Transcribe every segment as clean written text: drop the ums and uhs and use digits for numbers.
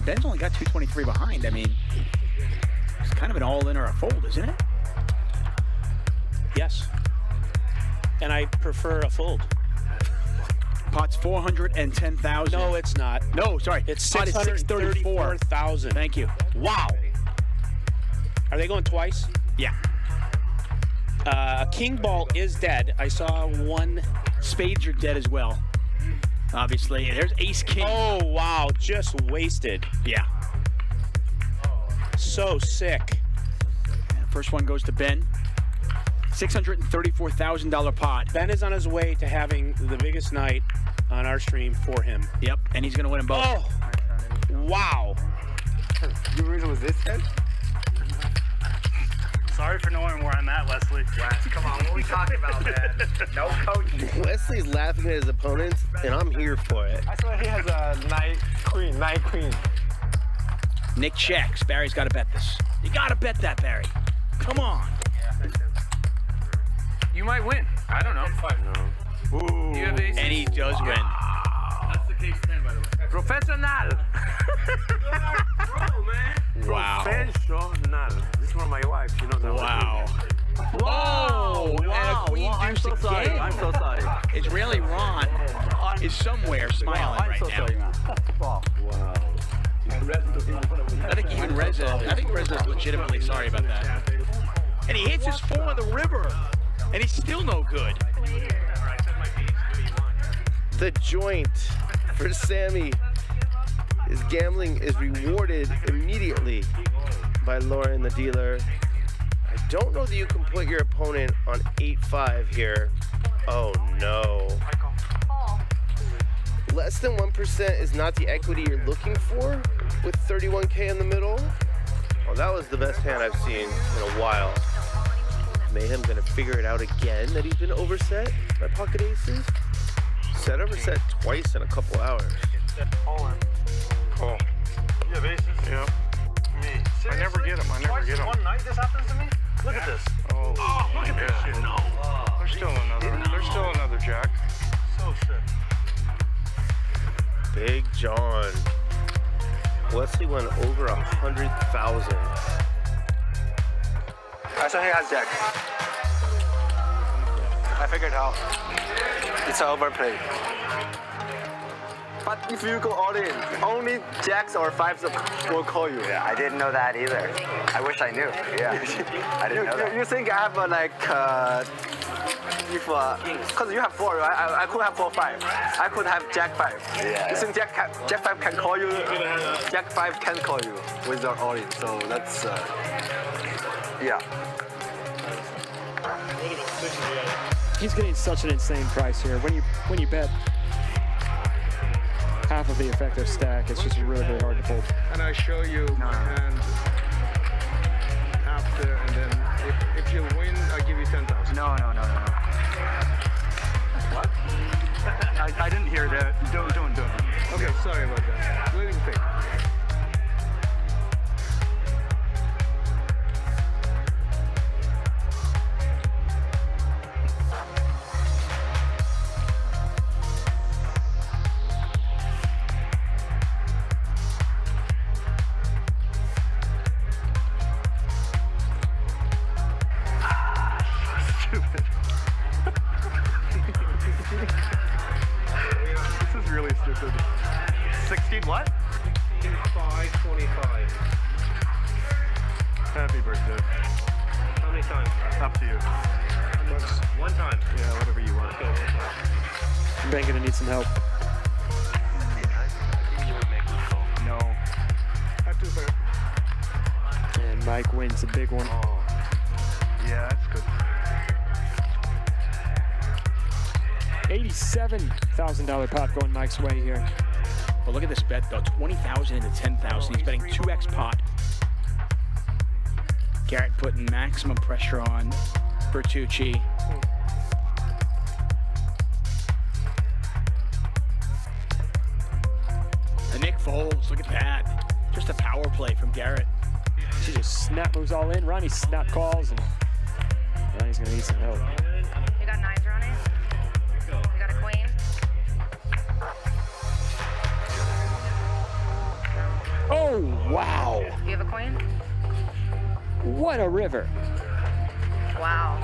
and Ben's only got 223 behind. I mean, it's kind of an all-in or a fold, isn't it? Yes. And I prefer a fold. Pot's 410,000. No, it's not. No, sorry. It's Pot is 634,000. Thank you. Wow. Are they going twice? Yeah. King ball is dead. I saw one. Spades are dead as well. Obviously. There's ace king. Oh, wow. Just wasted. Yeah. So sick. First one goes to Ben. $634,000 pot. Ben is on his way to having the biggest night on our stream for him. Yep, and he's going to win them both. Oh, wow. You really was this good? Sorry for knowing where I'm at, Wesley. Wes, come on, what are we talking about, man? No coaching. Wesley's laughing at his opponents, and I'm here for it. I swear he has a knight queen. Nik checks. Barry's got to bet this. You got to bet that, Barry. Come on. You might win. I don't know. Ooh. You have aces. And he does win. That's the case 10, by the way. Professional. Wow. Professional. This is from my wife. She knows that. Wow. Wow. And a queen I'm deuce so sorry. again. I'm so sorry. Israeli Ron is somewhere smiling I'm right so now. sorry, man. Wow. I think even Reza's legitimately sorry about that. And he hits his 4 on the river, and he's still no good. The joint for Sammy is gambling is rewarded immediately by Lauren, the dealer. I don't know that you can put your opponent on 8-5 here. Oh no. Less than 1% is not the equity you're looking for with 31K in the middle. Well, that was the best hand I've seen in a while. Mayhem gonna figure it out again that he's been overset by pocket aces. Set overset twice in a couple hours. Cool. You have aces? Yeah. Me. Seriously? I never get them. One night this happens to me? Look at this. Oh, look at this shit. No. There's still another jack. So sick. Big John. Wesley went over 100,000. I saw he has jack. I figured out. It's an overplay. But if you go all in, only jacks or fives will call you. Yeah, I didn't know that either. I wish I knew. Yeah, I didn't know that. You think I have because you have 4, right? I could have 4-5. I could have jack 5. Yeah. You think jack 5 can call you? Jack 5 can call you without all in. So that's yeah. He's getting such an insane price here. When you bet half of the effective stack, it's just really, really hard to fold. And I show you my hand after, and then if you win, I give you 10,000. No. What? I didn't hear that. Don't. Okay, sorry about that. Let him think. This is really stupid. 16 what? 525. Happy birthday. How many times? Up to you. One time. Yeah, whatever you want. Okay, one time. Ben gonna need some help. No. At 2/3. And Mike wins a big one. Yeah, that's good. $87,000 pot going Mike's way here. Well, look at this bet, though. 20,000 into 10,000. He's betting 2x pot. Garrett putting maximum pressure on Vertucci. And Nik folds. Look at that. Just a power play from Garrett. She just snap moves all in. Ronnie snap calls, and Ronnie's gonna need some help. You got 9s, Ronnie? You got a queen? Oh! Oh, wow. You have a queen? What a river. Wow.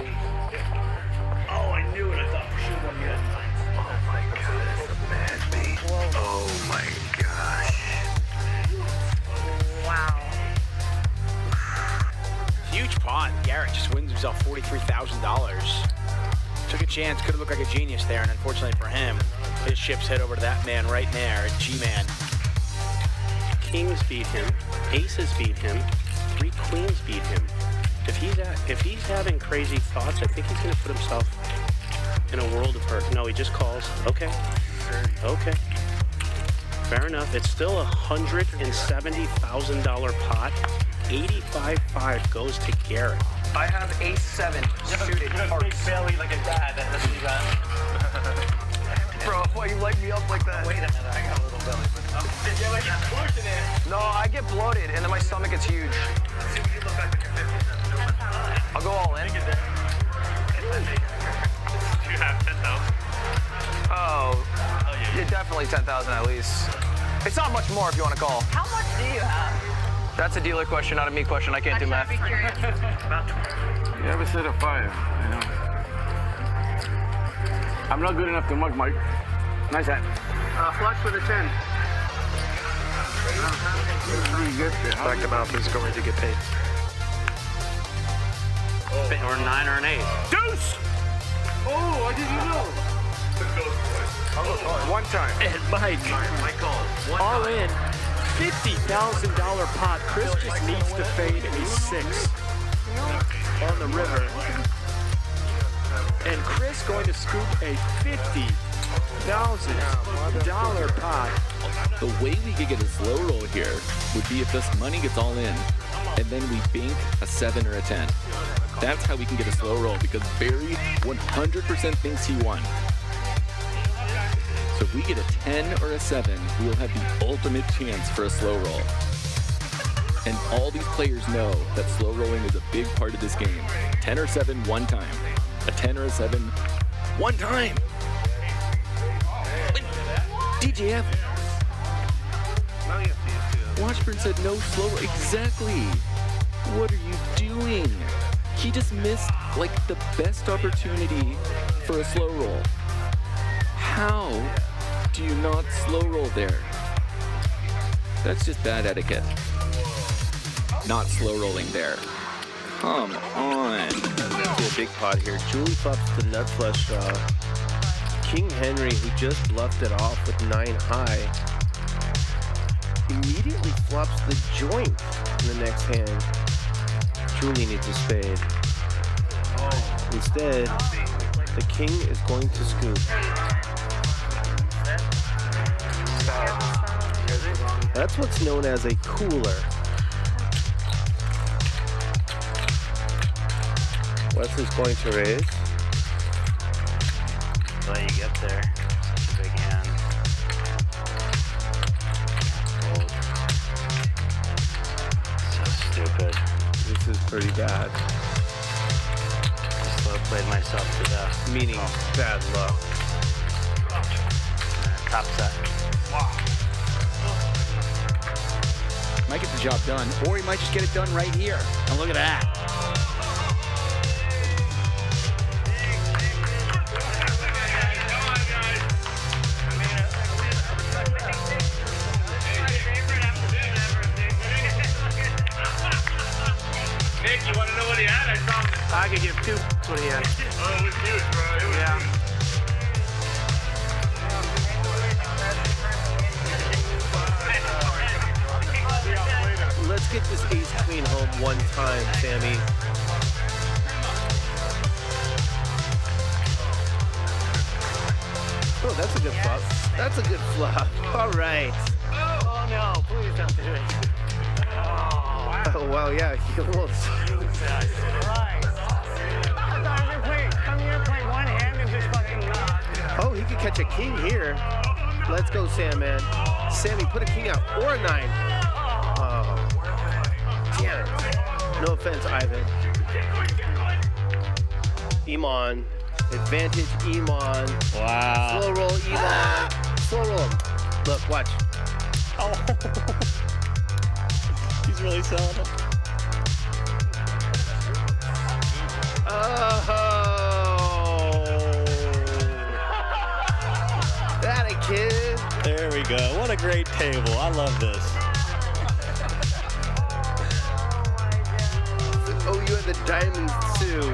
Oh, I knew it. I thought for sure one good. Oh my God, that's a bad beat. Oh my gosh. Wow. Huge pot. Garrett just wins himself $43,000. Took a chance, could have looked like a genius there, and unfortunately for him, his chips head over to that man right there, G-Man. Kings beat him, aces beat him, 3 queens beat him. If he's having crazy thoughts, I think he's going to put himself in a world of hurt. No, he just calls. Okay. Okay. Fair enough. It's still a $170,000 pot. 85.5 goes to Garrett. I have ace-7 suited hearts. belly like a dad that doesn't do that. Bro, why you light me up like that? Wait a minute, I got a little belly. You're like pushing it. No, I get bloated and then my stomach gets huge. I'll go all in. You have 10,000. Oh, yeah, definitely 10,000 at least. It's not much more if you want to call. How much do you have? That's a dealer question, not a me question. I can't do math. I'd be curious. You ever said a 5? I know. I'm not good enough to mug, Mike. Nice hat. Flush with a 10. Back him out, he's going to get paid. Or 9 or an 8. Deuce! Oh, I didn't know. One time. And Mike, all in, $50,000 pot. Chris just needs to fade a 6 on the river. And Chris going to scoop a $50,000 pot. The way we could get a slow roll here would be if this money gets all in, and then we bank a 7 or a 10. That's how we can get a slow roll, because Barry 100% thinks he won. So if we get a 10 or a 7, we will have the ultimate chance for a slow roll. And all these players know that slow rolling is a big part of this game. 10 or 7 one time. A 10 or a 7 one time. DJF. Washburn said no slow roll. Exactly. What are you doing? He just missed like the best opportunity for a slow roll. How do you not slow roll there? That's just bad etiquette. Not slow rolling there. Come on. A big pot here. Julie flops the nut flush draw. King Henry, who just bluffed it off with 9 high, immediately flops the joint in the next hand. Julie needs a spade. Instead, the king is going to scoop. That's what's known as a cooler. Wesley's going to raise. Glad you get there. Such a big hand. Fold. So stupid. This is pretty bad. Just slow played myself to death. Meaning bad luck. Top set. Wow. Might get the job done, or he might just get it done right here. And look at that. Nick, you want to know what he had? I saw him. I could give 2. That's what he had. Oh, it was huge, bro. It was Yeah. huge. Let's get this ace queen home one time, Sammy. Oh, that's a good flop. That's a good flop. All right. Oh no, please don't do it. Oh, well, yeah, he almost. Oh, he could catch a king here. Let's go, Sam, man. Sammy, put a king out or a 9. Oh, damn it. No offense, Ivan. Iman. Advantage, Iman. Wow. Slow roll, Iman. Slow roll him. Look, watch. Oh. really selling it. Oh, that a kid. There we go. What a great table. I love this. Oh, you had the diamonds too.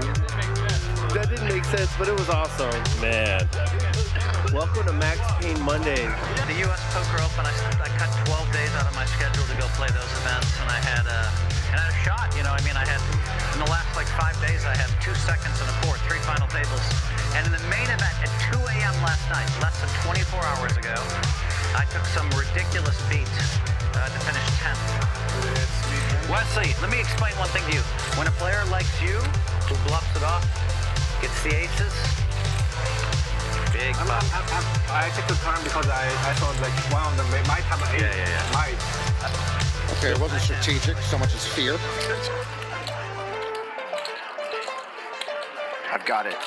That didn't make sense, but it was awesome. Man. Welcome to Max Payne Mondays. The U.S. Poker Open, I cut 12 days out of my schedule to go play those events, and I had a shot. You know, I mean, I had in the last like 5 days, I had 2 seconds and a fourth, 3 final tables, and in the main event at 2 a.m. last night, less than 24 hours ago, I took some ridiculous beat to finish 10th. Wesley, let me explain one thing to you. When a player likes you, who bluffs it off, gets the aces, big bucks. I took the turn because I thought like one of them might have an ace. Yeah. Might. Okay, it wasn't strategic so much as fear. I've got it.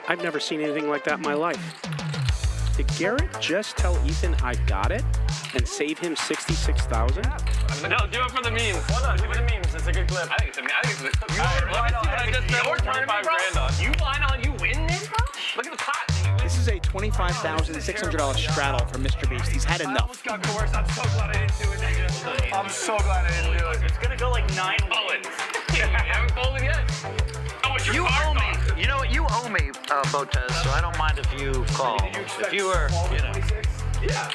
I've never seen anything like that in my life. Did Garrett just tell Ethan I got it and save him $66,000? No, do it for the memes. Why not? Do it for the memes. It's a good clip. I think it's a good clip. Let me see what I just spent 25 grand on. You blind on, you win this, bro? Look at the pot. This is a $25,600 straddle for Mr. Beast. He's had enough. I almost got coerced. I'm so glad I didn't do it. I'm so glad I didn't do it. It's gonna go like 9 bullets. You haven't folded yet. Oh, it's your You owe me. You know what? You owe me, Botez, so I don't mind if you call. If you were, you know. Yeah.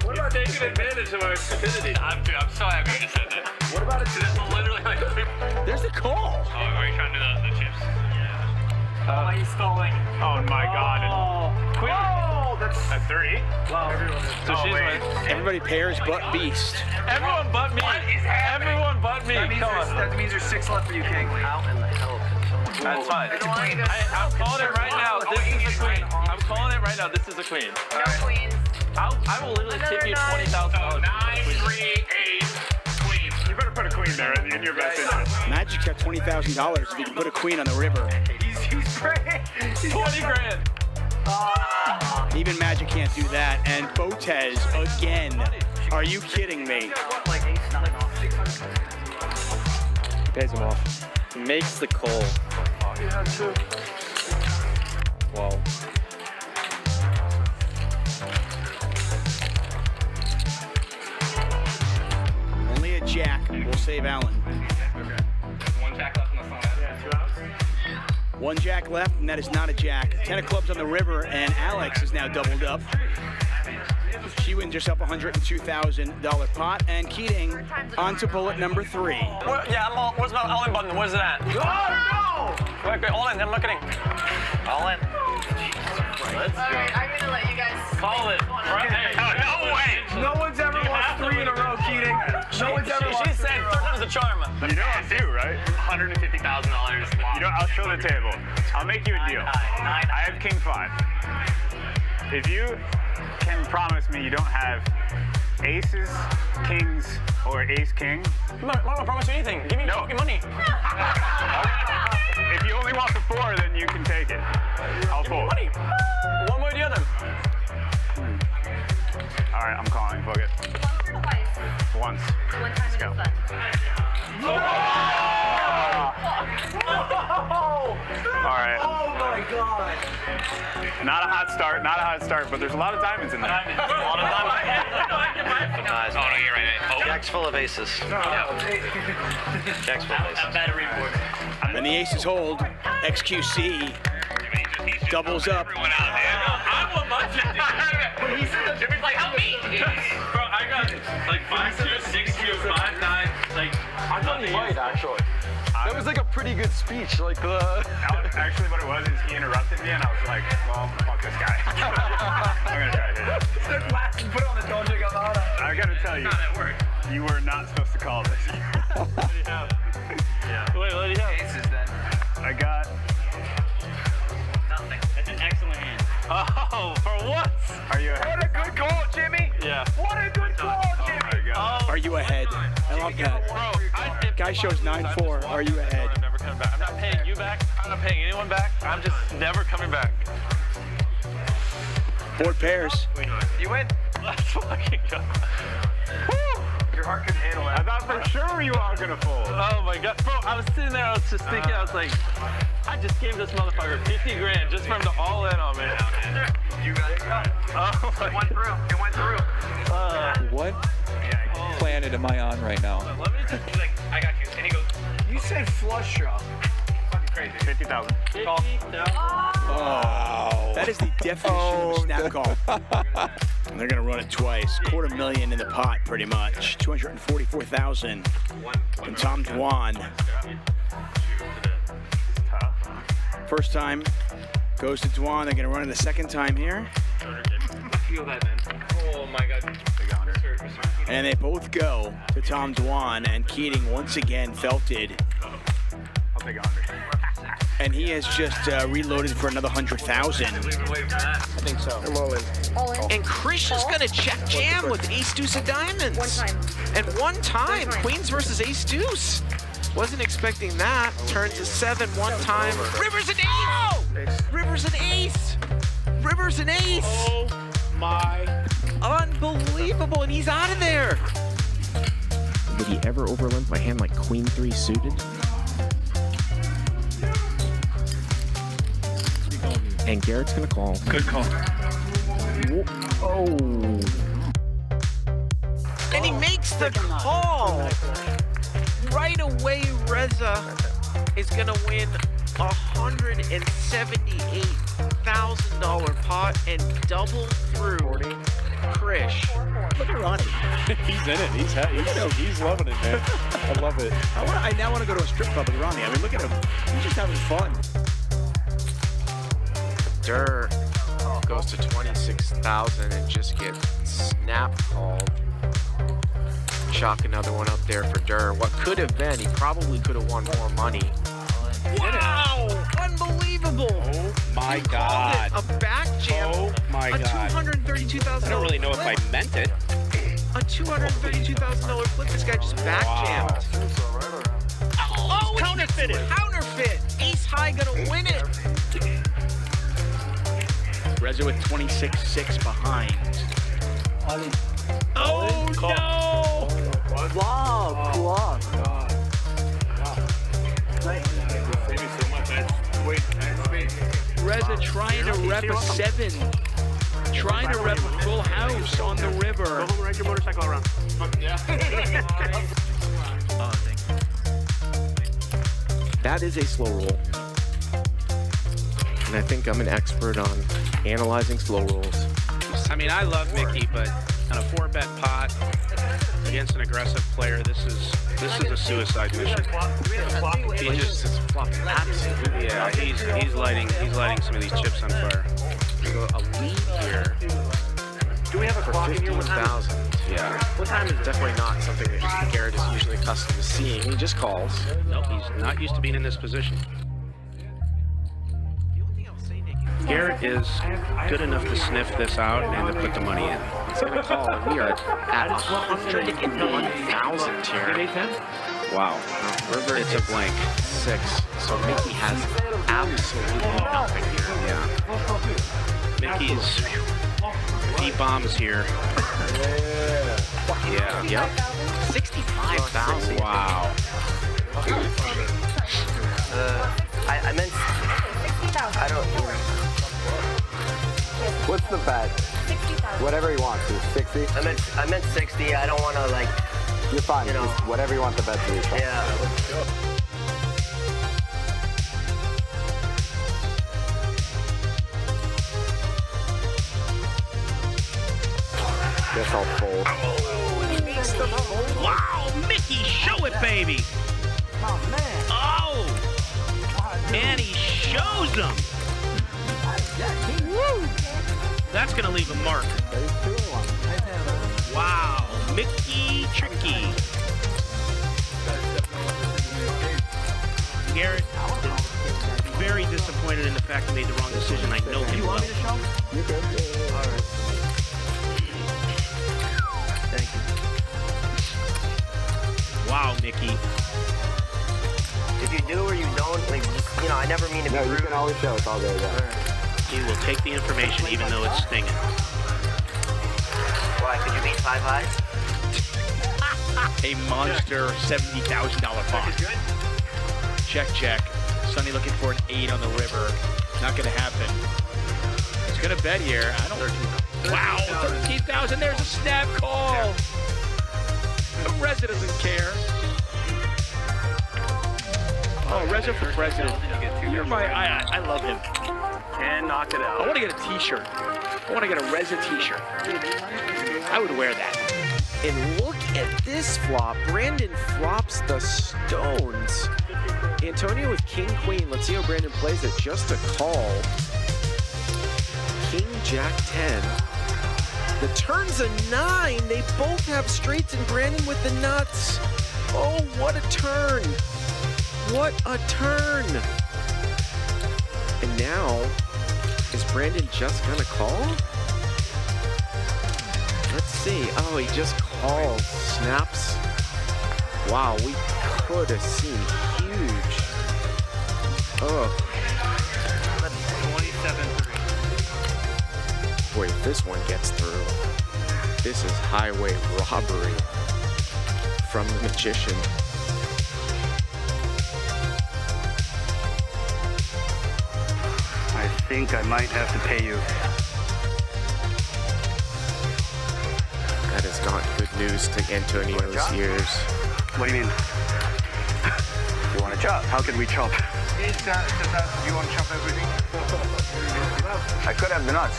What about taking advantage of our stupidity? I'm so happy you just said that. What about it? This is literally like. There's the call. Oh, are you trying to do the chips? Yeah. He's stalling. Oh my God. Queen. Oh, that's 30. Wow. So she's right. Everybody pairs but Beast. Everyone but me. What is happening? Everyone but me. That means there's 6 left for you, King. How in the hell can someone... That's fine. I'm calling it right now. This is a queen. I'm calling it right now. This is a queen. No queens. I will literally tip you $20,000. 9, 3, 8, queen. You better put a queen there in your best interest. Magic's got $20,000 if you can put a queen on the river. He's great. 20 grand. Even Magic can't do that. And Botez again. Are you kidding me? Pays him off. He makes the call. Wow. Only a jack will save Allen. One jack left in the phone. Yeah, 2 outs. One jack left, and that is not a jack. 10 of clubs on the river, and Alex is now doubled up. She wins herself a $102,000 pot, and Keating on to bullet number 3. Yeah, I'm all. Where's my all-in button? Where's it at? Oh, no! Wait, all in. I'm looking. All in. All right, I'm gonna let you guys Call it. Right. No way. No one's ever lost 3 in a row, Keating. No one's ever lost. She said third time's a charm. You know I do, right? $150,000. You know, I'll show the table. I'll make you a deal. I have King 5. If you can promise me you don't have aces, kings, or ace-king. I'm not gonna promise you anything. Give me your fucking money. If you only want the 4, then you can take it. I'll fold. Money. One way or the other. All right, I'm calling. Fuck it. Once. one time in the All right. Oh my God. Not a hot start, but there's a lot of diamonds in there. Oh, no, you're right. Jack's full of aces. Jack's full of aces. Battery board. And the aces hold. XQC doubles up. I want my 50. Jimmy's like, help me. Bro, I got like 5-2, 6-2, 5-9. Like, I thought he might actually. That was like a pretty good speech. Like Actually, what it was is he interrupted me, and I was like, well, fuck this guy. I'm gonna try to hit it. Put it on the Dojo Galata. I gotta tell you, you were not supposed to call this. what do you have? Yeah. Wait, what do you have? Aces then. I got nothing. That's an excellent hand. Oh, for what? Are you ahead? What a good call, Jimmy. Yeah. What a good call, Jimmy. Oh my God. Are you ahead? I love that. Bro, Guy shows 9-4. Are you ahead? I'm never coming back. I'm not paying you back. I'm not paying anyone back. I'm just never coming back. Board pairs. You win. Let's fucking go. For sure you are gonna fold. Oh my God, bro! I was sitting there. I was just thinking. I was like, I just gave this motherfucker 50 grand just for him to all in on me. You got it. Oh my. It went through. It went through. What planet am I on right now? He's like, I got you. And he goes, You said flush draw. fucking crazy. 50,000. Call. Oh. That is the definition of a snap call. And they're going to run it twice. $250,000 in the pot, pretty much. $244,000 from Tom Dwan. First time goes to Dwan. They're going to run it the second time here. Feel that, man. Oh my God. And they both go to Tom Dwan, and Keating once again felted. I'll take 100. And he has just reloaded for another 100,000. I think so. I'm all in. All in. And Krish is going to check jam with ace deuce of diamonds. One time. And one time, queens versus ace deuce. Wasn't expecting that. Turn to 7 one time. River's an ace! River's an ace! River's an ace! Oh my. Unbelievable, and he's out of there. Would he ever overlimp my hand like queen 3 suited? And Garrett's gonna call. Good call. Oh. And he makes the call. Right away, Reza is gonna win $178,000 pot and double through Krish. Look at Ronnie. He's in it. He's loving it, man. I love it. I now want to go to a strip club with Ronnie. I mean, look at him. He's just having fun. Durr goes to 26,000 and just gets snap called. Chalk another one up there for Durr. What could have been, he probably could have won more money. Wow! Unbelievable! Oh my He God! called it a back jam. Oh my God! $232,000. I don't really know if I meant it. A $232,000 flip. This guy just back jammed. Oh, counterfeited. Counterfeit. Ace high gonna win it. Reza with 26-6 behind. Oh no! Wow, cool. Reza trying to rep a 7. Trying to rep a full house on the river. Go home and ride your motorcycle around. That is a slow roll. And I think I'm an expert on analyzing slow rolls. I mean, I love Mickey, but on a 4-bet pot against an aggressive player, this is a suicide mission. He just absolutely, yeah. He's lighting some of these chips on fire. We go a lead here. Do we have a clock in here? What time is it? 15,000. Yeah. What time is it? Definitely not something that Garrett is usually accustomed to seeing. He just calls. Nope, he's not used to being in this position. Garrett is good enough to sniff this out and to put the money in. He's going to call, and we are at 101,000 here. Wow. River It's a blank. 6. So Mickey has absolutely nothing here. Yeah. Mickey's deep bombs here. Yeah. Yep. 65,000. Wow. I meant. I don't. What's the bet? 60,000. Whatever he wants. 60? I meant 60. I don't want to like. You're fine. You know. Just whatever you want the bet to be. Yeah. Guess I'll fold. Wow, Mickey, show it, baby. Oh, and he shows them. Woo. That's gonna leave a mark. Wow, Mickey Tricky. Garrett is very disappointed in the fact he made the wrong decision. I know him well. You good? All right. Thank you. Wow, Mickey. If you do or you don't, like, just, you know, I never mean to be rude. No, you can always show us all day. He will take the information even though it's stinging. Why? Could you beat 5 highs? a monster $70,000 pot. Check. Sonny looking for an 8 on the river. Not going to happen. He's going to bet here. I don't. Wow, 13,000. There's a snap call. Reza doesn't care. Oh, Reza for president. You're I love him. Can knock it out. I want to get a t-shirt. I want to get a Reza t-shirt. I would wear that. And look at this flop. Brandon flops the stones. Antonio with king, queen. Let's see how Brandon plays it. Just a call. King, jack, 10. The turn's a 9. They both have straights, and Brandon with the nuts. Oh, what a turn. What a turn. And now, is Brandon just gonna call? Let's see. Oh, he just calls. Snaps. Wow, we could have seen huge. Oh. 27-3. Boy, if this one gets through, this is highway robbery from the magician. I think I might have to pay you. That is not good news to Antonio's ears. What do you mean? You want to chop? How can we chop? He's just asked, do you want to chop everything? I could have the nuts.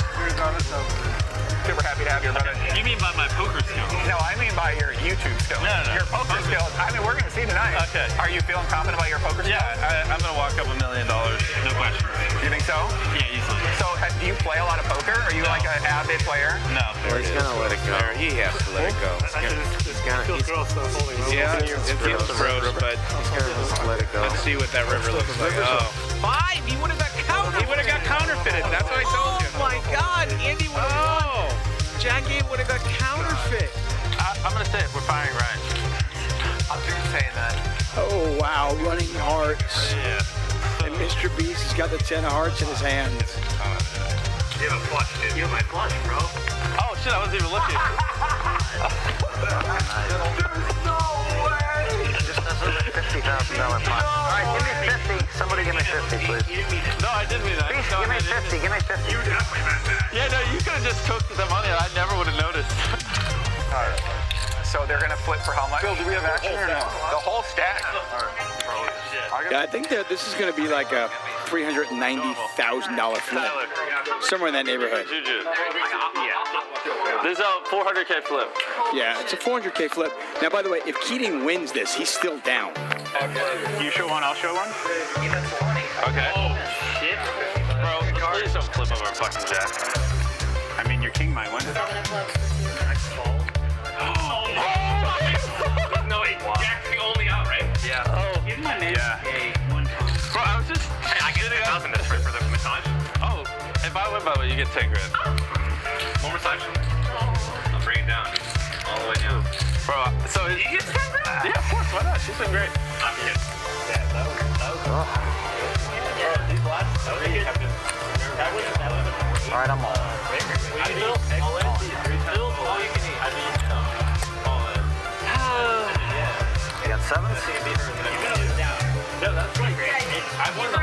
Super happy to have you, brother. You mean by my poker skills? No, I mean by your YouTube skills. No. Your poker skills. I mean, we're going to see tonight. Okay. Are you feeling confident about your poker skills? Yeah, I'm going to walk up $1 million. No question. You think so? Yeah, easily. So, do you play a lot of poker? Are you like an avid player? No. Well, he's gonna let it go. He has to let it go. Feels gross though, holding those. Yeah, it feels gross, but He's gonna just let it go. let's see what that river looks like. Oh. 5! He would have got counterfeited! He would have got counterfeited. That's what I told you. Oh my God! Andy would have won. Jack 8 would have got counterfeit. I'm going to say it. We're firing right. I'm doing saying that. Oh, wow. Running hearts. Yeah. And Mr. Beast has got the 10 of hearts in his hands. You have a flush, dude. You have my flush, bro. Oh, shit. I wasn't even looking. There's no way. Just this is a $50,000 pot. All right, give me 50. Somebody give me 50, please. No, I didn't mean that. Please, No, give me I didn't. 50. Give me 50. You definitely meant that. Yeah, no, you could have just cooked the money. I never would have noticed. All right. So they're going to flip for how much? Phil, do we have action or no? The whole stack. Yeah, I think that this is going to be like a $390,000 flip. Somewhere in that neighborhood. Juju. Yeah. This is a 400K flip. Yeah, it's a 400K flip. Now, by the way, if Keating wins this, he's still down. You show one, I'll show one. Okay. Oh, shit. Bro, please don't flip over fucking jack. I mean, your king might win. No, wait. Jack's the only out, right? Yeah. Oh. Give my man Bro, I was just... Hey, I get 1,000 for the massage. Oh, if I win by the way, you get 10 grand. More massage? I'll bring it down. All the way down. Bro, so... You get 10 grand? Yeah, of course. Why not? She's been great. I'm kidding. Yeah, that was Bro, these lads... All right, I'm all. You got 7s? No, that's really great. I won the...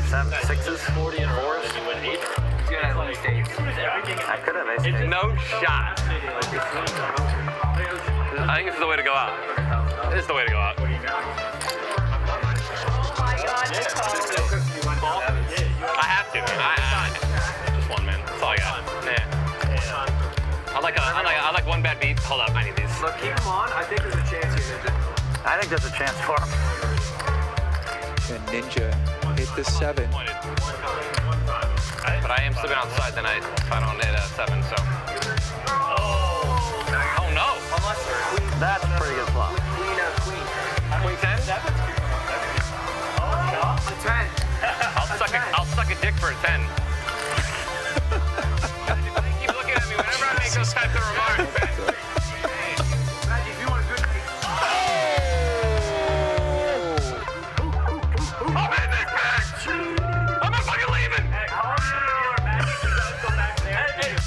Seven, 6s? 40 and 4s. You win 8. Yeah, at least 8. I could have ace. It's no shot. I think this is the way to go out. This is the way to go out. I have to. Just one, man. That's all I got. Yeah. I like one bad beat. Hold up, I need these. Look, keep him on. I think there's a chance here, Ninja. I think there's a chance for him. And Ninja hit the 7. But I am slipping outside tonight if I don't hit a 7, so. Oh no! That's a pretty good flop. Queen 10? 7? A 10. I'll suck a dick for a 10. Keep looking at me whenever I make those types of remarks.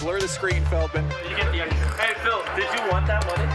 Blur the screen, Feldman. Hey, Phil, did you want that money?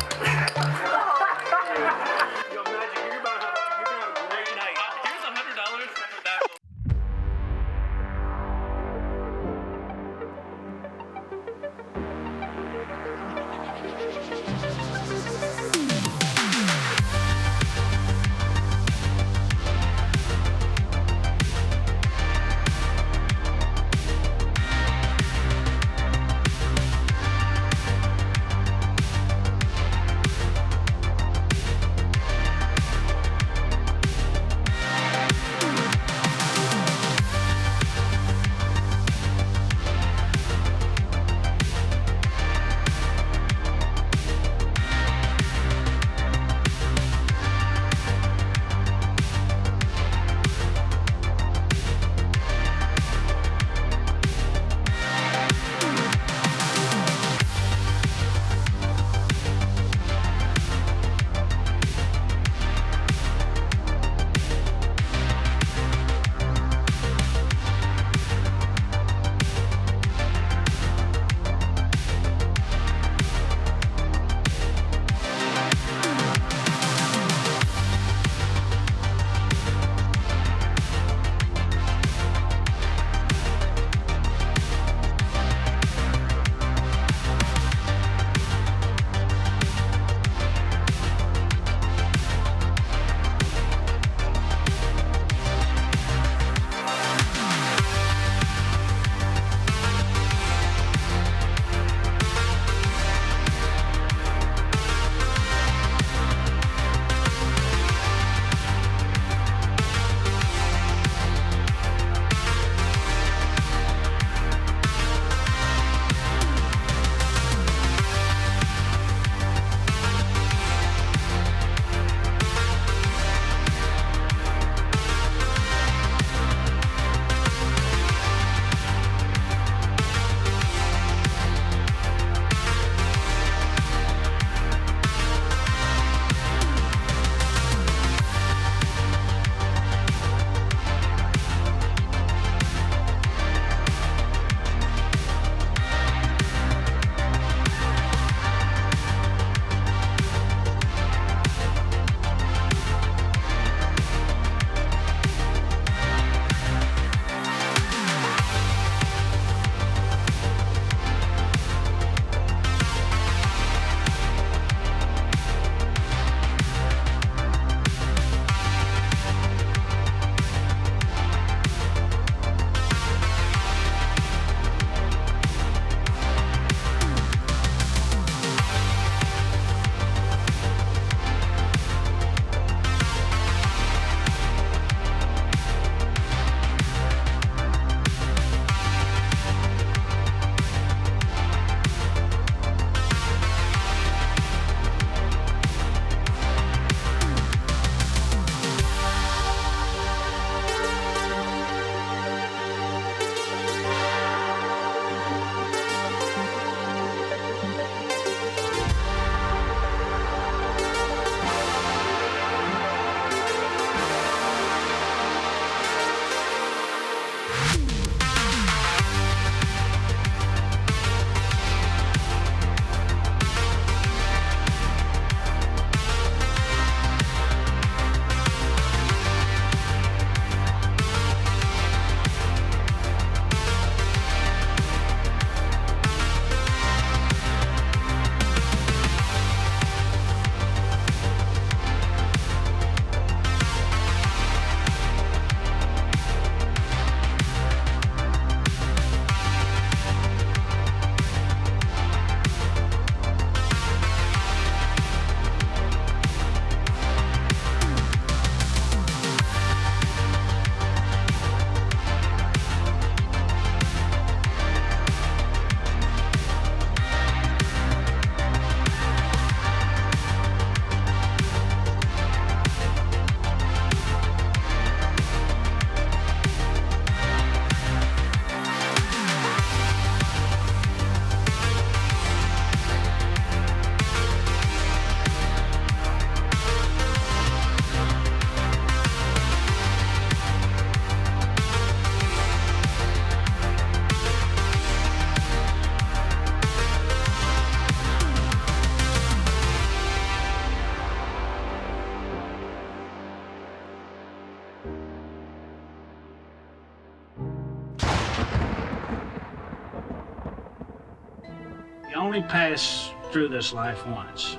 only pass through this life once.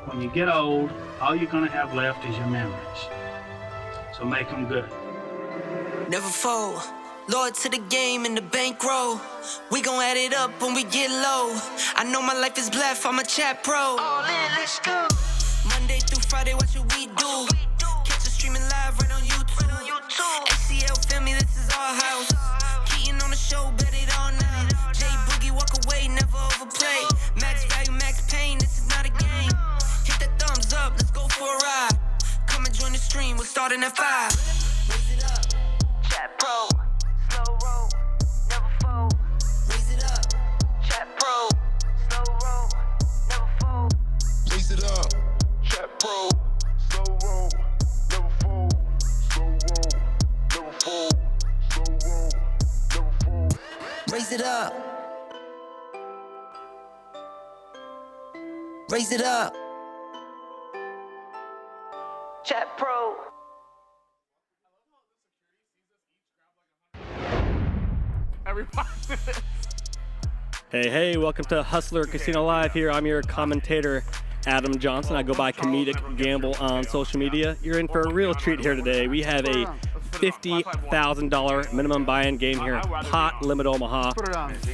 When you get old, all you're gonna have left is your memories. So make them good. Never fold. Loyal to the game and the bankroll. We gon' add it up when we get low. I know my life is blessed, I'm a chat pro. All in, let's go. Monday through Friday, what should we do? Catch us streaming live right on YouTube. ACL, feel me, this is our house. Keaton on the show, bet it all now. J Boogie, walk away, never overplay. Max value, max pain, this is not a game. Hit that thumbs up, let's go for a ride. Come and join the stream, we're starting at 5. Raise it up, chat pro. Slow roll, never fold. Raise it up, chat pro. Slow roll, never fold. Raise it up, chat pro. Slow roll, never fold. Slow roll, never fold. Slow roll, never fold. Raise it up. Raise it up. Chat pro. Hey, welcome to Hustler Casino Live here. I'm your commentator, Adam Johnson. I go by Comedic Gamble on social media. You're in for a real treat here today. We have a $50,000 minimum buy-in game here. Pot limit Omaha,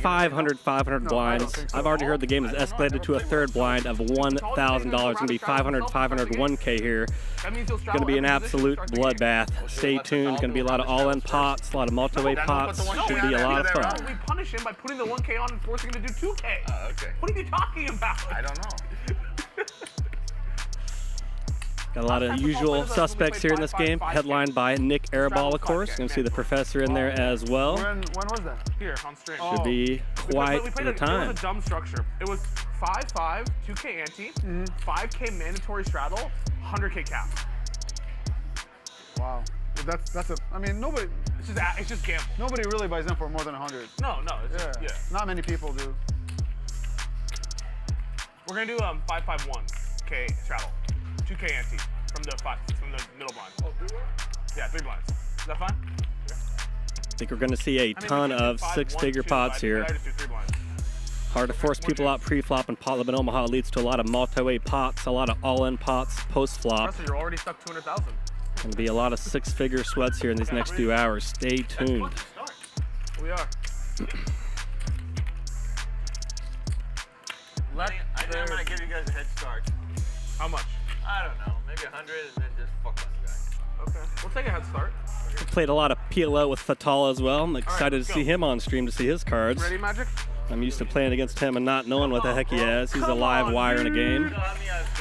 500 blinds. I've already heard the game has escalated to a third blind of $1,000. It's gonna be 500, 1K here. It's gonna be an absolute bloodbath. Stay tuned. Gonna be a lot of all-in pots, a lot of multi-way pots. Should be a lot of fun. We punish him by putting the 1K on and forcing him to do 2K. Okay. What are you talking about? I don't know. Got a lot of usual suspects here in this game, headlined by Nik Airball, of course. Going to see the professor in there as well. When was that? Here, on stream. Should be quite the time. It was a dumb structure. It was 5-5, 2K ante, 5K mandatory straddle, 100K cap. Wow. That's a. I mean, nobody. It's just gamble. Nobody really buys in for more than 100. No. It's just, yeah. Not many people do. We're gonna do 5-5-1K straddle, 2K ante from the middle blind. Oh, 3 blinds? Yeah, 3 blinds. Is that fine? I think we're going to see a ton of 6-figure pots here. Hard to force people out pre-flop, and pot limit Omaha leads to a lot of multi-way pots, a lot of all-in pots post-flop. Professor, you're already stuck 200,000. Going to be a lot of 6-figure sweats here in these next few hours. Stay tuned. We are. I think I'm gonna give you guys a head start. How much? I don't know, maybe 100 and then just fuck this guy. Okay, we'll take a head start. Played a lot of PLO with Fatal as well. I'm excited to see him on stream to see his cards. Ready, Magic? I'm used to playing against him and not knowing what the heck he has. He's a live wire in a game.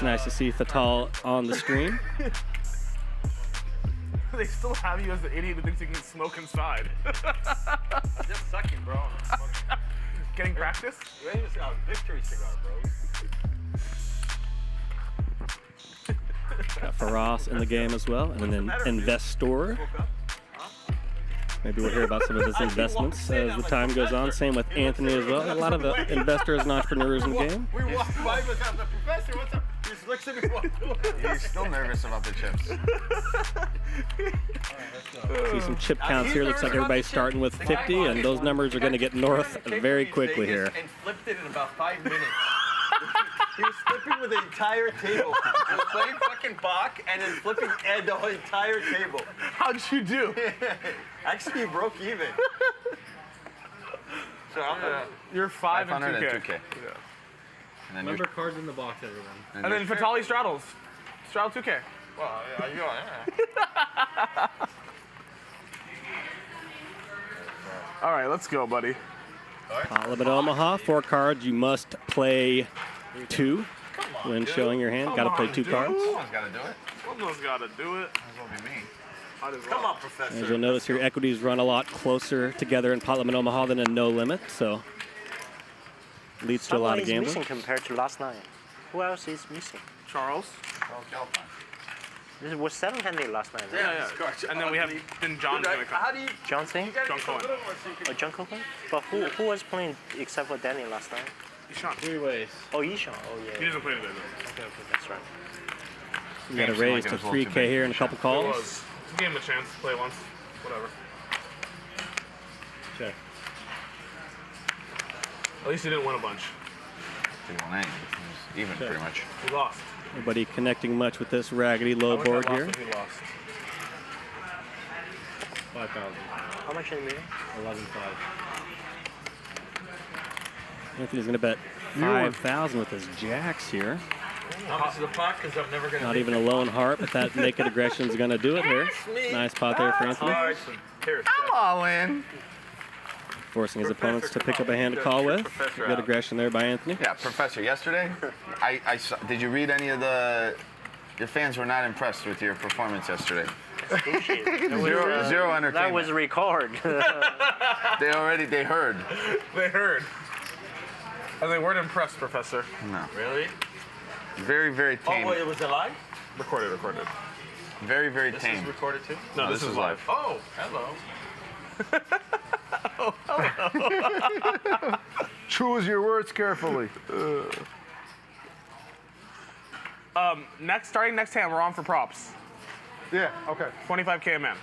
Nice to see Fatal on the stream. They still have you as the idiot who thinks you can smoke inside. Just sucking, bro. Getting practice? It's a victory cigar, bro. Got Firas in the game as well, and an investor. Maybe we'll hear about some of his investments as the time goes on. Same with Anthony as well. A lot of investors and entrepreneurs in the game. We walked by with the professor. What's up? He's looks at me. He's still nervous about the chips. See some chip counts here. Looks like everybody's starting with 50, and those numbers are going to get north very quickly here. And flipped it in about 5 minutes. He was flipping with the entire table. He was playing fucking Bach and then flipping the whole entire table. How'd you do? Actually, you broke even. So I'm gonna. You're 5 and 2K. Yeah. And then remember cards in the box, everyone. And then Fatali straddles. Straddle 2K. Well, yeah. All right, let's go, buddy. Pot limit Omaha, 4 cards. You must play 2 when showing your hand. Got to play 2 cards. Someone's got to do it. Someone's got to do it. That's what we mean. Come on, Professor. As you'll notice, your equities run a lot closer together in pot limit Omaha than in no limit, so leads to a lot of gambling. Missing compared to last night. Who else is missing? Charles Gelfand. This was 7-handed last night, right? Yeah. And then we have John's going to come. John's thing? John Cohen. Oh, John Cohen? But who was playing except for Danny last night? Ishan. 3 ways. Oh, Ishan. Oh, yeah. He doesn't play today, though. Okay, that's right. We got a raise to 3K here in a couple calls. Just give him a chance to play once. Whatever. Check. At least he didn't win a bunch. he won anything. He was even pretty much. He lost. Nobody connecting much with this raggedy low board here. He lost. 5,000. How much did he win? 11,500. Anthony's going to bet 5,000 with his jacks here. How much is the pot? Because I'm never going to. Not even a lone heart, but that naked aggression is going to do it here. Nice pot there for Anthony. I'm all in. Forcing his opponents to pick up a hand to call with. Good aggression there by Anthony. Yeah, Professor, yesterday, I saw, did you read any of the, your fans were not impressed with your performance yesterday. Zero entertainment. That was a record. They heard. They heard. And they weren't impressed, Professor. No. Really? Very, very tame. Oh, wait, it was it live? Recorded. Very, very This tame. is recorded too? No, this is live. Oh, hello. Choose your words carefully. Starting next hand, we're on for props. Yeah, okay. 25K a man.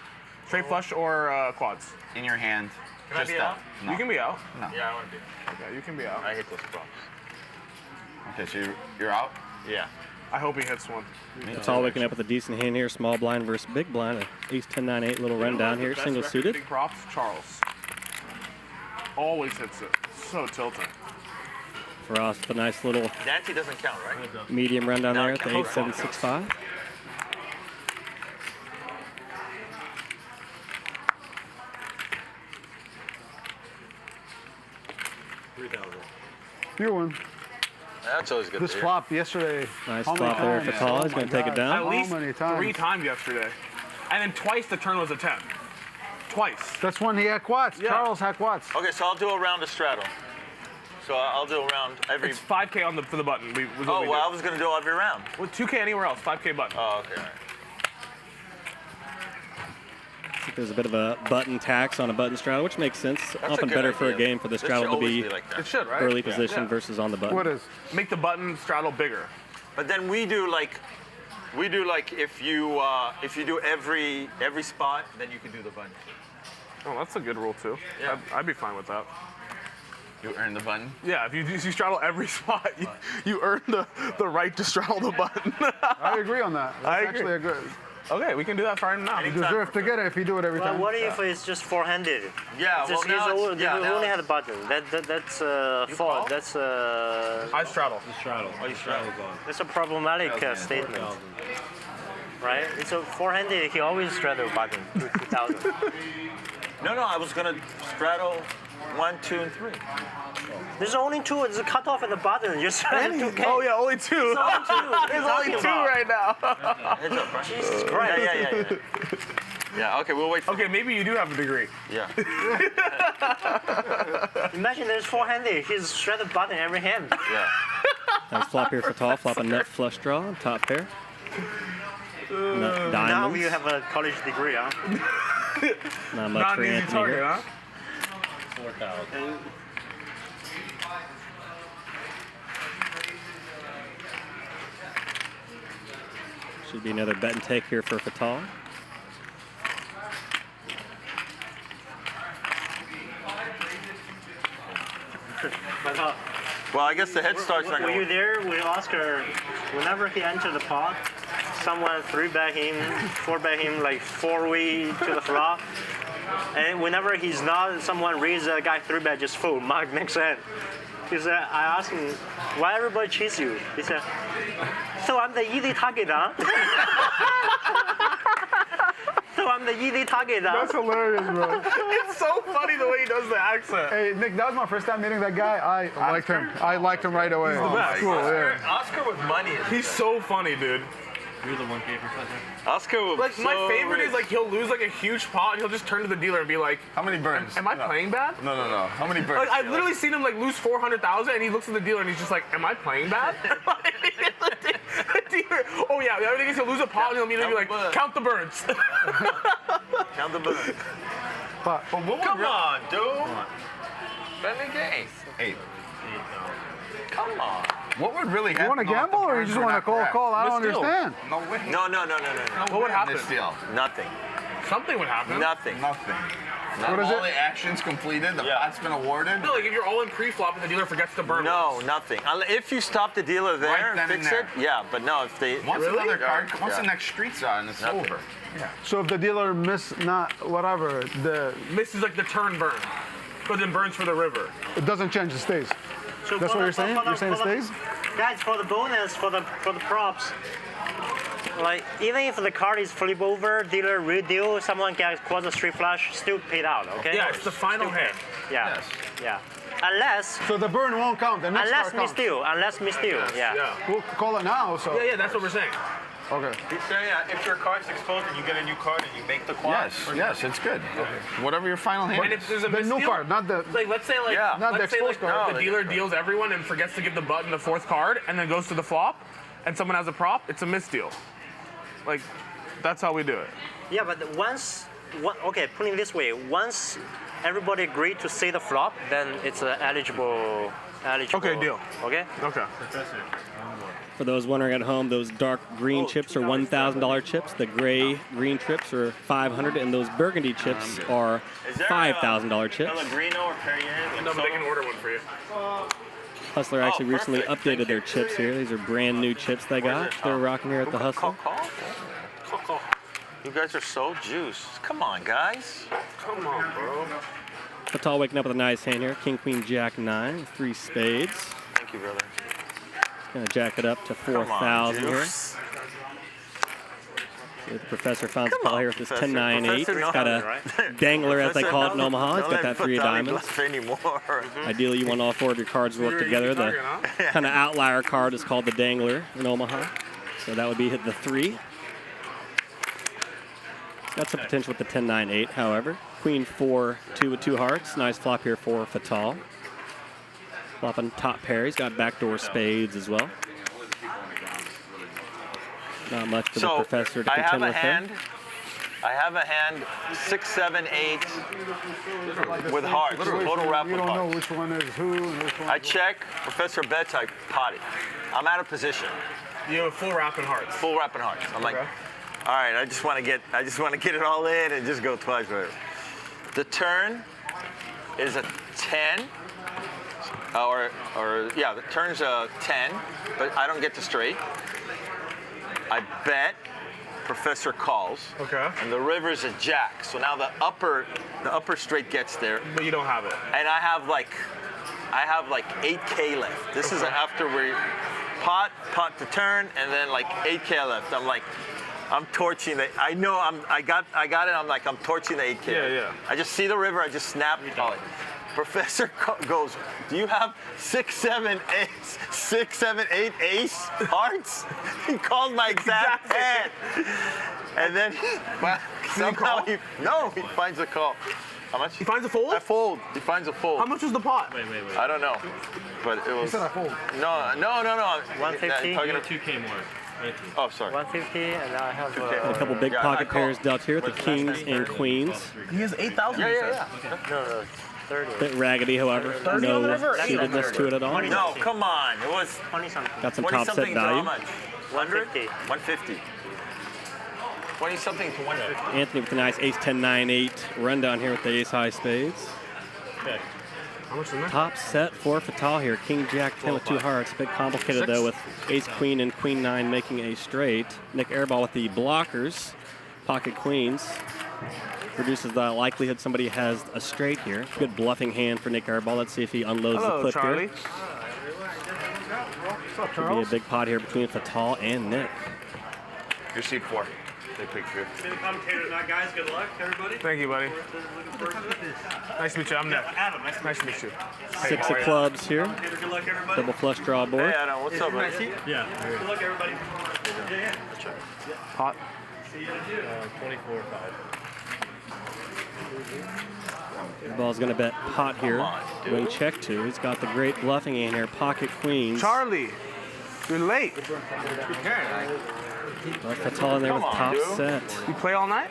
Straight flush or quads? In your hand. Can I be out? No. You can be out. No. Yeah, I want to be. Okay, you can be out. I hate those props. Okay, so you're out? Yeah. I hope he hits one. It's all waking up with a decent hand here. Small blind versus big blind. Ace 10, 9, 8. Little run down here. Single suited. Big props, Charles. Always hits it. So tilting. Frost with a nice little Dante doesn't count, right? medium run down there at the 8-7-6-5. You won. That's always good. This flop yesterday. Nice flop there for Tall. He's going to take it down. At least many times? 3 times yesterday. And then twice the turn was a 10. Twice. That's when he had quads. Yeah. Charles had quads. Okay, so I'll do a round of straddle. So I'll do a round every. It's 5K for the button. I was going to do every round. With 2K anywhere else, 5K button. Oh, okay. There's a bit of a button tax on a button straddle, which makes sense. Often better for a game for the straddle to be like that. It should, right? early position versus on the button. What is? Make the button straddle bigger. But then we do like if you do every spot, then you can do the button. Oh, that's a good rule too. Yeah. I'd be fine with that. You earn the button? Yeah, if you straddle every spot, you earn the right to straddle the button. I agree on that. That's actually a good. Okay, we can do that right now. You deserve to get it if you do it every time. What if it's just four-handed? Yeah, It's just well, he only had a button. That's fault. That's I straddle. Oh, you straddle. That's a problematic statement, right? It's a four-handed. He always straddle button 2,000. No, I was gonna straddle 1, 2, and 3. There's only 2. It's a cutoff at the bottom. You're straddling 2K. Oh yeah, only 2. There's only 2 right now. Heads up, right? Jesus Christ. Yeah. Yeah, okay, we'll wait. Okay, maybe you do have a degree. Yeah. Imagine there's four-handed. He's straddled button every hand. Yeah. Nice flop here for Tall. Flop a nut flush draw on top pair. Nut Now diamonds. you have a college degree, huh? Not much for Anthony target, here. huh? 4,000. Should be another bet and take here for Fatal. Well, I guess the head start's not Were going to you there with Oscar? Whenever he entered the pot, someone 3-bet him, 4-bet him like 4-way to the flop. And whenever he's not, someone reads the guy 3-bet just full, mark next hand. He said, I asked him, why everybody cheats you? He said, so I'm the easy target, huh? So I'm the easy target, huh? That's hilarious, bro. It's so funny the way he does the accent. Hey, Nick, that was my first time meeting that guy. I liked him. I liked him right away. He's the best. Cool, yeah. Oscar with money. He's so funny, dude. You're the 1K professor. Oscar will Like, my favorite is, like, he'll lose, like, a huge pot, and he'll just turn to the dealer and be like, how many burns? Am I playing bad? No. How many burns? Like, I've literally seen him, like, lose 400,000, and he looks at the dealer, and he's just like, am I playing bad? The dealer, oh, yeah, the other thing is he'll lose a pot, and he'll immediately be like, count the burns. Count the burns. But Come on, dude. Bet the game. 8. Come on. What would really happen? you want to gamble or you just want to call? I don't understand. No way. No. What would happen? This deal. Nothing. Something would happen. Nothing. Nothing. Not Not all all the actions completed. The pot's been awarded. No, like if you're all in pre-flop and the dealer forgets to burn. No, nothing. If you stop the dealer there Right and then fix and it, yeah. But no, if they Once another card, once yeah. the next street's on, it's over. Yeah. So if the dealer whatever, misses like the turn burn, but then burns for the river. It doesn't change, it stays. So That's for what the- you're saying? for the- You're saying it for the- stays? Guys, for the bonus, for the props, like even if the card is flip over, dealer redeal, someone gets quarter street flush, still paid out. Okay. Yeah, it's the final hand. Yeah. Yeah. Unless. So the burn won't count. The next Unless card counts. misdeal. Unless misdeal. Yeah. We'll call it now. So. Yeah, that's what we're saying. Okay. Yeah, if your card's exposed and you get a new card and you make the quad. Yes, it's good. Whatever your final hand. And if there's a The new misdeal, card, not the. like let's say not the let's say exposed card. the dealer deals everyone and forgets to give the button the fourth card and then goes to the flop, and someone has a prop, it's a misdeal. Like that's how we do it. Yeah, but okay, putting it this way, once everybody agreed to say the flop, then it's eligible. Okay, deal. Okay. Okay. For those wondering at home, those dark green chips are $1,000 chips. The gray green chips are $500, and those burgundy chips are $5,000 chips. Pellegrino or Perrier? No, but they can order one for you. Hustler actually recently updated their chips here. These are brand new chips they got. They're rocking here at the Hustler. You guys are so juiced. Come on, guys. Come on, bro. Fatal waking up with a nice hand here. King, Queen, Jack, 9, 3 spades. Thank you, brother. Gonna jack it up to 4,000 here. See the professor finds a call here with his 10-9-8. He's got a dangler, as they call it in Omaha. He's got that 3 of diamonds. Ideally, you want all 4 of your cards to work together. The kind of outlier card is called the dangler in Omaha. So that would be hit the 3. Got some potential with the 10-9-8, however. Queen 4, 2 with 2 hearts. Nice flop here for Fatal. Flopping top pair. He's got backdoor spades as well. Not much for the professor to contend with there. I have a hand 6, 7, 8 with hearts. Total wrap You with don't know hearts. which one is who and which one. I check. Professor bets. I pot it. I'm out of position. You have full wrap and hearts. Full wrap and hearts. I'm like, all right. I just want to get it all in and just go twice with it. The turn is a 10. Yeah, the turn's a 10, but I don't get to straight. I bet. Professor calls. Okay. And the river's a jack. So now the upper straight gets there. But you don't have it. And I have like 8K left. This is after we pot to turn, and then like 8K left. I'm torching the. I know I got it. I'm torching the 8K. Yeah. I just see the river. I just snap. Call it. Professor goes, do you have 6, 7, 8 ace hearts? He called my exact hand. And then somehow he finds a call. How much? He finds a fold? I fold. He finds a fold. How much was the pot? Wait. I don't know. But it was. He said I fold. No. 150. 2K more. Oh, sorry. 150, and now I have A couple big pocket pairs dealt here with the kings and queens. He has 8,000. Yeah. No, 30. Bit raggedy, however. 30 on the No river? suitedness to it at all. No, come on. It was 20 something. Got some 20 top set something to how value. much? 150. 150. 20 something to 150. Anthony with a nice ace 10-9-8 rundown here with the ace high spades. Okay. How much is that? Top set for Fatal here. King, Jack, 10 with 2 hearts. Bit complicated though with ace, queen, and queen 9 making a straight. Nik Airball with the blockers. Pocket queens. Reduces the likelihood somebody has a straight here. Good bluffing hand for Nik Airball. Let's see if he unloads the clip Charlie. here. Could be a big pot here between Fatal and Nik. Your seat 4. They picked you. See the commentator tonight, guys. Good luck, everybody. Thank you, buddy. Nice to meet you. I'm Nik. Adam, Nice to meet you. 6 of clubs here. Good luck, everybody. Double flush draw board. Hey, Adam, what's up, buddy? Yeah. Good luck, everybody. Yeah. Pot. See you in 24-5. Airball's going to bet pot here. Win check 2. He's got the great bluffing in here. Pocket queens. Charlie, you're late. Fatal in there with top set. You play all night?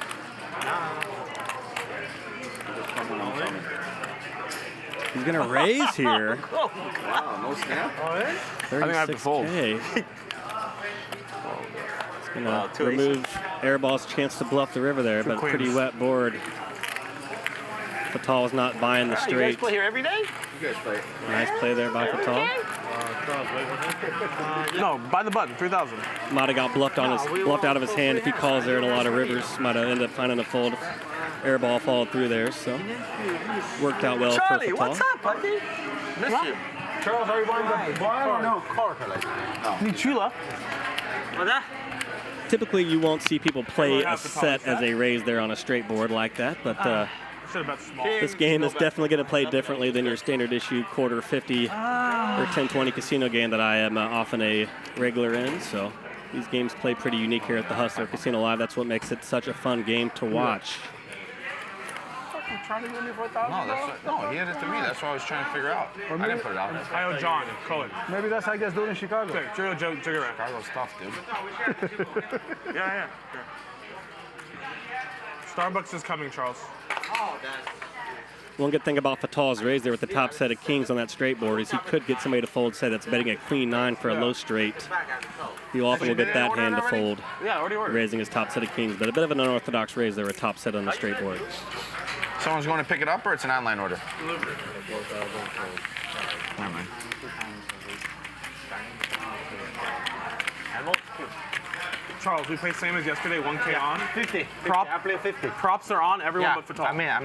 He's going to raise here. Wow, no snap. Oh, yeah? I think I have to fold. 36K. Let's Gonna remove Airball's chance to bluff the river there, but pretty wet board. Fatal's not buying the straight. You guys play here every day? You guys play. Nice play there by Fatal. No, by the button, 3,000. Might have got bluffed out of his hand if he calls there in a lot of rivers. Might have ended up finding a fold. Airball followed through there, so worked out well Charlie, for Fatal. what's up, buddy? Miss you. Charles, are you buying the bar or no? Ni chula. What's that? Typically, you won't see people play a set as a raise there on a straight board like that, but this game is definitely going to play differently than your standard issue quarter 50 or 10-20 casino game that I am often a regular in. So these games play pretty unique here at the Hustler Casino Live. That's what makes it such a fun game to watch. Trying to give me 4,000? No, he had it to me. That's what I was trying to figure out. I didn't put it out. I owe John. Call it. Maybe that's how you guys do it in Chicago. Chicago's tough, dude. Yeah. Starbucks is coming, Charles. One good thing about Fatal's raise there with the top set of kings on that straight board is he could get somebody to fold, say that's betting a queen 9 for a low straight. You often will get that hand to fold, raising his top set of kings, but a bit of an unorthodox raise there, a top set on the straight board. Someone's going to pick it up, or it's an online order? Delivery. Never mind. Charles, we played same as yesterday, 1K on. 50. I play 50. Props are on, everyone but Fatal. I'm in. All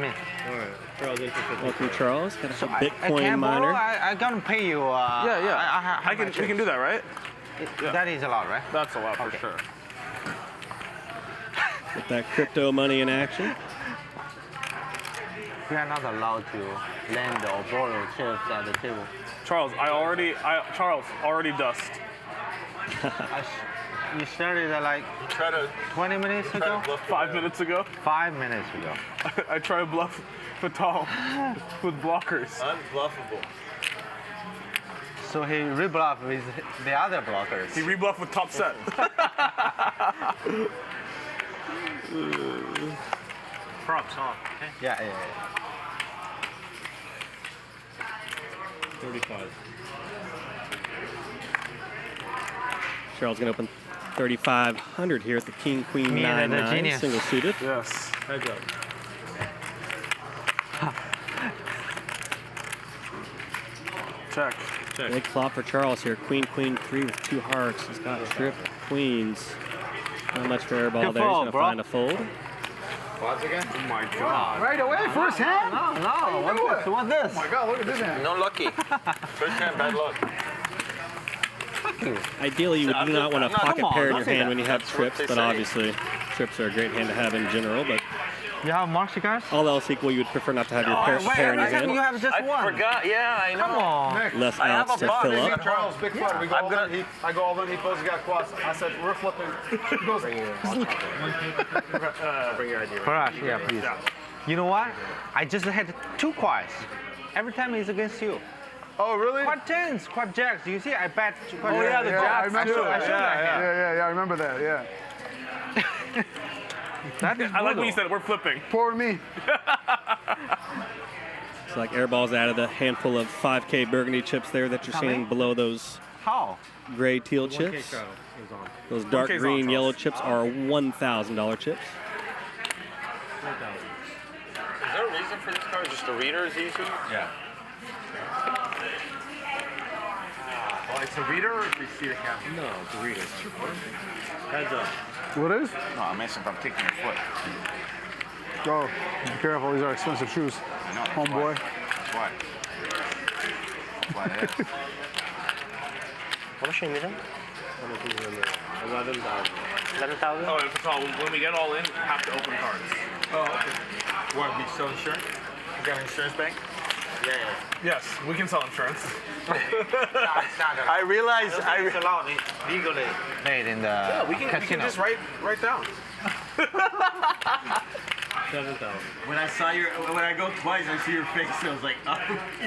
right. Charles, welcome, Charles. Got a Bitcoin Campbell, miner. I gotta pay you. We can do that, right? That is a lot, right? That's a lot for sure. Get that crypto money in action. We are not allowed to lend or borrow chips at the table. Charles, Charles, already dust. You started like 20 minutes ago? 5 minutes ago? 5 minutes ago. I try to bluff Fatal with blockers. Unbluffable. So he rebluffed with the other blockers. He rebluffed with top set. Props on. Okay. Yeah. 35. Charles gonna open 3,500 here at the King Queen 9-9 single suited. Yes. Heads up. Check. Big flop for Charles here. Queen 3 with 2 hearts. He's got trip queens. Not much for Airball there. He's gonna find a fold. Quads again? Oh my God. Right away, first hand? No. What's this? Oh my God, look at this hand. No lucky. First hand, bad luck. Ideally, you would not want to pocket pair in your hand when you have trips, but obviously, trips are a great hand to have in general. But you have Marcy cards? All else equal, you would prefer not to have your pair in your hand. You have just one. I forgot. Yeah, I know. Come on. Less outs to fill up. Charles, big fun. We go all in. I go all in. He goes, he got quads. I said, we're flipping. He goes, bring your idea. Firas, yeah, please. You know what? I just had 2 quads. Every time he's against you. Oh, really? Quad 10s, quad jacks. You see, I bet quad jacks. Yeah, the jacks. I showed that. Yeah, I remember that, yeah. I like when you said we're flipping. Poor me. It's like Airball's added a handful of 5K burgundy chips there that you're seeing below those gray teal chips. Those dark green yellow chips are $1,000 chips. Is there a reason for this card? Just the reader is easy? Yeah. Well, it's a reader or do you see the cap? No, it's a reader. Heads up. What is? No, I'm missing. I'm kicking your foot. Go. Be careful. These are expensive shoes. I know. Homeboy. That's why. What is she needing? 11,000. 11,000? Oh, and Fatal, when we get all in, we have to open cards. Oh, okay. Want to be sell insurance? You got an insurance bank? Yeah. Yes, we can sell insurance. I realize it's allowed legally made in the we can just write down. 7,000. When I go twice, I see your face. I was like, oh,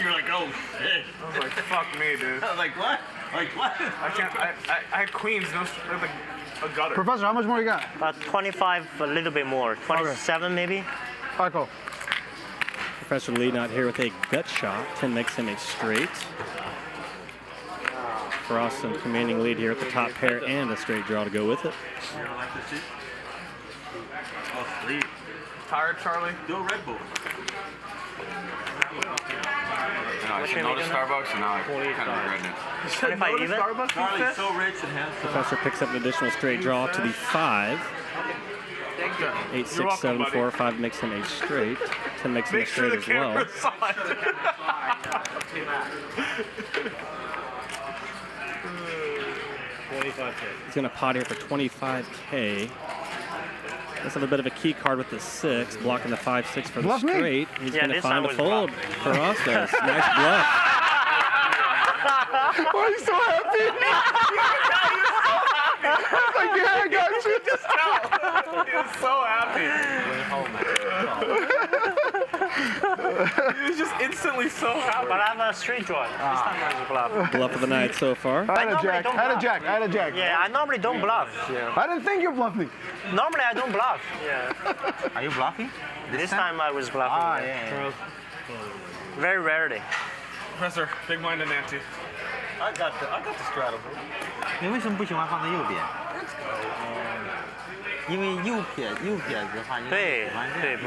you're like, oh shit. I was like, fuck me, dude. I was like, what? Like what? I can't. I had queens, no, like a gutter. Professor, how much more you got? 25, a little bit more. 27 maybe. Paco. Professor Lee not here with a gut shot. 10 makes him a straight. Frost in commanding lead here at the top pair and a straight draw to go with it. Tired, Charlie? Do a Red Bull. I said no to Starbucks, and now I kind of regret it. You said no to Starbucks? Charlie's so rich and handsome. Professor picks up an additional straight draw to the 5. 8, 6, 7, 4, 5 makes him a straight. 10 makes him a straight as well. He's going to pot here for 25K. Let's have a bit of a key card with the 6, blocking the 5, 6 for the straight. He's going to find a fold for Oscar. Nice bluff. Why are you so happy? Like, yeah, I got you. Just tell. He was so happy. He was just instantly so happy. But I'm a straight draw. This time I was bluff. Bluff of the night so far. I had a jack. I had a jack. Yeah, I normally don't bluff. Yeah. I didn't think you bluffed me. Normally I don't bluff. Yeah. Are you bluffing? This time I was bluffing. Ah, yeah. Very rarely. Professor, big blind and ante. I got the straddle. 你为什么不喜欢放在右边？因为右撇的话，对对，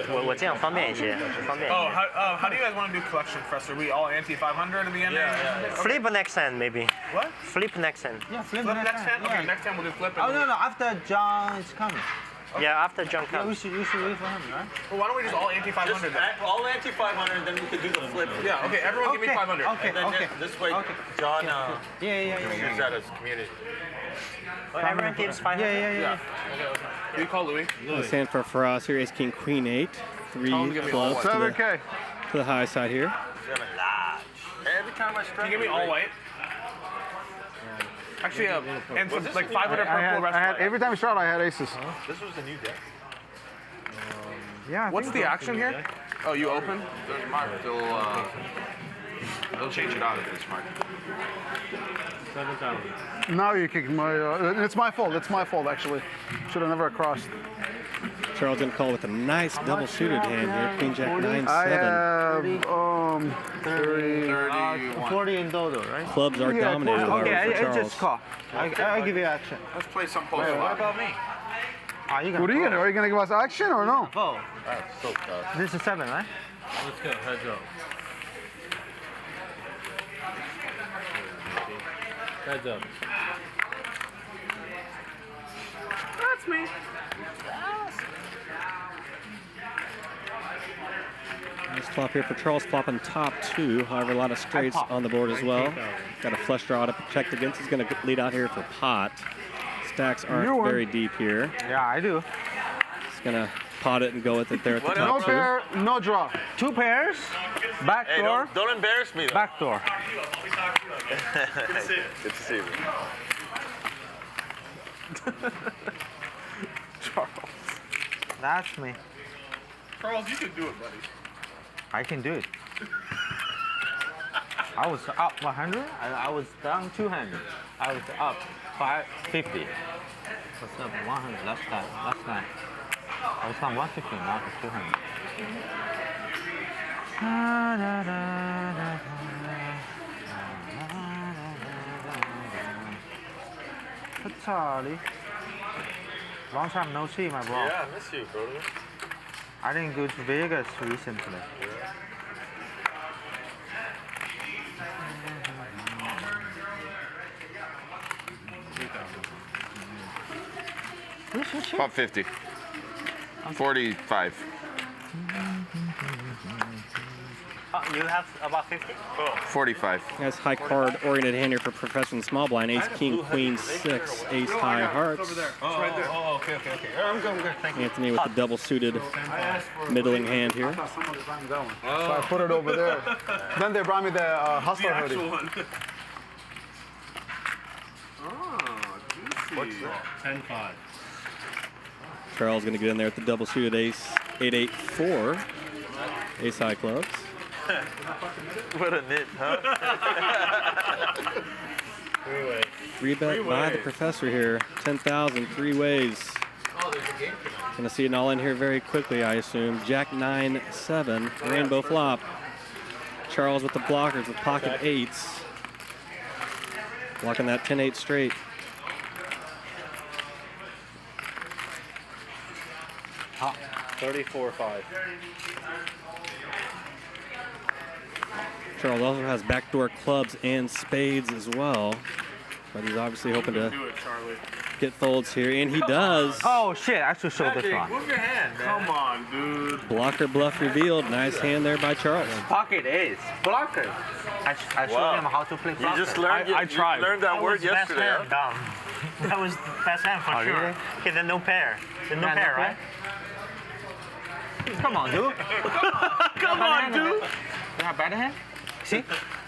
我这样方便一些，方便一 Oh, 些。 how do you guys want to do collection, Professor? We all ante 500 at the end? Yeah. Flip next hand, maybe. What? Flip next hand. Yeah, flip next hand? Okay, next time we'll do flip. Oh, no, after John is coming. Yeah, after John Yeah, comes. we should wait for him, right? Well, why don't we just all ante 500 then? All ante 500, then we could do the flip. Yeah, okay, everyone give me 500. Okay, And then okay. this way, John Yeah. can use that as community. Everyone gives 500. Yeah. Do you call Louis? Nice hand for Firas here. Ace, King, Queen, 8. 3 clubs to 7K. the high side here. Every time I strike, Can you give me all white? Actually, and some, like 500 purple rest white. Every time we start, I had aces. This was the new deck. Yeah. What's the action here? Oh, you open? There's Mark. They'll change it out if it's Mark. Now you kick my. It's my fault. It's my fault, actually. Should have never crossed. Charles going to call with a nice double suited hand here. Queen, Jack, 9, 7. I have 30. 40 in total, right? Clubs are dominated, however, for I Charles. just call. I'll give you action. Let's play some post. What about me? What are you gonna do? Are you gonna give us action or no? Oh, That's so tough. this is 7, right? Let's go, heads up. Heads up. That's me. Nice flop here for Charles, flopping top 2. However, a lot of straights on the board as well. Got a flush draw to protect against. He's going to lead out here for pot. Stacks aren't very deep here. Yeah, I do. He's going to pot it and go with it there at the top 2. No pair, no draw. 2 pairs, back Hey, door, don't embarrass me, though. back door. Good to see you. Charles. That's me. Charles, you can do it, buddy. I can do it. I was up 100, I was down 200. I was up 550. Was up 100 last time. I was down 150, now it's 200. Charlie. Long time no see, my bro. Yeah, I miss you, brother. I didn't go to Vegas recently. About 50. 45. You have about 50? 45. Nice high card oriented hand here for Professor Small Blind. Ace, King, Queen, 6. Ace, high hearts. Over there. It's right there. Oh, okay. I'm good. Thank you. Anthony with the double suited middling hand here. So I put it over there. Then they brought me the Hustler hoodie. One. Oh, What's that? 10-5. Charles going to get in there with the double suited ace. 8-8-4. Ace high clubs. What a nit, huh? 3-bet by the Professor here. 10,000, 3 ways. Gonna see it all in here very quickly, I assume. Jack 9-7, rainbow flop. Charles with the blockers with pocket 8s. Blocking that 10-8 straight. Ah, 34-5. Charles also has backdoor clubs and spades as well, but he's obviously hoping to get folds here, and he does. Oh shit, I should show this one. Move your hand, man. Come on, dude. Blocker bluff revealed. Nice hand there by Charles. Pocket ace. Blocker. I showed him how to play blocker. You just learned, you learned that word yesterday. That was the best hand for sure. Really? Okay, then no pair. Then no pair, right? Come on, dude. Come on, dude. You have better hand? See? You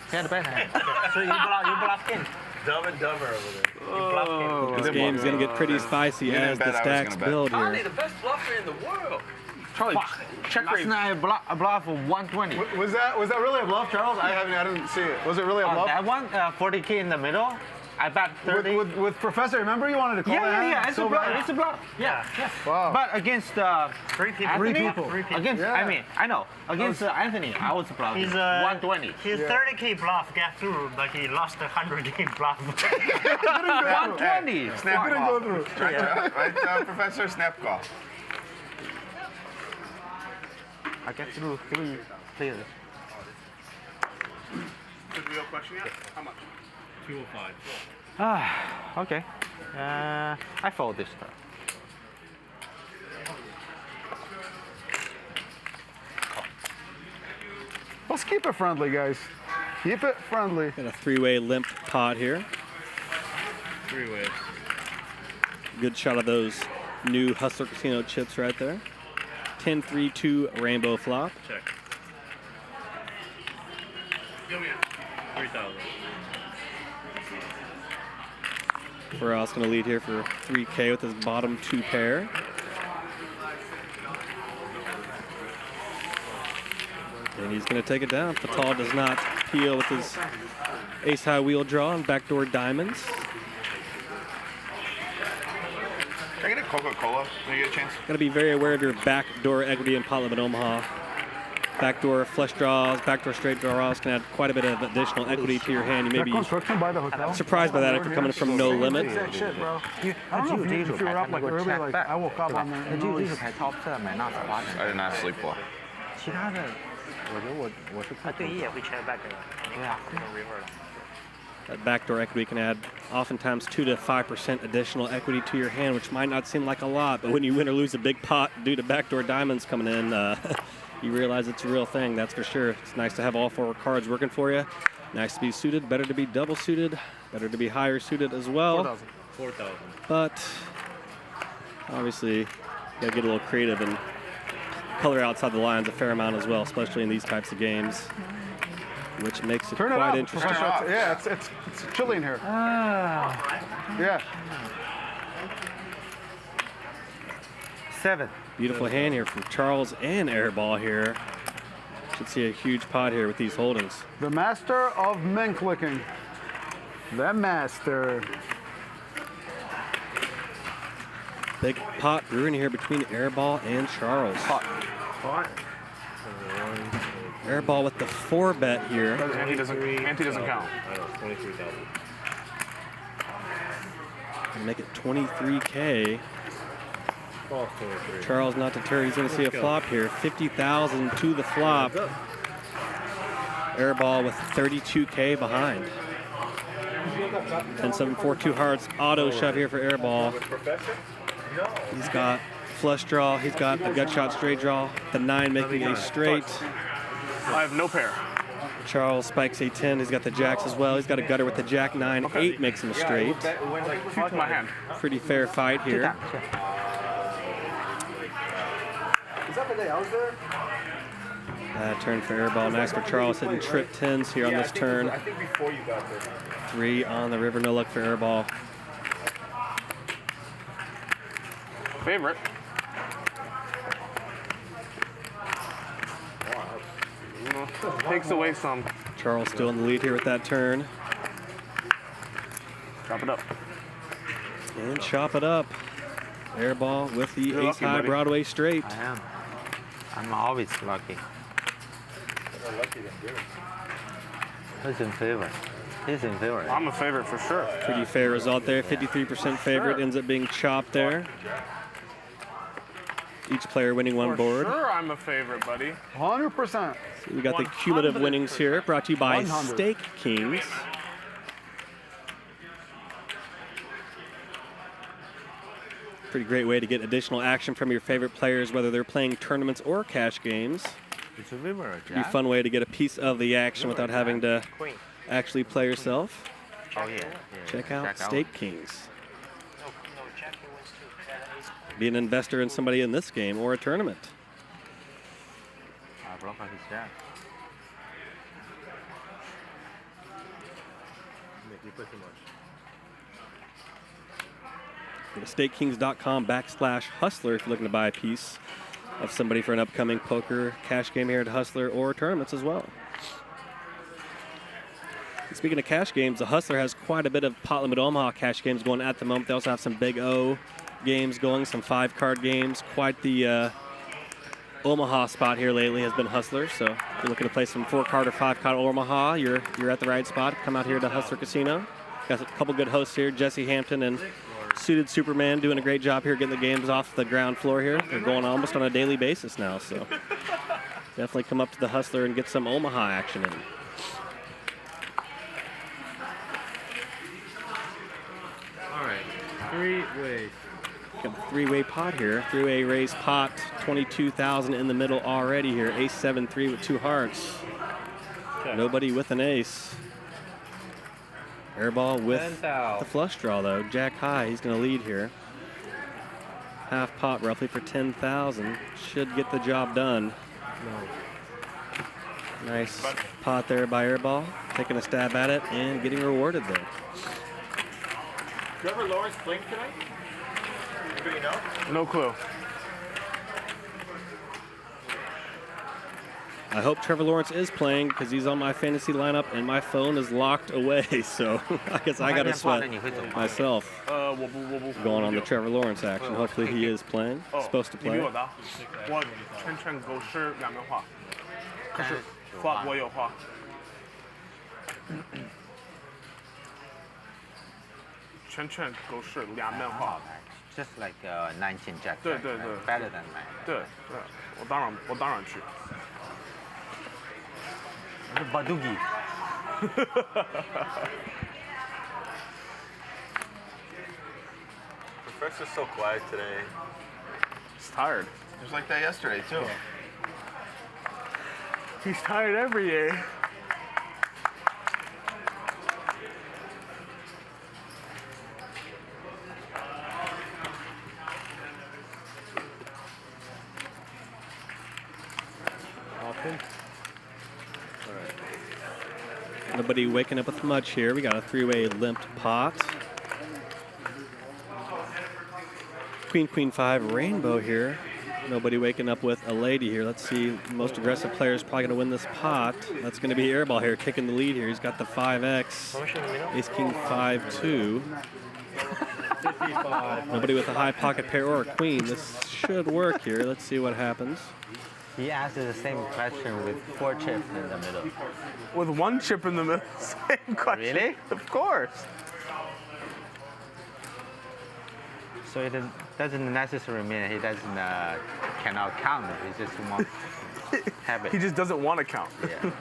had a better hand. So you block in. Dumb and dumber over there. This game's going to get pretty spicy as the stacks build Charlie, here. the best bluffer in the world. Charlie, check Last night I bluff for 120. Was that really a bluff, Charles? I didn't see it. Was it really a bluff? That one, 40K in the middle. I bet 30. With Professor, remember you wanted to call that hand? Yeah, it's a bluff. It's a bluff. Yeah. Wow. But against Three people. Against, I mean, I know. Against Anthony, I was bluffing. He's 120. His 30K bluff got through, but he lost the 100K bluff. 120. Snap Couldn't call. go through. Right, Professor? Snap call. I get through 3 players. Is the real question yet? How much? 205. Okay. I fold this time. Let's keep it friendly, guys. Keep it friendly. Got a three-way limp pot here. 3 ways. Good shot of those new Hustler Casino chips right there. 10-3-2 rainbow flop. Check. Give me 3,000. Frias going to lead here for 3K with his bottom 2 pair. And he's going to take it down. Fatal does not peel with his ace-high wheel draw and backdoor diamonds. Can I get a Coca-Cola when you get a chance? Got to be very aware of your backdoor equity in pot limit Omaha. Backdoor flush draws, backdoor straight draws can add quite a bit of additional equity to your hand. You may be by the hotel? surprised by that if you're coming from no limit. That shit, bro. I don't know if you were up like early, like I woke up on there. I did not sleep well. 其他的，我觉得我是对一也会 check back 的，对啊，没有 river 了。 That backdoor equity can add oftentimes 2 to 5% additional equity to your hand, which might not seem like a lot, but when you win or lose a big pot due to backdoor diamonds coming in, you realize it's a real thing, that's for sure. It's nice to have all 4 cards working for you. Nice to be suited, better to be double suited, better to be higher suited as well. 4,000. But obviously, you gotta get a little creative and color outside the lines a fair amount as well, especially in these types of games, which makes it Turn it quite up. interesting. Yeah, it's chilly in here. Yeah. 7. Beautiful hand here from Charles and Airball here. Should see a huge pot here with these holdings. The master of men clicking. The master. Big pot brewing here between Airball and Charles. Airball with the 4-bet here. Ante doesn't count. 23,000. Gonna make it 23K. False 23. Charles not deterred. He's gonna see a flop here. 50,000 to the flop. Airball with 32K behind. 10-7-4-2 hearts. Auto shove here for Airball. He's got flush draw. He's got a gut shot straight draw. The 9 making a straight. I have no pair. Charles spikes a 10. He's got the jacks as well. He's got a gutter with the jack 9. 8 makes him a straight. I like my hand. Pretty fair fight here. Is that the day I was there? Turn for Airball. Nice for Charles hitting trip 10s here on this turn. I think before you got there. 3 on the river. No luck for Airball. Favorite. Takes away some. Charles still in the lead here with that turn. Chop it up. And chop it up. Airball with the ace-high Broadway straight. I am. I'm always lucky. More lucky than good. Who's in favor? He's in favor. I'm a favorite for sure. Pretty fair result there. 53% favorite ends up being chopped there. Each player winning one board. Sure, I'm a favorite, buddy. 100%. So we got the cumulative winnings here, brought to you by 100. Steak Kings. Pretty great way to get additional action from your favorite players, whether they're playing tournaments or cash games. It's a river, Pretty fun way to get a piece of the action without having to actually play yourself. Oh, yeah. Check out Steak Kings. Be an investor in somebody in this game or a tournament. Block out his jack. Go to StakeKings.com/Hustler if you're looking to buy a piece of somebody for an upcoming poker cash game here at Hustler or tournaments as well. And speaking of cash games, the Hustler has quite a bit of pot limit Omaha cash games going at the moment. They also have some Big O games going, some 5-card games. Quite the Omaha spot here lately has been Hustler. So if you're looking to play some 4-card or 5-card Omaha, you're at the right spot. Come out here to Hustler Casino. Got a couple good hosts here, Jesse Hampton and Suited Superman, doing a great job here getting the games off the ground floor here. They're going almost on a daily basis now, so definitely come up to the Hustler and get some Omaha action in. All right, 3-way. Got the 3-way pot here. 3-way raised pot, 22,000 in the middle already here. Ace 7-3 with 2 hearts. Nobody with an ace. Airball with the flush draw though. Jack high, he's gonna lead here. Half pot roughly for 10,000. Should get the job done. Nice pot there by Airball. Taking a stab at it and getting rewarded there. Trevor Lawrence playing tonight? Anybody know? No clue. I hope Trevor Lawrence is playing because he's on my fantasy lineup and my phone is locked away. So I guess I got to sweat myself going on the Trevor Lawrence action. Hopefully he is playing. Supposed to play. 我圈圈狗是两面画，可是画我有画。圈圈狗是两面画。Just like 19 jack. 对对对。 Better than mine. 对对，我当然去。 Badugi. Professor's so quiet today. He's tired. It was like that yesterday, too. He's tired every day. Nobody waking up with much here. We got a 3-way limped pot. Queen, Queen 5 rainbow here. Nobody waking up with a lady here. Let's see, most aggressive player is probably going to win this pot. That's going to be Airball here, taking the lead here. He's got the 5X. Ace King 5-2. Nobody with a high pocket pair or a queen. This should work here. Let's see what happens. He asked the same question with 4 chips in the middle. With 1 chip in the middle, same question. Really? Of course. So it doesn't necessarily mean he doesn't cannot count. He just wants habit. He just doesn't want to count. Yeah.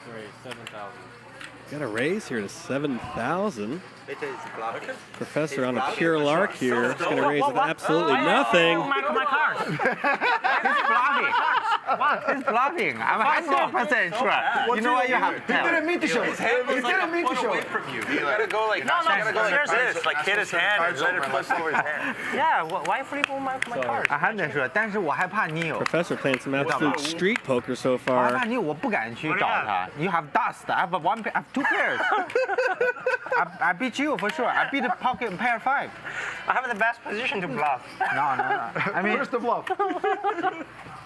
Great, 7,000. Got a raise here to 7,000. It is blocking. Professor on a pure lark here. It's going to raise with absolutely nothing. My card. He's bluffing. He's bluffing. I'm 100% sure. You know what you have to tell. He didn't mean to show it. His hand was He didn't mean to show it. from you. You gotta go like this, like hit his hand and let it push over his hand. Yeah, why flip on my card? 100%，但是我害怕你有。 Professor playing some absolute street poker so 我害 far. 怕你，我不敢去找他。You have dust. I have I have 2 pairs. I beat you for sure. I beat the pocket pair 5. I have the best position to bluff. No. I mean, Where's the bluff?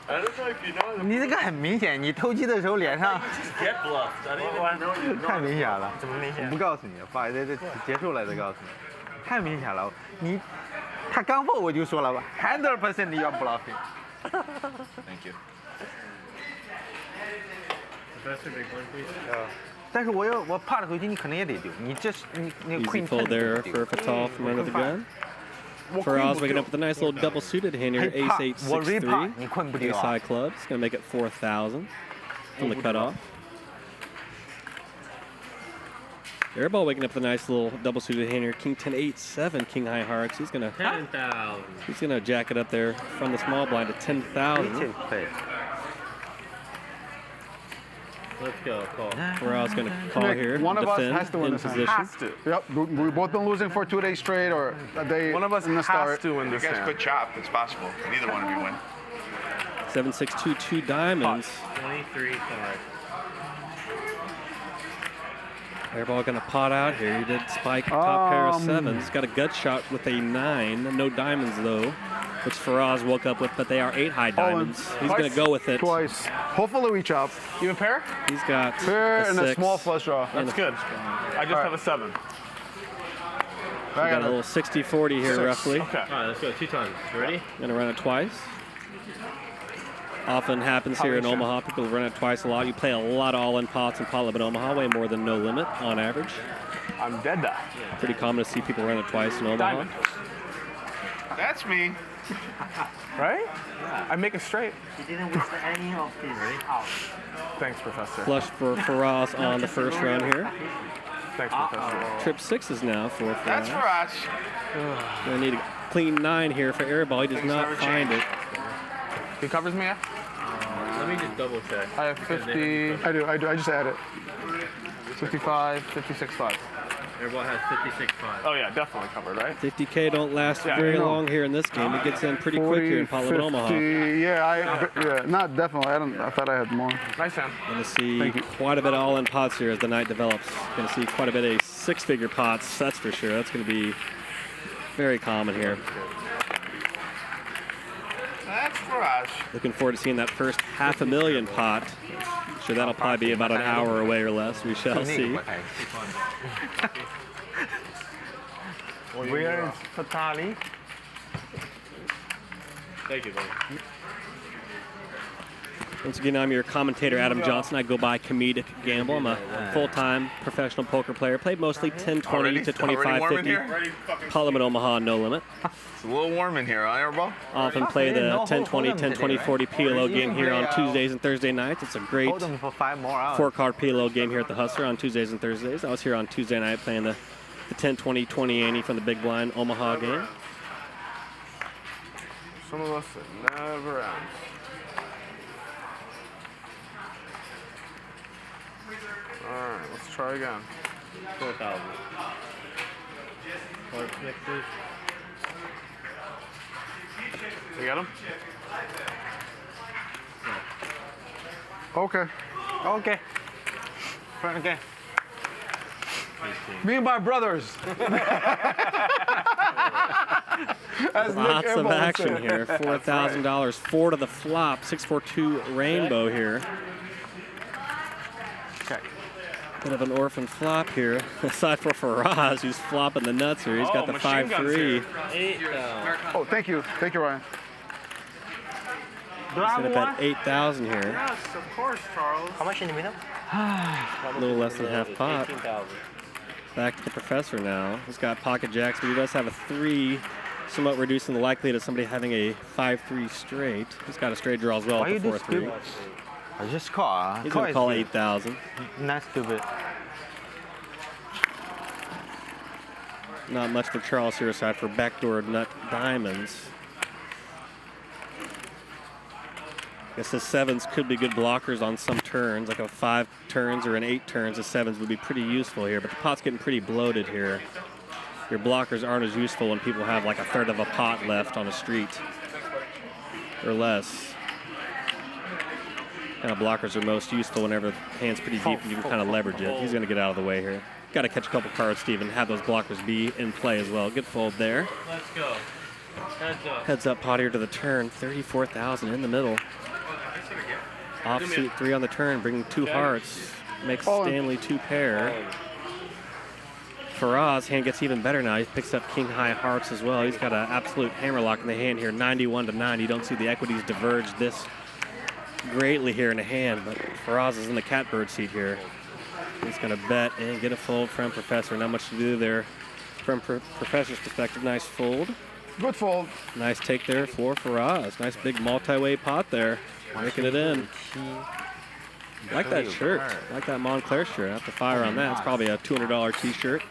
I don't know if you know. 你这个很明显，你偷鸡的时候脸上 Get bluffed. I didn't even know you. 太明显了。怎么明显？我不告诉你，不好意思，这结束了再告诉你。太明显了，他刚问我就说了吧，100% you're bluffing. Thank you. 但是我怕了回去，你可能也得丢。你这你 Easy queen fold ten there 丢 for Fatal from under the gun. Well, Firas queen waking up with a nice little double suited hand here. Hey, Ace pop. 8 Well, 6 3. repop. You couldn't put it Ace off. high clubs. Gonna make it 4,000 from the cutoff. Airball waking up with a nice little double suited hand here. King 10 8 7. King high hearts. He's gonna 10,000. He's gonna jack it up there from the small blind to 10,000. Let's go, call. Firas gonna call Nick, here. one of us defend has to win in this hand. position. Has to. Yep. We've both been losing for 2 days straight, or a day. One of us in the has start. to win You this guys hand. could chop. It's possible. Neither one of you win. 7 6 2 2 diamonds. 23 cards. Airball gonna pot out here. He did spike top pair of sevens. Got a gut shot with a 9. No diamonds though, which Firas woke up with, but they are 8 high diamonds. He's gonna go with it. Twice. Hopefully we chop. You a pair? He's got Pair and a 6. small flush draw. That's good. I just have a 7. We got a little 60-40 here, 6. roughly. Okay. All right, let's go 2 times. You ready? Gonna run it twice. Often happens here in Omaha. People run it twice a lot. You play a lot of all-in pots and pot limit Omaha, way more than no limit on average. I'm dead that. Pretty common to see people run it twice in Omaha. Diamond. That's me. Right? Yeah. I make it straight. He didn't waste any of his out. Thanks, Professor. Flush for Firas on the first run here. Thanks, Professor. Trip 6 now for Firas. That's for us. Gonna need a clean 9 here for Airball. He does not find it. He covers me? Let me just double check. I have 50. I do. I just add it. 55, 56, 5. Everyone has 56 5. Oh yeah, definitely covered, right? 50K don't last Yeah, very no. long here in this game. It gets in pretty quick here in pot limit Omaha. 50, yeah, not definitely. I thought I had more. Nice hand. Gonna see quite a bit of all-in pots here as the night develops. Gonna see quite a bit of 6-figure pots, that's for sure. That's gonna be very common here. That's for us. Looking forward to seeing that first $500,000 pot. Sure, that'll probably be about an hour away or less. We shall see. Where is Fatali? Thank you, buddy. Once again, I'm your commentator, Adam Johnson. I go by Comedic Gamble. I'm a full-time professional poker player. Played mostly 10-20 to 25-50. Pot limit Omaha, no limit. It's a little warm in here, huh, Airball? Often play the 10-20, 10-20, 40 PLO game here on Tuesdays and Thursday nights. It's a great Hold them for 5 more hours. 4-card PLO game here at the Hustler on Tuesdays and Thursdays. I was here on Tuesday night playing the 10-20, 20 ante from the Big Blind Omaha game. Some of us it never ends. Alright, let's try again. 4,000. Card mixes. You got him? Okay. Okay. Okay. Me and my brothers. As Nik Lots of Airball action said. here. $4,000. 4 to the flop. 6-4-2 rainbow here. Okay. Bit of an orphan flop here. Aside for Firas, who's flopping the nuts here. He's got the 5-3. Oh, thank you. Thank you, Ryan. Do I He's have gonna one? bet 8,000 here. Yes, of course, Charles. How much in the middle? A little less than half pot. 18,000. Back to the professor now. He's got pocket jacks, but he does have a 3, somewhat reducing the likelihood of somebody having a 5-3 straight. He's got a straight draw as well Why at you the do 4-3. stupid? I just call. He's gonna call 8,000. Not stupid. Not much for Charles here aside for backdoor nut diamonds. Guess the 7s could be good blockers on some turns, like a 5 turns or an 8 turns. The 7s would be pretty useful here, but the pot's getting pretty bloated here. Your blockers aren't as useful when people have like a third of a pot left on a street or less. Kind of blockers are most useful whenever the hand's pretty deep and you can kind of leverage it. He's going to get out of the way here. Got to catch a couple cards, Steve, and have those blockers be in play as well. Good fold there. Let's go. Heads up. Heads up pot here to the turn. 34,000 in the middle. Offsuit 3 on the turn, bringing 2 hearts. Makes Stanley 2 pair. Firas' hand gets even better now. He picks up king high hearts as well. He's got an absolute hammerlock in the hand here, 91 to 9. You don't see the equities diverge greatly here in the hand, but Firas is in the catbird seat here. He's going to bet and get a fold from Professor. Not much to do there from Professor's perspective. Nice fold. Good fold. Nice take there for Firas. Nice big multi-way pot there. Making it in. Like that shirt. Like that Montclair shirt. I have to fire on that. It's probably a $200 t-shirt.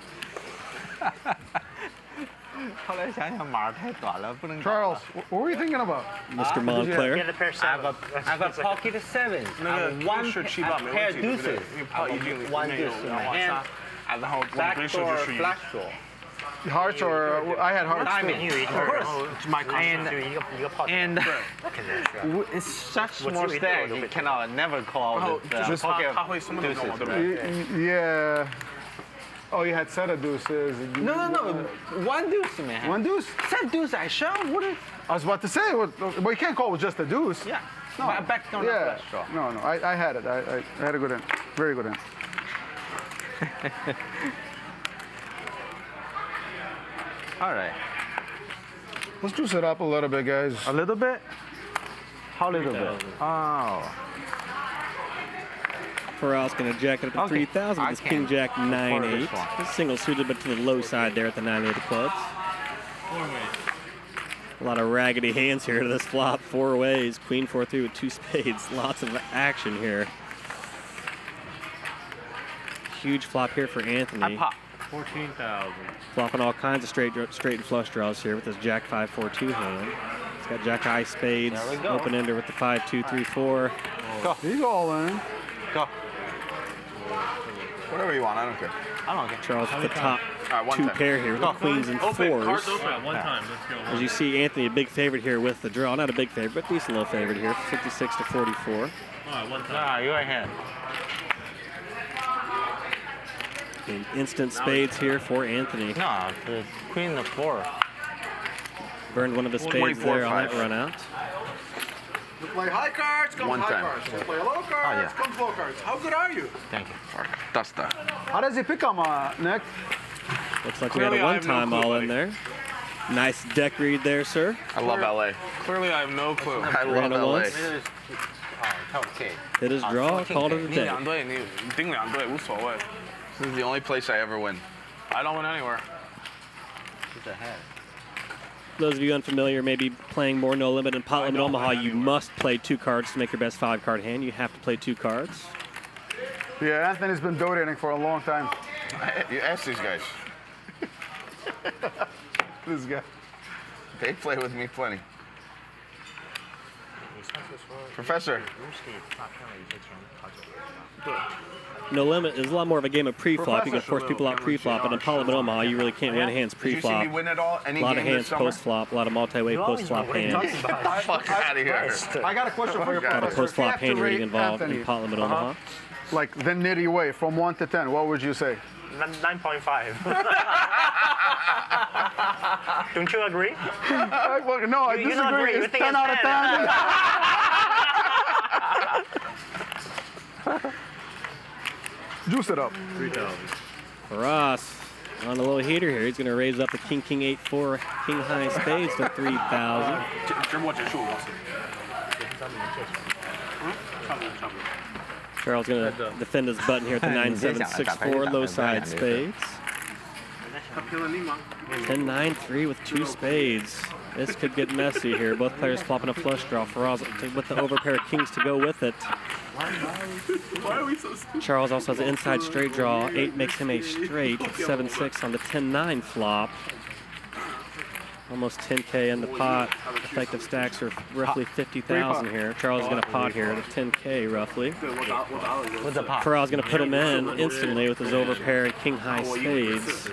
Charles, what were you thinking about? Mr. Montclair. I have a pocket 7. I have one pair of deuces. One deuce in my hand. Backdoor, flash draw. Hearts or I had hearts too. Of course. And it's such small stack, you cannot never call the pocket deuces, right? Yeah. Oh, you had set of deuces. No. One deuce, man. One deuce? Set deuce, I show. What is? I was about to say, well, you can't call it just a deuce. Yeah. No. Backdoor, yeah. flash draw. No. I had it. I had a good end. Very good end. All right. Let's juice it up a little bit, guys. A little bit? How little bit? Oh. Firas going to jack it up to 3,000 with his King Jack 9-8. Single suited, but to the low side there at the 9-8 of clubs. A lot of raggedy hands here to this flop. 4 ways. Queen 4-3 with 2 spades. Lots of action here. Huge flop here for Anthony. I pop. 14,000. Flopping all kinds of straight and flush draws here with his Jack 5-4-2 hand. He's got Jack high spades, open ender with the 5-2-3-4. Go. He's all in. Go. Whatever you want, I don't care. I don't care. Charles with the top two pair here with the queens and fours. As you see, Anthony a big favorite here with the draw. Not a big favorite, but decent little favorite here, 56-44. Nah, you're ahead. And instant spades here for Anthony. No, the queen the 4. Burned one of his spades there on that run out. You play high cards, comes One high time. cards. You play low cards, comes low cards. How good are you? Thank you. That's that. How does he pick them, Nick? Looks like we had a one-time all in there. Nice deck read there, sir. I love LA. Clearly, I have no clue. I love LA. Once. Hit his draw, called it a day. This is the only place I ever win. I don't win anywhere. He's ahead. Those of you unfamiliar, maybe playing more No Limit and Pot Limit Omaha, you must play 2 cards to make your best 5-card hand. You have to play 2 cards. Yeah, Anthony's been donating for a long time. You ask these guys. This guy. They play with me plenty. Professor. No Limit is a lot more of a game of pre-flop. You can force people out pre-flop, but in Pot Limit Omaha, you really can't win hands pre-flop. Did you see me win it all? Any a lot of game hands this summer? post-flop, a lot of multi-way post-flop hands. Fuck out of here. I got a question for you, A lot of Professor. post-flop If you hand had to reading rate involved Anthony, in Pot Limit Omaha. like the nitty way, from 1 to 10, what would you say? 9.5. Don't you agree? No, I You disagree. don't agree. You It's think 10 it's out of 10. Juice it up. 3,000. Firas on a little heater here. He's going to raise up the King 8-4 King high spades to 3,000. Charles going to defend his button here at the 9-7-6-4 low side spades. 10-9-3 with 2 spades. This could get messy here. Both players flopping a flush draw. Firas with the overpair of kings to go with it. Why are we so stupid? Charles also has an inside straight draw. 8 makes him a straight. 7-6 on the 10-9 flop. Almost 10K in the pot. Effective stacks are roughly 50,000 here. Charles is going to pot here at 10K roughly. What's the pot? Firas going to put him in instantly with his overpair king high spades.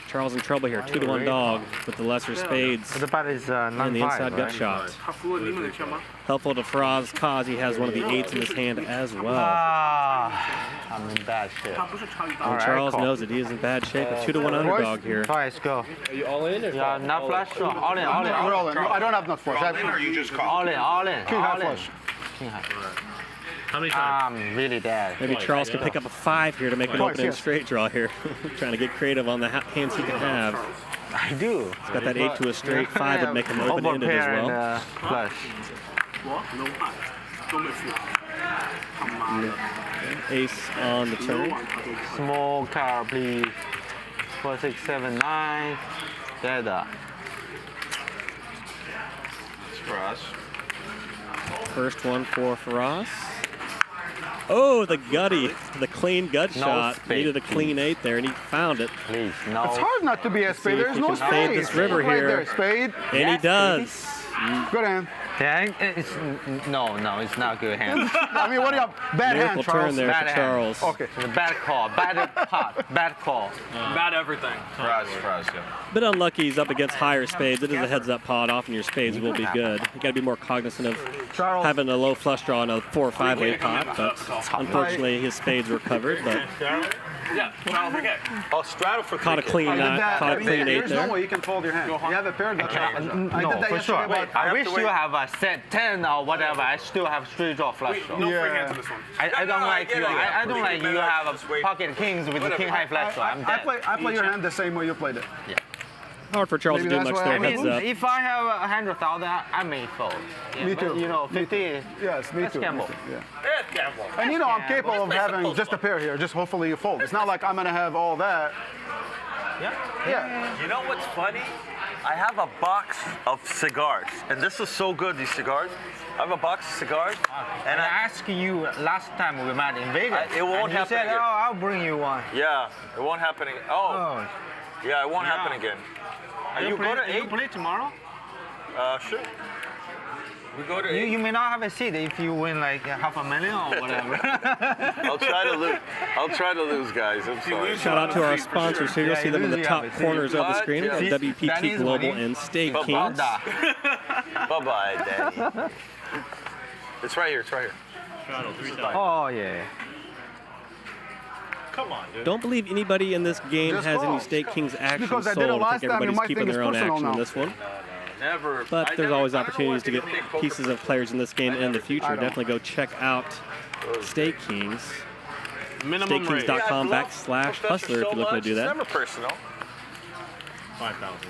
Charles in trouble here. 2-1 dog with the lesser spades. The pot is and the inside gut shot. Helpful to Firas' cause. He has one of the 8s in his hand as well. I'm in bad shape. And Charles knows that he is in bad shape. A 2-1 underdog here. Twice, go. Are you all in or Yeah, not flush draw. All in, all in. We're all in. I don't have nut flush. All in or you just call? All in, all in. King high all in. flush. King high. How many times? I'm really dead. Maybe Charles can pick up a 5 here to make an Twice, opening yes. straight draw here. Trying to get creative on the hands he can have. I do. He's got that 8 to a straight. 5 would make him open-ended as well. Flush. Ace on the turn. Small card, please. 4, 6, 7, 9. Dead. It's for us. First one for Firas. Oh, the gutty, the clean gut shot. spade, Needed a clean 8 there, and he found it. Please, no. It's hard not to be a spade. There's no spade. Fade this river Right here. there, spade. And he does. Good hand. Dang, no, it's not good hand. I mean, what do you have? Bad Miracle hand, Charles. turn there Bad for hand. Charles. Okay. It's a bad call, bad pot, bad call. Bad everything. For us, yeah. Bit unlucky he's up against higher spades. It is a heads-up pot. Often your spades will be good. You got to be more cognizant of having a low flush draw on a 4 or 5-way pot. But unfortunately, his spades were covered. But Yeah, Charles, okay. Oh, straddle for caught a clean 8 There's there. no way you can fold your hand. You have a pair. That's I did No, that for yesterday. sure. But I wish you have a set 10 or whatever. I still have straight draw flush draw. No free hands on this one. I don't like you. I don't like you have a pocket kings with the king high flush draw. I'm dead. I play your hand the same way you played it. Yeah. Hard for Charles Maybe to do that's much why there. I Heads mean, up. If I have 100,000, I may fold. Yeah, Me but, too. You know, 50. Yes, me Let's too. gamble. Yeah. Yeah, gamble. And you know, I'm capable of having just a pair here. Just hopefully you fold. It's not like I'm gonna have all that. Yeah. You know what's funny? I have a box of cigars, and this is so good, these cigars. I have a box of cigars, And I asked you last time we met in Vegas. It won't and you happen said, again. "Oh, I'll bring you one." Yeah, it won't happen again. Oh, yeah, it won't happen again. You go to 8? play tomorrow? Sure. We go to 8. You may not have a seat if you win like $500,000 or whatever. I'll try to lose. I'll try to lose, guys. I'm sorry. Shout out to our sponsors here. You'll see them in the top corners of the screen. Yeah. WPT Global and Stake Kings. Bye-bye, Danny. It's right here. It's right here. Oh, yeah. Come on, dude. Don't believe anybody in this game Just has any call. Stake Kings action Because sold. I did it I last think time, you everybody's might keeping think their it's own personal action on now. this one. Never. But there's always opportunities to get pieces of players in this game in the future. Definitely go check out Stake Kings. Minimum rate. StakeKings.com/hustler if you're looking to do It's that. never personal. 5,000.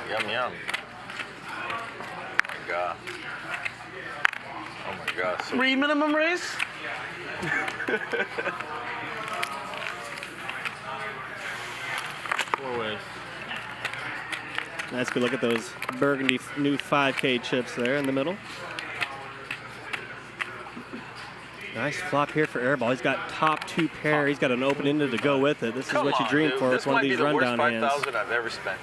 Yum, yum. Oh, my God. Oh, my God. So 3 minimum raise? Four ways. Nice good look at those burgundy new 5K chips there in the middle. Nice flop here for Airball. He's got top 2 pair. He's got an open-ended to go with it. This is what you dream for. It's one of these rundown hands. This might be the worst 5,000 I've ever spent.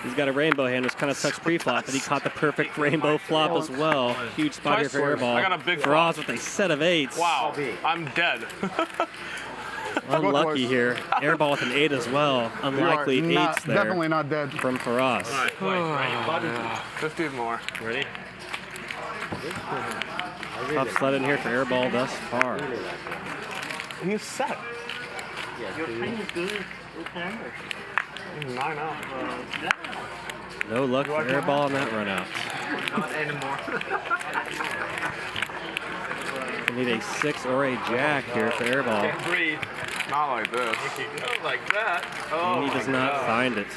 He's got a rainbow hand, which kind of sucks pre-flop, but he caught the perfect rainbow flop as well. Huge spot here for Airball. I got a big Draws with a set of 8s. Wow, I'm dead. Unlucky here. Airball with an 8 as well. Unlikely 8s there. Definitely not dead. From Firas. Let's do more. Ready? Tough sled in here for Airball thus far. He's set. Your time is good. Okay. 9 out. No luck for Airball on that run out. Not anymore. We need a 6 or a jack here for Airball. Can't breathe. Not like this. Not like that. Oh, And he does not find it.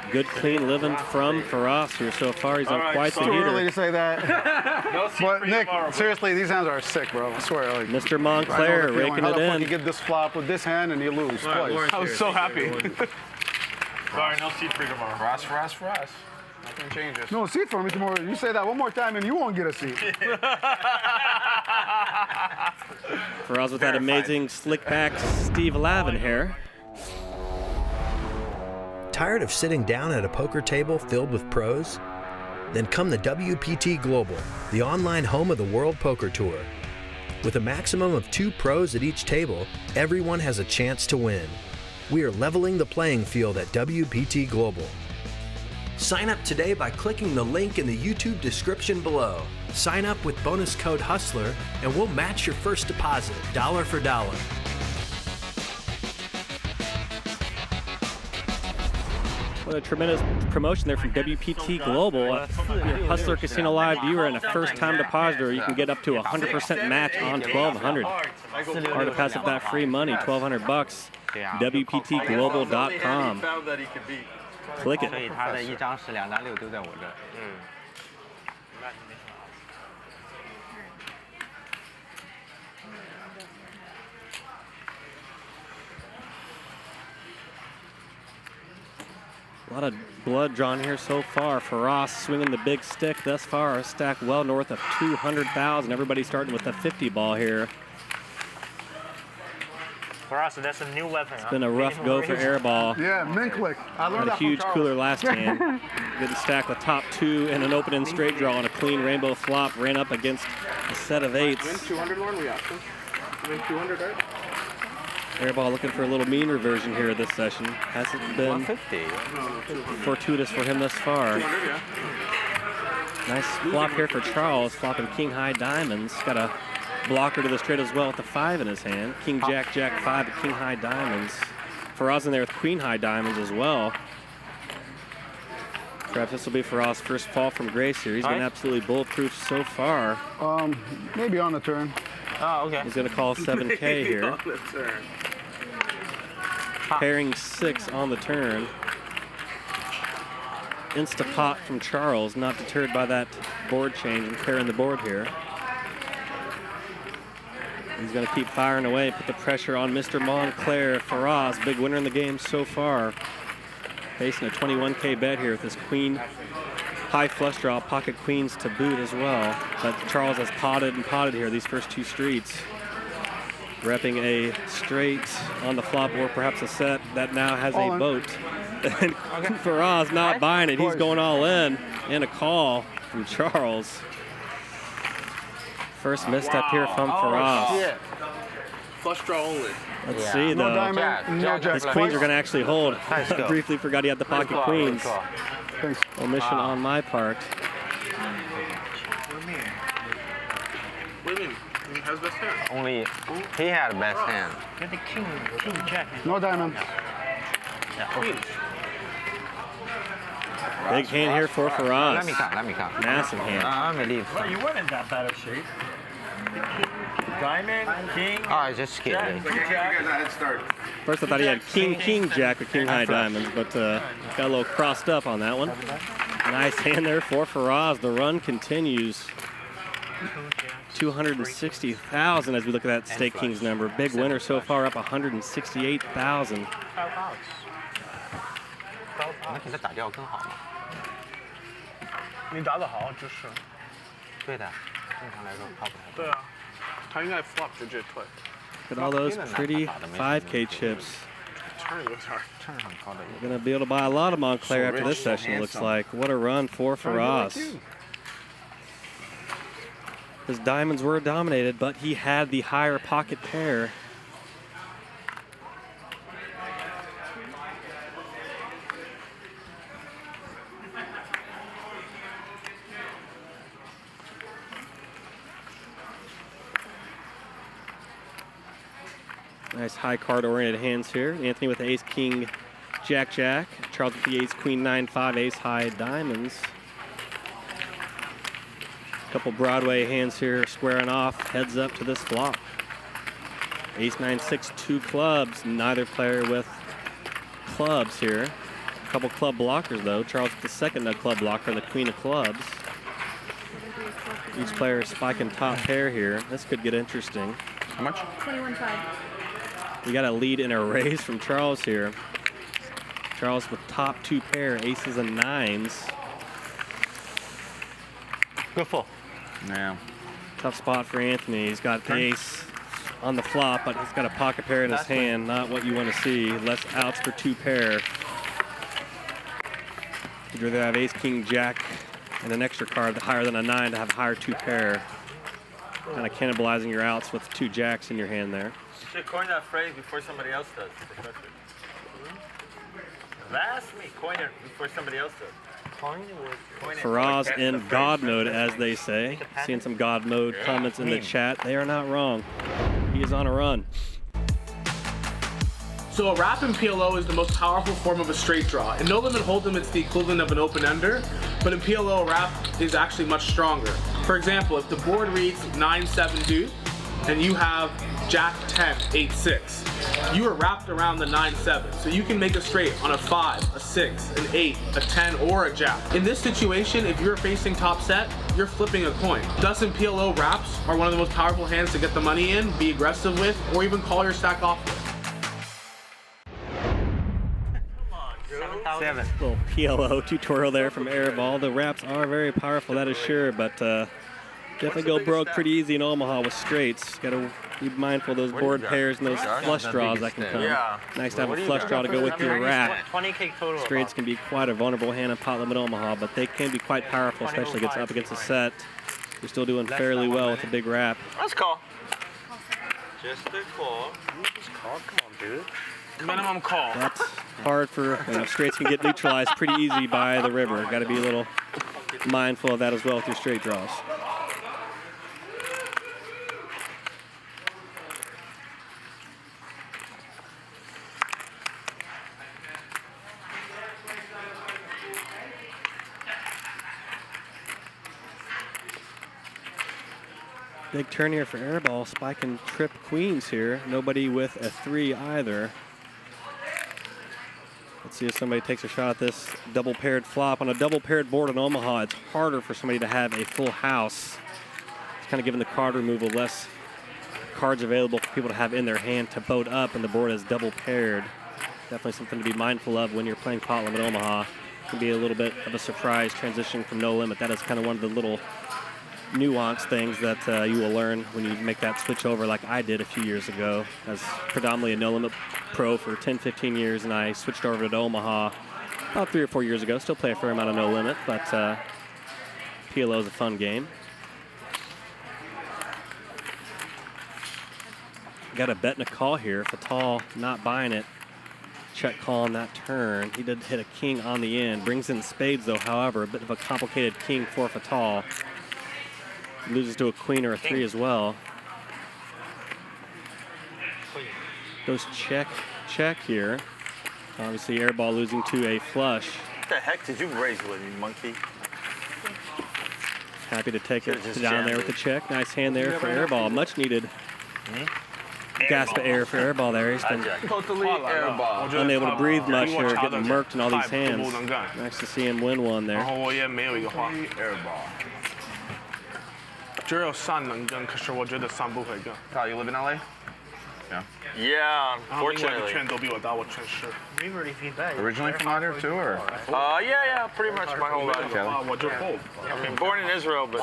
Good clean living from Firas here so far. He's on quite the Too early heater. to say that. But Nick, seriously, these hands are sick, bro. I swear. Like, Mr. Montclair raking How it the fuck in. you get this flop with this hand and you lose twice? I was so happy. Sorry, no seat for you tomorrow. Ross. Nothing changes. No seat for me tomorrow. You say that one more time and you won't get a seat. Firas with that amazing slick back Steve Lavin hair. Tired of sitting down at a poker table filled with pros? Then come to WPT Global, the online home of the World Poker Tour. With a maximum of 2 pros at each table, everyone has a chance to win. We are leveling the playing field at WPT Global. Sign up today by clicking the link in the YouTube description below. Sign up with bonus code HUSTLER and we'll match your first deposit, dollar for dollar. What a tremendous promotion there from WPT Global. Your Hustler Casino Live viewer and a first-time depositor, you can get up to a 100% match on $1,200. Hard to pass up that free money, $1,200 bucks. WPTglobal.com. Click it. 所以他的一张是2张6丢在我这儿。A lot of blood drawn here so far. Firas swinging the big stick thus far. A stack well north of 200,000. Everybody starting with a 50 ball here. For us, that's a new weapon. It's been a rough go for Airball. Yeah, Minklick. I learned Had a that from huge Charles. cooler last hand. Didn't stack the top 2 in an open-end straight draw on a clean rainbow flop. Ran up against a set of 8s. Win 200, Lauren? We asked him. Win 200, right? Airball looking for a little meaner version here this session. Hasn't been 150. fortuitous for him thus far. 200, yeah. Nice flop here for Charles, flopping king high diamonds. Got a blocker to the straight as well with the 5 in his hand. King jack, jack 5 at king high diamonds. Firas in there with queen high diamonds as well. Perhaps this will be Firas' first fall from grace here. He's been absolutely bulletproof so far. Maybe on the turn. Oh, okay. He's going to call 7K here. Pairing 6 on the turn. Insta-pot from Charles, not deterred by that board change and pairing the board here. He's going to keep firing away, put the pressure on Mr. Montclair. Firas, big winner in the game so far. Facing a 21K bet here with his queen high flush draw, pocket queens to boot as well. But Charles has potted and potted here these first 2 streets. Repping a straight on the flop or perhaps a set that now has a boat. And Firas not buying it. He's going all in. And a call from Charles. First misstep here from Firas. Flush draw only. Let's see though. No diamond, no jack. His queens are going to actually hold. Briefly forgot he had the pocket queens. Thanks. Omission on my part. What do you mean? He has best hand. Only he had the best hand. Get the king jack. No diamond. Big hand here for Firas. Let me count. Massive hand. I'm gonna leave. Well, you weren't in that better shape. Diamond, king. Oh, I just kidding. First I thought he had king jack with king high diamonds, but got a little crossed up on that one. Nice hand there for Firas. The run continues. 260,000 as we look at that stake kings number. Big winner so far, up 168,000. 能给他打掉更好吗？你打得好，就是。对的，正常来说他不太。对啊，他应该 flop 直接退。 Look at all those pretty 5K chips. Turn was hard. Going to be able to buy a lot of Montclair after this session, it looks like. What a run for Firas. His diamonds were dominated, but he had the higher pocket pair. Nice high card oriented hands here. Anthony with the ace, king, jack, jack. Charles with the ace, queen, 9-5, ace high diamonds. Couple Broadway hands here squaring off, heads up to this flop. Ace, 9-6, 2 clubs. Neither player with clubs here. A couple club blockers though. Charles with the second nut club blocker, the queen of clubs. Each player spiking top pair here. This could get interesting. How much? 21.5. We got a lead in a raise from Charles here. Charles with top 2 pair, aces and 9s. Good full. Yeah. Tough spot for Anthony. He's got ace on the flop, but he's got a pocket pair in his hand. Not what you want to see. Less outs for 2 pair. You'd rather have ace, king, jack, and an extra card higher than a 9 to have a higher 2 pair. Kind of cannibalizing your outs with 2 jacks in your hand there. You should coin that phrase before somebody else does. That's me. Coin it before somebody else does. Firas in God mode, as they say. Seeing some God mode comments in the chat. They are not wrong. He is on a run. So a wrap in PLO is the most powerful form of a straight draw. In No Limit Hold'em, it's the equivalent of an open-ender, but in PLO, a wrap is actually much stronger. For example, if the board reads 9-7 deuce, and you have Jack 10, 8-6. You are wrapped around the 9-7, so you can make a straight on a 5, a 6, an 8, a 10, or a Jack. In this situation, if you're facing top set, you're flipping a coin. Dust and PLO wraps are one of the most powerful hands to get the money in, be aggressive with, or even call your stack off with. Little PLO tutorial there from Airball. The wraps are very powerful, that is sure, but definitely go broke pretty easy in Omaha with straights. Got to be mindful of those board pairs and those flush draws that can come. Nice to have a flush draw to go with your wrap. 20K total. Straights can be quite a vulnerable hand in pot limit Omaha, but they can be quite powerful, especially against up against a set. You're still doing fairly well with a big wrap. Let's call. Just a call. Just call. Come on, dude. Minimum call. That's hard for, straights can get neutralized pretty easy by the river. Got to be a little mindful of that as well with your straight draws. Big turn here for Airball. Spike and trip queens here. Nobody with a 3 either. Let's see if somebody takes a shot at this double paired flop. On a double paired board in Omaha, it's harder for somebody to have a full house. It's kind of giving the card removal less cards available for people to have in their hand to boat up, and the board is double paired. Definitely something to be mindful of when you're playing pot limit Omaha. It can be a little bit of a surprise transition from no limit. That is kind of one of the little nuance things that you will learn when you make that switch over like I did a few years ago. As predominantly a no-limit pro for 10, 15 years, and I switched over to Omaha about 3 or 4 years ago. Still play a fair amount of no-limit, but PLO is a fun game. Got a bet and a call here. Fatal not buying it. Check call on that turn. He did hit a king on the end. Brings in spades though, however, a bit of a complicated king for Fatal. Loses to a queen or a 3 as well. Goes check, check here. Obviously Airball losing to a flush. What the heck did you raise with, you monkey? Happy to take it down there with the check. Nice hand there for Airball. Much needed gasp of air for Airball there. He's been Totally Airball. unable to breathe much here, getting murked in all these hands. Nice to see him win one there. Airball. 只有上能跟，可是我觉得上不会跟。Kyle, you live in LA? Yeah. Yeah, 另外一 unfortunately. 个圈都比我大，我全是。 Originally from out here too, or? Yeah, pretty much my whole life.我就 I mean, born in Israel, but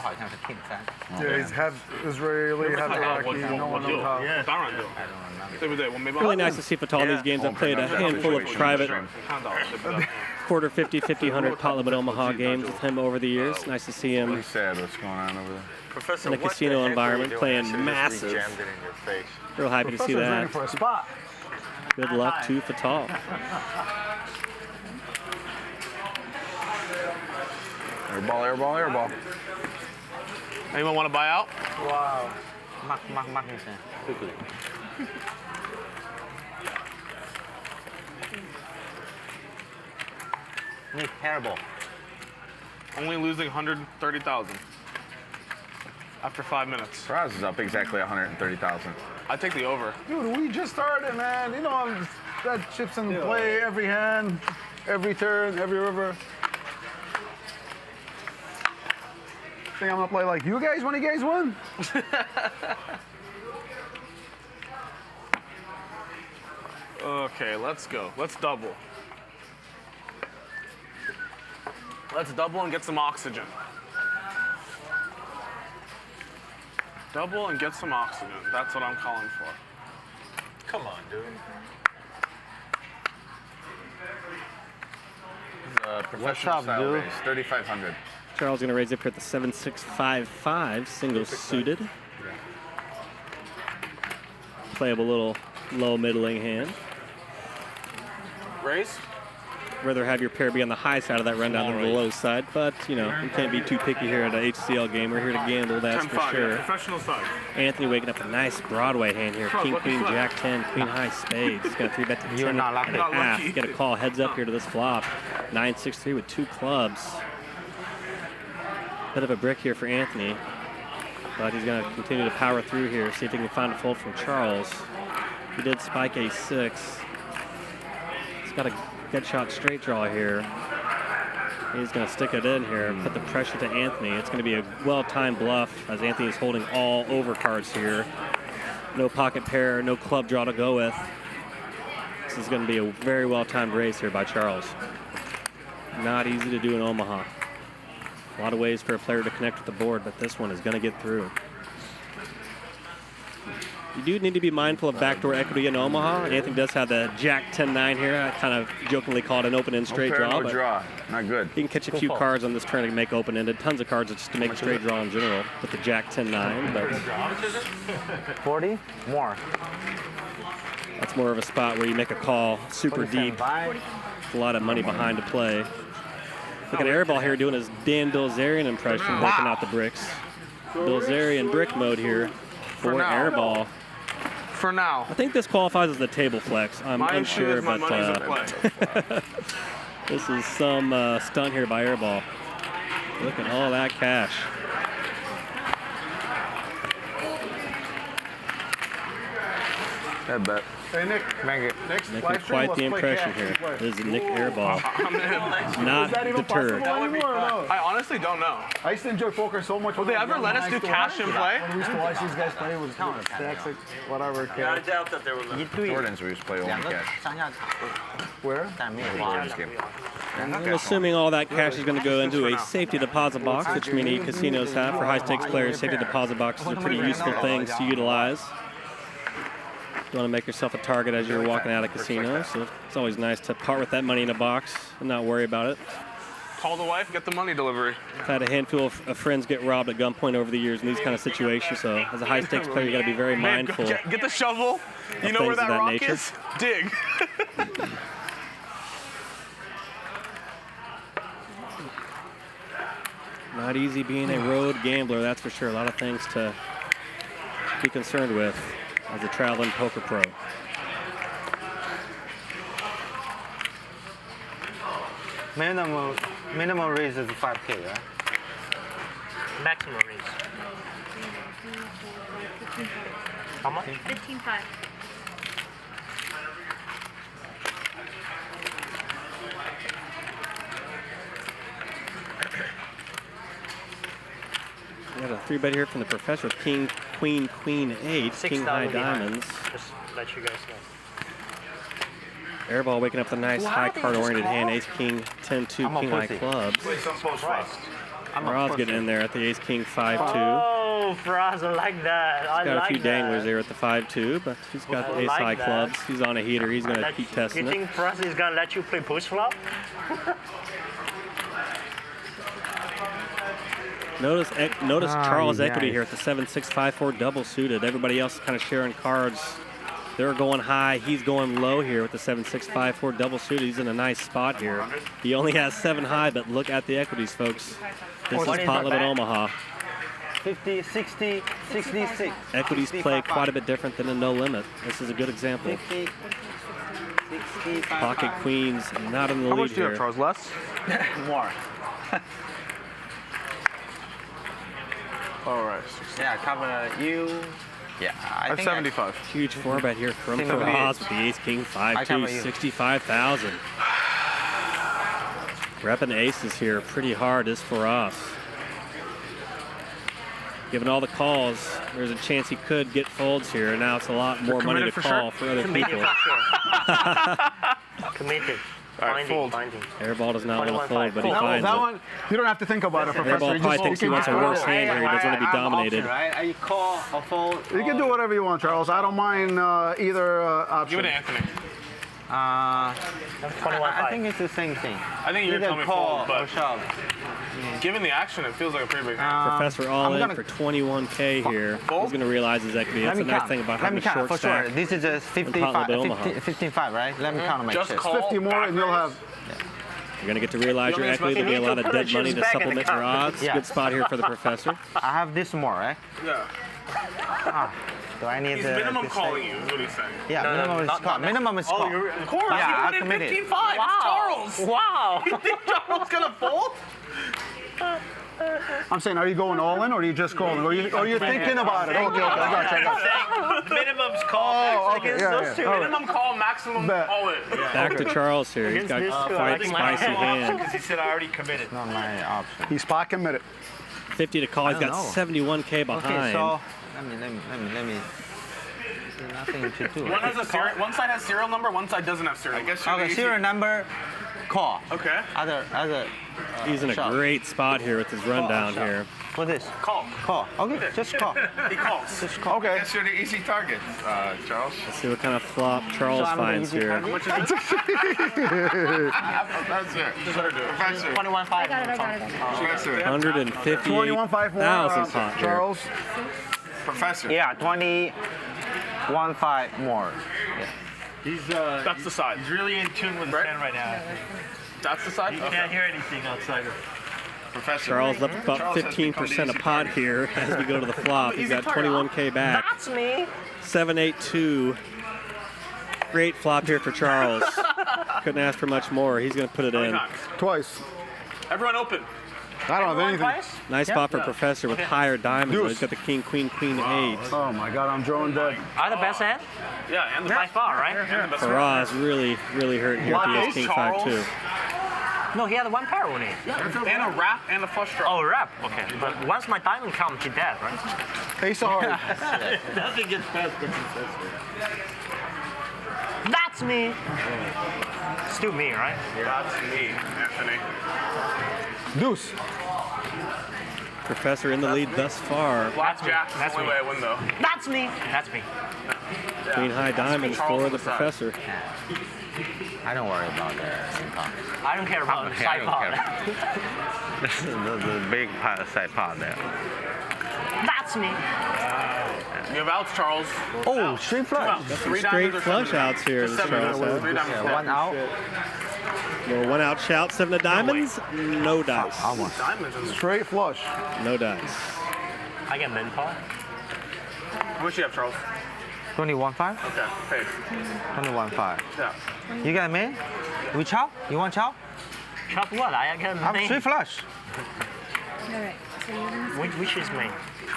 Yeah, he's half Israeli, half Iraqi. No one knows how. 当然就，对不对？我没办法。 Really nice to see Fatal in these games. I've played a handful of private quarter 50, 50, 100 pot limit Omaha games with him over the years. Nice to see him Really sad what's going on over there. Professor, in a what the casino heck were environment you doing? playing I should've just massive. re-jammed it in your face. Real happy to see Professor's that. looking for a spot. Good luck to Fatal. Airball, airball, airball. Anyone want to buy out? Wow. Mark quickly. Nik Airball. Only losing 130,000 after 5 minutes. Frias is up exactly 130,000. I take the over. Dude, we just started, man. You know, that chips in play every hand, every turn, every river. Think I'm gonna play like you guys when you guys win? Okay, let's go. Let's double. Let's double and get some oxygen. Double and get some oxygen. That's what I'm calling for. Come on, dude. Professional up, style dude? race, 3,500. Charles going to raise up here at the 7-6-5-5, single suited. Playable little low middling hand. Raise? Rather have your pair be on the high side of that rundown than the low side, but you know, you can't be too picky here at an HCL game. We're here to gamble, that's for 10-5, sure. yeah, professional side. Anthony waking up a nice Broadway hand here. King, queen, jack 10, queen high spades. He's going to 3-bet to 10 and a half. Get a call heads up here to this flop. 9-6-3 with 2 clubs. Bit of a brick here for Anthony. But he's going to continue to power through here, see if he can find a fold from Charles. He did spike a6. He's got a good shot straight draw here. He's going to stick it in here, put the pressure to Anthony. It's going to be a well-timed bluff as Anthony is holding all over cards here. No pocket pair, no club draw to go with. This is going to be a very well-timed raise here by Charles. Not easy to do in Omaha. A lot of ways for a player to connect with the board, but this one is going to get through. You do need to be mindful of backdoor equity in Omaha. Anthony does have the Jack 10-9 here. I kind of jokingly call it an open-end straight draw. No draw. Not good. He can catch a few cards on this turn to make open-ended. Tons of cards just to make a straight draw in general with the Jack 10-9. But 40? More. That's more of a spot where you make a call super deep. A lot of money behind to play. Look at Airball here doing his Dan Bilzerian impression, breaking out the bricks. Bilzerian brick mode here for Airball. For now. I think this qualifies as the table flex. I'm unsure, but this is some stunt here by Airball. Look at all that cash. I bet. Hey, Nick. Making quite the impression here. This is Nik Airball. Not deterred. I honestly don't know. I used to enjoy poker so much. Will they ever let us do cash and play? When we used to watch these guys play, it was stacks, like, whatever. I doubt that they were Jordans we used to play only cash. Where? I'm assuming all that cash is going to go into a safety deposit box, which many casinos have for high-stakes players. Safety deposit boxes are pretty useful things to utilize. You want to make yourself a target as you're walking out of casino, so it's always nice to part with that money in a box and not worry about it. Call the wife, get the money delivery. I've had a handful of friends get robbed at gunpoint over the years in these kind of situations, so as a high-stakes player, you got to be very mindful. Get the shovel. You know where that rock is? Dig. Not easy being a road gambler, that's for sure. A lot of things to be concerned with as a traveling poker pro. Minimum raise is 5K, right? Maximum raise. How much? 15.5. We got a 3-bet here from the professor with king, queen, queen, 8, king high diamonds. Just let you guys know. Airball waking up with a nice high card-oriented hand, ace, king, 10-2, king high clubs. Rod's getting in there at the ace, king, 5-2. Oh, Frias, I like that. He's got a few danglers there at the 5-2, but he's got the ace high clubs. He's on a heater. He's going to keep testing it. it. You think Frias is going to let you play push flop? Notice Charles' equity here at the 7-6-5-4 double suited. Everybody else is kind of sharing cards. They're going high. He's going low here with the 7-6-5-4 double suited. He's in a nice spot here. He only has 7 high, but look at the equities, folks. This is pot limit Omaha. 50, 60, 66. Equities play quite a bit different than a no limit. This is a good example. 50, 65. Pocket queens not in the How lead much do you here. have, Charles? Less? More. All right. Yeah, cover you. Yeah, I have 75. Huge 4-bet here from Firas with the ace, king, 5-2, 65,000. Repping aces here pretty hard is Firas. Given all the calls, there's a chance he could get folds here, and now it's a lot more money to call for other people. Committed. All right, fold. Airball does not want to fold, but he finds that it. one, you don't have to think about it, Professor. Airball probably thinks he wants a worse hand here. He doesn't want to be dominated. Right? You call or fold. You can do whatever you want, Charles. I don't mind either option. Give it to Anthony. I think it's the same thing. I think you're telling me fold, but shove. given the action, it feels like a pretty big Professor all in for 21K here. He's going to realize his equity. That's the nice thing about having a short for stack. sure. This is just 15.5, right? Let me count on my chips. 50 more and you'll have... You're going to get to realize your equity. There'll be a lot of dead money to supplement your odds. Yeah. Good spot here for the professor. I have this more, right? Yeah. Do I need He's minimum calling you, is what he's saying. Yeah, minimum is call. Minimum is call. Of course, yeah, he put in 15.5. Wow. Charles. Wow. You think Charles is going to fold? I'm saying, are you going all in or are you just calling? Or you're thinking about it? Okay, I got you. Minimum's call. Okay, yeah. Minimum call, maximum all in. Back to Charles here. He's got quite spicy hands. Because he said I already committed. Not my option. He's pot committed. 50 to call. He's got 71K behind. Okay, so let me. Nothing to do. One side has serial number, one side doesn't have serial number. Okay, serial number, call. Okay. Other. He's in a great spot here with his rundown here. What is? Call. Okay, just call. He calls. Just call. Okay. I guess you're the easy target, Charles. Let's see what kind of flop Charles finds here. That's it. Professor. 21.5. I got it. Professor. 158,000 pot here. Charles. Professor. Yeah, 21.5 more. Yeah. He's That's the side. He's really in tune with his hand right now. That's the side? He can't hear anything outside of. Professor. Charles left about 15% of pot here as we go to the flop. He's got 21K back. That's me. 782. Great flop here for Charles. Couldn't ask for much more. He's going to put it in. Twice. Everyone open. I don't have anything. Nice spot for Professor with higher diamonds. He's got the king, queen, 8. Oh my God, I'm drawing dead. Are the best hand? Yeah, and the By far, right? Faraz really hurting here with the ace, king, 5, 2. No, he had one pair only. And a wrap and a flush draw. Oh, a wrap. Okay. But once my diamond comes, he dead, right? Ace of hearts. Nothing gets past the professor. That's me. Still me, right? That's me, Anthony. Deuce. Professor in the lead thus far. Blackjack. That's the only way I win, though. That's me. That's me. Queen high diamonds for the Professor. I don't worry about that. I don't care about the side pot. This is the big side pot there. That's me. You have outs, Charles. Oh, straight flush. Straight flush outs here. This Charles has. One out. Little one out shout. 7 of diamonds. No dice. Straight flush. No dice. I get min pot. How much do you have, Charles? 21.5. Okay, paid. 21.5. Yeah. You got me? We chop? You want chop? Chop what? I get I'm main. straight flush. Alright, so you're gonna Which is main?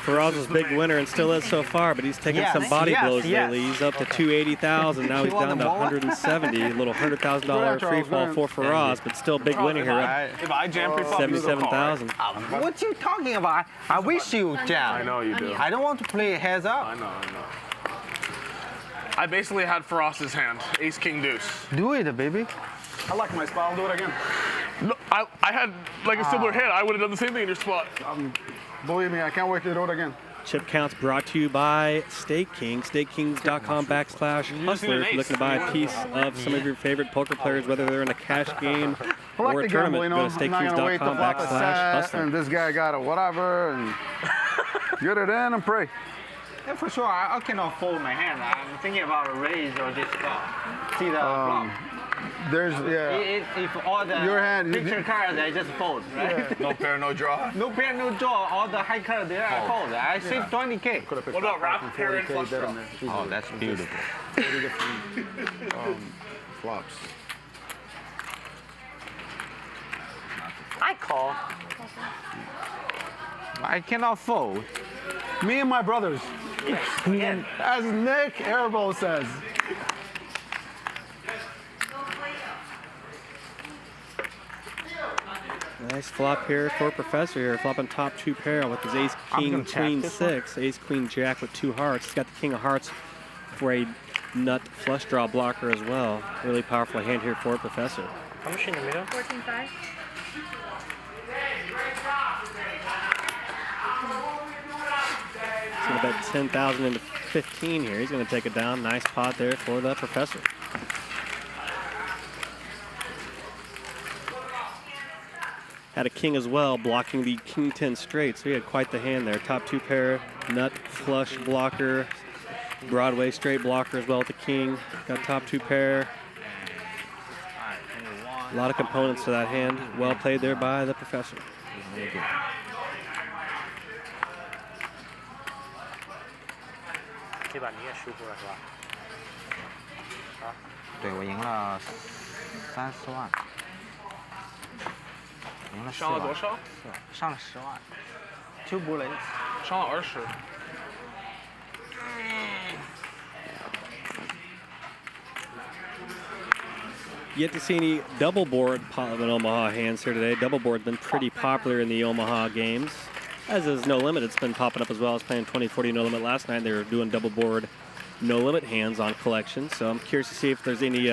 Faraz's big winner and still is so far, but he's taking some body blows lately. He's up to 280,000. Now he's down to 170. A little $100,000 free fall for Faraz, but still big winner here. If I jam pre-flop, 77,000. What you talking about? I wish you jam. I know you do. I don't want to play heads up. I know. I basically had Faraz's hand. Ace, king, deuce. Do it, baby. I like my spot. I'll do it again. No, I had like a similar hand. I would have done the same thing in your spot. Believe me, I can't wait to do it again. Chip counts brought to you by Stake King. StakeKings.com/hustler. If you're looking to buy a piece of some of your favorite poker players, whether they're in a cash game or a tournament, go to StakeKings.com/hustler. And this guy got a whatever and get it in and pray. Yeah, for sure. I cannot fold my hand. I'm thinking about a raise or just see the flop. There's If all the your hand, picture cards, I just fold, right? Yeah. No pair, no draw. No pair, no draw. All the high cards there, I fold. I save 20K. What about wrap, pair, and flush draw? Oh, that's beautiful. 40 different flops. I call. I cannot fold. Me and my brothers. As Nik Airball says. Nice flop here for Professor here. Flopping top 2 pair with his ace, king, queen, 6. Ace, queen, jack with 2 hearts. He's got the king of hearts for a nut flush draw blocker as well. Really powerful hand here for Professor. How much in the middle? 14.5. He's going to bet 10,000 into 15 here. He's going to take it down. Nice pot there for the Professor. Had a king as well, blocking the king 10 straight, so he had quite the hand there. Top 2 pair, nut flush blocker, Broadway straight blocker as well with the king. Got top 2 pair. A lot of components to that hand. Well played there by the Professor. 这把你也输过了是吧？对，我赢了30万。上了多少？上了10万，就不雷。上了20。Yet to see any double board pot in Omaha hands here today. Double board's been pretty popular in the Omaha games, as is No Limit. It's been popping up as well. I was playing 2040 No Limit last night. They were doing double board No Limit hands on collection. So I'm curious to see if there's any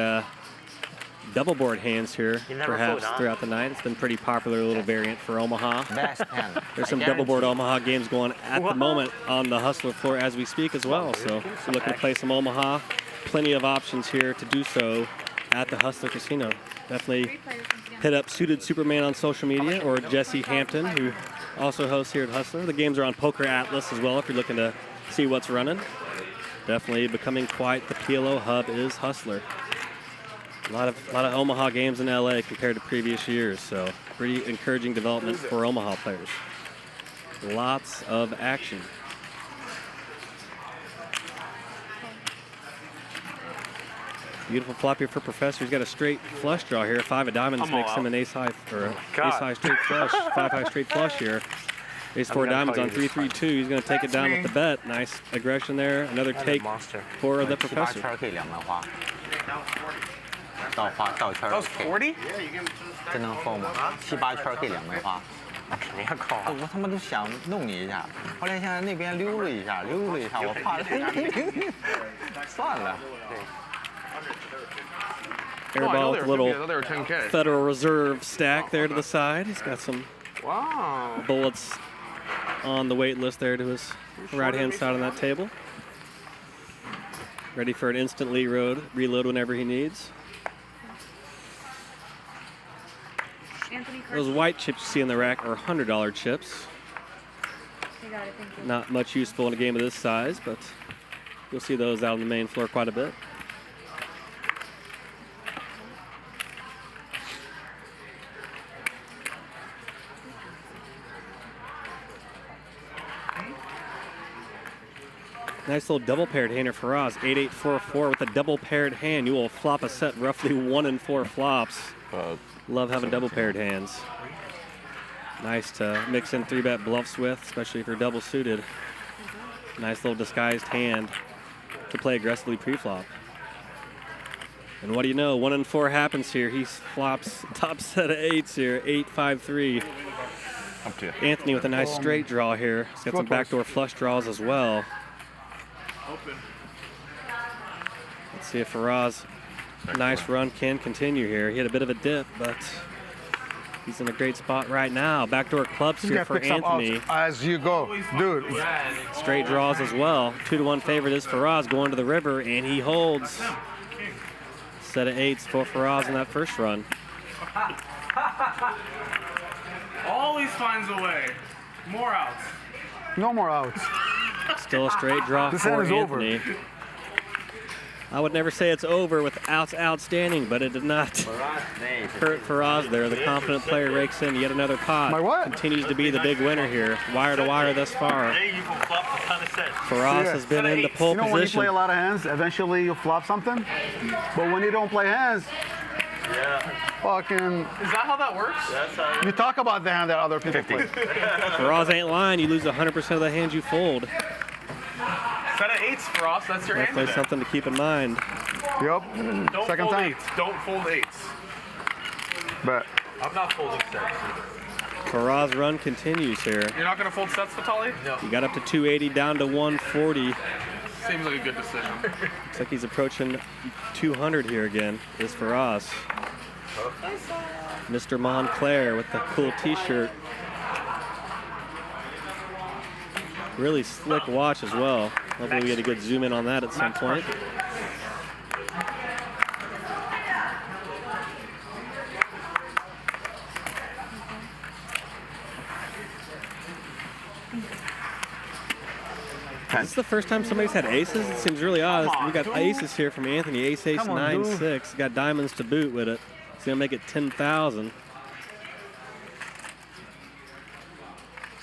double board hands here, perhaps throughout the night. It's been pretty popular, a little variant for Omaha. There's some double board Omaha games going at the moment on the Hustler floor as we speak as well. So if you're looking to play some Omaha, plenty of options here to do so at the Hustler Casino. Definitely hit up Suited Superman on social media, or Jesse Hampton, who also hosts here at Hustler. The games are on Poker Atlas as well if you're looking to see what's running. Definitely becoming quite the PLO hub is Hustler. A lot of Omaha games in LA compared to previous years, so pretty encouraging development for Omaha players. Lots of action. Beautiful flop here for Professor. He's got a straight flush draw here. 5 of diamonds makes him an ace high, or ace high straight flush. 5 high straight flush here. Ace 4 diamonds on 3-3-2. He's going to take it down with the bet. Nice aggression there. Another take for the Professor. That was 40? 这能 fold 吗？7、8圈可以2枚花。肯定要扣。我他妈都想弄你一下，后来现在那边溜了一下，我怕算了。 Airball with a little Federal Reserve stack there to the side. He's got some bullets on the wait list there to his right-hand side on that table. Ready for an instant reload whenever he needs. Those white chips you see in the rack are $100 chips. Not much useful in a game of this size, but you'll see those out on the main floor quite a bit. Nice little double paired hander for Firas. 8-8-4-4 with a double paired hand. You will flop a set roughly 1 in 4 flops. Love having double paired hands. Nice to mix in 3-bet bluffs with, especially if you're double suited. Nice little disguised hand to play aggressively pre-flop. And what do you know? 1 in 4 happens here. He flops top set of 8s here. 8-5-3. Anthony with a nice straight draw here. He's got some backdoor flush draws as well. Let's see if Firas' nice run can continue here. He had a bit of a dip, but he's in a great spot right now. Backdoor clubs here for Anthony. As you go, dude. Straight draws as well. 2-1 favorite is Firas going to the river, and he holds. Set of 8s for Firas in that first run. Always finds a way. More outs. No more outs. Still a straight draw for Anthony. I would never say it's over with outs outstanding, but it did not hurt Firas there. The confident player rakes in yet another pot. My what? Continues to be the big winner here, wire to wire thus far. Firas has been in the pole position. When you play a lot of hands, eventually you'll flop something. But when you don't play hands, fucking. Is that how that works? You talk about the hand that other people play. Firas ain't lying. You lose 100% of the hands you fold. Set of 8s, Firas. That's your hand. Definitely something to keep in mind. Yep. Don't Second fold time. 8s. Don't fold 8s. But I'm not folding sets. Firas' run continues here. You're not going to fold sets, Vitali? No. He got up to 280, down to 140. Seems like a good decision. Looks like he's approaching 200 here again. Is Firas. Mr. Montclair with the cool t-shirt. Really slick watch as well. Hopefully we get a good zoom in on that at some point. This is the first time somebody's had aces. It seems really odd. We got aces here from Anthony. Ace, 9, 6. Got diamonds to boot with it. He's gonna make it 10,000.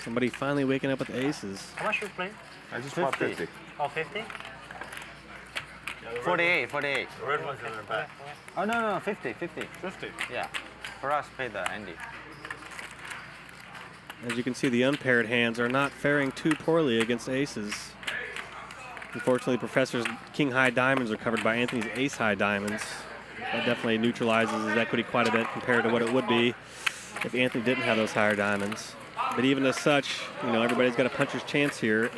Somebody finally waking up with aces. How much you playing? I just bought 50. Oh, 50? 48. The red ones in their back. Oh, no, 50. 50? Yeah. Firas paid the Andy. As you can see, the unpaired hands are not faring too poorly against aces. Unfortunately, Professor's king-high diamonds are covered by Anthony's ace-high diamonds. That definitely neutralizes his equity quite a bit compared to what it would be if Anthony didn't have those higher diamonds. But even as such, you know, everybody's got a puncher's chance here.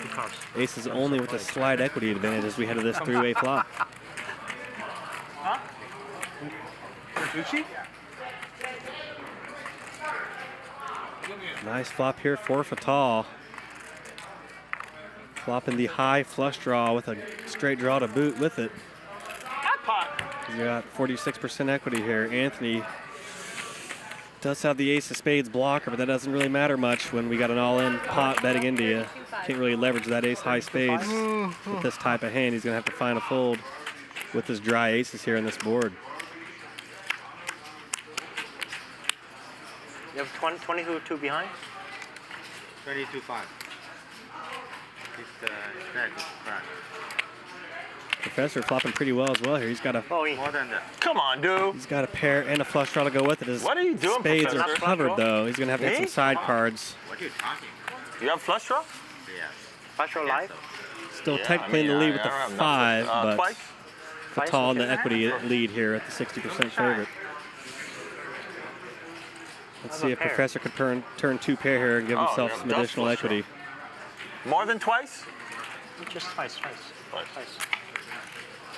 Ace is only with a slight equity advantage as we head to this three-way flop. Vertucci? Nice flop here for Fatal. Flopping the high flush draw with a straight draw to boot with it. You got 46% equity here. Anthony does have the ace of spades blocker, but that doesn't really matter much when we got an all-in pot betting into you. Can't really leverage that ace high spades with this type of hand. He's gonna have to find a fold with his dry aces here on this board. You have 22 behind? 22-5. Professor flopping pretty well as well here. He's got a more than that. Come on, dude. He's got a pair and a flush draw to go with it. His What are you doing, spades Professor? are covered though. He's gonna have to hit some side cards. What are you talking? You have flush draw? Yes. Flush draw live? Still technically in the lead with the 5, but twice? Fatal in the equity lead here at the 60% favorite. Let's see if Professor could turn two pair here and give himself some additional equity. More than twice? Just twice.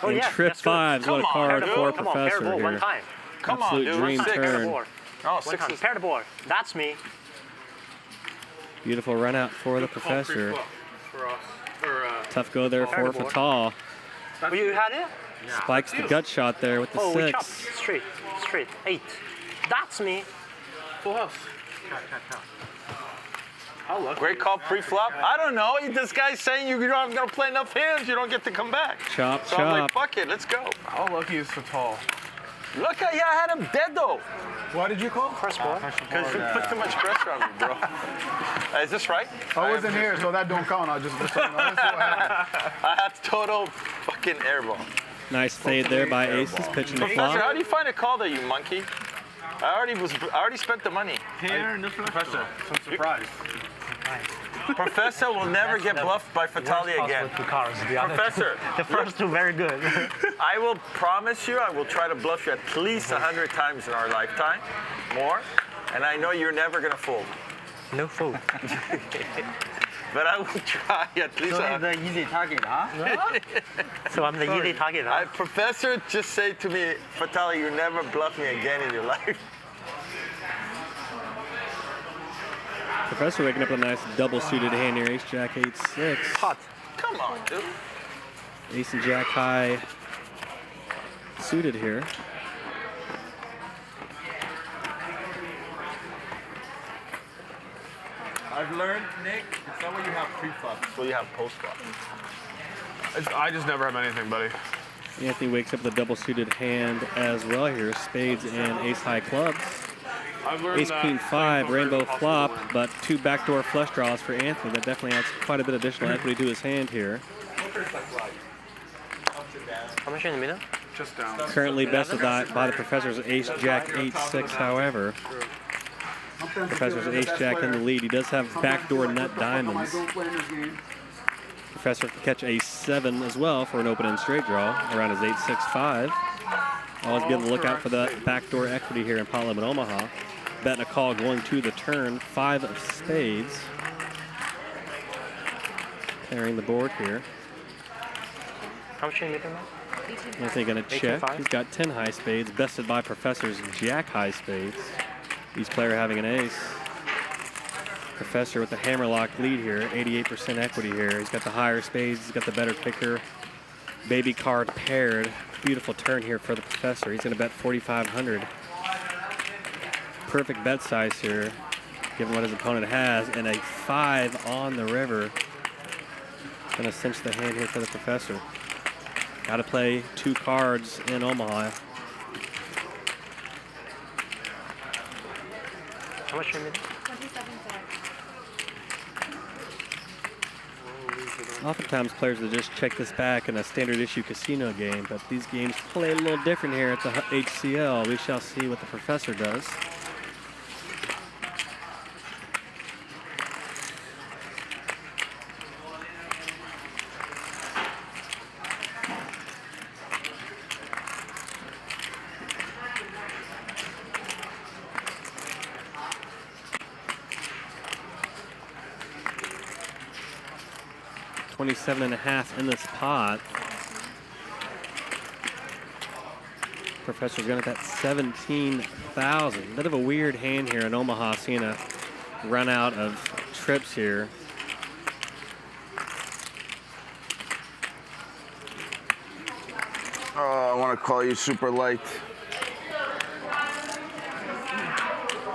And trip 5's what a card for Professor pair here. one time. Come on, Absolute dude. dream Six. turn. Oh, One time. Pair the board. That's me. Beautiful run out for the Professor. For us. Tough go there for Fatal. Oh, you had it? Spikes the gut shot there with the Oh, we chopped. 6. Straight. 8. That's me. Full house. Great call pre-flop. I don't know. This guy's saying you're not going to play enough hands. You don't get to come back. Chop, so I'm like, fuck it. Let's go. How lucky is Fatal? Look, I had him dead though. What did you call? First ball. Because you put too much pressure on me, bro. Is this right? I wasn't here, so that don't count. I just let's see what happened. I had total fucking airball. Nice fade there by Aces, pitching the Professor, how flop. do you find a call there, you monkey? I already spent the money. Professor, some surprise. Professor will never get bluffed by Fatali again. Professor, the first two very good. I will promise you, I will try to bluff you at least 100 times in our lifetime, more, and I know you're never gonna fold. No fold. But I will try at least. So it's the easy target, huh? So I'm the easy target, huh? Professor just say to me, Fatali, you never bluff me again in your life. Professor waking up with a nice double suited hand here. Ace Jack 8-6. Hot. Come on, dude. Ace and Jack high suited here. I've learned, Nick, it's not what you have pre-flop, it's what you have post-flop. I just never have anything, buddy. Anthony wakes up with a double suited hand as well here. Spades and ace high clubs. Ace Queen 5, rainbow flop, but 2 backdoor flush draws for Anthony. That definitely adds quite a bit of additional equity to his hand here. How much in the middle? Just down. Currently bested by the Professor's Ace Jack 8-6, however. Professor's Ace Jack in the lead. He does have backdoor nut diamonds. Professor can catch a 7 as well for an open-end straight draw around his 8-6-5. Always be on the lookout for the backdoor equity here in Pot Limit Omaha. Betting a call going to the turn, 5 of spades. Pairing the board here. How much in the middle now? Anthony gonna check. He's got 10 high spades, bested by Professor's Jack high spades. Each player having an ace. Professor with the hammerlock lead here, 88% equity here. He's got the higher spades, he's got the better kicker. Baby card paired. Beautiful turn here for the Professor. He's gonna bet 4,500. Perfect bet size here, given what his opponent has, and a 5 on the river. Gonna cinch the hand here for the Professor. Gotta play 2 cards in Omaha. How much in the middle? Oftentimes players will just check this back in a standard issue casino game, but these games play a little different here at the HCL. We shall see what the Professor does. 27.5 in this pot. Professor's going at that 17,000. Bit of a weird hand here in Omaha, seeing a run out of trips here. Oh, I want to call you super light.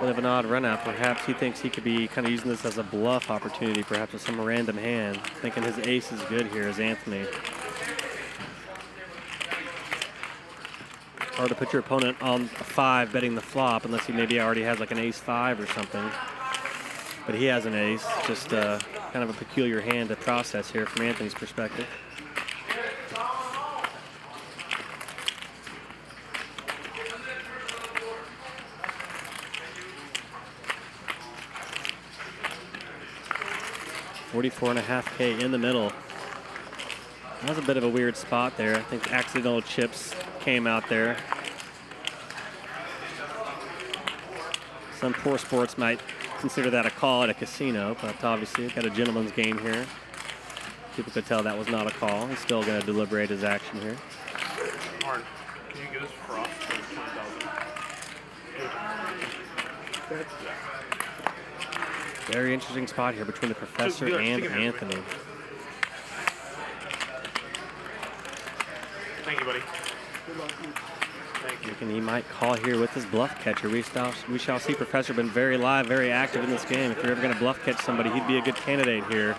Bit of an odd run out. Perhaps he thinks he could be kind of using this as a bluff opportunity, perhaps with some random hand. Thinking his ace is good here is Anthony. Hard to put your opponent on 5 betting the flop unless he maybe already has like an ace-5 or something. But he has an ace. Just kind of a peculiar hand to process here from Anthony's perspective. $44.5K in the middle. That was a bit of a weird spot there. I think accidental chips came out there. Some poor sports might consider that a call at a casino, but obviously we've got a gentleman's game here. People could tell that was not a call. He's still going to deliberate his action here. Martin, can you get us frost for 20,000? Very interesting spot here between the professor and Anthony. Thank you, buddy. And he might call here with his bluff catcher. We shall see. Professor been very live, very active in this game. If you're ever going to bluff catch somebody, he'd be a good candidate here,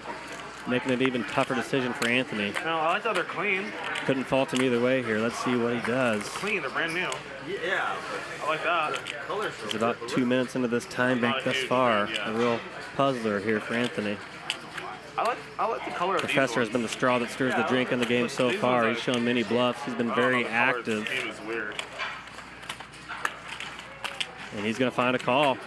making an even tougher decision for Anthony. No, I like that they're clean. Couldn't fault him either way here. Let's see what he does. Clean, they're brand new. Yeah, I like that. He's about 2 minutes into this time bank thus far. A real puzzler here for Anthony. I like the color of these Professor has been the straw that stirs the drink in the game so far. He's shown many bluffs. He's been very active. This game is weird. And he's going to find a call.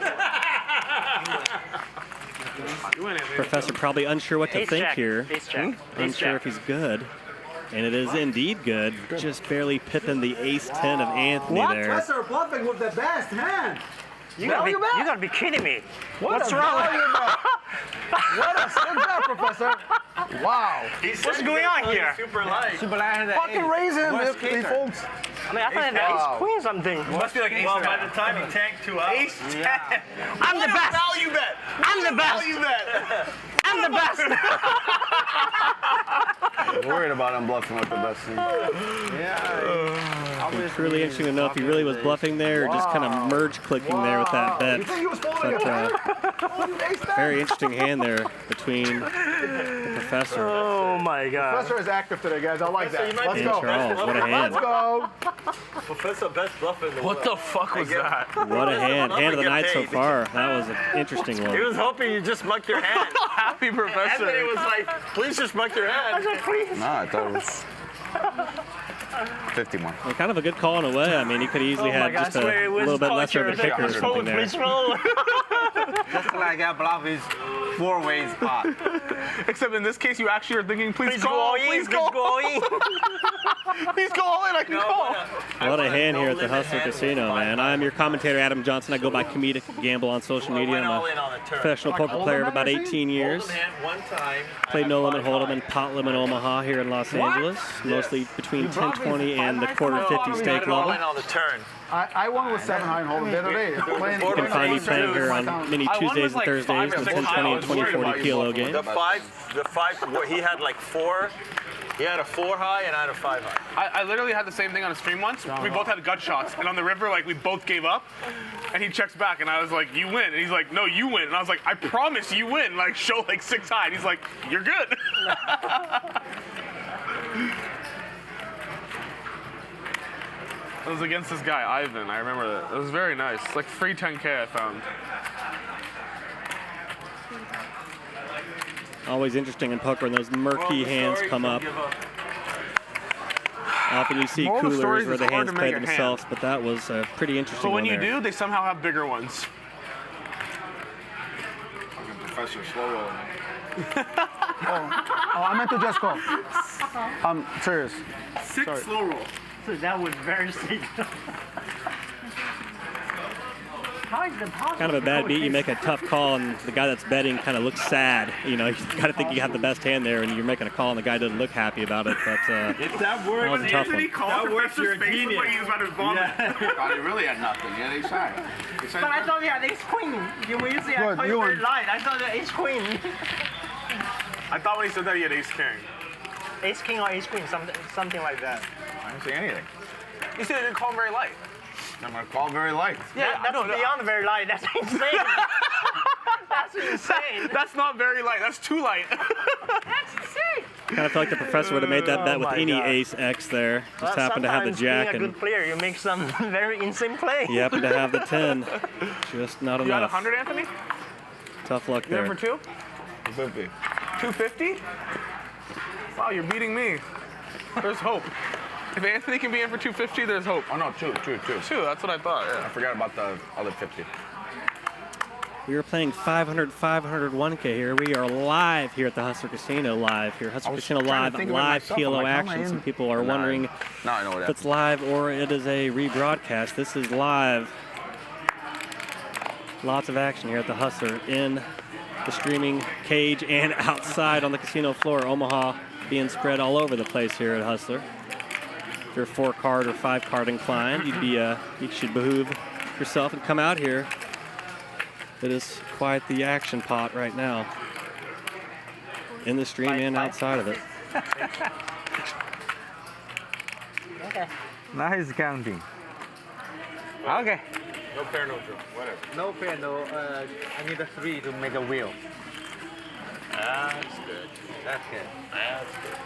Professor probably unsure what to Ace think jack. here. Ace jack. Unsure if he's good. And it is indeed good. Just barely pipping the ace-10 of Anthony there. Professor bluffing with the best hand. You gotta be kidding me. What's a wrong? value bet. What a good job, Professor. Wow. What's going on here? Super light. Super light. Fucking raise him, Worst he case. folds. I mean, I thought it had ace queen something. Must be like ace Well, nine. by the time he tanked 2 hours. Ace 10. I'm the best. Value bet. I'm the best. Value bet. I'm the best. I'm worried about him bluffing with the best thing. It's really interesting to know if he really was bluffing there or just kind of merge clicking there with that bet. You think he was folding But very interesting hand there between the professor. Oh my God. Professor is active today, guys. I like that. you might Let's And go. Charles, what a hand. Let's go. Professor best bluffer in the world. What the fuck was that? What a hand. I'm Hand of the gonna night get so paid. far. That was an interesting He one. was hoping you just mucked your hand. Happy Professor. Anthony was like, please just muck your hand. No, I thought it was 50 more. Well, kind of a good call in a way. I mean, he could easily had just a little bit lesser of a kicker or something there. Just like I bluff is 4 ways pot. Except in this case, you actually are thinking, please go call, all in, please please call. go all in. Please go all in, I can call. What a hand here at the Hustler Casino, man. I'm your commentator, Adam Johnson. I go by Comedic Gamble on social media. I'm a professional poker player of about 18 years. Played No Limit Hold'em and Pot Limit Omaha here in Los Angeles, mostly between 10-20 and the quarter 50 stake level. On the turn. I won with 7 high and hold'em the other day. You can find me playing here on many Tuesdays and Thursdays, the 10-20 and 20-40 PLO game. The five, he had like 4. He had a 4 high and I had a 5 high. I literally had the same thing on a stream once. We both had gut shots, and on the river, like, we both gave up. And he checks back, and I was like, you win. And he's like, no, you win. And I was like, I promise you win. Like, show like 6 high. And he's like, you're good. It was against this guy, Ivan. I remember that. It was very nice. Like free 10K I found. Always interesting in poker when those murky hands come up. Often you see Moral of the story coolers is where the it's hard hands to make play a hand. themselves, but that was a pretty interesting But when one you there. do, they somehow have bigger ones. Professor slow rolling. Oh, I meant to just go. I'm serious. 6 slow roll. So that was very sick. kind of a bad beat. You make a tough call, and the guy that's betting kind of looks sad. You know, you got to think you have the best hand there, and you're making a call, and the guy doesn't look happy about it. But that was a tough one. That works, you're a genius. He was about to vomit. Thought he really had nothing. Yeah, they side. But I thought he had ace queen. When you say I call you very light, I thought ace queen. I thought when he said that he had ace king. Ace king or ace queen, something like that. I didn't say anything. You said you didn't call him very light. I'm gonna call very light. Yeah, that's beyond very light. That's insane. That's insane. That's not very light. That's too light. That's insane. Kind of felt like the professor would have made that bet with any ace X there. Just happened to have the jack. Being a good player, you make some very insane play. You happen to have the 10. Just not You got enough. 100, Anthony? Tough luck You in there. for 2? 250. 250? Wow, you're beating me. There's hope. If Anthony can be in for 250, there's hope. Oh no, two. 2, that's what I thought, yeah. I forgot about the other 50. We are playing 500, 1K here. We are live here at the Hustler Casino live here. Hustler Casino live PLO action. Some people are wondering if it's live or it is a rebroadcast. This is live. Lots of action here at the Hustler in the streaming cage and outside on the casino floor. OMAHA being spread all over the place here at Hustler. If you're 4-card or 5-card inclined, you should behoove yourself and come out here. It is quite the action pot right now. In the stream and outside of it. Okay. Nice counting. Okay. No pair, no draw. Whatever. No pair, no. I need a 3 to make a wheel. That's good. That's good. That's good.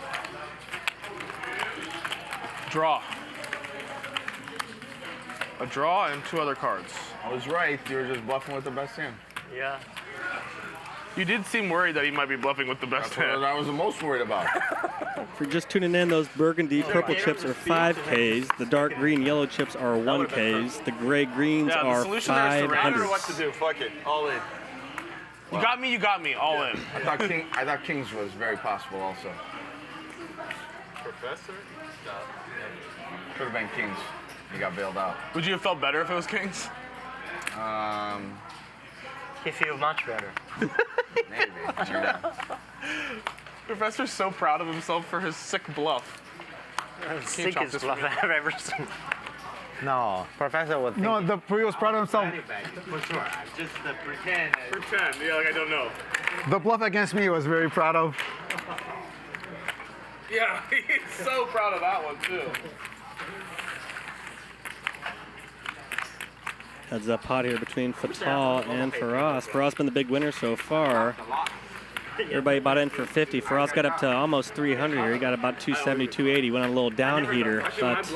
Draw. A draw and 2 other cards. I was right. You were just bluffing with the best hand. Yeah. You did seem worried that he might be bluffing with the best hand. That's what I was the most worried about. If you're just tuning in, those burgundy purple chips are 5Ks. The dark green yellow chips are 1Ks. The gray greens are 500s. What to do? Fuck it. All in. You got me. All in. I thought kings was very possible also. Professor? Could have been kings. He got bailed out. Would you have felt better if it was kings? He feels much better. Maybe. Yeah. Professor's so proud of himself for his sick bluff. Sickest bluff I've ever seen. No, Professor would think. No, he was proud of himself. For sure. Just pretend. Pretend, yeah, like I don't know. The bluff against me was very proud of. Yeah, he's so proud of that one too. Heads up pot here between Fatal and Firas. Firas been the big winner so far. Everybody bought in for 50. Firas got up to almost 300 here. He got about 270, 280. Went on a little down heater, but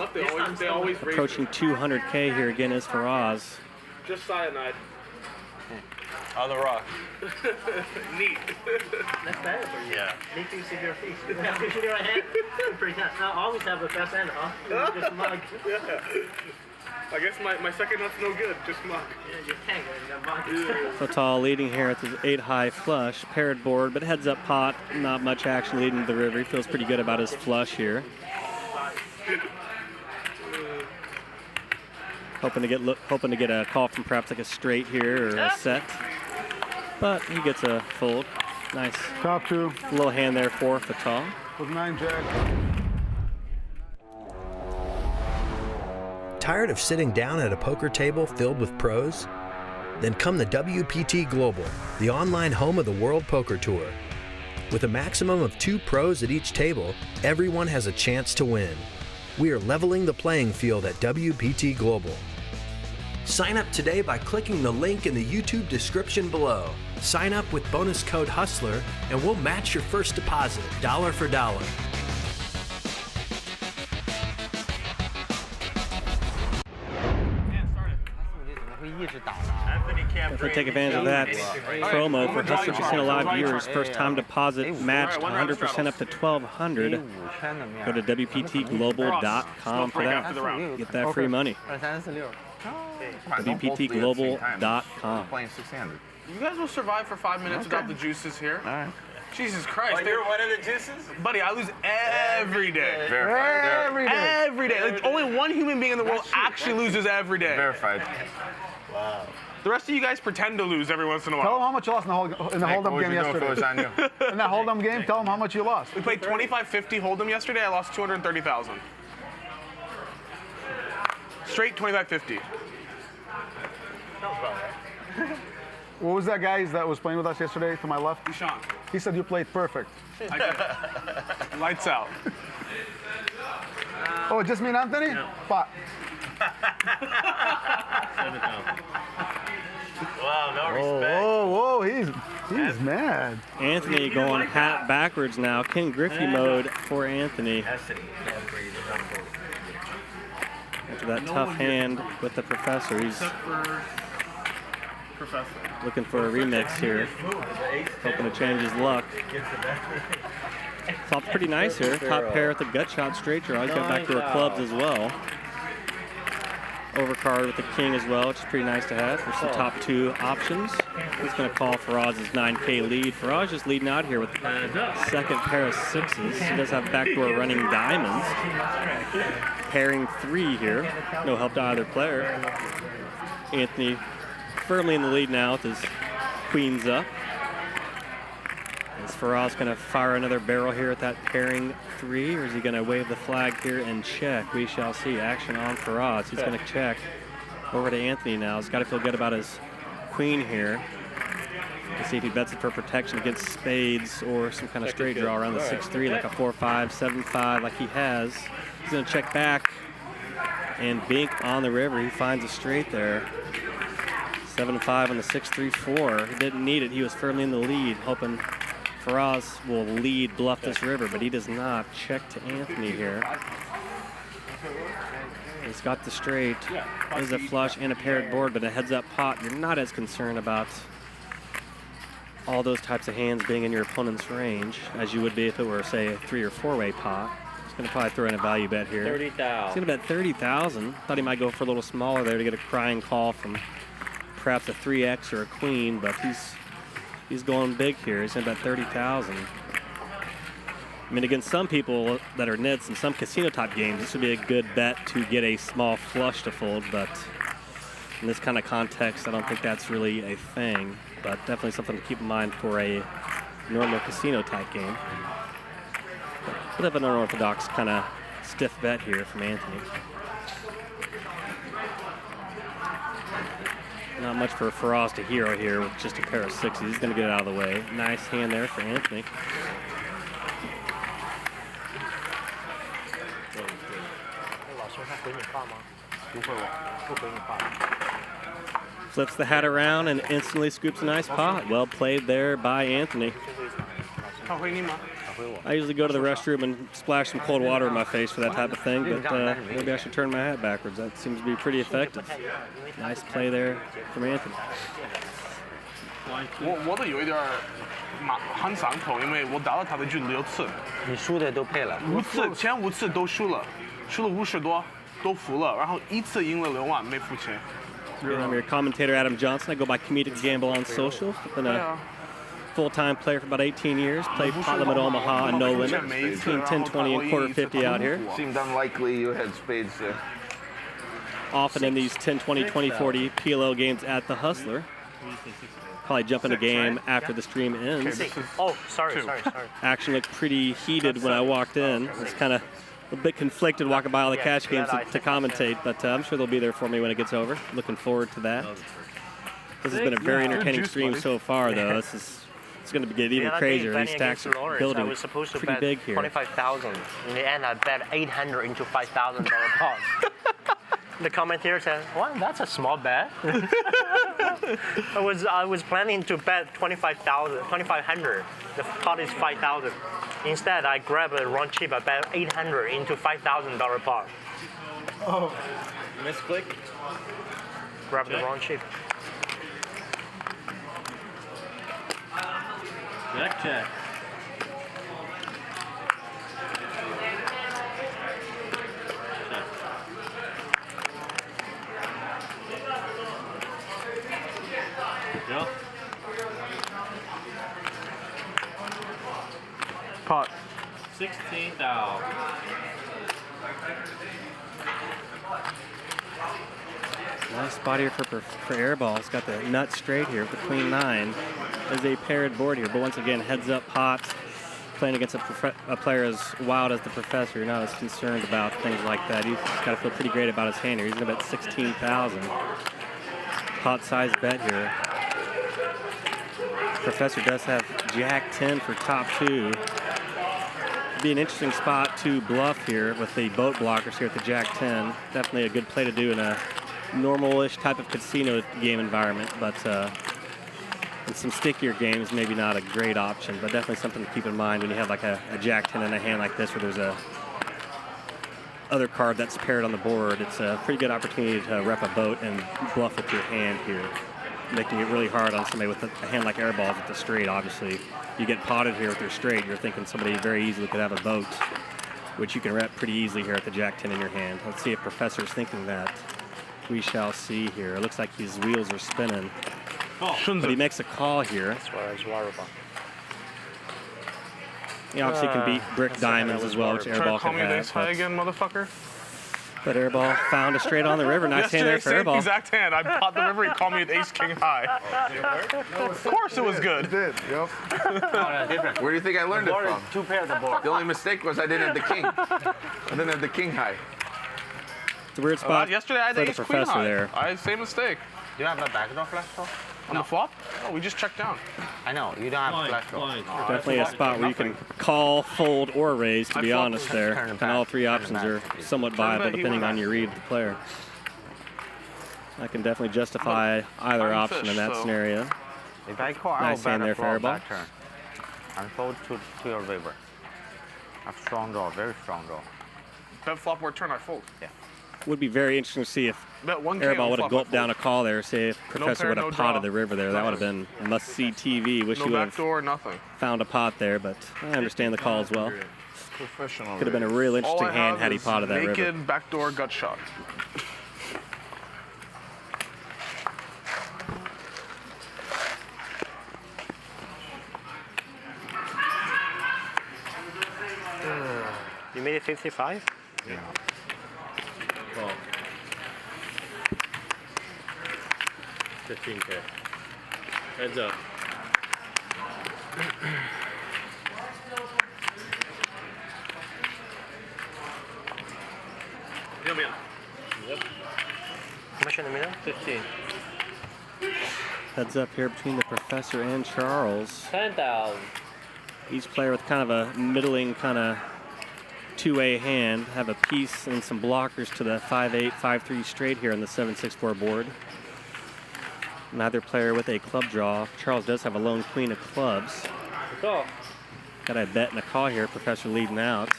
approaching 200K here again is Firas. Just cyanide. On the rock. Neat. That's better for you. Yeah. Make things in your face. You have to shoot your hand. Pretend. Now always have a fast hand, huh? Just mug. Yeah. I guess my second nut's no good. Just mug. Yeah, you can't go in the mug. Fatal leading here at the 8-high flush. Paired board, but heads up pot. Not much action leading the river. He feels pretty good about his flush here. Hoping to get a call from perhaps like a straight here or a set. But he gets a fold. Nice. Top 2. Little hand there for Fatal. With 9 jack. Tired of sitting down at a poker table filled with pros? Then come to WPT Global, the online home of the World Poker Tour. With a maximum of 2 pros at each table, everyone has a chance to win. We are leveling the playing field at WPT Global. Sign up today by clicking the link in the YouTube description below. Sign up with bonus code HUSTLER and we'll match your first deposit, dollar for dollar. Definitely take advantage of that promo for Hustler Casino Live viewers. First time deposit matched 100% up to $1,200. Go to WPTglobal.com for that. Get that free money. WPTglobal.com. Playing 600. You guys will survive for 5 minutes without the juices here. All right. Jesus Christ. Like you're one of the juices? Buddy, I lose every day. Verified. Every day. Like, only one human being in the world actually loses every day. Verified. Wow. The rest of you guys pretend to lose every once in a while. Tell them how much you lost in the hold-up game yesterday. In that hold-up game, tell them how much you lost. We played 25-50 hold-em yesterday. I lost 230,000. Straight 25-50. What was that guy that was playing with us yesterday to my left? Shaun. He said you played perfect. I did. Lights out. Oh, just me and Anthony? No. Pot. Wow, no respect. Whoa, he's mad. Anthony going hat backwards now. King Griffey mode for Anthony. After that tough hand with the Professor, he's looking for a remix here. Hoping to change his luck. It's all pretty nice here. Top pair with the gut shot straight draw. He's got back to her clubs as well. Overcard with the king as well, which is pretty nice to have. There's the top two options. He's going to call Firas' 9K lead. Firas just leading out here with the second pair of sixes. He does have backdoor running diamonds. Pairing three here. No help to either player. Anthony firmly in the lead now with his queens up. Is Firas going to fire another barrel here at that pairing three, or is he going to wave the flag here and check? We shall see. Action on Firas. He's going to check. Over to Anthony now. He's got to feel good about his queen here. To see if he bets it for protection against spades or some kind of straight draw around the 6-3, like a 4-5, 7-5, like he has. He's going to check back and bink on the river. He finds a straight there. 7-5 on the 6-3-4. He didn't need it. He was firmly in the lead, hoping Firas will lead bluff this river, but he does not. Check to Anthony here. He's got the straight. There's a flush and a paired board, but a heads-up pot. You're not as concerned about all those types of hands being in your opponent's range as you would be if it were, say, a 3- or 4-way pot. He's going to probably throw in a value bet here. 30,000. He's going to bet 30,000. Thought he might go for a little smaller there to get a crying call from perhaps a 3X or a queen, but he's going big here. He's going to bet 30,000. I mean, against some people that are nits in some casino-type games, this would be a good bet to get a small flush to fold, but in this kind of context, I don't think that's really a thing, but definitely something to keep in mind for a normal casino-type game. Bit of an unorthodox kind of stiff bet here from Anthony. Not much for Firas to hero here with just a pair of sixes. He's going to get it out of the way. Nice hand there for Anthony. Flips the hat around and instantly scoops a nice pot. Well played there by Anthony. I usually go to the restroom and splash some cold water in my face for that type of thing, but maybe I should turn my hat backwards. That seems to be pretty effective. Nice play there from Anthony. 我都有一点很伤口，因为我打了他的局6次。你输的都配了。前5次都输了50多，都服了，然后1次赢了6万，没付钱。I'm your commentator, Adam Johnson. I go by Cumulative Gamble on social. Been a full-time player for about 18 years. Played pot limit Omaha and no limit. Between 10, 20, and quarter 50 out here. Seemed unlikely you had spades there. Often in these 10, 20, 20, 40 PLO games at the Hustler. Probably jump in a game after the stream ends. Oh, sorry. Action looked pretty heated when I walked in. It's kind of a bit conflicted walking by all the cash games to commentate, but I'm sure they'll be there for me when it gets over. Looking forward to that. This has been a very entertaining stream so far, though. It's going to get even crazier. These stacks are building pretty big here. 25,000. In the end, I bet 800 into $5,000 pot. The commentator said, "Well, that's a small bet." I was planning to bet 2,500. The pot is 5,000. Instead, I grabbed a wrong chip. I bet 800 into $5,000 pot. Oh, misclick. Grab the wrong chip. Check. Yeah. Pot. 16,000. Nice spot here for Airball. He's got the nut straight here with the queen 9 as a paired board here. But once again, heads up pot. Playing against a player as wild as the Professor, you're not as concerned about things like that. He's got to feel pretty great about his hand here. He's going to bet 16,000. Pot size bet here. Professor does have Jack 10 for top 2. Be an interesting spot to bluff here with the boat blockers here at the Jack 10. Definitely a good play to do in a normal-ish type of casino game environment, but in some stickier games, maybe not a great option, but definitely something to keep in mind when you have like a Jack 10 in a hand like this where there's a other card that's paired on the board. It's a pretty good opportunity to rep a boat and bluff with your hand here, making it really hard on somebody with a hand like Airball with the straight. Obviously, you get potted here with your straight, you're thinking somebody very easily could have a boat, which you can rep pretty easily here at the Jack 10 in your hand. Let's see if Professor's thinking that. We shall see here. It looks like his wheels are spinning. But he makes a call here. He obviously can beat brick diamonds as well, which Airball can have. Ace high again, motherfucker. But Airball found a straight on the river. Nice hand there for Airball. Exact hand. I popped the river. He called me an ace king high. Of course it was good. It did. Yep. Where do you think I learned it from? Two pairs of board. The only mistake was I didn't have the king. I didn't have the king high. It's a weird spot yesterday I had for the the ace queen Professor high. there. I had the same mistake. Do you have a backdoor flush draw? On the flop? Oh, we just checked down. I know, you don't have flush draw. Definitely a spot where you can call, fold, or raise, to be honest there. And all three options are somewhat viable depending on your read of the player. I can definitely justify either option in that scenario. If I call, nice hand there for Airball. And fold to your river. A strong draw, very strong draw. Bet flop or turn, I fold. Yeah. Would be very interesting to see if Airball would have gulped down a call there. Say if Professor would have potted the river there. That would have been must-see TV. Wish no you would backdoor, nothing. Found a pot there, but I understand the call as well. Professional. Could have been a real interesting hand had he potted that river. Naked backdoor gut shot. You made it 55? Yeah. Well, 15K. Heads up. Yep. How much in the middle? 15. Heads up here between the Professor and Charles. 10,000. Each player with kind of a middling kind of two-way hand, have a piece and some blockers to the 5-8, 5-3 straight here on the 7-6-4 board. Neither player with a club draw. Charles does have a lone queen of clubs. Got a bet and a call here. Professor leading out.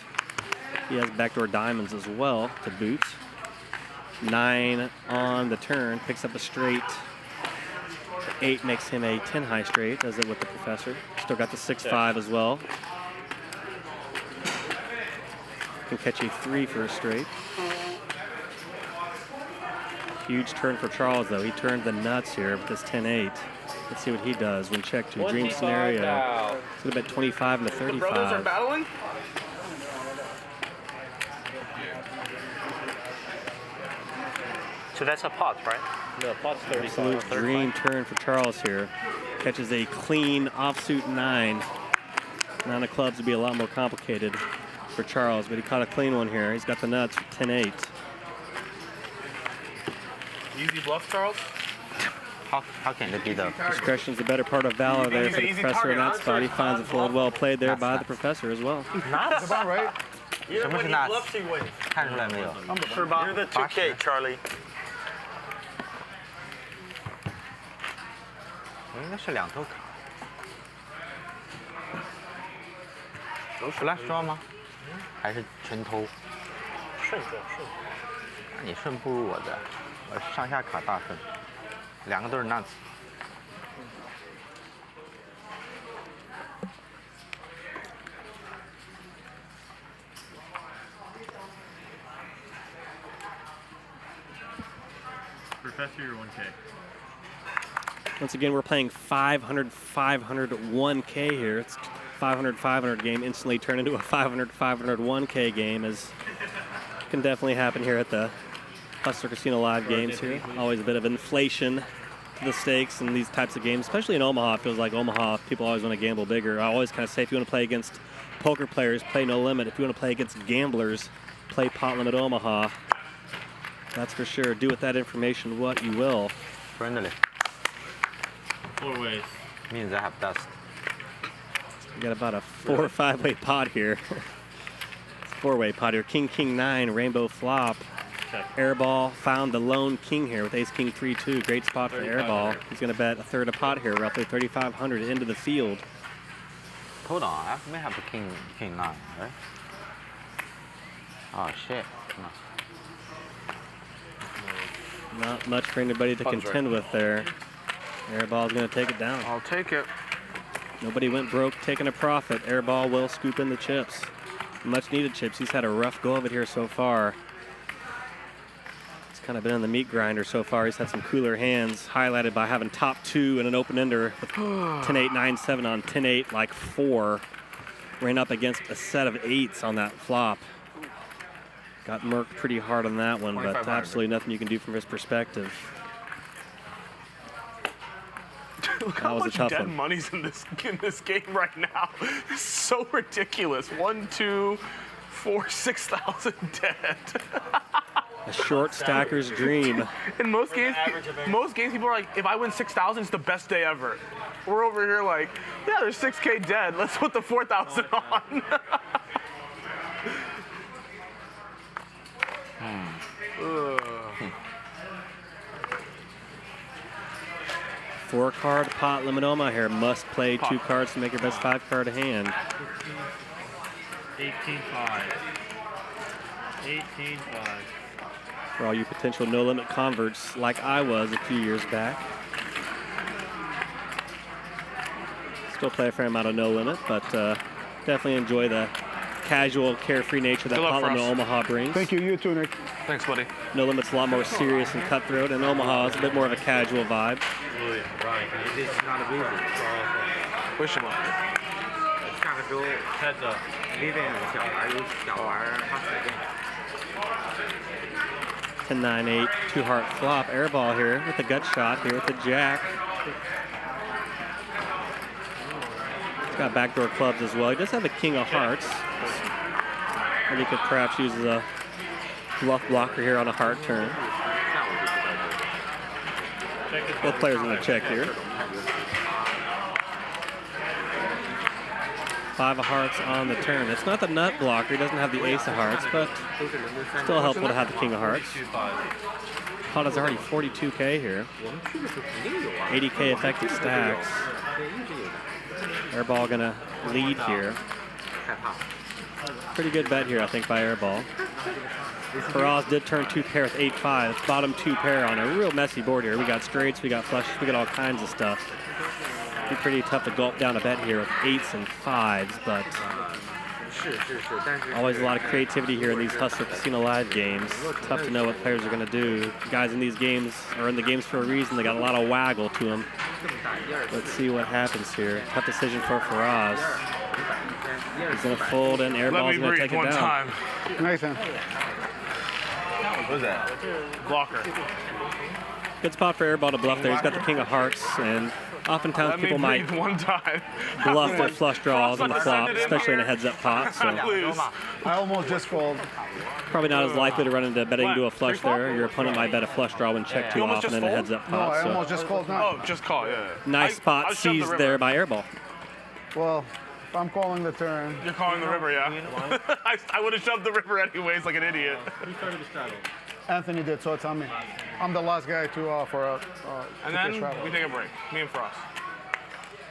He has backdoor diamonds as well to boot. 9 on the turn, picks up a straight. 8 makes him a 10 high straight, as it with the Professor. Still got the 6-5 as well. Can catch a 3 for a straight. Huge turn for Charles, though. He turned the nuts here with this 10-8. Let's see what he does when checked to dream scenario. It's going to bet 25 and the 35. The brothers are battling? So that's a pot, right? No, pot's 35. Absolute dream turn for Charles here. Catches a clean offsuit 9. 9 of clubs would be a lot more complicated for Charles, but he caught a clean one here. He's got the nuts for 10-8. Easy bluff, Charles? How can it be the Discretion's the better part of valor there for the Professor in that spot. He finds a fold well played there by the Professor as well. That's about right. You're when he bluffs, he wins. You're the 2K, Charlie. 应该是2头卡。有 flash draw 吗？还是全投？顺着顺。那你顺不如我的，我上下卡大顺，2个都是 nuts。Professor, you're 1K. Once again, we're playing 500, 500, 1K here. It's 500, 500 game instantly turn into a 500, 500, 1K game, as can definitely happen here at the Hustler Casino Live games here. Always a bit of inflation to the stakes in these types of games, especially in Omaha. It feels like Omaha, people always want to gamble bigger. I always kind of say if you want to play against poker players, play no limit. If you want to play against gamblers, play pot limit Omaha. That's for sure. Do with that information what you will. Friendly. 4 ways. Means I have dust. We got about a 4 or 5-way pot here. It's a 4-way pot here. King, King 9, rainbow flop. Airball found the lone king here with Ace, King 3-2. Great spot for Airball. He's going to bet a third of pot here, roughly 3,500 into the field. Hold on, I may have the king 9, right? Oh shit. No. Not much for anybody to contend with there. Airball's going to take it down. I'll take it. Nobody went broke taking a profit. Airball will scoop in the chips. Much needed chips. He's had a rough go of it here so far. He's kind of been in the meat grinder so far. He's had some cooler hands, highlighted by having top 2 and an open ender with 10-8, 9-7 on 10-8, like 4. Ran up against a set of 8s on that flop. Got murked pretty hard on that one, but absolutely nothing you can do from his perspective. Look how much dead money's in this game right now. It's so ridiculous. 1, 2, 4, 6,000 dead. A short stacker's dream. In most games people are like, if I win 6,000, it's the best day ever. We're over here like, yeah, there's 6K dead. Let's put the 4,000 on. 4-card pot limit Omaha here. Must play 2 cards to make your best 5-card hand. 18-5. 18-5. For all you potential no limit converts like I was a few years back. Still play a fair amount of no limit, but definitely enjoy the casual, carefree nature that pot limit Omaha brings. Thank you, you too, Nick. Thanks, buddy. No limit's a lot more serious and cutthroat, and Omaha is a bit more of a casual vibe. Right. It's not a busy. Push him up. 10-9-8, 2-heart flop. Airball here with the gut shot here with the jack. He's got backdoor clubs as well. He does have a king of hearts. And he could perhaps use a bluff blocker here on a heart turn. Both players in the check here. 5 of hearts on the turn. It's not the nut blocker. He doesn't have the ace of hearts, but still helpful to have the king of hearts. Pot is already 42K here. 80K effective stacks. Airball gonna lead here. Pretty good bet here, I think, by Airball. Firas did turn 2 pair with 8-5. Bottom 2 pair on a real messy board here. We got straights, we got flushes, we got all kinds of stuff. Be pretty tough to gulp down a bet here with 8s and 5s, but always a lot of creativity here in these Hustler Casino Live games. Tough to know what players are going to do. Guys in these games are in the games for a reason. They got a lot of waggle to them. Let's see what happens here. Tough decision for Firas. He's going to fold, and Airball's going to take it down. Nice, man. What's that? Blocker. Good spot for Airball to bluff there. He's got the king of hearts, and oftentimes people might bluff their flush draws on the flop, especially in a heads-up pot. So I almost just called. Probably not as likely to run into betting into a flush there. Your opponent might bet a flush draw when checked too often in a heads-up pot. No, I almost just called now. Oh, just call, yeah. Nice spot seized there by Airball. Well, if I'm calling the turn. You're calling the river, yeah? I would have shoved the river anyways like an idiot. Who started the straddle? Anthony did, so it's on me. I'm the last guy to for a and then we take a break, me and Frost.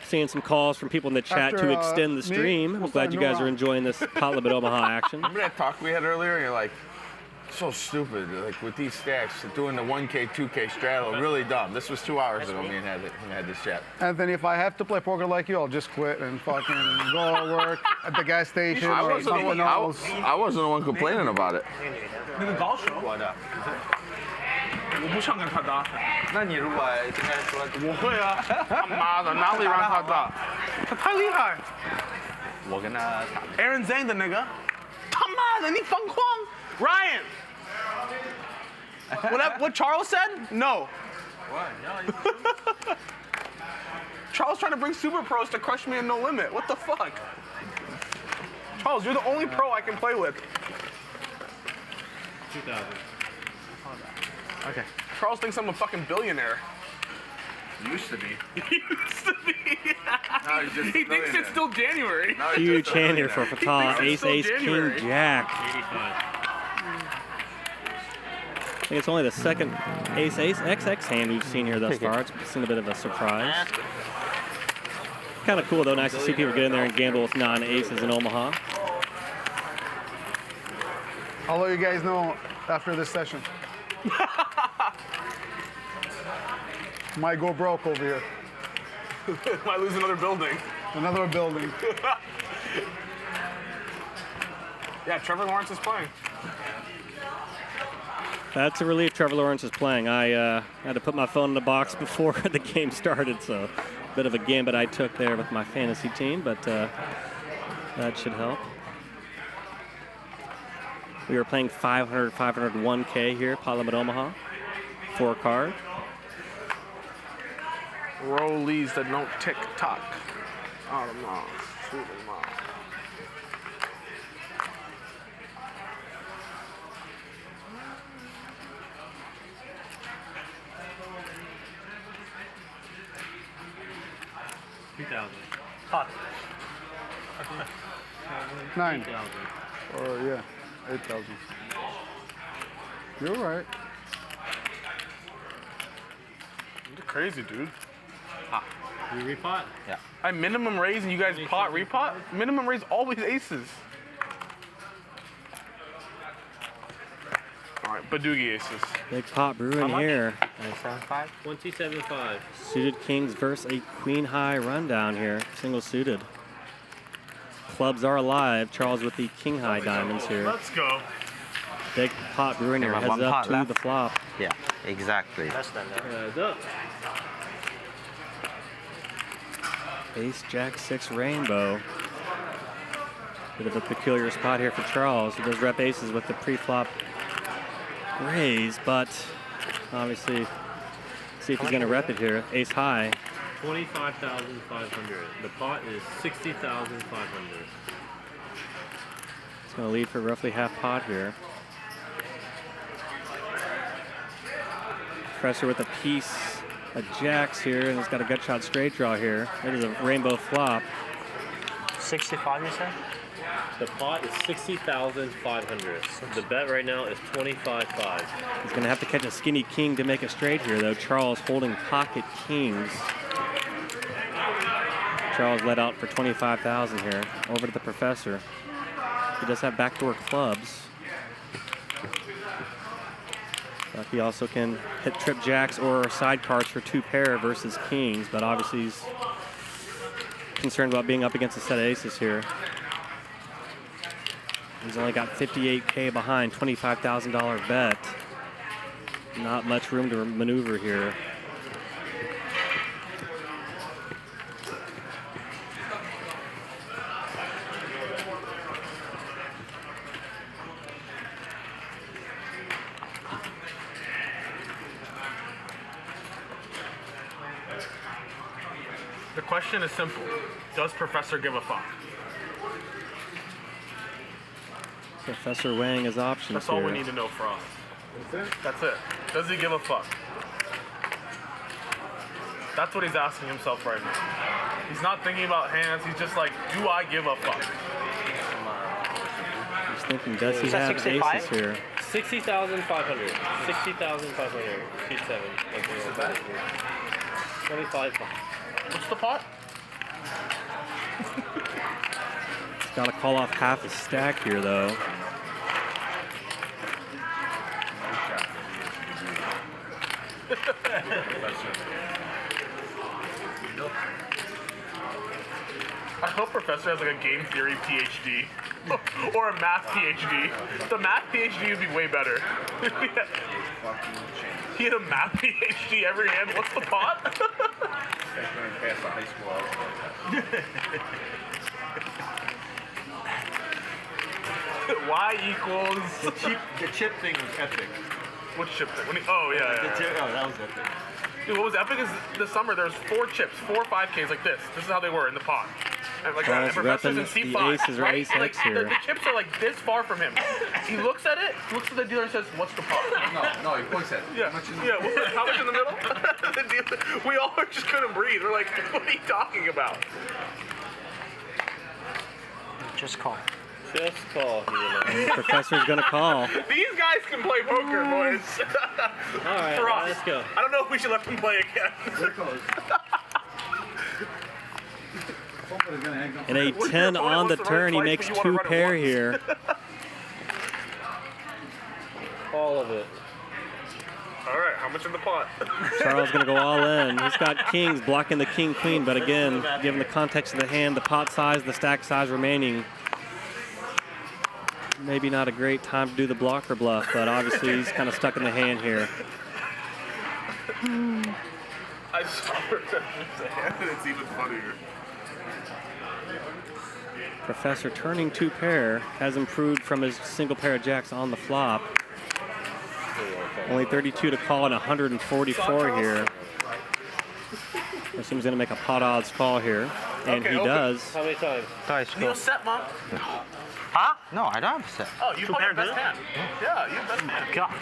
Seeing some calls from people in the chat to extend the stream. I'm glad you guys are enjoying this pot limit Omaha action. Remember that talk we had earlier? You're like, so stupid. Like with these stacks, doing the 1K, 2K straddle, really dumb. This was 2 hours ago. Me and had this chat. Anthony, if I have to play poker like you, I'll just quit and fucking go work at the gas station or something else. I wasn't the one complaining about it. 那个高手，我的，我不想跟他打。那你如果今天说，我会啊，他妈的哪里让他打？他太厉害。我跟他打。Aaron Zhang 的那个，他妈的你疯狂 ，Ryan。What Charles said? No. What? No. Charles trying to bring super pros to crush me in No Limit. What the fuck? Charles, you're the only pro I can play with. 2,000. Okay. Charles thinks I'm a fucking billionaire. Used to be. Used to be. Now he's just He thinks it's still January. Huge hand here for Fatal. Ace, Ace, King, Jack. 85. I think it's only the second Ace, Ace, XX hand we've seen here thus far. It's been a bit of a surprise. Kind of cool though. Nice to see people get in there and gamble with non-aces in Omaha. I'll let you guys know after this session. Might go broke over here. Might lose another building. Another building. Yeah, Trevor Lawrence is playing. That's a relief Trevor Lawrence is playing. I had to put my phone in the box before the game started, so a bit of a gambit I took there with my fantasy team, but that should help. We are playing 500, 501K here, pot limit Omaha. 4 card. Rollies that don't tick tock. I don't know. Shoot them out. Hot. 9. Or yeah, 8,000. You're right. You're crazy, dude. You repot? Yeah. I minimum raise and you guys pot repot? Minimum raise always aces. All right, Badoogie aces. Big pot brewing here. 1,275. Suited kings versus a queen high rundown here. Single suited. Clubs are alive. Charles with the king high diamonds here. Let's go. Big pot brewing here. Heads up to the flop. Yeah, exactly. Heads up. Ace, Jack, 6 rainbow. Bit of a peculiar spot here for Charles. He does rep aces with the pre-flop raise, but obviously see if he's going to rep it here. Ace high. 25,500. The pot is 60,500. It's going to lead for roughly half pot here. Professor with a piece of jacks here, and he's got a gut shot straight draw here. There's a rainbow flop. 65, you said? The pot is 60,500. The bet right now is 25.5. He's going to have to catch a skinny king to make a straight here, though. Charles holding pocket kings. Charles let out for 25,000 here. Over to the Professor. He does have backdoor clubs. But he also can hit trip jacks or side cards for 2 pair versus kings, but obviously he's concerned about being up against a set of aces here. He's only got 58K behind, $25,000 bet. Not much room to maneuver here. The question is simple. Does Professor give a fuck? Professor weighing his options That's all here. we need to know for us. That's it. Does he give a fuck? That's what he's asking himself right now. He's not thinking about hands. He's just like, do I give a fuck? He's thinking, does he have aces here? 60,500. 60,500. Seat 7. 25. What's the pot? He's got to call off half his stack here, though. I hope Professor has like a game theory PhD or a math PhD. The math PhD would be way better. He had a math PhD every hand. What's the pot? Y equals the chip thing was epic. Which chip? Oh, yeah. Oh, that was it. Dude, what was epic is this summer there's 4 chips, 4 5Ks like this. This is how they were in the pot. And like Charles and Professor's in repping C5, the aces or right? ace And, X like, here. the chips are like this far from him. He looks at it, looks at the dealer and says, "What's the pot?" No, he points at it. Yeah, how much in the middle? The dealer, we all just couldn't breathe. We're like, what are you talking about? Just call. Just call. Professor's gonna call. These guys can play poker, boys. All right, For us. let's go. I don't know if we should let them play again. And a 10 on the turn. He makes 2 pair here. All of it. All right, how much in the pot? Charles gonna go all in. He's got kings blocking the king queen, but again, given the context of the hand, the pot size, the stack size remaining, maybe not a great time to do the blocker bluff, but obviously he's kind of stuck in the hand here. I saw the hand, and it's even funnier. Professor turning 2 pair has improved from his single pair of jacks on the flop. Only 32 to call and 144 here. Assumes he's going to make a pot odds call here, and he does. How many times? Twice. Neil set, Mom. Huh? No, I don't have set. Oh, you play your best hand. Yeah, you best hand. God.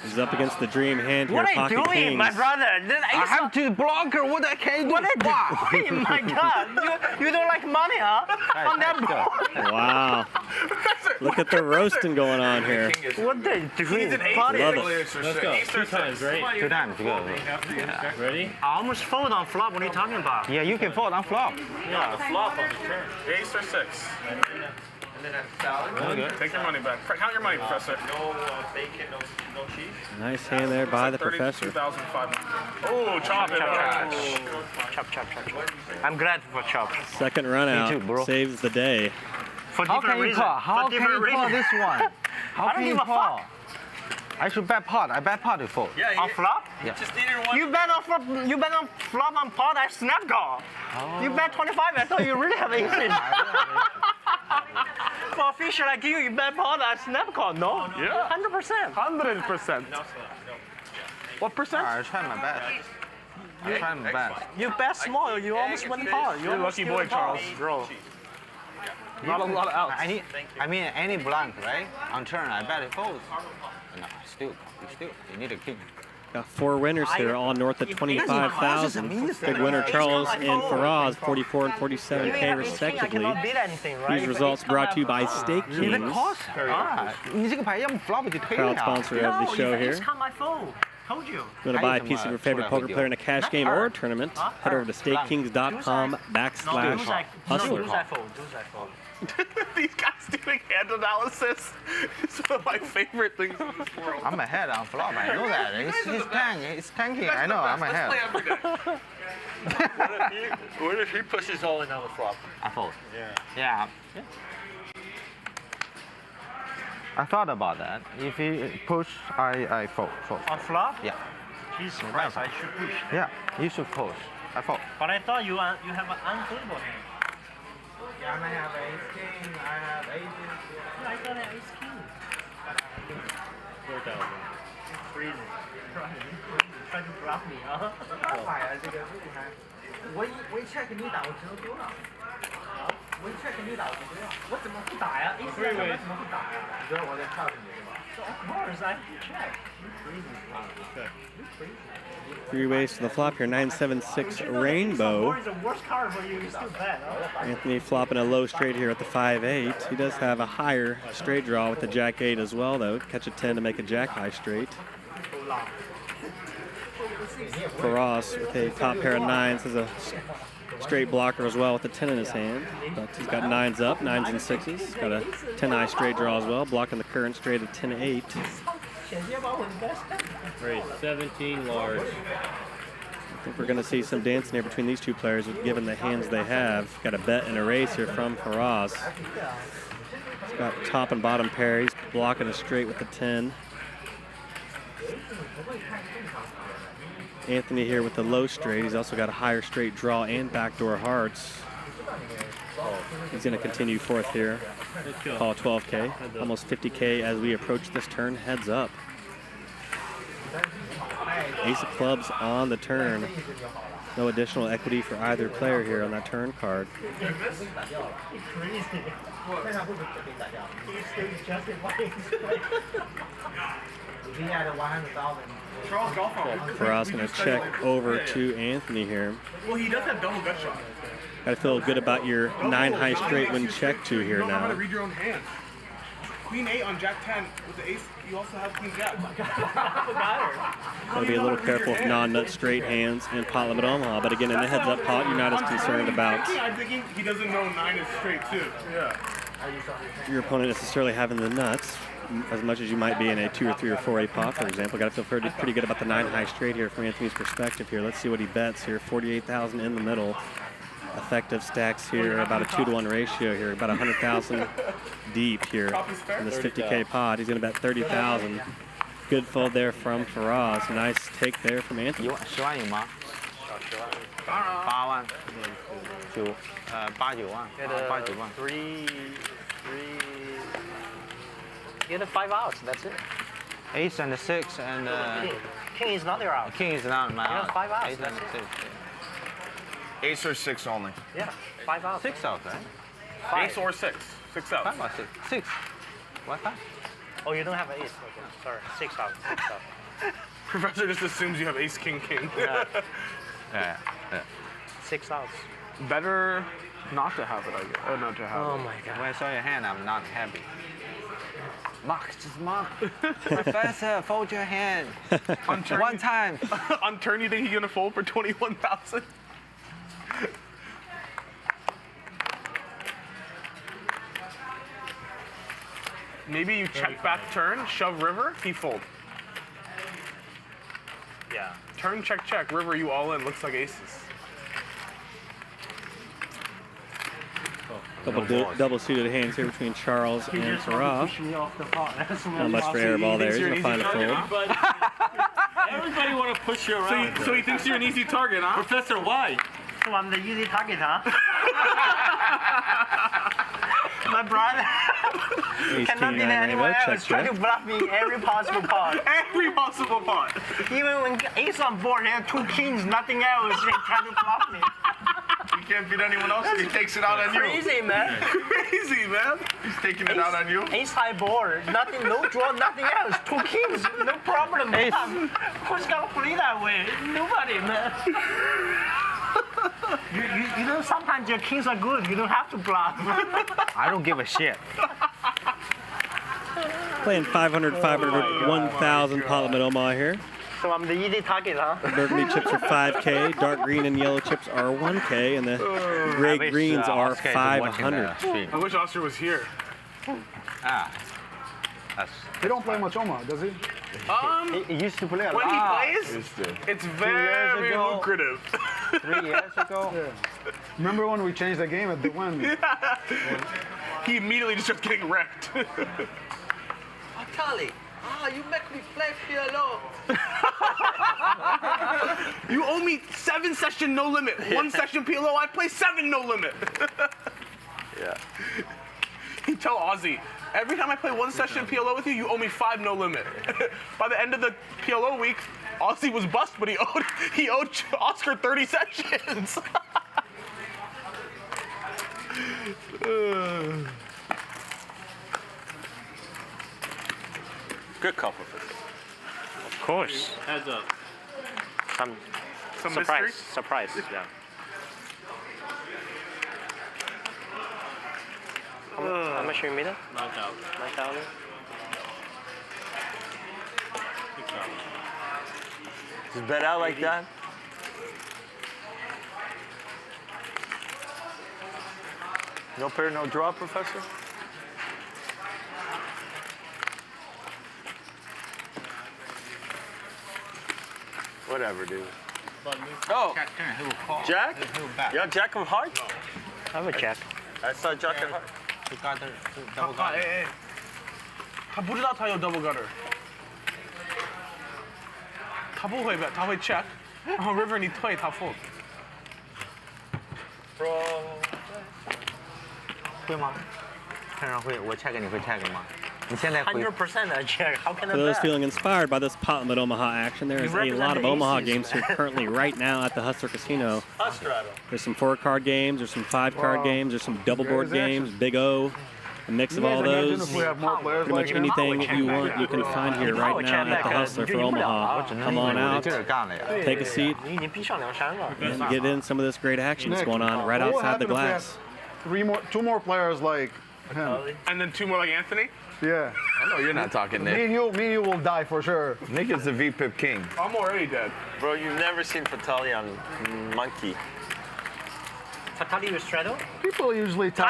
He's up against the dream hand here, What are you pocket doing, kings. my brother? I have to block her. What I can do? What are you doing? My God, you don't like money, huh? On that board. Wow. Look at the roasting going on here. What the doing? Love it. Let's go. 2 times, right? 2 times, go. Yeah. Ready? I almost fold on flop. What are you talking about? Yeah, you can fold on flop. Yeah, Flop on the turn. Ace or 6. And then that's salad. Good. Take your money back. Count your money, Professor. No bacon, no cheese. Nice hand there by the Professor. 32,500. Oh, chop it. Chop, chop, chop, chop. I'm glad for chop. Second run out too, bro. saves the day. For How different can you reason. call? How For can different you call reason. this one? How I don't can you give a call? fuck. I should bet pot. I bet pot to fold. Yeah, On flop? Yeah. just needed one. You bet on flop. You bet on flop on pot. I snap call. You bet 25. I thought you really have aces. For a fisher like you bet pot. I snap call. No. Yeah. 100%. 100%. What percent? I try my best. I try my best. You bet small. You almost win pot. You're a lucky boy, Charles. Girl. Not a lot of outs. I mean, any blank, right? On turn, I bet it folds. No, still, you need a king. Got 4 winners here, all north of 25,000. Big winner Charles and Firas, 44 and 47K respectively. These results brought to you by Stake Kings, proud sponsor of the show here. Told you. Want to buy a piece of your favorite poker player in a cash game or a tournament? Head over to StakeKings.com/hustler. These guys doing hand analysis is one of my favorite things in this world. I'm ahead on flop. I know that. It's tanking. I know. I'm ahead. What if he pushes all in on the flop? I fold. Yeah. Yeah. I thought about that. If he push, I fold. On flop? Yeah. Jesus Christ, I should push. Yeah, you should push. I fold. But I thought you have an unplayable hand. Yeah, I have ace king. I have aces. I thought I ace king. 4,000. Freezing. Trying to bluff me, huh? 快啊！这个我check 你打，我只能丢了。我check 你打，我不要。我怎么不打呀？ Ace 为什么不打呀？你知道我在跳你是吧？ So of course I check. Okay. 3 ways to the flop here, 976 Rainbow. It's the worst card for you. You still bet, huh? Anthony flopping a low straight here at the 5-8. He does have a higher straight draw with the Jack-8 as well, though. Catch a 10 to make a Jack-high straight. Firas with a top pair of 9s has a straight blocker as well with the 10 in his hand. But he's got 9s up, 9s and 6s. Got a 10-eye straight draw as well, blocking the current straight of 10-8. Raise 17 large. I think we're going to see some dancing here between these two players, given the hands they have. Got a bet and a raise here from Firas. He's got top and bottom pair. He's blocking a straight with the 10. Anthony here with the low straight. He's also got a higher straight draw and backdoor hearts. He's going to continue fourth here. Call 12K, almost 50K as we approach this turn. Heads up. Ace of clubs on the turn. No additional equity for either player here on that turn card. Firas going to check over to Anthony here. Well, he does have double gut shot. Got to feel good about your 9 high straight when check to here You don't know how now. to read your own hand. Queen 8 on Jack 10 with the ace. You also have Queen Jack. Got to be a little careful with non-nut straight hands and pot limit Omaha. But again, in the heads-up pot, you're not as concerned about I'm thinking he doesn't know 9 is straight too. Yeah. your opponent necessarily having the nuts as much as you might be in a 2 or 3 or 4A pot, for example. Got to feel pretty good about the 9 high straight here from Anthony's perspective here. Let's see what he bets here. 48,000 in the middle. Effective stacks here, about a 2-to-1 ratio here, about 100,000 deep here in this 50K pot. He's going to bet 30,000. Good fold there from Firas. Nice take there from Anthony. 10万有吗？8万，8、9万，8、9万。 Get the 5 outs, that's it. Ace and 6 and King is not your out. King is not my You have out. 5 outs. Ace and 6. Ace or 6 only. Yeah, 5 outs. 6 outs, right? 5. Ace or 6. 6 outs. 5 or 6? 6. What? Oh, you don't have an ace. Okay, sorry. 6 outs. 6 outs. Professor just assumes you have ace, king, king. Yeah. Yeah. 6 outs. Better not to have it, I guess. Or not to have it. Oh my god. When I saw your hand, I'm not happy. Mark, just mark. Professor, fold your hand. On turn, One time. On turn, you think he's gonna fold for 21,000? Maybe you check back turn, shove river, he fold. Yeah. Turn, check, check. River, you all in. Looks like aces. Double suited hands here between Charles and Firas. Not much for Airball there. He's going to find a fold. Everybody want to push you around. So he thinks you're an easy target, huh? Professor, why? So I'm the easy target, huh? My brother cannot be there anywhere else. Try to bluff me every possible pot. Every possible pot. Even when ace on board, he had 2 kings, nothing else. They try to bluff me. You can't beat anyone else, so he takes it out on you. Crazy, man. Crazy, man. He's taking it out on you. Ace high board, nothing, no draw, nothing else. 2 kings, no problem. Ace. Who's gonna play that way? Nobody, man. You know, sometimes your kings are good. You don't have to bluff. I don't give a shit. Playing 500, 500, 1,000 pot limit Omaha here. So I'm the easy target, huh? Burgundy chips are 5K, dark green and yellow chips are 1K, and the gray greens are 500. I wish Oscar was here. Ah. He don't play much Omaha, does he? He used to play a When lot. he plays, it's very lucrative. 3 years ago? Yeah. Remember when we changed the game at the one? He immediately just starts getting wrecked. Charlie, you make me play PLO. You owe me 7 session no limit. 1 session PLO, I play 7 no limit. Yeah. You tell Ozzy, every time I play 1 session PLO with you, you owe me 5 no limit. By the end of the PLO week, Ozzy was bust, but he owed Oscar 30 sessions. Good couple. Of course. Heads up. Some mystery? Surprise, yeah. How much you made it? 9,000. 9,000? Just bet out like that? No pair, no draw, Professor? Whatever, dude. Oh, Jack? You have Jack of Hearts? I have a jack. I saw Jack of Hearts. 他不知道他有 double gutter， 他不会 bet， 他会 check， 然后 river 你退他 fold。会吗？看上会，我 check 你会 check 吗？ 100% a jack. How can For I those bet? feeling inspired by this pot limit Omaha action, there is a lot of Omaha games here currently right now at the Hustler Casino. There's some 4-card games, there's some 5-card games, there's some double board games, Big O, a mix of all those. Pretty much anything you want you can find here right now at the Hustler for Omaha. Come on out, take a seat, and get in some of this great action that's going on right outside the glass. 2 more players like him. And then 2 more like Anthony? Yeah. I know you're not talking, Nick. Me and you will die for sure. Nick is the VPIP king. I'm already dead. Bro, you've never seen Fatali on Monkey. Fatali with straddle? People usually tell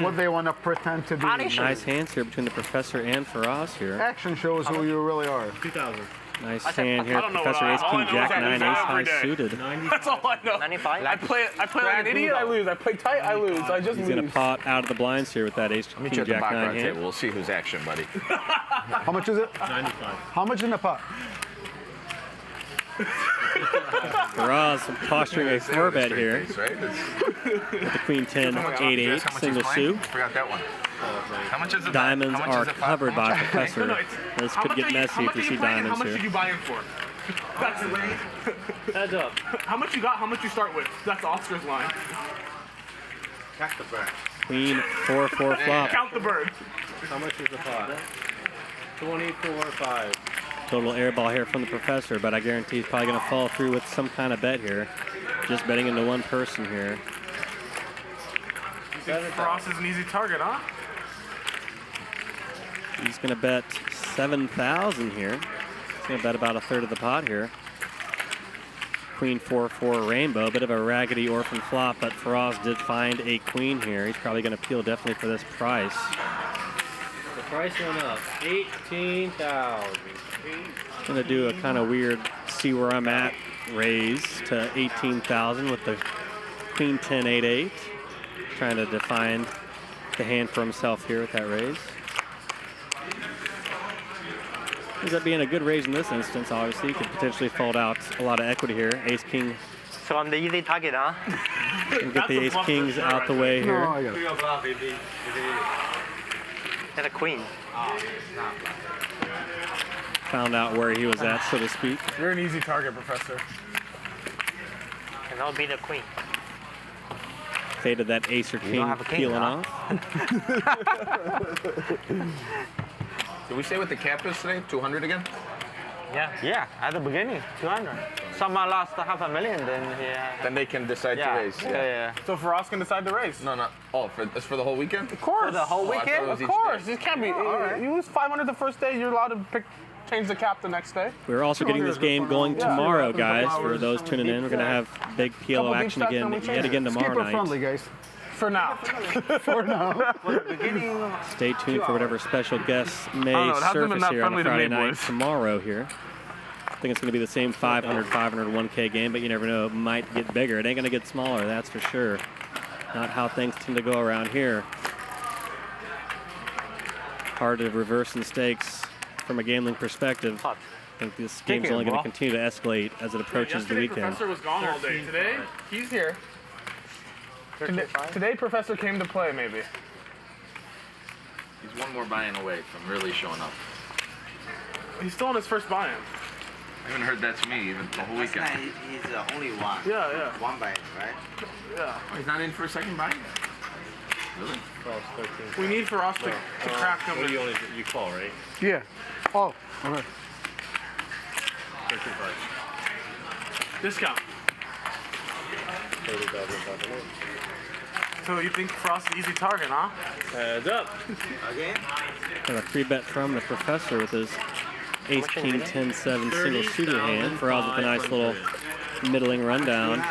what they want to pretend to be. Nice hands here between the Professor and Firas here. Action shows who you really are. 2000. Nice hand here, Professor Ace King Jack 9 Ace High suited. That's all I know. 95. I play like an idiot, I lose. I play tight, I lose. I just He's lose. gonna pot out of the blinds here with that Ace Let me King check the Jack 9 baccarat hand. table. We'll see who's action, buddy. How much is it? 95. How much in the pot? Firas posturing a 4-bet here. With the Queen 10 8-8 single suit. Forgot that one. How much is it? Diamonds are covered by Professor. This could get messy if you see diamonds How much here. did you buy in for? That's the way. Heads up. How much you got? How much you start with? That's Oscar's line. Count the bird. Queen 4-4 flop. Count the bird. How much is the pot? 24.5. Total airball here from the Professor, but I guarantee he's probably going to follow through with some kind of bet here. Just betting into one person here. You think Frost is an easy target, huh? He's going to bet 7,000 here. He's going to bet about a third of the pot here. Queen 4-4 rainbow, bit of a raggedy orphan flop, but Firas did find a queen here. He's probably going to peel definitely for this price. The price went up. 18,000. Going to do a kind of weird see where I'm at raise to 18,000 with the Queen 10 8-8. Trying to define the hand for himself here with that raise. Ends up being a good raise in this instance, obviously. He could potentially fold out a lot of equity here. Ace King. So I'm the easy target, huh? Can get the Ace Kings out the way here. And a queen. Found out where he was at, so to speak. You're an easy target, Professor. And I'll be the queen. Faded that ace or king peeling off. Did we say what the cap is today? 200 again? Yeah, at the beginning, 200. Someone lost $500,000, then Then they can decide to raise. Yeah. So Firas can decide to raise? No. Oh, it's for the whole weekend? Of course. For the whole weekend? Of course. It can't be. You lose 500 the first day, you're allowed to change the cap the next day. We're also getting this game going tomorrow, guys. For those tuning in, we're going to have big PLO action again, yet again tomorrow night. Friendly, guys. For now. For now. Stay tuned for whatever special guests may surface here on a Friday night tomorrow here. I think it's going to be the same 500, 1K game, but you never know. It might get bigger. It ain't going to get smaller, that's for sure. Not how things tend to go around here. Hard to reverse the stakes from a gambling perspective. I think this game's only going to continue to escalate as it approaches the weekend. Professor was gone all day. Today, he's here. Today, Professor came to play, maybe. He's one more buy-in away from really showing up. He's still on his first buy-in. I haven't heard that to me even the whole weekend. He's the only one. Yeah. One buy, right? Yeah. Oh, he's not in for a second buy-in? Really? 12, 13. We need for us to crack him. You call, right? Yeah. Oh, okay. 13 Discount. 30,000. So you think Frost is an easy target, huh? Heads up. Again? Got a free bet from the Professor with his Ace King 10-7 single shooter hand. Firas with a nice little middling rundown.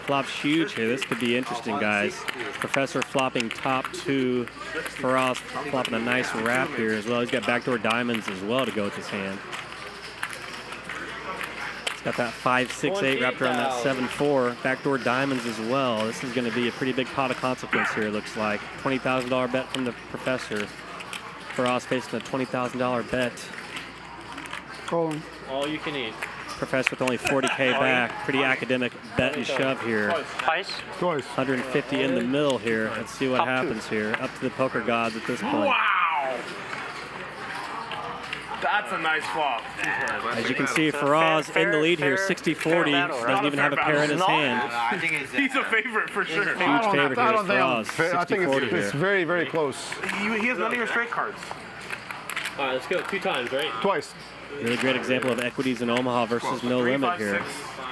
Flops huge here. This could be interesting, guys. Professor flopping top 2. Firas flopping a nice wrap here as well. He's got backdoor diamonds as well to go with his hand. He's got that 5-6-8 wrapped around that 7-4. Backdoor diamonds as well. This is going to be a pretty big pot of consequence here, it looks like. $20,000 bet from the Professor. Firas facing a $20,000 bet. Calling. All you can eat. Professor with only 40K back. Pretty academic bet and shove here. Twice. 150 in the middle here. Let's see what happens here. Up to the poker gods at this point. Wow! That's a nice flop. As you can see, Firas in the lead here, 60-40. Doesn't even have a pair in his hand. He's a favorite for sure. Huge favorite here is Firas. I think it's very, very close. He has none of your straight cards. All right, let's go 2 times, right? Twice. Really great example of equities in Omaha versus no limit here.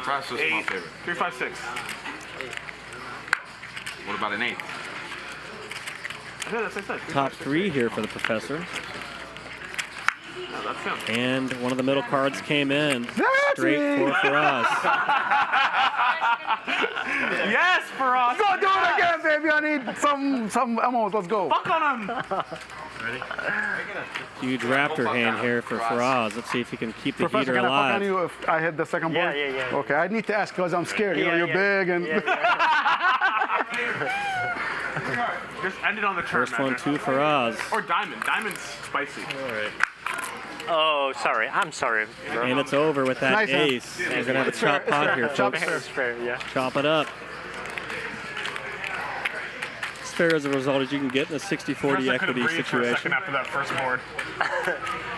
3, 5, 6. What about an 8? Yeah, that's what I said. Top 3 here for the Professor. No, that's him. And one of the middle cards came in. Straight for Firas. Yes, Firas. Go do it again, baby. I need some ammo. Let's go. Fuck on him. Ready? Huge raptor hand here for Firas. Let's see if he can keep the Professor, heater can I fuck alive. on you if I hit the second board? Yeah. Okay, I need to ask because I'm scared. You know, you're big and. Just end it on the turn. First one to Firas. Or diamond. Diamond's spicy. All right. Oh, sorry. I'm sorry. And it's over with that Nice, huh? ace. We're going to have a chop pot here, folks. It's fair, yeah. Chop it up. As fair as a result as you can get in a 60-40 equity situation. After that first board.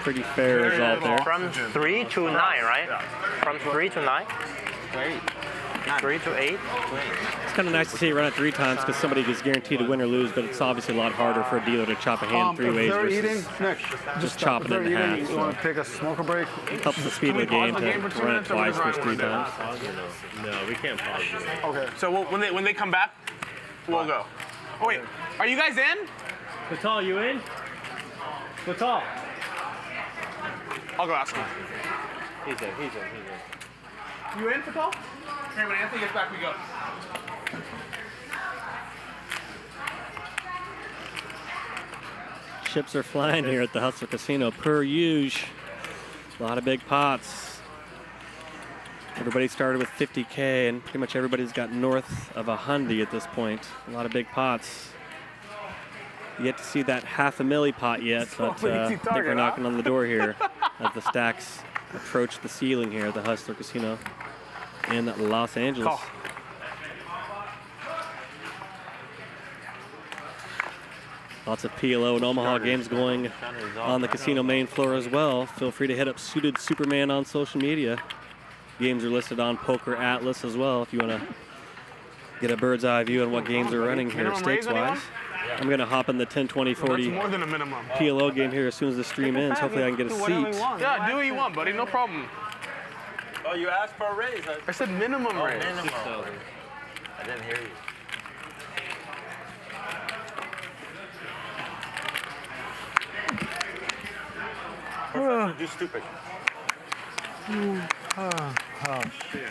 Pretty fair result there. From 3 to 9, right? From 3 to 9? 3 to 8? It's kind of nice to see it run it 3 times because somebody is guaranteed to win or lose, but it's obviously a lot harder for a dealer to chop a hand 3 ways if they're versus eating, Nick, just chopping it in half. You want to take a smoker break? Helps the speed of the game to run it twice versus 3 times. No, we can't pause it. Okay. So when they come back, we'll go. Oh wait, are you guys in? Fatal, you in? Fatal. I'll go ask him. He's in. You in, Fatal? Hey, when Anthony gets back, we go. Chips are flying here at the Hustler Casino, per usual. A lot of big pots. Everybody started with 50K, and pretty much everybody's got north of 100 at this point. A lot of big pots. Yet to see that $500,000 pot yet, but I think we're knocking on the door here as the stacks approach the ceiling here at the Hustler Casino in Los Angeles. Lots of PLO and Omaha games going on the casino main floor as well. Feel free to hit up Suited Superman on social media. Games are listed on Poker Atlas as well if you want to get a bird's eye view on what games are running here stakes-wise. I'm going to hop in the 10, 20, 40 more than a minimum. PLO game here as soon as the stream ends. Hopefully I can get a seat. Yeah, do what you want, buddy. No problem. Oh, you asked for a raise. I said minimum raise. Minimum. I didn't hear you. Professor, do stupid. Shit.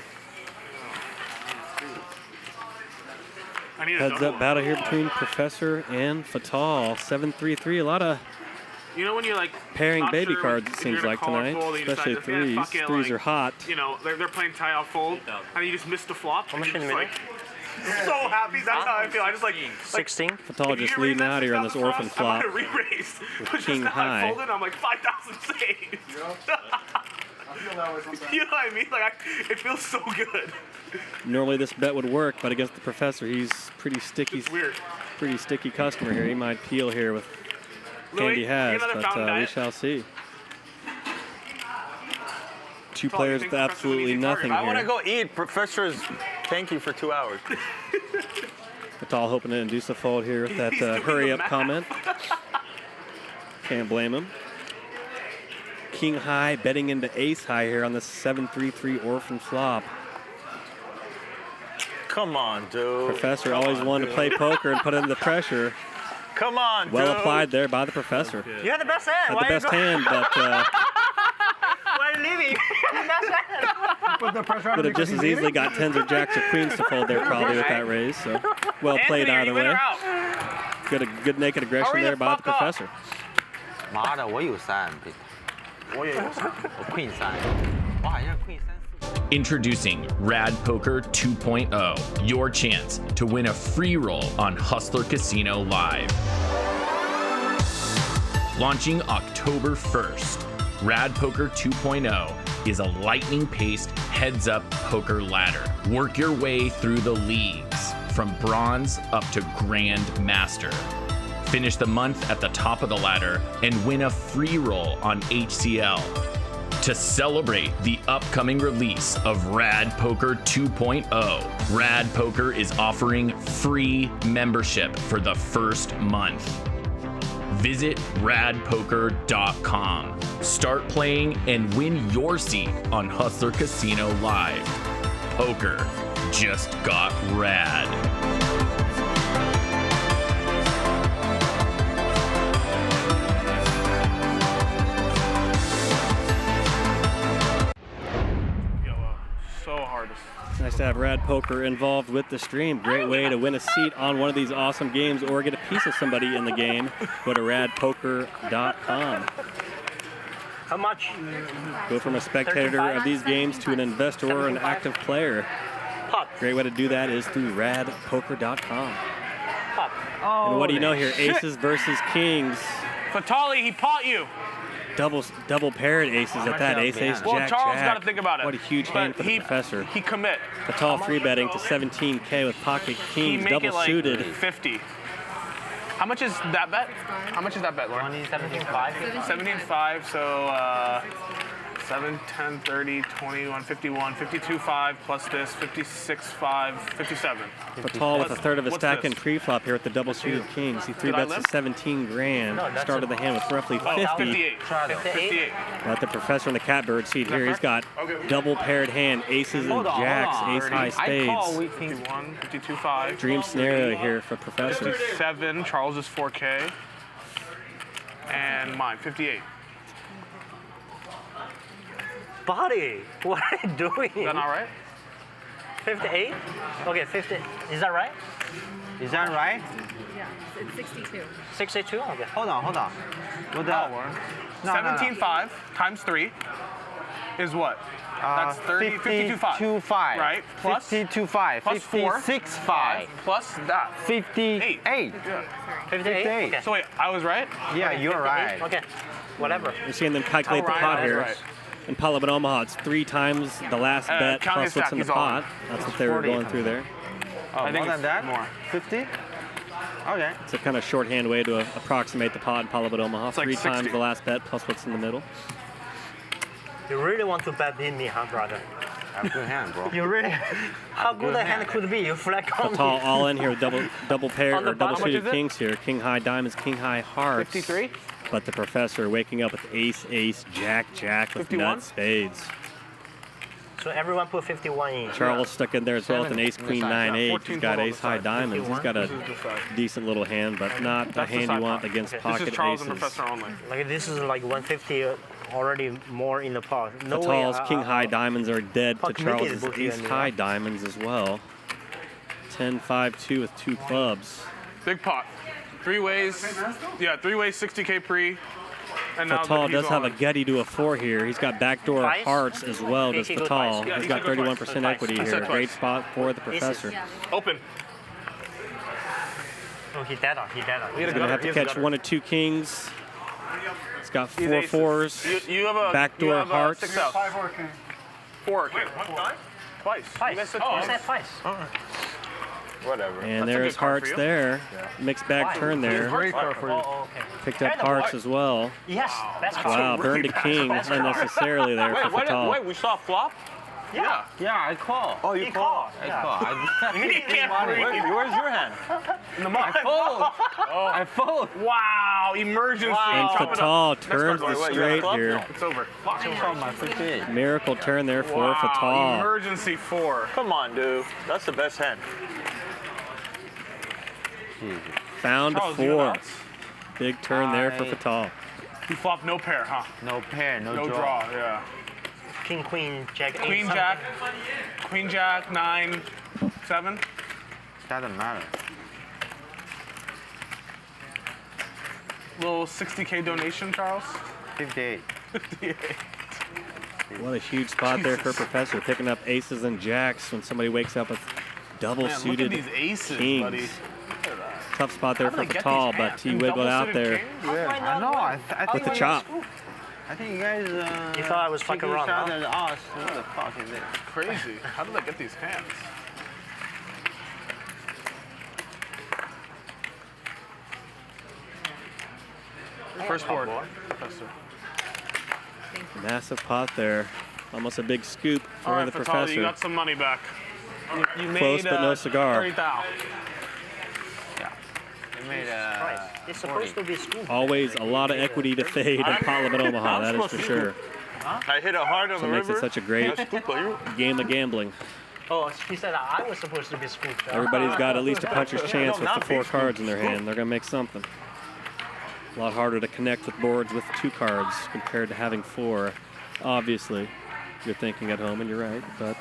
Heads up battle here between Professor and Fatal. 7-3-3. A lot of when you're like pairing baby cards, it seems like tonight, especially threes. Threes are hot. They're playing tie-off fold, and you just missed the flop. I'm just like so happy. That's how I feel. I just like 16. Fatal just leading out here on this orphan flop. I re-raised. King high. I folded. I'm like 5,000 saved. You know what I mean? Like it feels so good. Normally this bet would work, but against the Professor, he's pretty sticky. Pretty sticky customer here. He might peel here with hand he has, but we shall see. Two players with absolutely nothing here. I want to go eat. Professor's thank you for 2 hours. Fatal hoping to induce a fold here with that hurry up comment. Can't blame him. King high betting into ace high here on the 7-3-3 orphan flop. Come on, dude. Professor always wanted to play poker and put in the pressure. Come on, well dude. Applied there by the Professor. You had the best hand. Had the best hand, but why are you leaving? would have just as easily got 10s or jacks or queens to fold there probably with that raise. So well played either way. Good naked aggression there by the Professor. 妈的，我有3，我也有3，我 queen 3，我好像 queen 3。 Introducing Rad Poker 2.0, your chance to win a free roll on Hustler Casino Live. Launching October 1st, Rad Poker 2.0 is a lightning-paced heads-up poker ladder. Work your way through the leagues, from bronze up to Grand Master. finish the month at the top of the ladder, and win a free roll on HCL. To celebrate the upcoming release of Rad Poker 2.0, Rad Poker is offering free membership for the first month. Visit radpoker.com. Start playing and win your seat on Hustler Casino Live. Poker just got rad. So hard. It's nice to have Rad Poker involved with the stream. Great way to win a seat on one of these awesome games or get a piece of somebody in the game. Go to radpoker.com. How much? Go from a spectator of these games to an investor or an active player. Great way to do that is through radpoker.com. And what do you know here? Aces versus kings. Fatali, he pot you. Double paired aces at that. Ace, ace, Well, jack, Charles jack. got to think about it. What a huge hand for the professor. He commit. Fatal free betting to 17K with pocket kings, He make double it like suited. 50. How much is that bet? How much is that bet, Lauren? 17.5. 17.5, so 7, 10, 30, 21, 51, 52.5 plus this, 56.5, 57. Fatal with a third of a What's stack this? in pre-flop here with the double suited kings. He three Did I bets to limp? 17 grand. Started the hand with roughly 50. 58. 58. But the professor in the catbird seat here, he's got double paired hand, aces and jacks, ace high spades. 51, 52.5. Dream scenario here for professor. 57, Charles is 4K. And mine, 58. Buddy, what are you doing? Is that not right? 58? Okay, 50. Is that right? Is that right? Yeah, it's 62. 62? Okay. Hold on. What the? No, 17.5 times 3 is what? That's 30, 52.5. 52.5. Right? Plus 52.5. plus 4. 56.5. Plus that. 58. Yeah. 58? Okay. So wait, I was right? Yeah, you're right. Okay, whatever. We're seeing them calculate the Ryan pot was here. right. In Palo but Omaha, it's 3 times the last bet count plus his what's stack, in the he's all pot. in. That's what they were going through there. I think More than it's that? more. 50? Okay. It's a kind of shorthand way to approximate the pot in Palo but Omaha. It's like 3 60. times the last bet plus what's in the middle. You really want to bet me, huh, brother? Have a good hand, bro. You really? How good a hand could be? You flat on me. Fatal all in here with double pair On the or double bottom, suited what is it? kings here. King high diamonds, king high hearts. 53? But the professor waking up with ace, ace, jack, jack with 51? nut spades. So everyone put 51 in. Charles stuck in there as well with an ace, queen, 9-8. He's got ace high diamonds. He's got a decent little hand, but not the That's the hand side you want pot. against This pocket is Charles aces. and Professor only. Like this is like 150 already more in the pot. No way. Fatal's king high diamonds are dead to Fuck, Nick is Charles's bookie ace in high there. diamonds as well. 10-5-2 with 2 clubs. Big pot. 3 ways. Yeah, 3 ways, 60K pre. And now Fatal he's does have all a gutty to a 4 here. He's got backdoor Twice? hearts as well, does He goes Fatal. twice. Yeah, He's he got goes twice. 31% Twice. equity He here. said Great twice. spot for the professor. Open. Oh, he dead on. He dead on. He's going to have to catch 1 or 2 kings. He's got 4 aces. fours. You have a Backdoor you have hearts. 6 out. 5 or king. 4 king. Twice. Twice. You guys said Oh, twice. I said twice. Whatever. And That's a there's good card hearts for you. there. Mixed bag turn there. Great card for you. Oh, okay. Picked up And a hearts boy. as well. Yes, that's Wow, correct. burned a king unnecessarily there for Fatal. Wait, we saw flop? Yeah. Yeah, I call. Oh, you He called. called. I call. He can't read. Where's your hand? In the mouth. I fold. Wow, emergency. And Chop it up. Fatal turns card, the wait, straight club? here. It's over. Call my 58. Miracle turn there for Wow, Fatal. emergency 4. Come on, dude. That's the best hand. Found Charles, do you have 4. outs? Big turn there for Fatal. You flopped no pair, huh? No pair, no No draw. draw, yeah. King, queen, jack, Queen, eight, jack, queen, jack, 9, 7. Doesn't matter. Little 60K donation, Charles. 58. 58. What a huge spot there for Jesus. Professor, picking up aces and jacks when somebody wakes up with double Man, look suited at these aces, kings. buddy. Tough spot there How for did I get Fatal, these but hands? he Them wiggled out double-suited there. kings? Yeah, I know. I With think the chop. I think you guys. You thought I was fucking wrong, huh? At us. What the fuck is it? Crazy. How did I get these hands? First board, Professor. Massive pot there. Almost a big scoop for All right, the Fatali, professor. you got some money back. You made, Close, but no cigar. 30,000. You made It's supposed to be scoop. Always a lot of equity to fade in Pot Limit Omaha, that is for sure. I hit a heart on So the it makes river. it such a great game of gambling. Oh, he said I was supposed to be scooped. Everybody's got at least a puncher's chance with the 4 cards in their hand. They're going to make something. A lot harder to connect with boards with 2 cards compared to having 4. Obviously, you're thinking at home, and you're right, but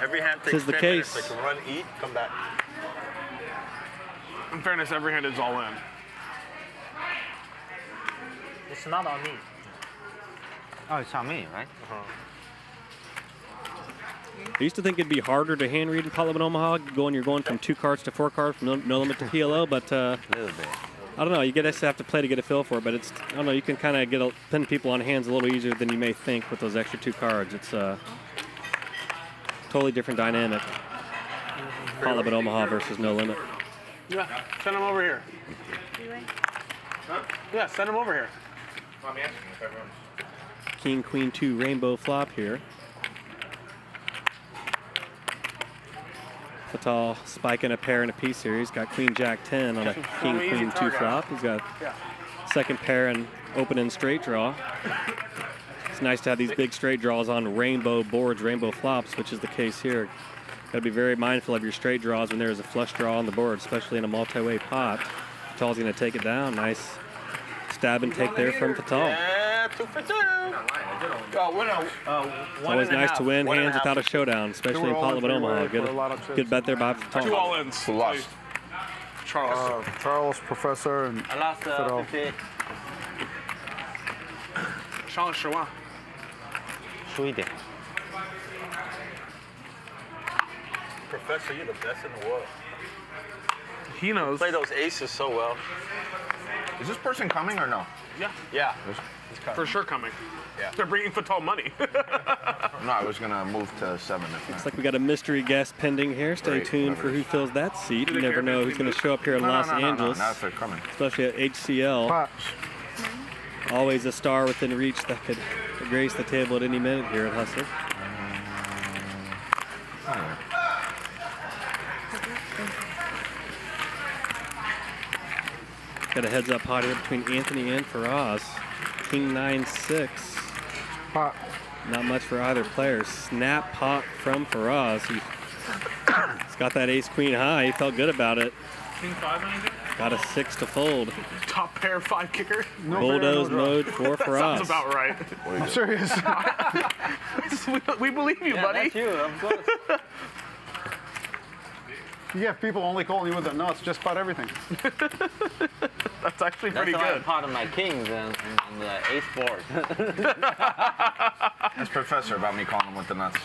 Every hand this takes is the 10 case. minutes. They can run, eat, come back. In fairness, every hand is all in. It's not on me. Oh, it's on me, right? I used to think it'd be harder to hand read in Pot Limit Omaha. You're going from 2 cards to 4 cards from no limit to PLO, but A little bit. I don't know. You just have to play to get a feel for it, but it's, I don't know, you can kind of pin people on hands a little easier than you may think with those extra 2 cards. It's a totally different dynamic. Pot Limit Omaha versus no limit. Yeah, send him over here. Yeah, send him over here. I'm asking if everyone's... King, Queen 2 rainbow flop here. Fatal spiking a pair and a piece here. He's got Queen Jack 10 on a King Queen 2 flop. He's got second pair and opening straight draw. It's nice to have these big straight draws on rainbow boards, rainbow flops, which is the case here. Got to be very mindful of your straight draws when there's a flush draw on the board, especially in a multi-way pot. Fatal's going to take it down. Nice stab and take there from Fatal. Yeah, 2 for 2. It's always nice to win hands without a showdown, especially in Pot Limit Omaha. Good bet there by Fatal. 2 all-ins. Lost. Charles. Charles, Professor, and I lost Fiddle. 50. Shaun, 10万。输一点。 Professor, you're the best in the world. He knows. Play those aces so well. Is this person coming or no? Yeah. Yeah. He's coming. For sure coming. Yeah. They're bringing Fatal money. No, I was gonna move to 7. Looks like we got a mystery guest pending here. Stay tuned for who fills that seat. You never know who's going to show up here in Los Angeles, Not if they're coming. especially at HCL. Always a star within reach that could grace the table at any minute here at Hustler. Got a heads-up pot here between Anthony and Firas. King 9-6. Pot. Not much for either player. Snap pot from Firas. He's got that ace-queen high. He felt good about it. King 5 anything? Got a 6 to fold. Top pair 5 kicker? Bulldoze mode for Firas. Sounds about right. I'm serious. we believe you, buddy. That's you. I'm close. You have people only calling you with the nuts, just about everything. That's actually pretty That's why good. I'm part of my kings and the ace board. That's Professor about me calling him with the nuts.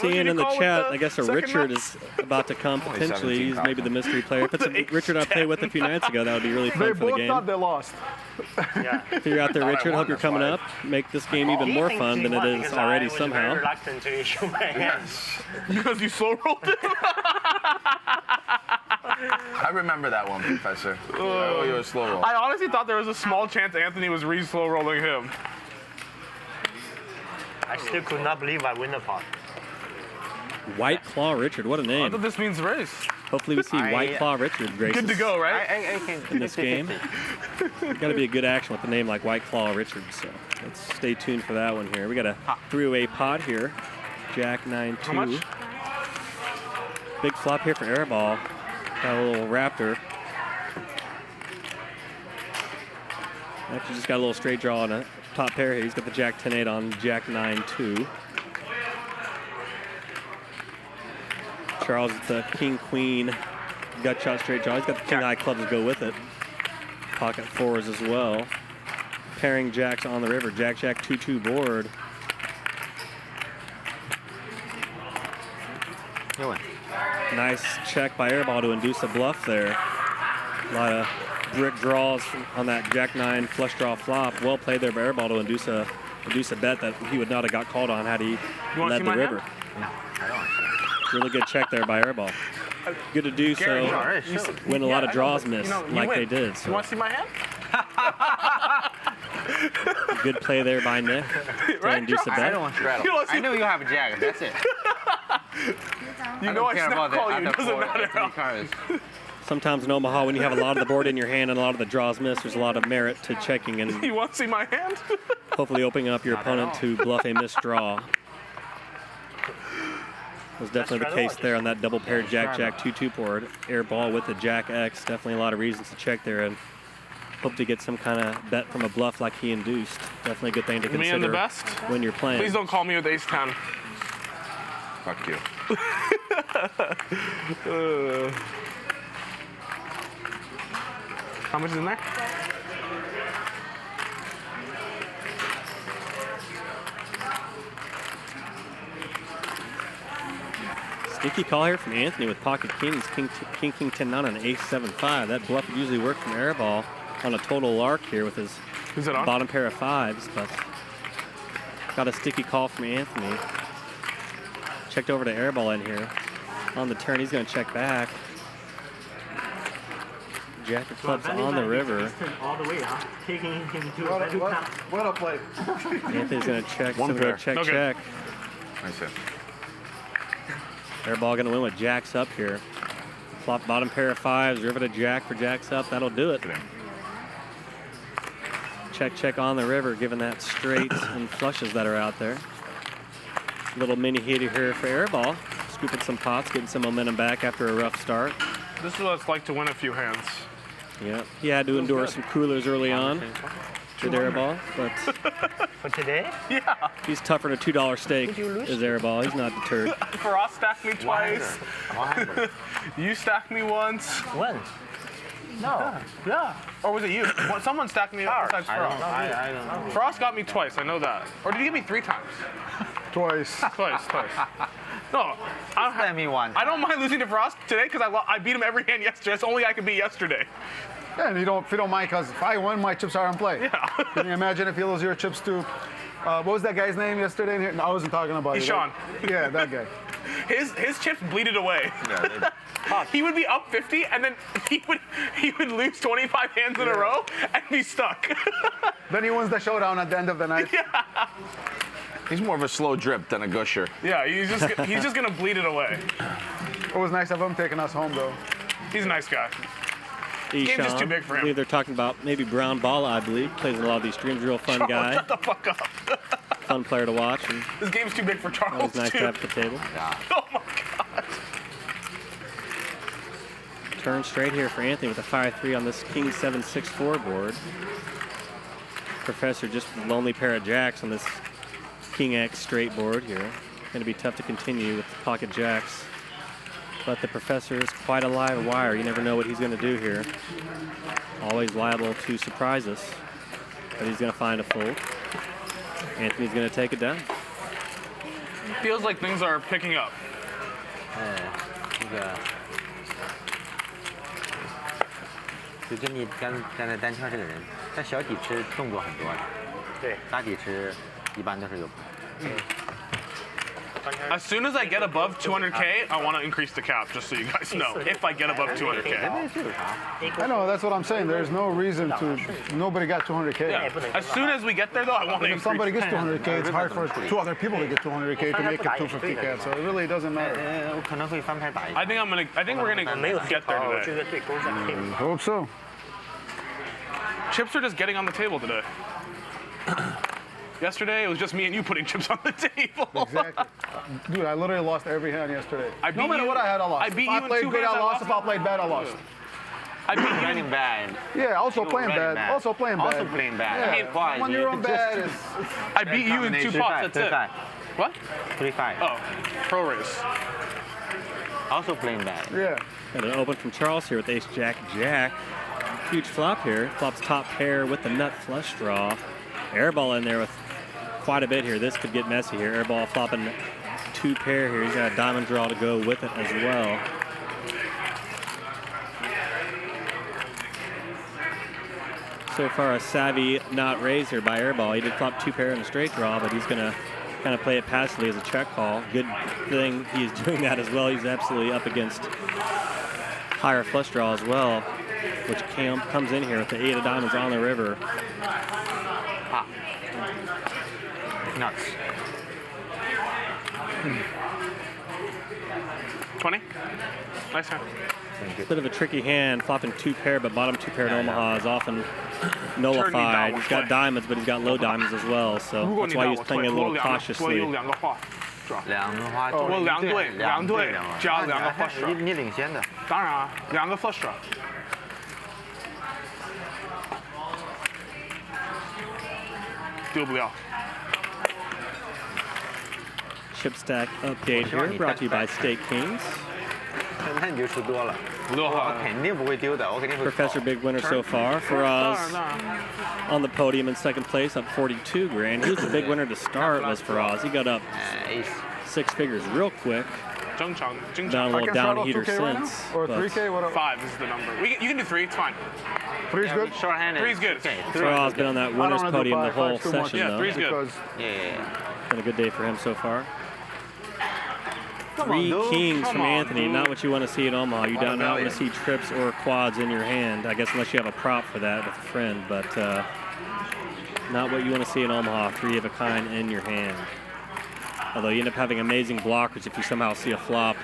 Seeing in the chat, I guess a second Richard nuts? is about to come Only potentially. 17 He's maybe the mystery player. If it's a Richard I played with a few nights ago, that would be really They fun for the both thought game. they lost. Yeah. If you're out there, Richard, hope you're coming up. Make this game even more fun than it is already somehow. Very reluctant to issue my hands. Because you slow rolled it? I remember that one, Professor. Oh, you were slow roll. I honestly thought there was a small chance Anthony was re-slow rolling him. I still could not believe I win the pot. White Claw Richard, what a I name. thought this means race. Hopefully we see White Claw Richard grace Good to go, right? I can in this game. Got to be a good action with a name like White Claw Richard, so let's stay tuned for that one here. We got a 3-way pot here. Jack 9-2. How much? Big flop here for Airball. Got a little Raptor. Actually just got a little straight draw on a top pair here. He's got the Jack 10-8 on Jack 9-2. Charles with the King Queen gut shot straight draw. He's got the King High clubs to go with it. Pocket 4s as well. Pairing jacks on the river. Jack 2-2 board. Nice check by Airball to induce a bluff there. A lot of brick draws on that Jack 9 flush draw flop. Well played there by Airball to induce a bet that he would not have got called on had he led the river. No, I don't. Really good check there by Airball. good to do so. Win a lot of draws missed, like they did. So. You want to see my hand? Good play there by Nik. Right, Induce a bet. I don't want straddle. I know you have a jack. That's it. You know I snap call you. It doesn't matter. Sometimes in Omaha, when you have a lot of the board in your hand and a lot of the draws missed, there's a lot of merit to checking and You want to see my hand? hopefully opening up your opponent to bluff a missed draw. Was definitely the case there on that double pair Jack-Jack 2-2 board. Airball with the Jack X. Definitely a lot of reasons to check there and hope to get some kind of bet from a bluff like he induced. Definitely a good thing to Me and the consider best? when you're playing. Please don't call me with ace-10. Fuck you. How much is in there? Sneaky call here from Anthony with pocket kings, king 10 9 and ace 7-5. That bluff would usually work from Airball on a total lark here with his bottom pair of fives, but got a sticky call from Anthony. Checked over to Airball in here. On the turn, he's going to check back. Jack of clubs on the river. All the way, huh? Taking him to What a play. Anthony's going to check. One pair. Check, Okay. check. I see. Airball going to win with jacks up here. Flop bottom pair of fives, river to jack for jacks up. That'll do it. Check, check on the river, given that straights and flushes that are out there. Little mini heater here for Airball. Scooping some pots, getting some momentum back after a rough start. This is what it's like to win a few hands. Yeah, he had to endure some coolers early on with Airball, but for today, yeah, he's tougher than a $2 steak is Airball. He's not deterred. Firas stacked me twice. You stacked me once. When? No. Yeah. Or was it you? Someone stacked me besides Firas. I don't know. Firas got me twice. I know that. Or did he get me 3 times? Twice. Twice. No, I don't mind losing to Firas today because I beat him every hand yesterday. That's only I could beat yesterday. Yeah, and if you don't mind, because if I win, my chips are in play. Yeah. Can you imagine if you lose your chips to, what was that guy's name yesterday? No, I wasn't talking about He's it. Shaun. Yeah, that guy. His chips bleeded away. He would be up 50 and then he would lose 25 hands in a row and be stuck. Then he wins the showdown at the end of the night. Yeah. He's more of a slow drip than a gusher. Yeah, he's just gonna bleed it away. It was nice of him taking us home, though. He's a nice guy. Game's just too big for him. I believe they're talking about maybe Brown Bala, I believe. Plays in a lot of these streams, real fun guy. Shut the fuck up. Fun player to watch. And this game's too big for Charles, always nice too. to have at the table. Yeah. Oh my god. Turn straight here for Anthony with a 5-3 on this King 7-6-4 board. Professor just a lonely pair of jacks on this King X straight board here. Going to be tough to continue with the pocket jacks. But the Professor is quite a live wire. You never know what he's going to do here. Always liable to surprise us. But he's going to find a fold. Anthony's going to take it down. Feels like things are picking up. 就跟你站在单挑这个人，但小底池动作很多的，对，大底池一般都是有。 As soon as I get above 200K, I want to increase the cap, just so you guys know. If I get above 200K. I know, that's what I'm saying. There's no reason to. Nobody got 200K. Yeah. As soon as we get there, though, I want to increase. If somebody gets 200K, it's hard for 2 other people to get 200K to make it 250 cap. So it really doesn't matter. I think we're gonna get there today. Hope so. Chips are just getting on the table today. Yesterday, it was just me and you putting chips on the table. Exactly. Dude, I literally lost every hand yesterday. No matter you, what I had, I lost. I beat if I you played in 2 good, hands, I lost. If I played bad, I lost. I beat you running bad. Yeah, also playing bad. Also playing bad. Also playing bad. Yeah. I mean, when you're on bad, it's... I beat you in 2 pots, that's it. What? 35. Oh, pro race. Also playing bad. Yeah. Got an open from Charles here with ace jack jack. Huge flop here. Flops top pair with the nut flush draw. Airball in there with quite a bit here. This could get messy here. Airball flopping 2 pair here. He's got a diamond draw to go with it as well. So far a savvy not raise here by Airball. He did flop 2 pair in a straight draw, but he's gonna kind of play it passively as a check call. Good thing he's doing that as well. He's absolutely up against higher flush draw as well, which comes in here with the 8 of diamonds on the river. Nuts. 20. Nice hand. Bit of a tricky hand, flopping 2 pair, but bottom 2 pair in Omaha is often nullified. He's got diamonds, but he's got low diamonds as well, so that's why he's playing it a little cautiously. 我2个花，我2对，2对加2个 flush draw。你领先的。当然啊，2个 flush draw。丢不了。 Chip stack update here, brought to you by Steak Kings. 那你就输多了。我肯定不会丢的，我肯定会。 Professor big winner so far. Firas on the podium in second place, up 42 grand. He was the big winner to start, was Firas. He got up 6 figures real quick. Down a little down heater since. Or 3K, what? 5 is the number. You can do 3, it's fine. 3's good? Shorthanded. 3's good. Firas been on that winner's podium the whole session, yeah, though. 3's good. Been a good day for him so far. 3 kings from Anthony, not what you want to see at Omaha. You don't want to see trips or quads in your hand, I guess, unless you have a prop for that with a friend, but not what you want to see in Omaha. 3 of a kind in your hand. Although you end up having amazing blockers if you somehow see a flop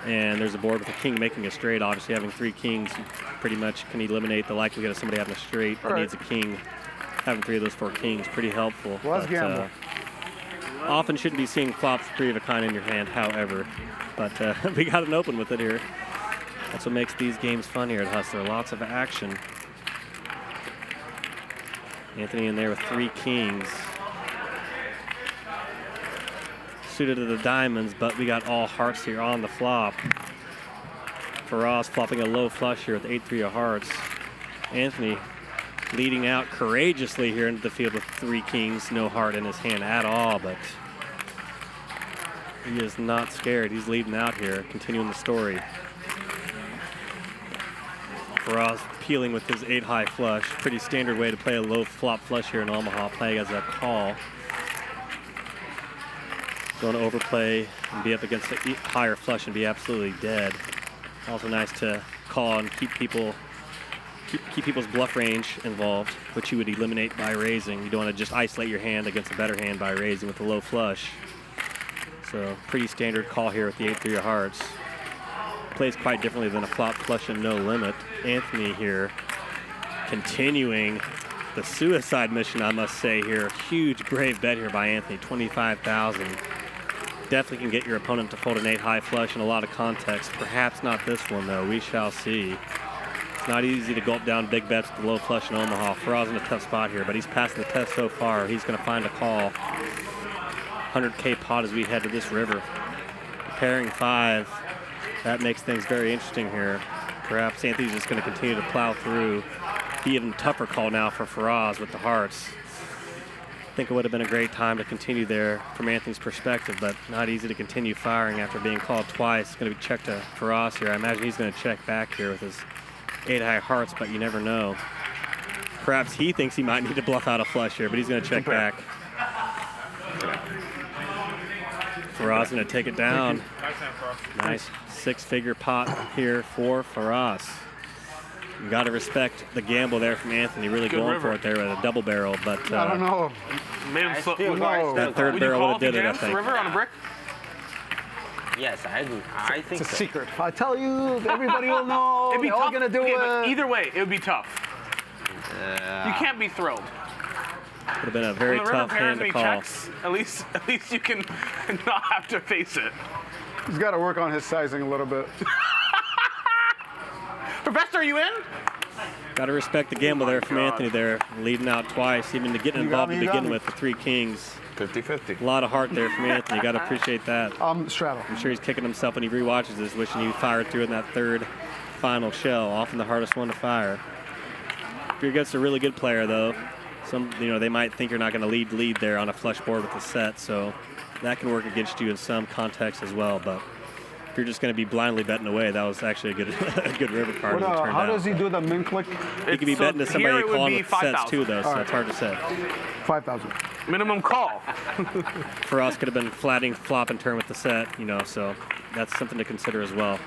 and there's a board with a king making a straight. Obviously, having 3 kings pretty much can eliminate the likelihood of somebody having a straight that needs a king. Having 3 of those 4 kings, pretty helpful. Let's gamble. Often shouldn't be seeing flops 3 of a kind in your hand, however. But we got an open with it here. That's what makes these games fun here at Hustler. Lots of action. Anthony in there with 3 kings. Suited to the diamonds, but we got all hearts here on the flop. Firas flopping a low flush here with 8-3 of hearts. Anthony leading out courageously here into the field with 3 kings, no heart in his hand at all, but he is not scared. He's leading out here, continuing the story. Firas peeling with his 8 high flush. Pretty standard way to play a low flop flush here in Omaha, playing as a call. Going to overplay and be up against the higher flush and be absolutely dead. Also nice to call and keep people's bluff range involved, which you would eliminate by raising. You don't want to just isolate your hand against a better hand by raising with a low flush. So pretty standard call here with the 8-3 of hearts. Plays quite differently than a flop flush and no limit. Anthony here continuing the suicide mission, I must say here. Huge grave bet here by Anthony, 25,000. Definitely can get your opponent to fold an 8 high flush in a lot of contexts. Perhaps not this one though, we shall see. It's not easy to gulp down big bets with the low flush in Omaha. Firas in a tough spot here, but he's passing the test so far. He's going to find a call. 100K pot as we head to this river. Pairing 5. That makes things very interesting here. Perhaps Anthony's just going to continue to plow through. Be even tougher call now for Firas with the hearts. I think it would have been a great time to continue there from Anthony's perspective, but not easy to continue firing after being called twice. It's going to be checked to Firas here. I imagine he's going to check back here with his 8 high hearts, but you never know. Perhaps he thinks he might need to bluff out a flush here, but he's going to check back. Firas going to take it down. Nice 6-figure pot here for Firas. You got to respect the gamble there from Anthony, really going for it there with a double barrel, but I don't know. That third barrel would have did it, I think. River on a brick? Yes, I do. I think it's a secret. I tell you, everybody will know. It'd be They're all tough. gonna do it. But either way, it would be tough. You can't be thrilled. Would have been a very when the tough river hand to pairs call. checks, at least you can not have to face it. He's got to work on his sizing a little bit. Professor, are you in? Got to respect the gamble there from Anthony there, leading out twice, even to getting involved to begin with the 3 kings. 50-50. A lot of heart there from Anthony. Got to appreciate that. Straddle. I'm sure he's kicking himself when he rewatches this, wishing he fired through in that 3rd final shell. Often the hardest one to fire. If you're against a really good player, though, they might think you're not going to lead there on a flush board with the set, so that can work against you in some context as well. But if you're just going to be blindly betting away, that was actually a good river card. How does he do the min click? He could be betting to somebody calling with sets too, though, so it's hard to say. 5,000. Minimum call. Firas could have been flatting flop and turn with the set, you know, so that's something to consider as well.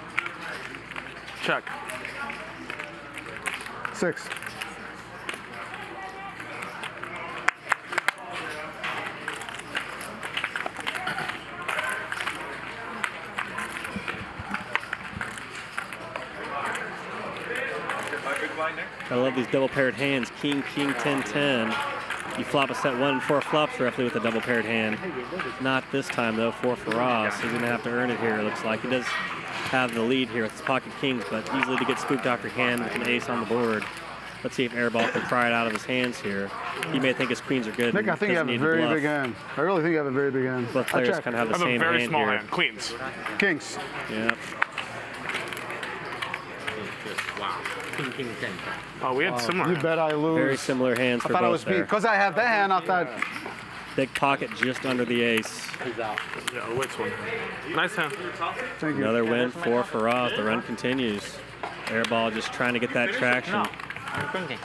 Check. 6. I love these double paired hands. King, king, 10, 10. You flop a set 1 and 4 flops roughly with a double paired hand. Not this time though for Firas. He's gonna have to earn it here, it looks like. He does have the lead here with his pocket kings, but easily to get spooked off your hand with an ace on the board. Let's see if Airball can pry it out of his hands here. He may think his queens are good. Nick, I think you have a very big hand. I really think you have a very big hand. Both players kind of have the same hand. I have a very small here. hand. Queens. Kings. Yeah. Wow. King, king, 10. Oh, we had similar. You bet I lose. Very similar hands for I thought both it was there. because I had that hand. I thought. Big pocket just under the ace. He's out. Yeah, which one? Nice hand. Thank you. Another win for Firas. The run continues. Airball just trying to get that traction. No, I'm thinking.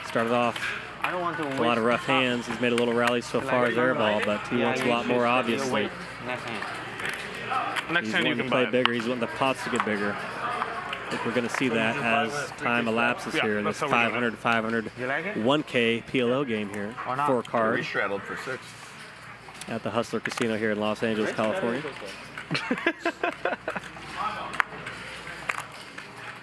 Started off I don't want to a lot of rough hands. He's made a little rally so far as Airball, but he wants a lot more, obviously. Next hand. Next He's hand you wanting can to play buy. bigger. He's wanting the pots to get bigger. I think we're going to see that as time elapses here in this 500 to 500 1K PLO game here. 4 cards. We straddled for 6. At the Hustler Casino here in Los Angeles, California.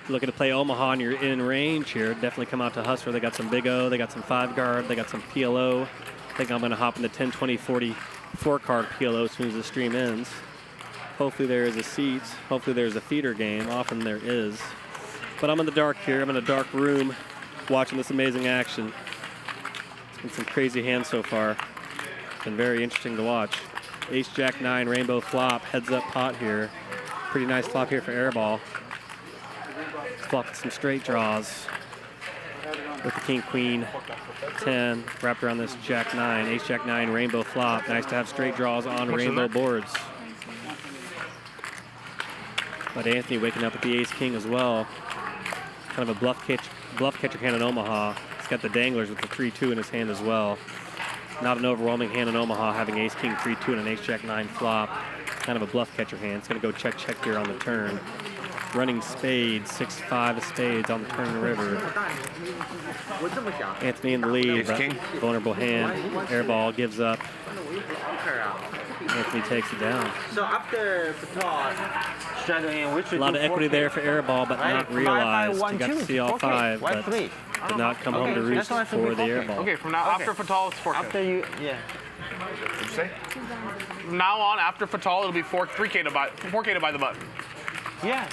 Looking to play Omaha and you're in range here. Definitely come out to Hustler. They got some Big O, they got some 5 guard, they got some PLO. I think I'm going to hop into 10, 20, 40 4-card PLO as soon as the stream ends. Hopefully there is a seat. Hopefully there's a feeder game. Often there is. But I'm in the dark here. I'm in a dark room watching this amazing action. It's been some crazy hands so far. Been very interesting to watch. Ace, Jack, 9, rainbow flop, heads up pot here. Pretty nice flop here for Airball. Flopped some straight draws with the king, queen, 10, wrapped around this Jack 9, Ace, Jack 9, rainbow flop. Nice to have straight draws on rainbow boards. But Anthony waking up with the ace, king as well. Kind of a bluff catcher hand in Omaha. He's got the danglers with the 3-2 in his hand as well. Not an overwhelming hand in Omaha, having ace, king, 3-2 and an ace, jack, 9 flop. Kind of a bluff catcher hand. It's going to go check, check here on the turn. Running spades, 6-5 of spades on the turn of the river. Anthony in the lead, but vulnerable hand. Airball gives up. Anthony takes it down. So after straddling, which a lot of equity there for Airball, but not realized. He got to see all 5, but did not come home to roost for the Airball. Okay, from now after Fatal, it's 4K. After you, yeah. What'd you say? From now on, after Fatal, it'll be 4K to buy the button. Yeah,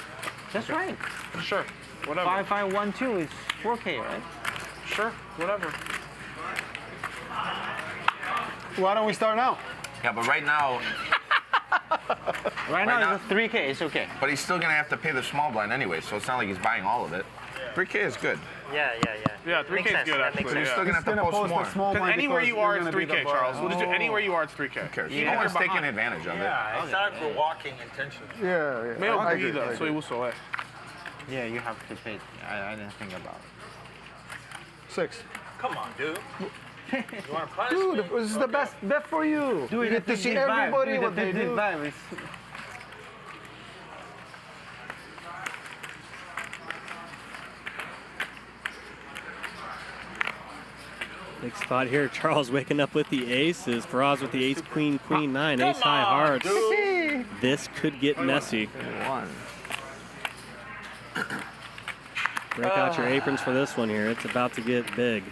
that's right. Sure, whatever. 5512 is 4K, right? Sure, whatever. Why don't we start now? Yeah, but right now. Right now it's 3K, it's okay. But he's still gonna have to pay the small blind anyway, so it's not like he's buying all of it. 3K is good. Yeah. Yeah, 3K is good actually. But he's still gonna have to post more. Because anywhere you are, it's 3K, Charles. We'll just do anywhere you are, it's 3K. Who cares? No one's taking advantage of it. Yeah, it's not for walking intentionally. Yeah. May agree though, so he will so. Yeah, you have to pay. I didn't think about it. 6. Come on, dude. You want to punish Dude, me? this is the best bet for you. You get to see everybody what they do. Big spot here. Charles waking up with the aces. Firas with the ace, queen, queen, 9, ace high hearts. This could get messy. Break out your aprons for this one here. It's about to get big.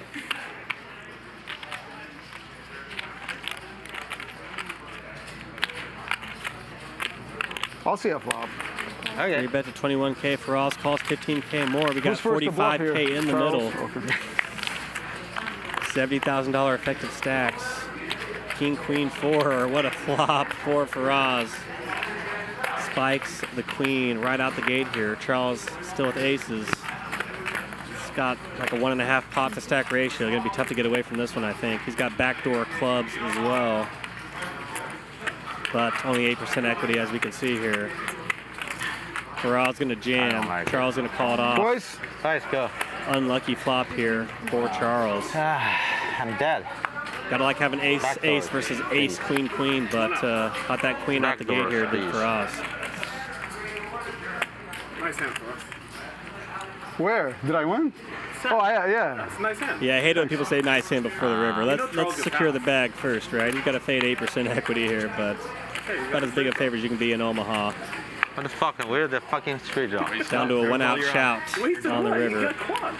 I'll see a flop. Okay. You bet to 21K. Firas calls 15K more. We got 45K in the middle. $70,000 effective stacks. King, queen, 4. What a flop for Firas. Spikes the queen right out the gate here. Charles still with aces. It's got like a 1.5 pot to stack ratio. Gonna be tough to get away from this one, I think. He's got backdoor clubs as well. But only 8% equity as we can see here. Firas gonna jam. Charles gonna call it off. Boys, nice go. Unlucky flop here for Charles. I'm dead. Gotta like having ace, ace versus ace, queen, queen, but got that queen out the gate here for us. Nice hand for us. Where? Did I win? Oh, yeah. That's a nice hand. Yeah, I hate it when people say nice hand before the river. Let's secure the bag first, right? You've got to fade 8% equity here, but about as big a favor as you can be in Omaha. Where's the fucking straight draw? Down to a 1-out shout on the river.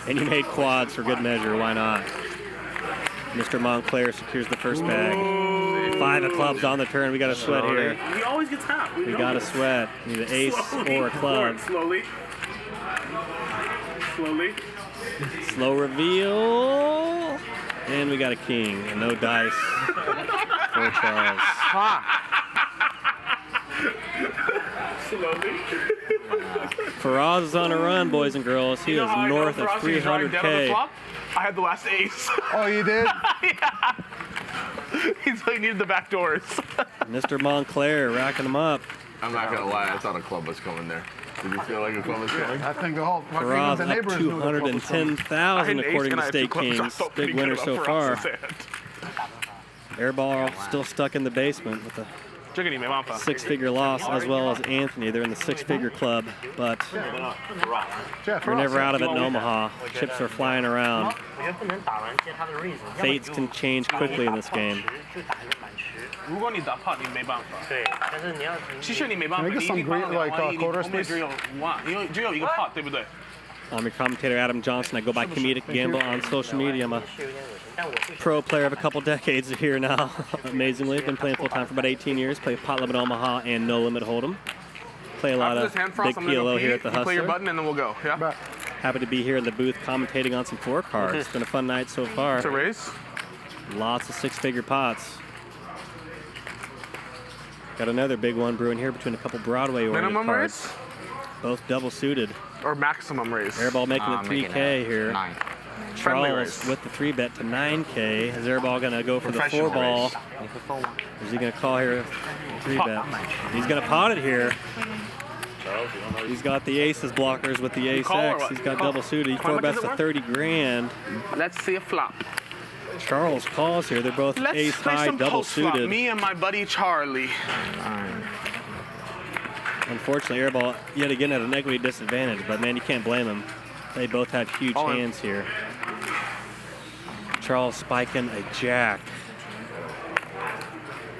And you made quads for good measure, why not? Mr. Montclair secures the first bag. 5 of clubs on the turn. We got a sweat here. He always gets half. We got a sweat. Need an ace or a club. Slowly. Slow reveal. And we got a king. And no dice for Charles. Slowly. Firas is on a run, boys and girls. He is north of 300K. I had the last ace. Oh, you did? Yeah. He's like needed the back doors. Mr. Montclair racking them up. I'm not gonna lie, I thought a club was coming there. Did you feel like a club was coming? I think the whole Firas up 210,000 according to State Kings. Big winner so far. Airball still stuck in the basement with a 6-figure loss, as well as Anthony. They're in the 6-figure club, but you're never out of it in Omaha. Chips are flying around. Fates can change quickly in this game. 如果你打 pot， 你没办法。对，但是你要，其实你没办法， Can I get some great, like, quarter space? 只有一个 pot， 对不对？ I'm your commentator, Adam Johnson. I go by Comedic Gamble on social media. I'm a pro player of a couple decades here now. Amazingly, been playing full time for about 18 years. Play Pot Limit Omaha and No Limit Hold'em. Play a lot of big PLO here at the Hustler. Play your button and then we'll go. Yeah. Happy to be here in the booth commentating on some 4 cards. It's been a fun night so far. It's a race. Lots of 6-figure pots. Got another big one brewing here between a couple Broadway-oriented minimum cards. Race? Both double-suited. Or maximum race. Airball making it 3K here. 9. Charles with the 3-bet to 9K. Is Airball going to go for the 4-ball? Is he going to call here 3-bet? He's going to pot it here. He's got the aces blockers with the ace-X. He's got double-suited. He 4-bets to 30 grand. Let's see a flop. Charles calls here. They're both ace-high, double-suited. Me and my buddy Charlie. Unfortunately, Airball yet again at an equity disadvantage, but man, you can't blame him. They both have huge hands here. Charles spiking a jack.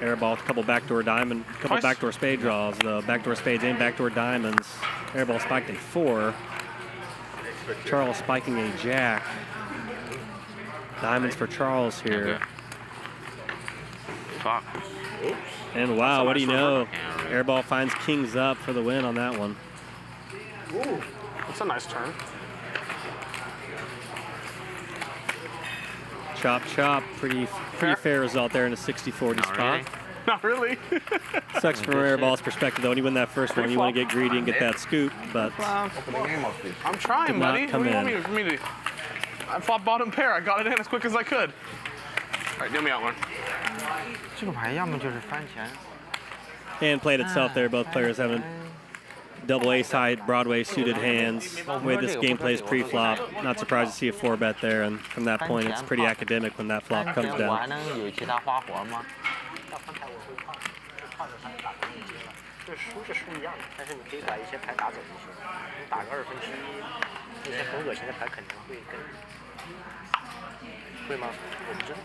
Airball, a couple backdoor diamond, couple backdoor spade draws. The backdoor spades and backdoor diamonds. Airball spiked a 4. Charles spiking a jack. Diamonds for Charles here. Fuck. And wow, what do you know? Airball finds kings up for the win on that one. Ooh, that's a nice turn. Chop, chop. Pretty fair result there in a 60-40 spot. Not really. Sucks from Airball's perspective, though. When you win that first one, you want to get greedy and get that scoop, but I'm trying, buddy. Come what do in. you want me to do? I fought bottom pair. I got it in as quick as I could. All right, deal me out one. Hand played itself there. Both players having double ace-high Broadway suited hands. The way this game plays pre-flop, not surprised to see a 4-bet there, and from that point, it's pretty academic when that flop comes down. 这输是输一样的，但是你可以把一些牌打走就行。你打个1/2，那些很恶心的牌肯定会跟。会吗？我不知道。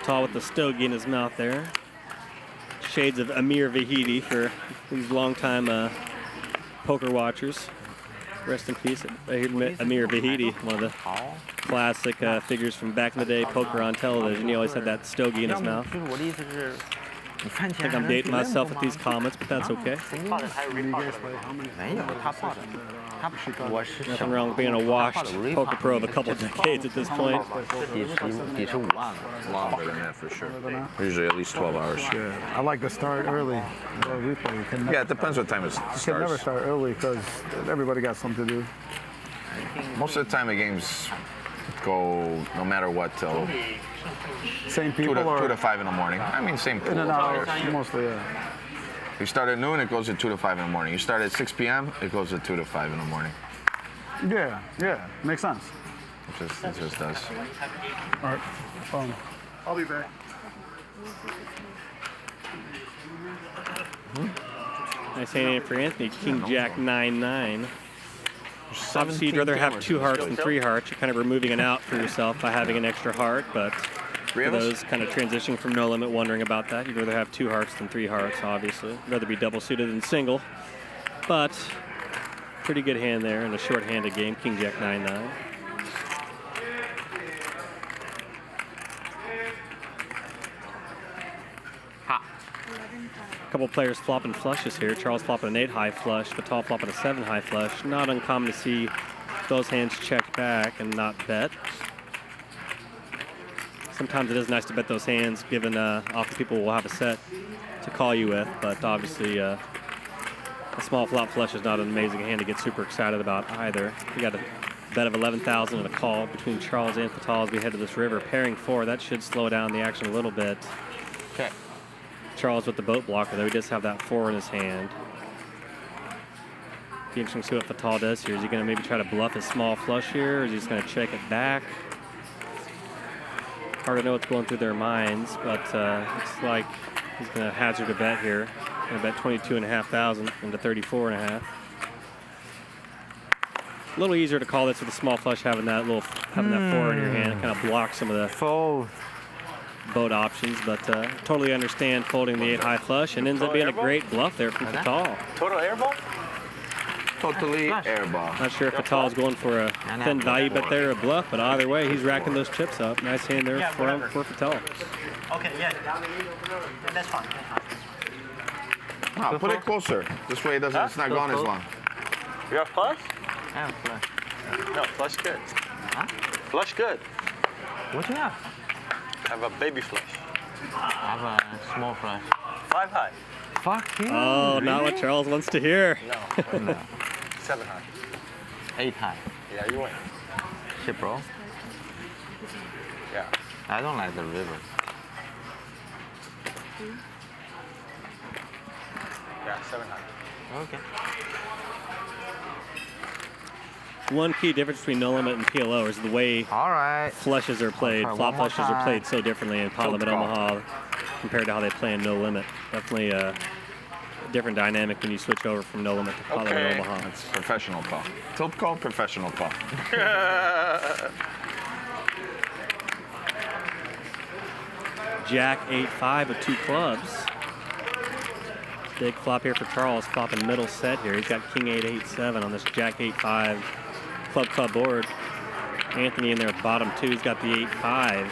Tall with the stogie in his mouth there. Shades of Amir Vahidi for these longtime poker watchers. Rest in peace, Amir Vahidi, one of the classic figures from back in the day, poker on television. He always had that stogie in his mouth. I think I'm dating myself with these comments, but that's okay. Nothing wrong with being a washed poker pro of a couple decades at this point. Longer than that for sure. Usually at least 12 hours. Yeah, I like to start early. Yeah, it depends what time it starts. You can never start early because everybody got something to do. Most of the time the game's go no matter what till Same 2 people or 2 to 5 in the morning. I mean, same pool. in and out, players. mostly, yeah. You start at noon, it goes at 2 to 5 in the morning. You start at 6 p.m., it goes at 2 to 5 in the morning. Yeah, makes sense. It just does. All right, I'll be back. Nice hand for Anthony. King Jack 9-9. Obviously, you'd rather have 2 hearts than 3 hearts. You're kind of removing an out for yourself by having an extra heart, but for those kind of transitioning from no limit, wondering about that, you'd rather have 2 hearts than 3 hearts, obviously. You'd rather be double suited than single, but pretty good hand there in a short-handed game. King Jack 9-9. A couple players flopping flushes here. Charles flopping an 8 high flush, Vital flopping a 7 high flush. Not uncommon to see those hands checked back and not bet. Sometimes it is nice to bet those hands, given often people will have a set to call you with, but obviously a small flop flush is not an amazing hand to get super excited about either. We got a bet of 11,000 and a call between Charles and Vital as we head to this river. Pairing 4, that should slow down the action a little bit. Okay. Charles with the boat blocker, though. He does have that 4 in his hand. Be interesting to see what Vital does here. Is he going to maybe try to bluff his small flush here, or is he just going to check it back? Hard to know what's going through their minds, but looks like he's going to hazard a bet here. Going to bet 22,500 into 34.5. A little easier to call this with a small flush, having that 4 in your hand. It kind of blocks some of the boat options, but totally understand folding the 8 high flush, and ends up being a great bluff there from Vital. Total airball? Totally airball. Not sure if Vital is going for a thin value bet there or a bluff, but either way, he's racking those chips up. Nice hand there for Vital. Okay, yeah. That's fine. No, put it closer. This way it's not gone as long. You have flush? I have flush. No, flush good. Huh? Flush good. What do you have? I have a baby flush. I have a small flush. 5 high. Fuck you. Oh, not what Charles wants to hear. No. 7 high. 8 high. Yeah, you win. Shit, bro. Yeah. I don't like the river. Yeah, 7 high. Okay. One key difference between no limit and PLO is the way flushes are played. Flop flushes are played so differently in PLO limit OMAHA compared to how they play in no limit. Definitely a different dynamic when you switch over from no limit to PLO limit OMAHA. It's professional call. Tilt call, professional call. Jack 8-5 with 2 clubs. Big flop here for Charles, flopping middle set here. He's got King 8-8-7 on this Jack 8-5 club board. Anthony in there at bottom 2. He's got the 8-5.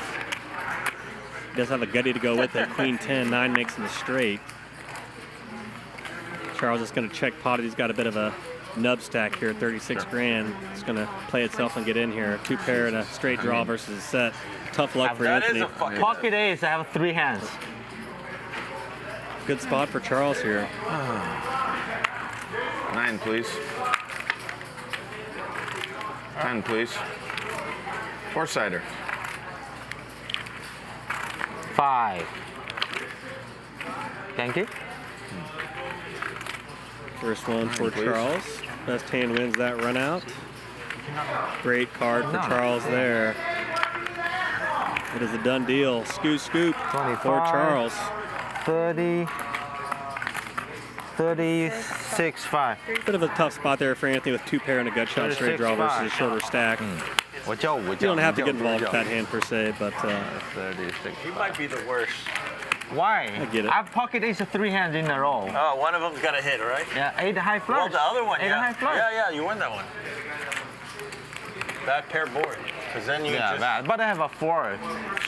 He does have a gutty to go with it. Queen 10, 9 makes in the straight. Charles is going to check pot it. He's got a bit of a nub stack here, 36 grand. It's going to play itself and get in here. 2 pair and a straight draw versus a set. Tough luck for Anthony. Pocket ace, I have 3 hands. Good spot for Charles here. 9, please. 10, please. 4-sider. 5. Thank you. First one for Charles. Best hand wins that run out. Great card for Charles there. It is a done deal. Scoop 25, for Charles. 30, 36.5. Bit of a tough spot there for Anthony with 2 pair and a gut shot straight draw versus a shorter stack. You don't have to get involved with that hand per se, but 36. He might be the worst. Why? I get it. I have pocket ace of 3 hands in a row. Oh, one of them's got a hit, right? Yeah, 8 high flush. Well, the other one, 8 high flush. Yeah, you win that one. Bad pair board. Because then you just... bad. But I have a 4.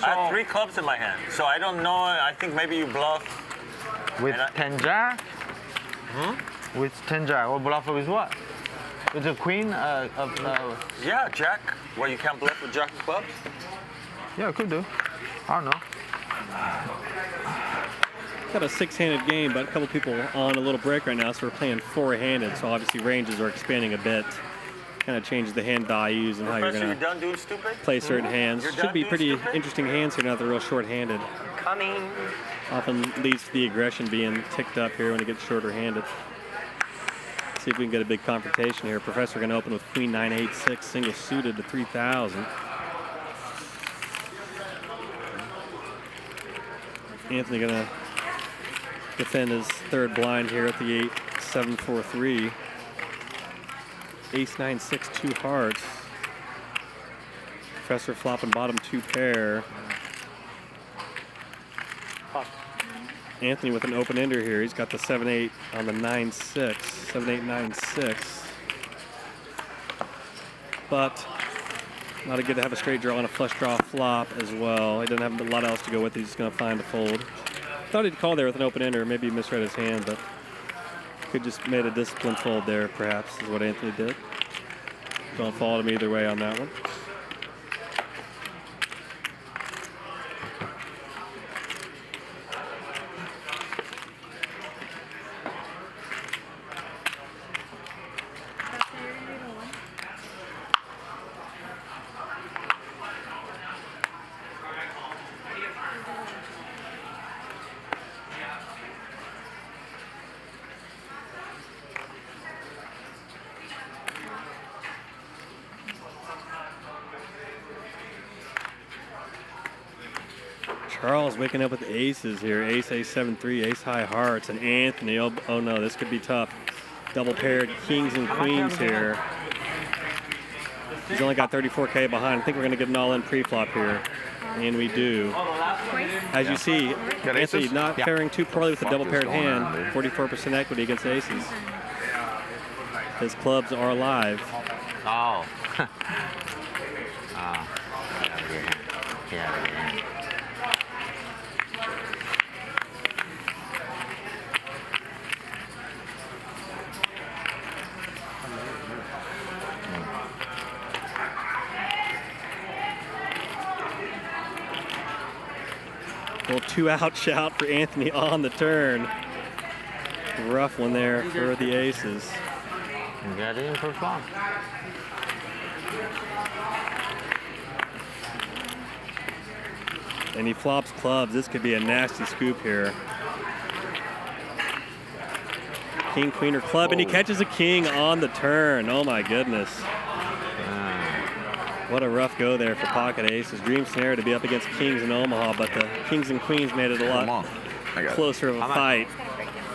I have 3 clubs in my hand, so I don't know. I think maybe you bluff. With 10 jack? With 10 jack. Or bluff with what? With the queen Yeah, jack. Well, you can't bluff with jack of clubs? Yeah, I could do. I don't know. got a 6-handed game, but a couple people on a little break right now, so we're playing 4-handed. So obviously ranges are expanding a bit. Kind of changes the hand values and how you're Professor, going you done doing stupid? to play certain hands. You're Should done be doing pretty stupid? interesting hands here now that they're real short-handed. Cunning. Often leads to the aggression being ticked up here when it gets shorter-handed. See if we can get a big confrontation here. Professor going to open with Queen 9-8-6, single suited to 3,000. Anthony going to defend his third blind here at the 8-7-4-3. Ace-9-6, 2 hearts. Professor flopping bottom 2 pair. Anthony with an open ender here. He's got the 7-8 on the 9-6. 7-8-9-6. But not a good to have a straight draw and a flush draw flop as well. He doesn't have a lot else to go with. He's going to find a fold. Thought he'd call there with an open ender. Maybe he misread his hand, but could just made a disciplined fold there, perhaps, is what Anthony did. Don't fault him either way on that one. Charles waking up with aces here. Ace, Ace-7-3, ace high hearts, and Anthony. Oh no, this could be tough. Double paired kings and queens here. He's only got 34K behind. I think we're going to get an all-in pre-flop here. And we do. As you see, Anthony not faring too poorly with a double paired hand. 44% equity against aces. His clubs are alive. Oh. Oh. Yeah. Well, 2-out shout for Anthony on the turn. Rough one there for the aces. Got it in for flop. And he flops clubs. This could be a nasty scoop here. King, queen, or club, and he catches a king on the turn. Oh my goodness. What a rough go there for pocket aces. Dream scenario to be up against kings in Omaha, but the kings and queens made it a lot closer of a fight.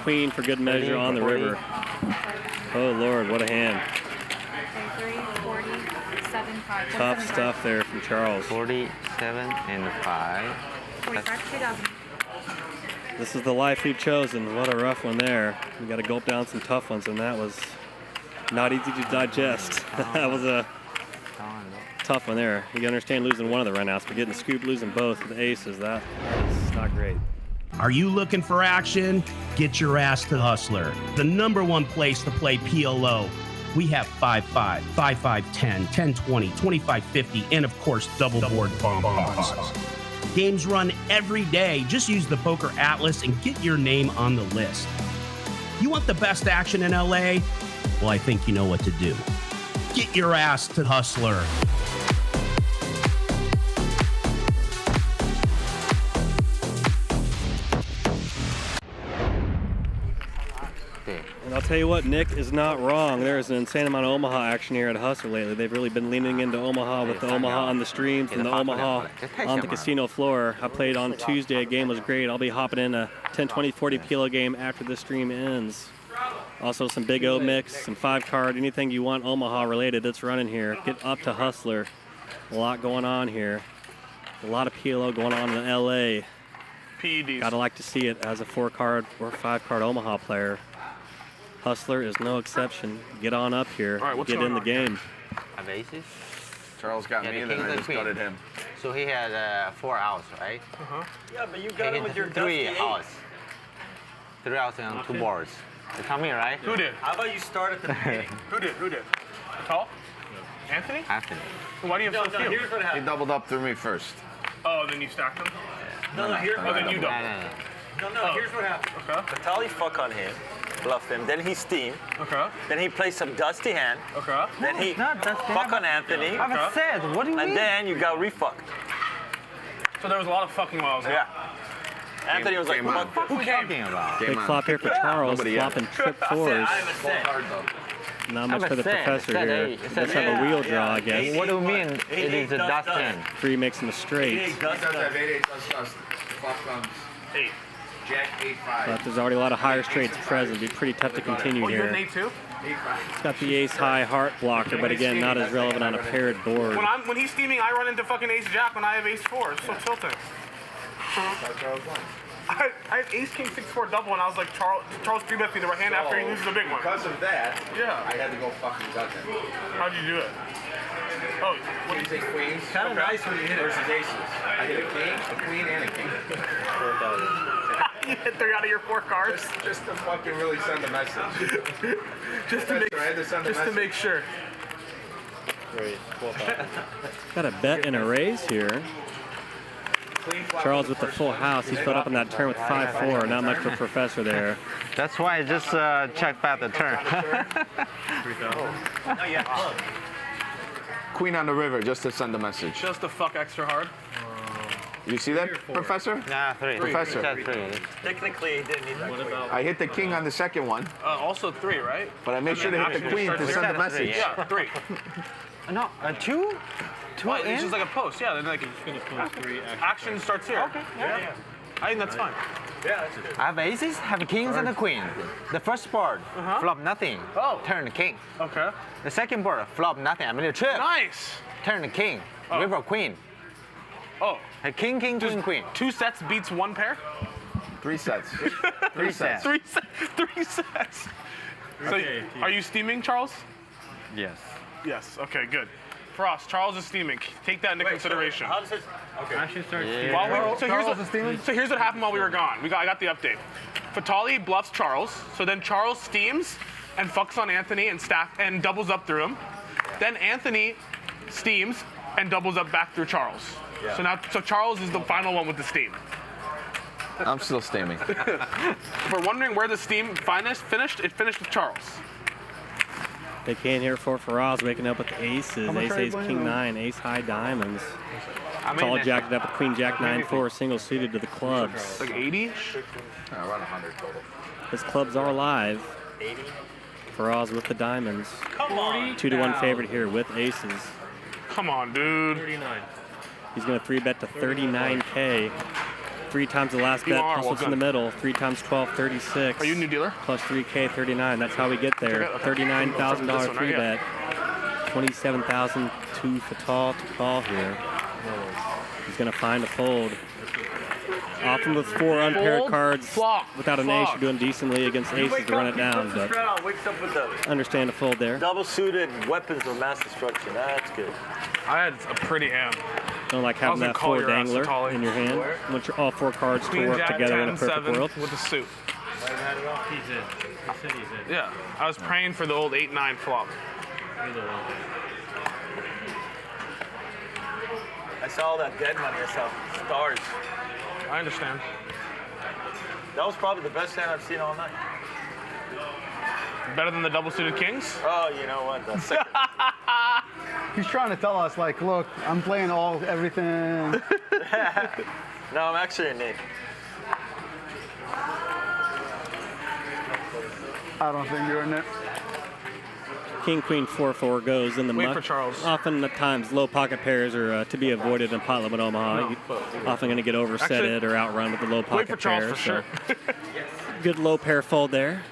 Queen for good measure on the river. Oh Lord, what a hand. 47, 5. Tough stuff there from Charles. 47 and 5. 45, 2,000. This is the life we've chosen. What a rough one there. We got to gulp down some tough ones, and that was not easy to digest. That was a tough one there. You understand losing one of the runouts, but getting scooped, losing both with the aces, that is not great. Are you looking for action? Get your ass to Hustler, the #1 place to play PLO. We have 5-5, 5-5-10, 10-20, 25-50, and of course, double board bombs. Games run every day. Just use the Poker Atlas and get your name on the list. You want the best action in LA? Well, I think you know what to do. Get your ass to Hustler. And I'll tell you what, Nik is not wrong. There is an insane amount of Omaha action here at Hustler lately. They've really been leaning into Omaha with the Omaha on the streams and the Omaha on the casino floor. I played on Tuesday. A game was great. I'll be hopping in a 10, 20, 40 PLO game after the stream ends. Also some Big O mix, some 5-card, anything you want Omaha related that's running here. Get up to Hustler. A lot going on here. A lot of PLO going on in LA. PEDs. Gotta like to see it as a 4-card or 5-card Omaha player. Hustler is no exception. Get on up here. Get in the game. Have aces? Charles got me, and then I just gutted him. So he had 4 outs, right? Yeah, but you got him with your 3 dusty outs. 3 outs and 2 boards. They come in, right? Who did? How about you start at the beginning? Who did? Call? Anthony? Anthony. Why do you have so few? Here's what He happened. doubled up through me first. Oh, then you stacked them? No, here's Oh, what then you happened. doubled. No, here's what happened. Okay. Vitali fuck on him. bluff him. Then he steam. Okay. Then he plays some dusty hand. Okay. Then he fuck on Anthony. I haven't said. What do you And mean? then you got refucked. So there was a lot of fucking while I was out. Yeah. Anthony was like, fuck this. Who talking about? Big flop here for Charles, Nobody flopping trip fours. Not much for the professor here. Let's have a wheel draw, I guess. What do you mean it is a dust hand? 3 makes him a straight. He does have 8-8 dust. Flop comes 8. Jack 8-5. But there's already a lot of higher straights present. It'd be pretty tough to continue Oh, you're an here. 8-2? It's got the ace high heart blocker, but again, not as relevant on a paired board. When he's steaming, I run into fucking ace jack when I have ace 4. It's so tilting. I had ace king 6-4 double, and I was like, Charles 3-bet me the right hand after he loses a big one. Because of that, yeah, I had to go fucking gut him. How'd you do it? Oh, what do you say, queens? Kind of nice when you hit it. Versus aces. I hit a king, a queen, and a king. You hit 3 out of your 4 cards. Just to fucking really send a message. just to make sure. Got a bet and a raise here. Charles with the full house. He filled up on that turn with 5-4. Not much for Professor there. That's why I just checked back the turn. Queen on the river, just to send a message. Just to fuck extra hard. You see that, Professor? Nah, 3. Professor. Technically, he didn't need that. I hit the king on the second one. Also 3, right? But I made sure to hit the queen to send a message. Yeah, 3. No, 2? 2 It's in? just like a post. Yeah, then like action starts here. Okay. Yeah. I think that's fine. Yeah, that's good. I have aces, have kings and a queen. The first board, flop nothing. Oh. Turn king. Okay. The second board, flop nothing. I mean a trip. Nice. Turn the king. River queen. Oh. A king, king, queen, queen. 2 sets beats 1 pair? 3 sets. 3 sets. 3 sets. So, are you steaming, Charles? Yes. Yes. Okay, good. Frost, Charles is steaming. Take that into consideration. How does it? Okay. Action starts. So here's what happened while we were gone. I got the update. Fatali bluffs Charles. So then Charles steams and fucks on Anthony and doubles up through him. Then Anthony steams and doubles up back through Charles. Yeah. So Charles is the final one with the steam. I'm still steaming. If we're wondering where the steam finished, it finished with Charles. They can't hear for Firas waking up with aces. Ace, king 9, ace high diamonds. It's all jacked up with queen jack 9-4, single suited to the clubs. Like 80? Around 100 total. His clubs are alive. 80. Firas with the diamonds. Come on. 2-1 favorite here with aces. Come on, dude. 39. He's going to 3-bet to 39K. 3 times the last bet, plus what's in the middle. 3 times 12, 36. Are you a new dealer? Plus 3K, 39. That's how we get there. $39,000 3-bet. 27,000 to Fatal to call here. He's going to find a fold. Often with 4 unpaired cards without an ace, you're doing decently against aces to run it down. But Wakes up with the understand a fold there. double suited weapons of mass destruction. That's good. I had a pretty hand. Don't like having that 4 dangler in your hand. I want all 4 cards to work together in a perfect world. With a suit. He's in. He said he's in. Yeah, I was praying for the old 8-9 flop. Either one. I saw all that dead money. I saw stars. I understand. That was probably the best hand I've seen all night. Better than the double suited kings? Oh, you know what? That's sick. He's trying to tell us, like, look, I'm playing everything. No, I'm actually a Nik. I don't think you're in it. King, queen, 4-4 goes in the Wait muck. for Charles. Often at times, low pocket pairs are to be avoided in pot limit Omaha. Often going to get oversetted or outrun with the low pocket Wait for Charles pair. for sure. Good low pair fold there.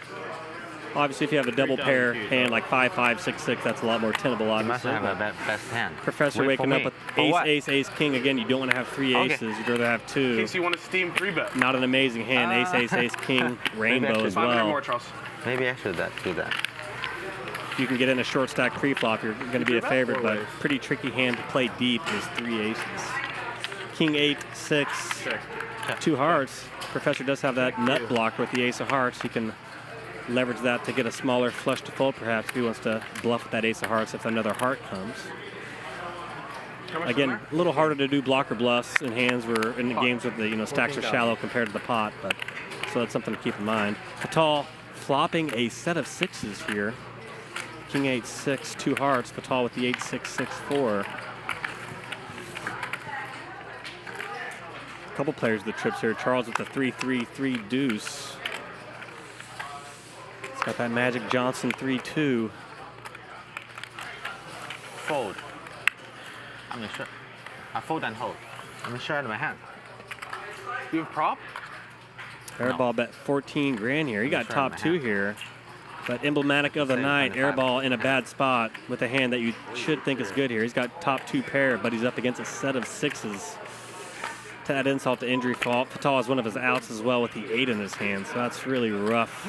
Obviously, if you have a double pair hand like 5-5, 6-6, that's a lot more tenable. Obviously, You must have a best hand. Professor Wait waking for up me. with For ace, what? ace, ace, king. Again, you don't want to have 3 aces. You'd rather have 2. In case you want to steam 3-bet. Not an amazing hand. Ace, ace, ace, king, rainbow as 500 well. more, Charles. Maybe I should do that. If you can get in a short stack pre-flop, you're going to be a favorite, but pretty tricky hand to play deep is 3 aces. King 8, 6, 2 hearts. Professor does have that nut block with the ace of hearts. He can leverage that to get a smaller flush to fold, perhaps, if he wants to bluff with that ace of hearts if another heart comes. Again, a little harder to do blocker bluffs in hands where in the games with the stacks are shallow compared to the pot, but so that's something to keep in mind. Fatal flopping a set of sixes here. King 8-6, 2 hearts. Fatal with the 8-6-6-4. A couple players with the trips here. Charles with the 3-3-3 deuce. It's got that Magic Johnson 3-2. Fold. I'm gonna show. I fold and hold. I'm gonna show out of my hand. You have prop? Airball bet 14 grand here. He got top 2 here. But emblematic of the night, Airball in a bad spot with a hand that you should think is good here. He's got top 2 pair, but he's up against a set of sixes. To add insult to injury, Fatal is one of his outs as well with the 8 in his hand. So that's really rough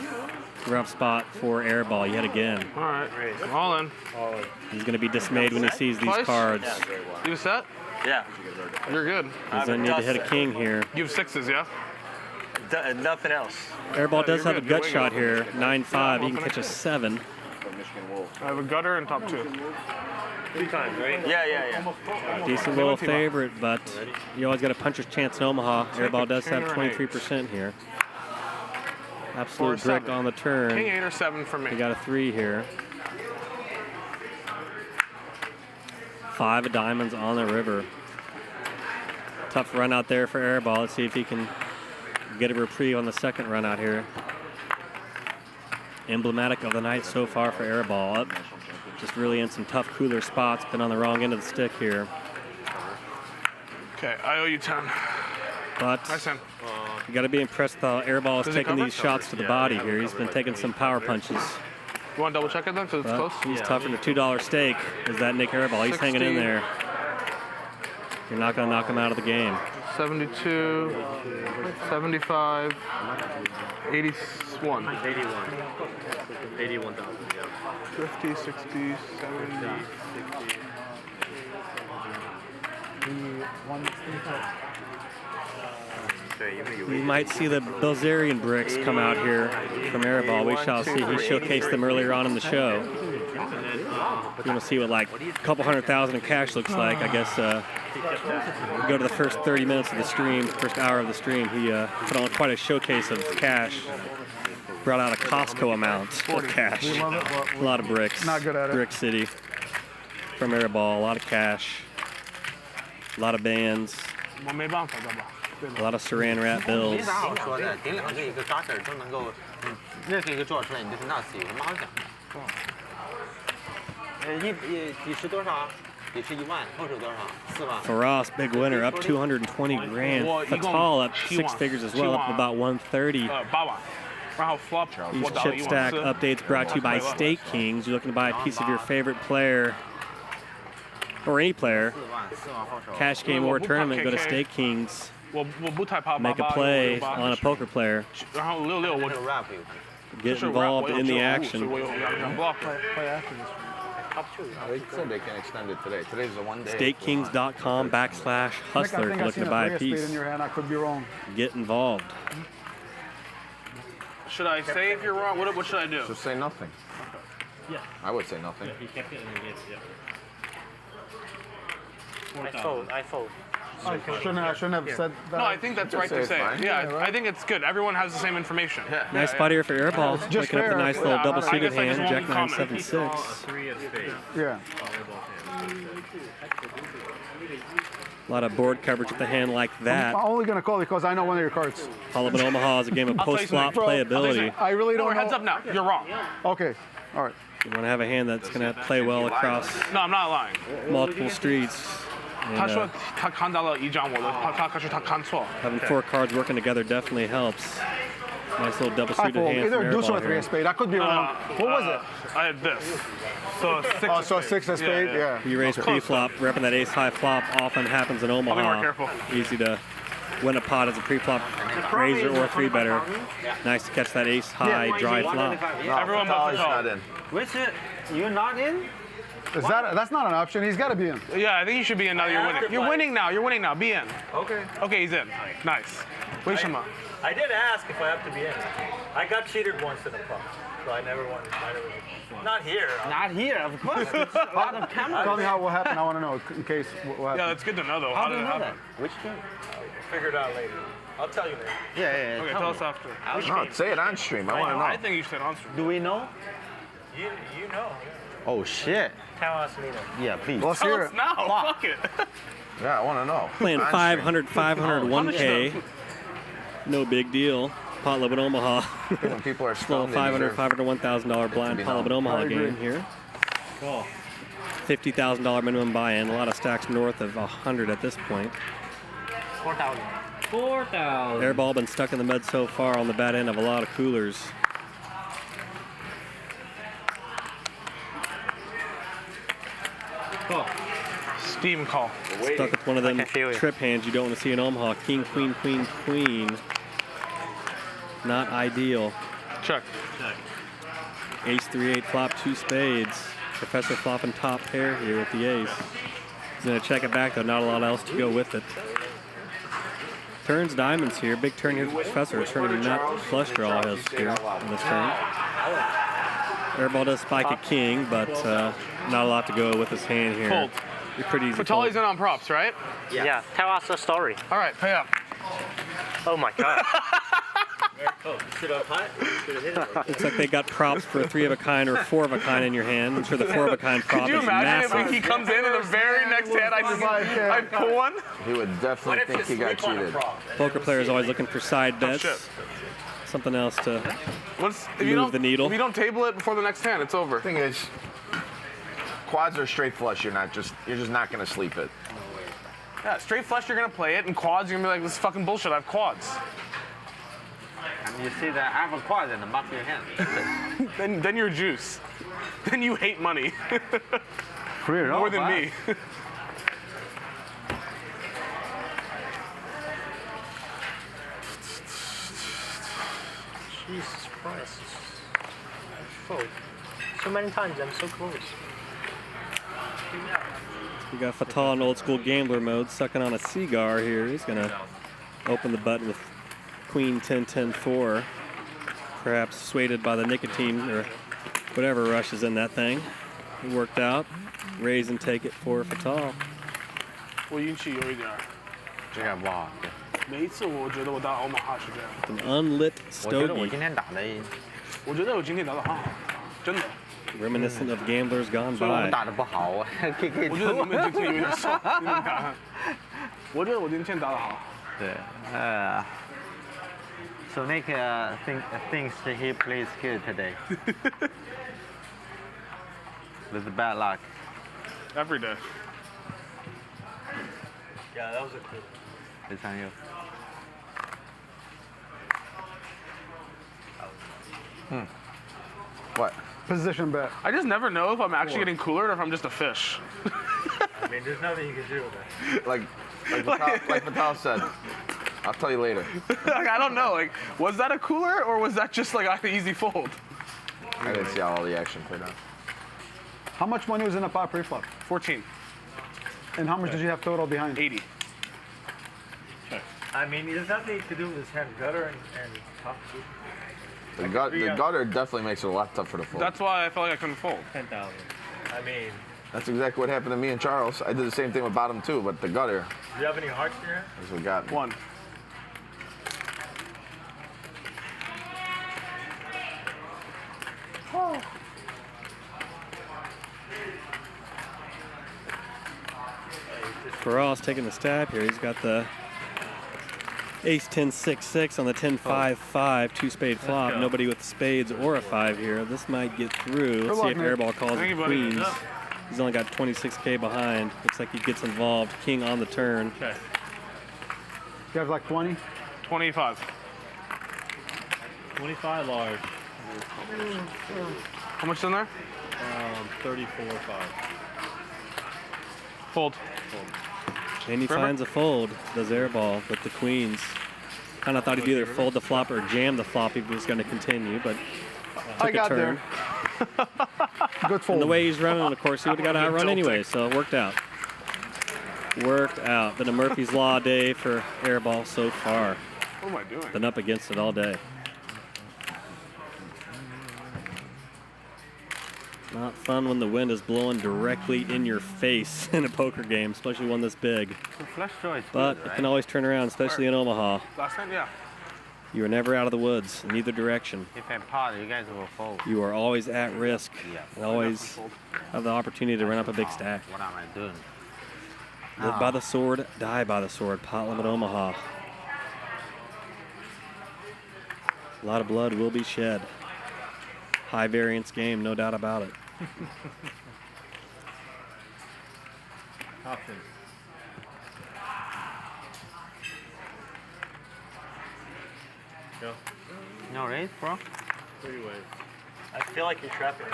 spot for Airball yet again. All right, all in. He's going to be dismayed when he sees these cards. You set? Yeah. You're good. He's going to need to hit a king here. You have sixes, yeah? Nothing else. Airball does have a gut shot here, 9-5. He can catch a 7. I have a gutter and top 2. 3 times, right? Yeah. Decent little favorite, but you always got a puncher's chance in Omaha. Airball does have 23% here. Absolute brick on the turn. King 8 or 7 for me. You got a 3 here. 5 of diamonds on the river. Tough run out there for Airball. Let's see if he can get a reprieve on the second run out here. Emblematic of the night so far for Airball. Up, just really in some tough cooler spots. Been on the wrong end of the stick here. Okay, I owe you 10. But Nice hand. you got to be impressed with how Airball Does is it taking cover? these shots to the body here. He's been taking some power punches. You want to double check it then, because it's But close? he's tougher than a $2 stake. Is that Nik Airball? He's hanging in 60. there. You're not going to knock him out of the game. 72, 75, 81. 81,000, yeah. 50, 60, 70. We might see the Bilzerian bricks come out here from Airball. We shall see. He showcased them earlier on in the show. If you want to see what like a couple 100,000 in cash looks like, I guess go to the first 30 minutes of the stream, first hour of the stream. He put on quite a showcase of cash. Brought out a Costco amount of cash. A lot of bricks. Not good at it. Brick City from Airball. A lot of cash. A lot of bands. A lot of saran wrap bills. 没啥好说的，顶2个一个抓子儿都能够，任何一个做出来，你就是 nuts，有什么好讲的？底池多少？底池1万，后手多少？4万。Firas, big winner, up 220 grand. Fatal up 6 figures as well, up about 130. 8万。然后 flop These chip stack updates brought to you by State Kings. You're looking to buy a piece of your favorite player or any player. Cash game or tournament, go to State Kings. Make a play on a poker player. 然后66我 Get involved in the action. They said they can extend it today. Today's the one day. StateKings.com/hustler if you're looking to buy a piece. In your hand, I could be wrong. Get involved. Should I say if you're wrong? What should I do? Just say nothing. Yeah. I would say nothing. He kept it and against it. I fold. I shouldn't have said that. No, I think that's right to say. Yeah, I think it's good. Everyone has the same information. Nice spot here for Airball. Just Waking up with a fair. nice little double I suited guess I just hand. won't Jack 9 comment. 7 6. 3 of spades. Yeah. A lot of board coverage with a hand like that. I'm only gonna call because I know one of your cards. All of Omaha is a game of I'll tell you post flop something, bro. playability. I really don't know. Heads up now. You're wrong. Okay. All right. You want to have a hand that's going to play well across No, I'm not lying. multiple streets. And, 他说他看到了一张我的，可是他看错。 having 4 cards working together definitely helps. Nice little double I suited fold. hand Either from a deuce or Airball a 3 here. of spade. I could be wrong. What was it? I had this. So 6 Oh, so 6 of spade. Yeah. You raise pre-flop, repping that ace-high flop often happens in Omaha. more careful. Easy to win a pot as a pre-flop raiser or 3-better. Nice to catch that ace-high dry flop. Everyone but not Fatal. in. Which you're not in? Is that's not an option? He's got to be in. Yeah, I think you should be in now. You're winning. You're winning now. You're winning now. Be in. Okay. Okay, he's in. Nice. 为什么？ I did ask if I have to be in. I got cheated once in a pot, so I never won. Not here. Not here, of course. It's on the camera. Tell me how what happened. I want to know in case what happened. Yeah, that's good to know though. How How do did you it know that? happen? Which game? Figure it out later. I'll tell you, man. Yeah. Okay, tell us after. No, say it on stream. I want to know. I think you should on stream. Do we know? You know. Oh shit. Tell us later. Yeah, please. Let's hear it now. Fuck it. Yeah, I want to know. Playing On 500, 500, stream. 1K. No big deal. Pot Love at Omaha. When people are Little stoned, $500, $1,000 blind Pot Love at Omaha game here. Cool. $50,000 minimum buy-in. A lot of stacks north of 100 at this point. 4,000. 4,000. Airball been stuck in the mud so far on the bad end of a lot of coolers. Cool. Steam call. Stuck with one of them trip hands you don't want to see in Omaha. King, queen, queen, queen. Not ideal. Check. Ace 3-8 flop, 2 spades. Professor flopping top pair here with the ace. He's going to check it back though, not a lot else to go with it. Turns diamonds here. Big turn here for Professor. Turning nut flush draw has here in this turn. Airball does spike a king, but not a lot to go with his hand here. Fold. Pretty easy. Fatali's in on props, right? Yeah. Tell us the story. All right, pay up. Oh my god. Looks like they got props for 3 of a kind or 4 of a kind in your hand. I'm sure the 4 of a kind prop Could you is imagine massive. if he comes in and the very next hand I pull one? He would definitely think he got cheated. Poker players always looking for side bets. shit. Something else to If you move the needle. If you don't table it before the next hand, it's over. Thing is, quads are straight flush. You're just not gonna sleep it. Yeah, straight flush, you're gonna play it, and quads, you're gonna be like, this is fucking bullshit. I have quads. And you see that I have a quad in the back of your hand. then you're juice. Then you hate money. More than me. Jesus Christ. Oh, so many times, I'm so close. We got Fatal in old school gambler mode, sucking on a cigar here. He's gonna open the button with Queen 10-10-4, perhaps swayed by the nicotine or whatever rush is in that thing. It worked out. Raise and take it for Fatal. 我运气有一点儿。这样不好。每一次我觉得我打欧马哈是这样。 An unlit 我觉得我 stogie. 今天打的，我觉得我今天打得很好，真的。 Reminiscent of gamblers gone 虽然我 by. 打的不好，我可以我觉得你们今天有点少，你们看。我觉得我今天打得好。对，So Nik thinks that he plays good today. With the bad luck. Every day. Yeah, that was a cool. It's on you. What? Position bet. I just never know if I'm actually getting cooler or if I'm just a fish. I mean, there's nothing you can do with it. Like Fatal said. I'll tell you later. Like, I don't know. Like, was that a cooler or was that just like an easy fold? I didn't see how all the action played out. How much money was in a pot pre-flop? 14. And how much did you have total behind? 80. I mean, it has nothing to do with his hand gutter and top. The gutter definitely makes it a lot tougher to fold. That's why I felt like I couldn't fold. 10,000. I mean, That's exactly what happened to me and Charles. I did the same thing with bottom too, but the gutter do you have any hearts there? is what got me. One. Firas taking the stab here. He's got the ace 10-6-6 on the 10-5-5 two-spade flop. Nobody with spades or a 5 here. This might get through. Let's see if Airball calls it queens. He's only got 26K behind. Looks like he gets involved. King on the turn. Okay. You have like 20? 25. 25 large. How much in there? 34.5. Fold. And he finds a fold. Does Airball with the queens. Kind of thought he'd either fold the flop or jam the flop if he was going to continue, but took a turn. Good fold. And the way he's running, of course, he would have got outrun anyway, so it worked out. Worked out. Been a Murphy's Law day for Airball so far. What am I doing? Been up against it all day. Not fun when the wind is blowing directly in your face in a poker game, especially one this big. Flush draw is But good, it right? can always turn around, especially in Omaha. Last time, yeah. You are never out of the woods in either direction. If I pot, you guys will fold. You are always at risk Yeah. and always have the opportunity to run up a big stack. What am I doing? Live by the sword, die by the sword. Pot limit Omaha. A lot of blood will be shed. High variance game, no doubt about it. Options. Go. No raise, bro? 3 ways. I feel like you're trapping me.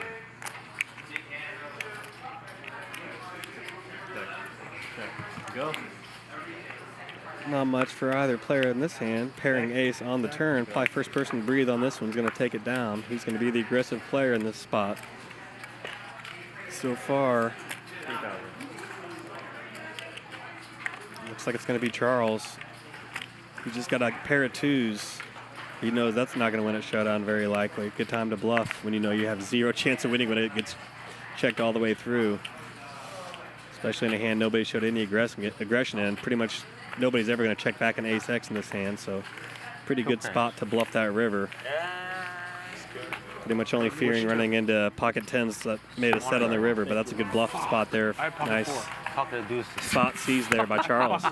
Check. Go. Not much for either player in this hand. Pairing ace on the turn. Probably first person to breathe on this one's going to take it down. He's going to be the aggressive player in this spot. So far, 3,000. looks like it's going to be Charles. He just got a pair of twos. He knows that's not going to win at showdown very likely. Good time to bluff when you know you have zero chance of winning when it gets checked all the way through. Especially in a hand nobody showed any aggression in. Pretty much nobody's ever going to check back an ace-X in this hand, so pretty good spot to bluff that river. Pretty much only fearing running into pocket tens that made a set on the river, but that's a good bluff spot there. Nice spot seized there by Charles.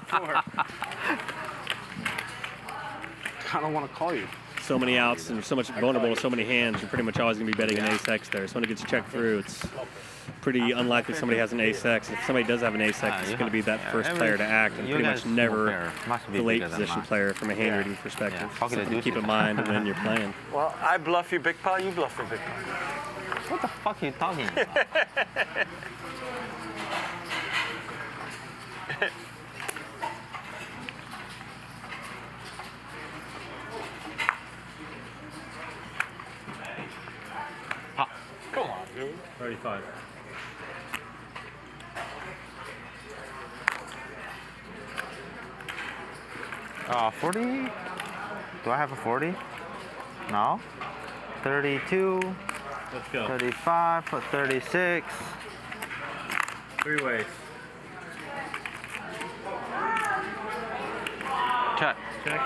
I don't want to call you. So many outs and so much vulnerable to so many hands, you're pretty much always going to be betting an ace-X there. So when it gets checked through, it's pretty unlikely somebody has an ace-X. If somebody does have an ace-X, it's going to be that first player to act, and pretty much never the late position player from a hand reading perspective. Something to keep in mind when you're playing. Well, I bluff you big pot, you bluff me big pot. What the fuck are you talking about? Come on, dude. 35. Uh, 40? Do I have a 40? No. 32. Let's go. 35, put 36. 3 ways. Check. Check.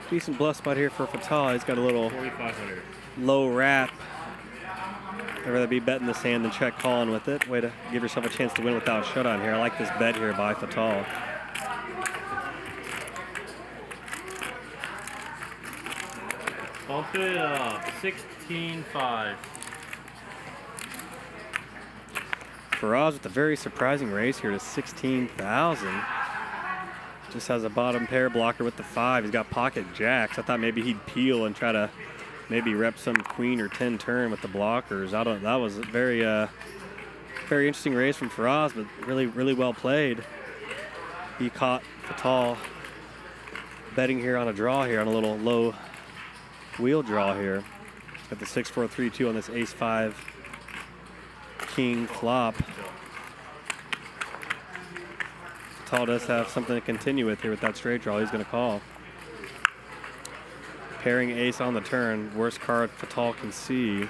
Decent bluff spot here for Fatal. He's got a little 4,500. low wrap. I'd rather be betting this hand than check calling with it. Way to give yourself a chance to win without a showdown here. I like this bet here by Fatal. Bump it up. 16.5. Firas with a very surprising raise here to 16,000. Just has a bottom pair blocker with the 5. He's got pocket jacks. I thought maybe he'd peel and try to maybe rep some queen or 10 turn with the blockers. That was a very very interesting raise from Firas, but really well played. He caught Fatal betting here on a draw here on a little low wheel draw here. Got the 6-4-3-2 on this ace-5 king flop. Fatal does have something to continue with here with that straight draw. He's going to call. Pairing ace on the turn, worst card Fatal can see.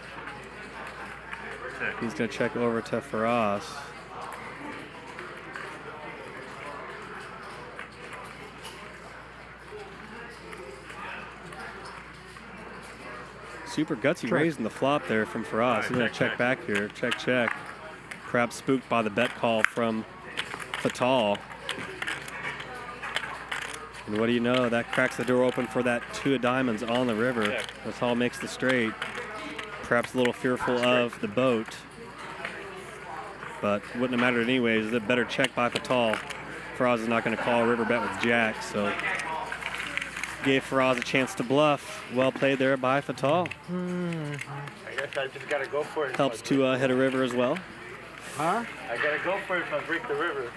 He's going to check over to Firas. Super gutsy raise in the flop there from Firas. He's going to check back here. Check. Perhaps spooked by the bet call from Fatal. And what do you know? That cracks the door open for that 2 of diamonds on the river. Fatal makes the straight. Perhaps a little fearful of the boat. But wouldn't have mattered anyways. The better check by Fatal. Firas is not going to call a river bet with jacks, so gave Firas a chance to bluff. Well played there by Fatal. I guess I just gotta go for it. Helps to hit a river as well. Huh? I gotta go for it if I break the river.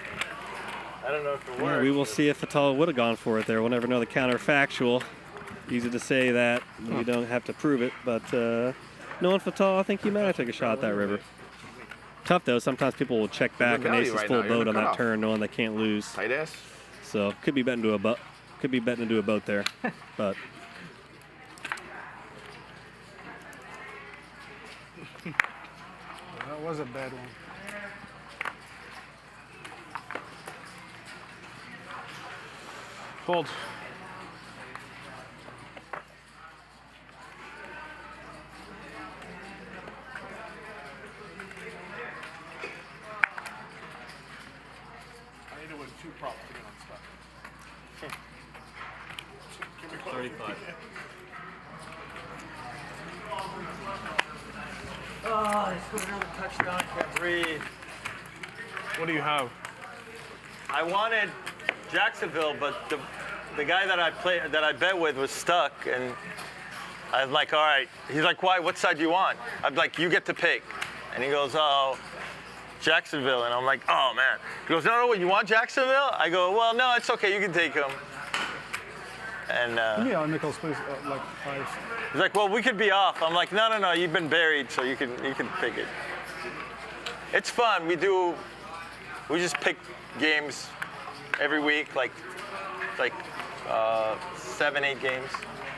I don't know if it works. We will see if Fatal would have gone for it there. We'll never know the counterfactual. Easy to say that. You don't have to prove it, but knowing Fatal, I think he might have taken a shot at that river. Tough though, sometimes people will check back an ace is full boat on that turn knowing they can't lose. Tight ass. So could be betting to Could be betting into a boat there, but. That was a bad one. Fold. I need to win 2 props to get unstuck. 35. Oh, they scored another touchdown. Can't breathe. What do you have? I wanted Jacksonville, but the guy that I bet with was stuck, and I'm like, all right. He's like, why? What side do you want? I'm like, you get to pick. And he goes, oh, Jacksonville. And I'm like, oh man. He goes, no, you want Jacksonville? I go, well, no, it's okay. You can take him. And Yeah, Nichols plays like 5. he's like, well, we could be off. I'm like, no, you've been buried, so you can pick it. It's fun. We just pick games every week, like 7, 8 games,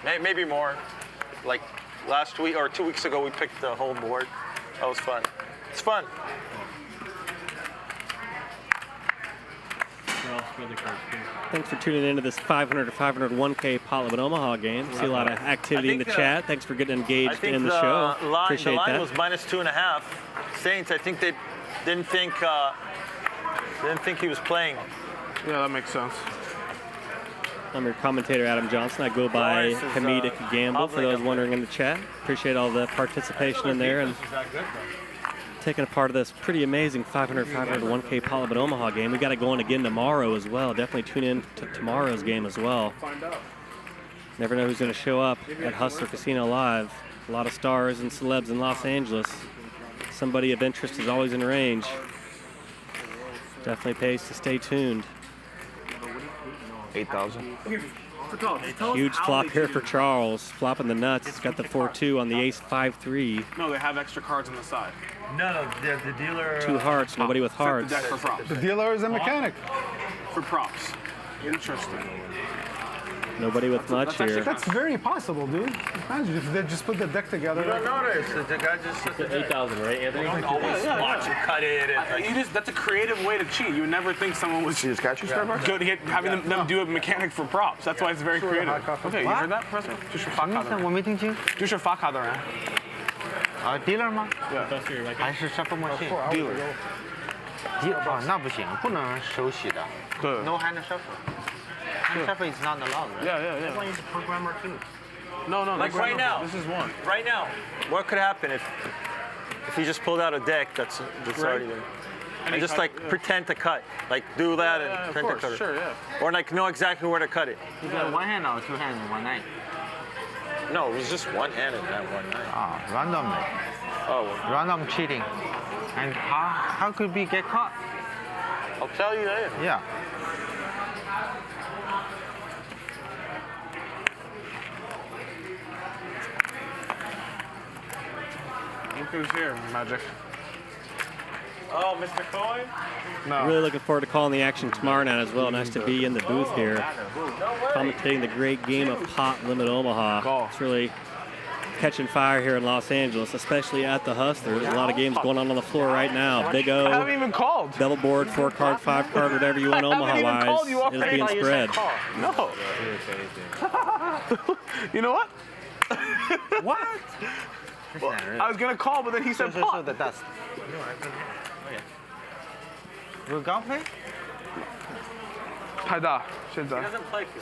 maybe more. Like last week or 2 weeks ago, we picked the whole board. That was fun. It's fun. Thanks for tuning into this 500 to 501K Pot Limit Omaha game. See a lot of activity in the chat. Thanks for getting engaged in the show. Appreciate the line that. was -2.5. Saints, I think they didn't think he was playing. Yeah, that makes sense. I'm your commentator, Adam Johnson. I go by Comedic Gamble, for those wondering in the chat. Appreciate all the participation in there and taking a part of this pretty amazing 500 501K Pot Limit Omaha game. We got it going again tomorrow as well. Definitely tune in to tomorrow's game as well. Never know who's going to show up at Hustler Casino Live. A lot of stars and celebs in Los Angeles. Somebody of interest is always in range. Definitely pays to stay tuned. 8,000. Huge flop here for Charles. Flopping the nuts. He's got the 4-2 on the ace 5-3. No, they have extra cards on the side. No, the dealer. 2 hearts, nobody with hearts. Set the deck for props. The dealer is a mechanic. For props. Interesting. Nobody with much here. That's very possible, dude. Imagine if they just put the deck together. You don't notice that the guy just It's 8,000, right, Anthony? You don't always watch him cut it. And That's a creative way to cheat. You would never think someone was You just got your Starbucks? good at having them do a mechanic for props. That's why it's very creative. Okay, you heard that, Professor? 就是发卡的人。我没听清。就是发卡的人。dealer 吗？ Yeah. 还是 shuffle machine dealer？ 那不行，不能手洗的。对。 No hand shuffle. Hand shuffle is not allowed. Right? Yeah. That one is programmer too. No, like right now. This is one. Right now, what could happen if he just pulled out a deck that's already there? And just like pretend to cut, like do that and of pretend course, to cut sure, it. yeah. Or like know exactly where to cut it. Is that one hand or 2 hands in one night? No, it was just one handed that one night. Randomly. Oh, Random cheating. And how could we get caught? I'll tell you later. Yeah. Look who's here, Magic. Oh, Mr. Cohen? No. Really looking forward to calling the action tomorrow night as well. Nice to be in the booth here, commentating the great game of Pot Limit Omaha. It's really catching fire here in Los Angeles, especially at the Hustlers. A lot of games going on the floor right now. Big O. I haven't even called. Double board, 4-card, 5-card, whatever you want Omaha-wise is being spread. No. You know what? What? Well, I was gonna call, but then he said pot. the dust. Will God play? 太大，现在。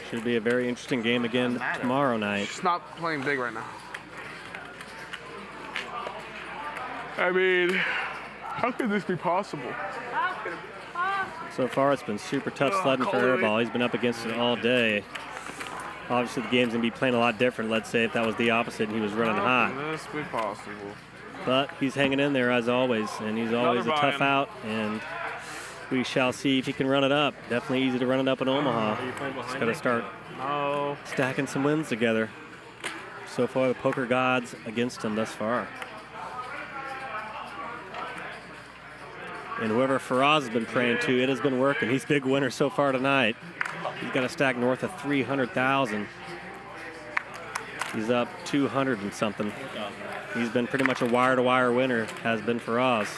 Should be a very interesting game again tomorrow night. She's not playing big right now. I mean, how could this be possible? So far, it's been super tough sledding for Airball. He's been up against it all day. Obviously, the game's going to be playing a lot different, let's say, if that was the opposite and he was running hot. How could this be possible? But he's hanging in there, as always, and he's always a tough out, and we shall see if he can run it up. Definitely easy to run it up in Omaha. Just got to start stacking some wins together. So far, the poker gods against him thus far. And whoever Firas has been praying to, it has been working. He's big winner so far tonight. He's got a stack north of 300,000. He's up 200 and something. He's been pretty much a wire-to-wire winner, has been for us.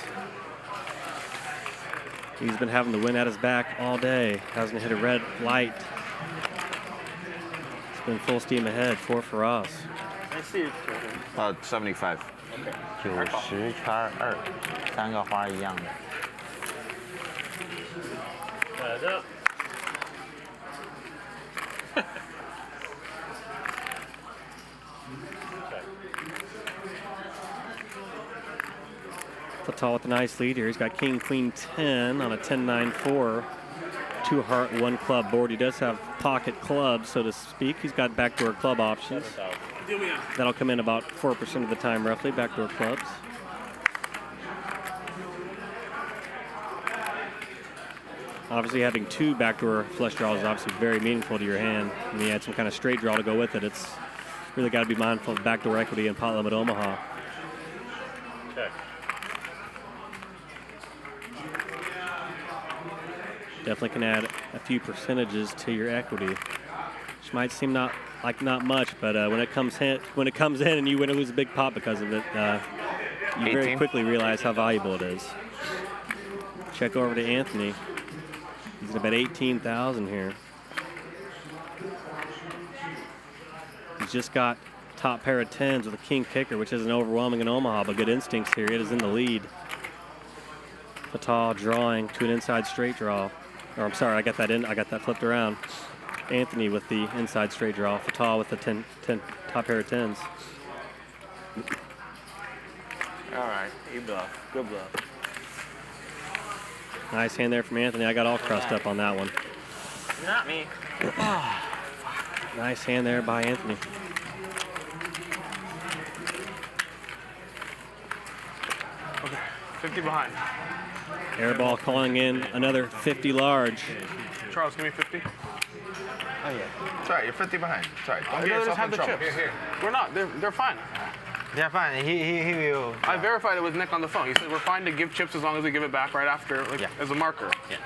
He's been having the wind at his back all day. Hasn't hit a red light. It's been full steam ahead for us. I see it. 75. 90圈2，三个花一样的。 Fatal with a nice lead here. He's got king, queen, 10 on a 10-9-4. 2 heart, 1 club board. He does have pocket clubs, so to speak. He's got backdoor club options. That'll come in about 4% of the time, roughly, backdoor clubs. Obviously, having 2 backdoor flush draws is obviously very meaningful to your hand. And you add some kind of straight draw to go with it. It's really got to be mindful of backdoor equity in pot limit Omaha. Check. Definitely can add a few percentages to your equity, which might seem not much, but when it comes in and you win or lose a big pot because of it, you very quickly realize how valuable it is. Check over to Anthony. He's about 18,000 here. He's just got top pair of 10s with a king kicker, which isn't overwhelming in Omaha, but good instincts here. It is in the lead. Fatal drawing to an inside straight draw. Or I'm sorry, I got that flipped around. Anthony with the inside straight draw. Fatal with the 10 top pair of 10s. All right, you bluff. Good bluff. Nice hand there from Anthony. I got all crushed up on that one. Not me. Nice hand there by Anthony. Okay, 50 behind. Airball calling in another 50 large. Charles, give me 50. Oh, yeah. It's all right, you're 50 behind. It's all right. Don't The get others yourself have in the trouble. chips. Here. We're not. They're fine. They're fine. He will. I verified it with Nick on the phone. He said we're fine to give chips as long as we give it back right after, as a marker. Yeah.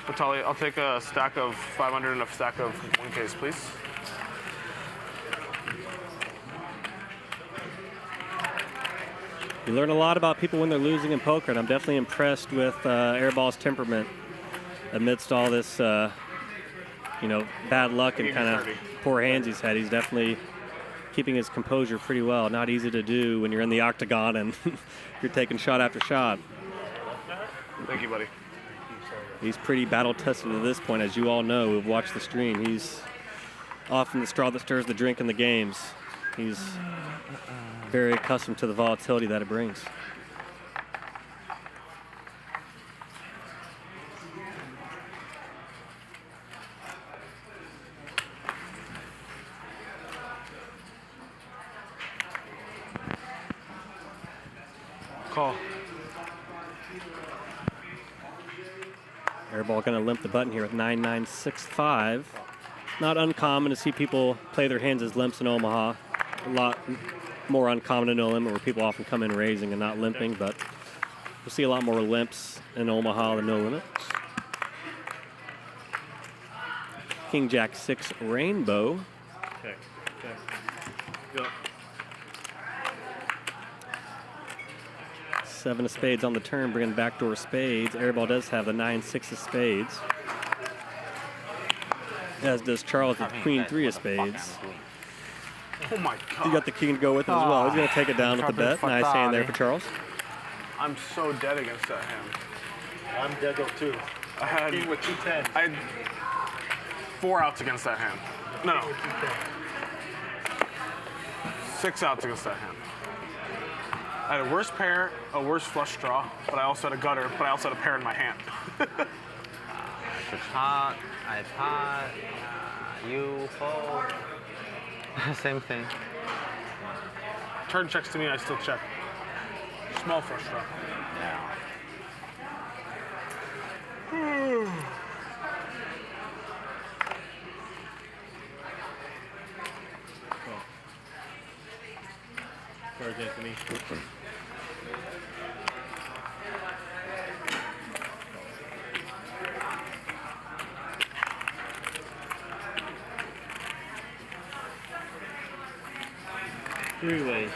Vitali, I'll take a stack of 500 and a stack of 1Ks, please. You learn a lot about people when they're losing in poker, and I'm definitely impressed with Airball's temperament amidst all this, bad luck and kind of poor hands he's had. He's definitely keeping his composure pretty well. Not easy to do when you're in the octagon and you're taking shot after shot. Thank you, buddy. He's pretty battle-tested at this point, as you all know who've watched the stream. He's often the straw that stirs the drink in the games. He's very accustomed to the volatility that it brings. Call. Airball going to limp the button here with 9965. Not uncommon to see people play their hands as limps in Omaha. A lot more uncommon in No Limit, where people often come in raising and not limping, but we'll see a lot more limps in Omaha than No Limit. King Jack 6 Rainbow. Okay. Go. 7 of spades on the turn, bringing backdoor spades. Airball does have the 9-6 of spades, as does Charles with Queen 3 of spades. Oh my God. You got the king to go with it as well. He's going to take it down with the bet. Nice hand there for Charles. I'm so dead against that hand. I'm dead too. I had King with 2 10s. I had 4 outs against that hand. No. 6 outs against that hand. I had a worse pair, a worse flush draw, but I also had a gutter, but I also had a pair in my hand. I pot, you fold. Same thing. Turn checks to me, I still check. Small flush draw. Yeah. Where's Anthony? Three-way.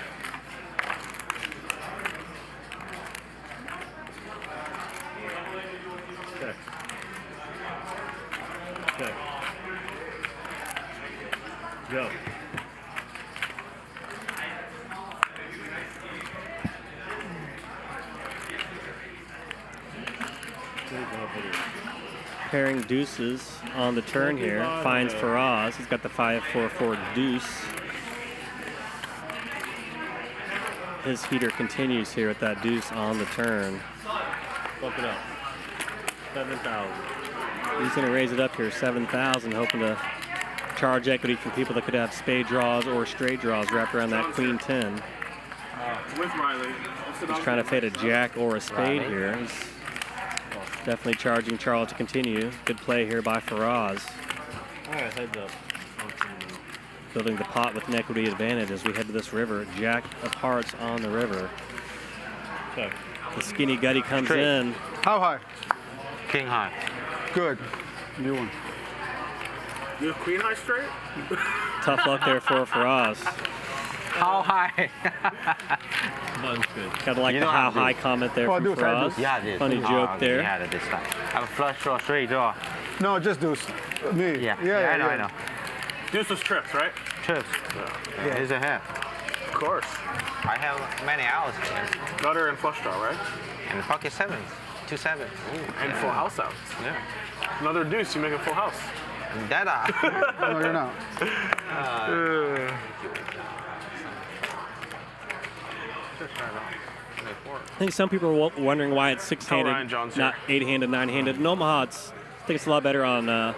Check. Check. Go. Pairing deuces on the turn here. Finds Firas. He's got the 5-4-4 deuce. His heater continues here with that deuce on the turn. Bump it up. 7,000. He's going to raise it up here, 7,000, hoping to charge equity from people that could have spade draws or straight draws wrapped around that queen 10. With Riley. He's trying to fade a jack or a spade here. He's definitely charging Charles to continue. Good play here by Firas. All right, heads up. Building the pot with an equity advantage as we head to this river. Jack of hearts on the river. Okay. The skinny gutty comes in. How high? King high. Good. New one. You have queen high straight? Tough luck there for Firas. How high? Button's good. Gotta like the how high comment there from Firas. Yeah, it is. Funny joke there. Yeah, this time. I have a flush draw, straight draw. No, just deuce. Me. Yeah, Yeah, I know. Deuce was trips, right? Trips. Yeah, here's a hand. Of course. I have many hours here. Gutter and flush draw, right? And the pocket sevens. 2 sevens. And full house outs. Yeah. Another deuce, you make a full house. Dada. No, you're not. I think some people are wondering why it's Ryan six-handed, Jones not eight-handed, nine-handed. In Omaha, I think it's a lot better on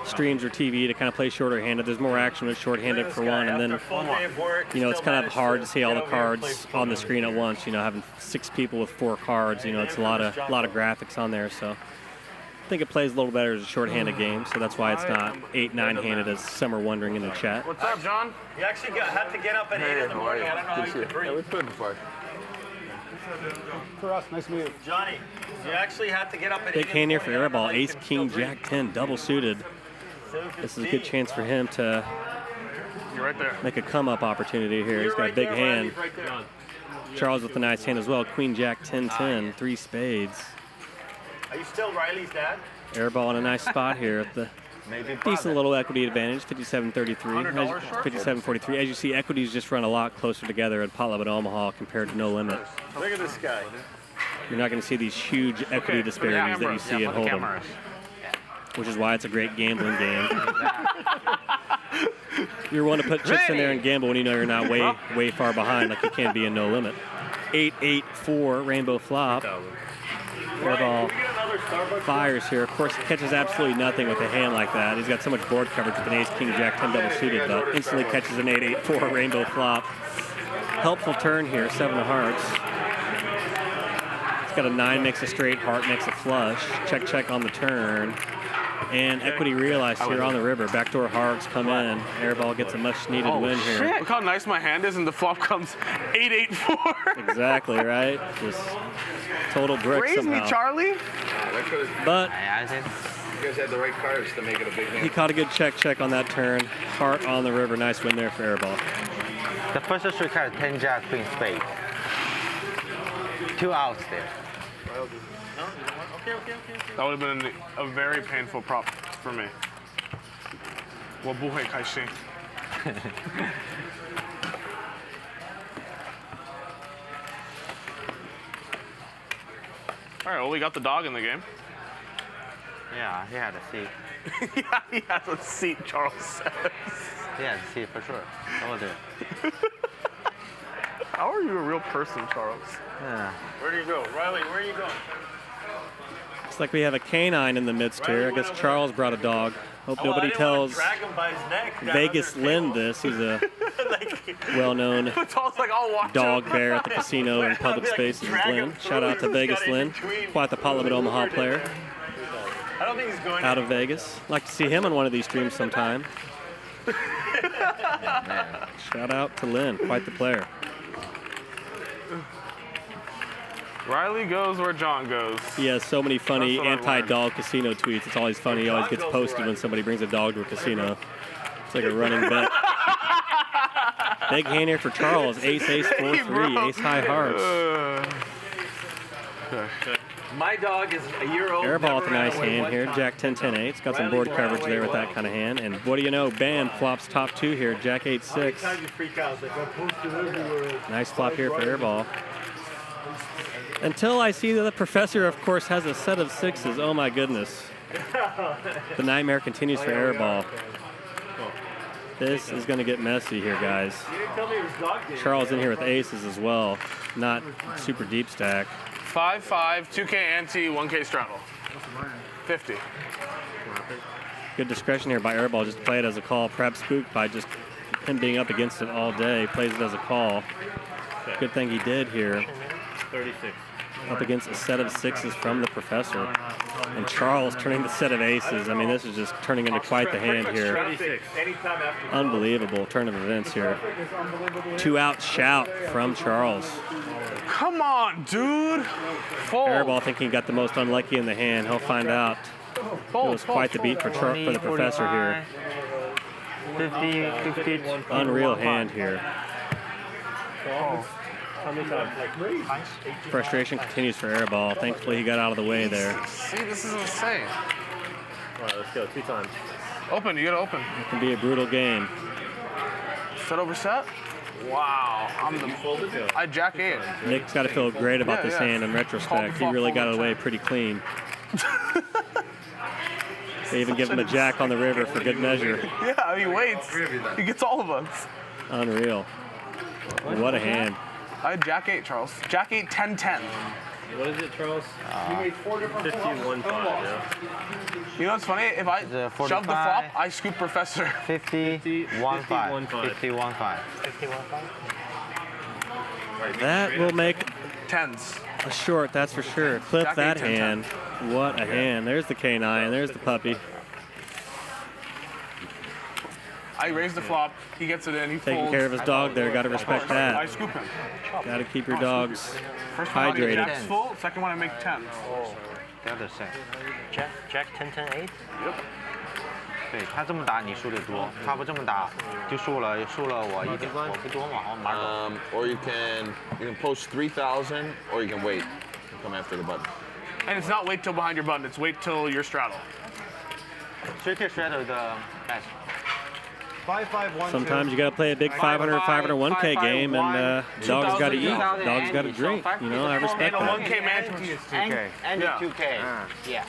streams or TV to kind of play shorter-handed. There's more action with short-handed for one, and then it's kind of hard to see all the cards on the screen at once. Having 6 people with 4 cards, it's a lot of graphics on there. So I think it plays a little better as a short-handed game. So that's why it's not 8, 9-handed, as some are wondering in the chat. What's up, John? You actually had to get up at 8 in the morning. I don't know how you could breathe. Yeah, we put it before. For us, nice to meet you. Johnny, you actually had to get up at 8 Big hand here for Airball. Ace, King, Jack 10, double suited. This is a good chance for him to You're right there. make a come-up opportunity here. He's got a big hand. Charles with a nice hand as well. Queen, Jack, 10-10, 3 spades. Are you still Riley's dad? Airball in a nice spot here at the decent little equity advantage, 57-33, $100 short? 57-43. As you see, equities just run a lot closer together at Pot Love at Omaha compared to No Limit. Look at this guy. You're not going to see these huge equity disparities that you see at Hold'em, which is why it's a great gambling game. You're one to put chips in there and gamble when you know you're not way far behind like you can be in No Limit. 8-8-4 rainbow flop. Airball fires here. Of course, he catches absolutely nothing with a hand like that. He's got so much board coverage with an ace, king, jack, 10 double suited, but instantly catches an 8-8-4 rainbow flop. Helpful turn here, 7 of hearts. He's got a 9 makes a straight, heart makes a flush. Check, check on the turn. And equity realized here on the river. Backdoor hearts come in. Airball gets a much needed win here. Look how nice my hand is, and the flop comes 8-8-4. Exactly, right? Just total brick Raise somehow. me, Charlie. But you guys had the right cards to make it a big hand. he caught a good check on that turn. Heart on the river. Nice win there for Airball. The first 3 cards, 10 jack, queen, spade. 2 outs there. That would have been a very painful prop for me. 我不会开心. All right, well, we got the dog in the game. Yeah, he had a seat. Yeah, he has a seat, Charles says. He had a seat for sure. Over there. How are you a real person, Charles? Yeah. Where do you go? Riley, where are you going? Looks like we have a canine in the midst here. I guess Charles brought a dog. Hope nobody tells Drag him by his neck. Vegas Lynn this. He's a well-known Charles like, I'll watch dog him. bear at the casino and public spaces. Lynn. Shout out to Vegas Lynn. Quite the Pot Love at Omaha player. I don't think he's going Out of Vegas. Like to see him on one of these streams sometime. Shout out to Lynn. Quite the player. Riley goes where John goes. He has so many funny That's what I anti-dog casino tweets. It's always funny. He always gets posted when somebody brings a dog to a casino. It's like a running bet. Big hand here for Charles. Ace, ace, 4-3, ace high hearts. My dog is a year old. Airball with a nice hand here. Jack 10, 10, 8. It's got some board coverage there with that kind of hand. And what do you know? Bam, flops top 2 here. Jack 8, 6. Nice flop here for Airball. Until I see that the Professor, of course, has a set of 6s. Oh my goodness. The nightmare continues for Airball. This is going to get messy here, guys. Charles in here with aces as well. Not super deep stack. 5-5, 2K ante, 1K straddle. 50. Good discretion here by Airball. Just play it as a call. Perhaps spooked by just him being up against it all day. Plays it as a call. Good thing he did here. 36. Up against a set of 6s from the Professor. And Charles turning the set of aces. I mean, this is just turning into quite the hand here. Unbelievable turn of events here. 2-out shout from Charles. Come on, dude. Airball thinking he got the most unlucky in the hand. He'll find out. It was quite the beat for the Professor here. 50. Unreal hand here. Frustration continues for Airball. Thankfully, he got out of the way there. See, this is insane. All right, let's go. 2 times. Open, you gotta open. It can be a brutal game. Set over set? Wow. I Jack 8. Nick's got to feel great about this hand in retrospect. He really got it away pretty clean. They even give him a Jack on the river for good measure. Yeah, he waits. He gets all of us. Unreal. What a hand. I had Jack 8, Charles. Jack 8, 10, 10. What is it, Charles? You made 4 different 51 5, yeah. You know what's funny? If I shove the flop, I scoop Professor. 51 5. 51 5. That will make 10s. A short, that's for sure. Clip Jack that 8, 10, hand. What a hand. There's the K9. There's the puppy. I raise the flop. He gets it in. He Taking folds. care of his dog there. Got to respect I that. scoop him. Got to keep your dogs First one, I get hydrated. Jack's full. Second one, I make 10. The other side. Jack 10 10 8. Yep. 对他这么打你输的多，他不这么打就输了我一点，我不多嘛，我马走。Or you can post 3,000, or you can wait and come after the button. And it's not wait till behind your button. It's wait till your straddle. 3K straddle the best. 5-5-1. Sometimes you got to play a big 500, 1K game, and dogs got to eat. Dogs got to drink. You know, I respect And a that. 1K man. And Yeah. 2K. Yeah.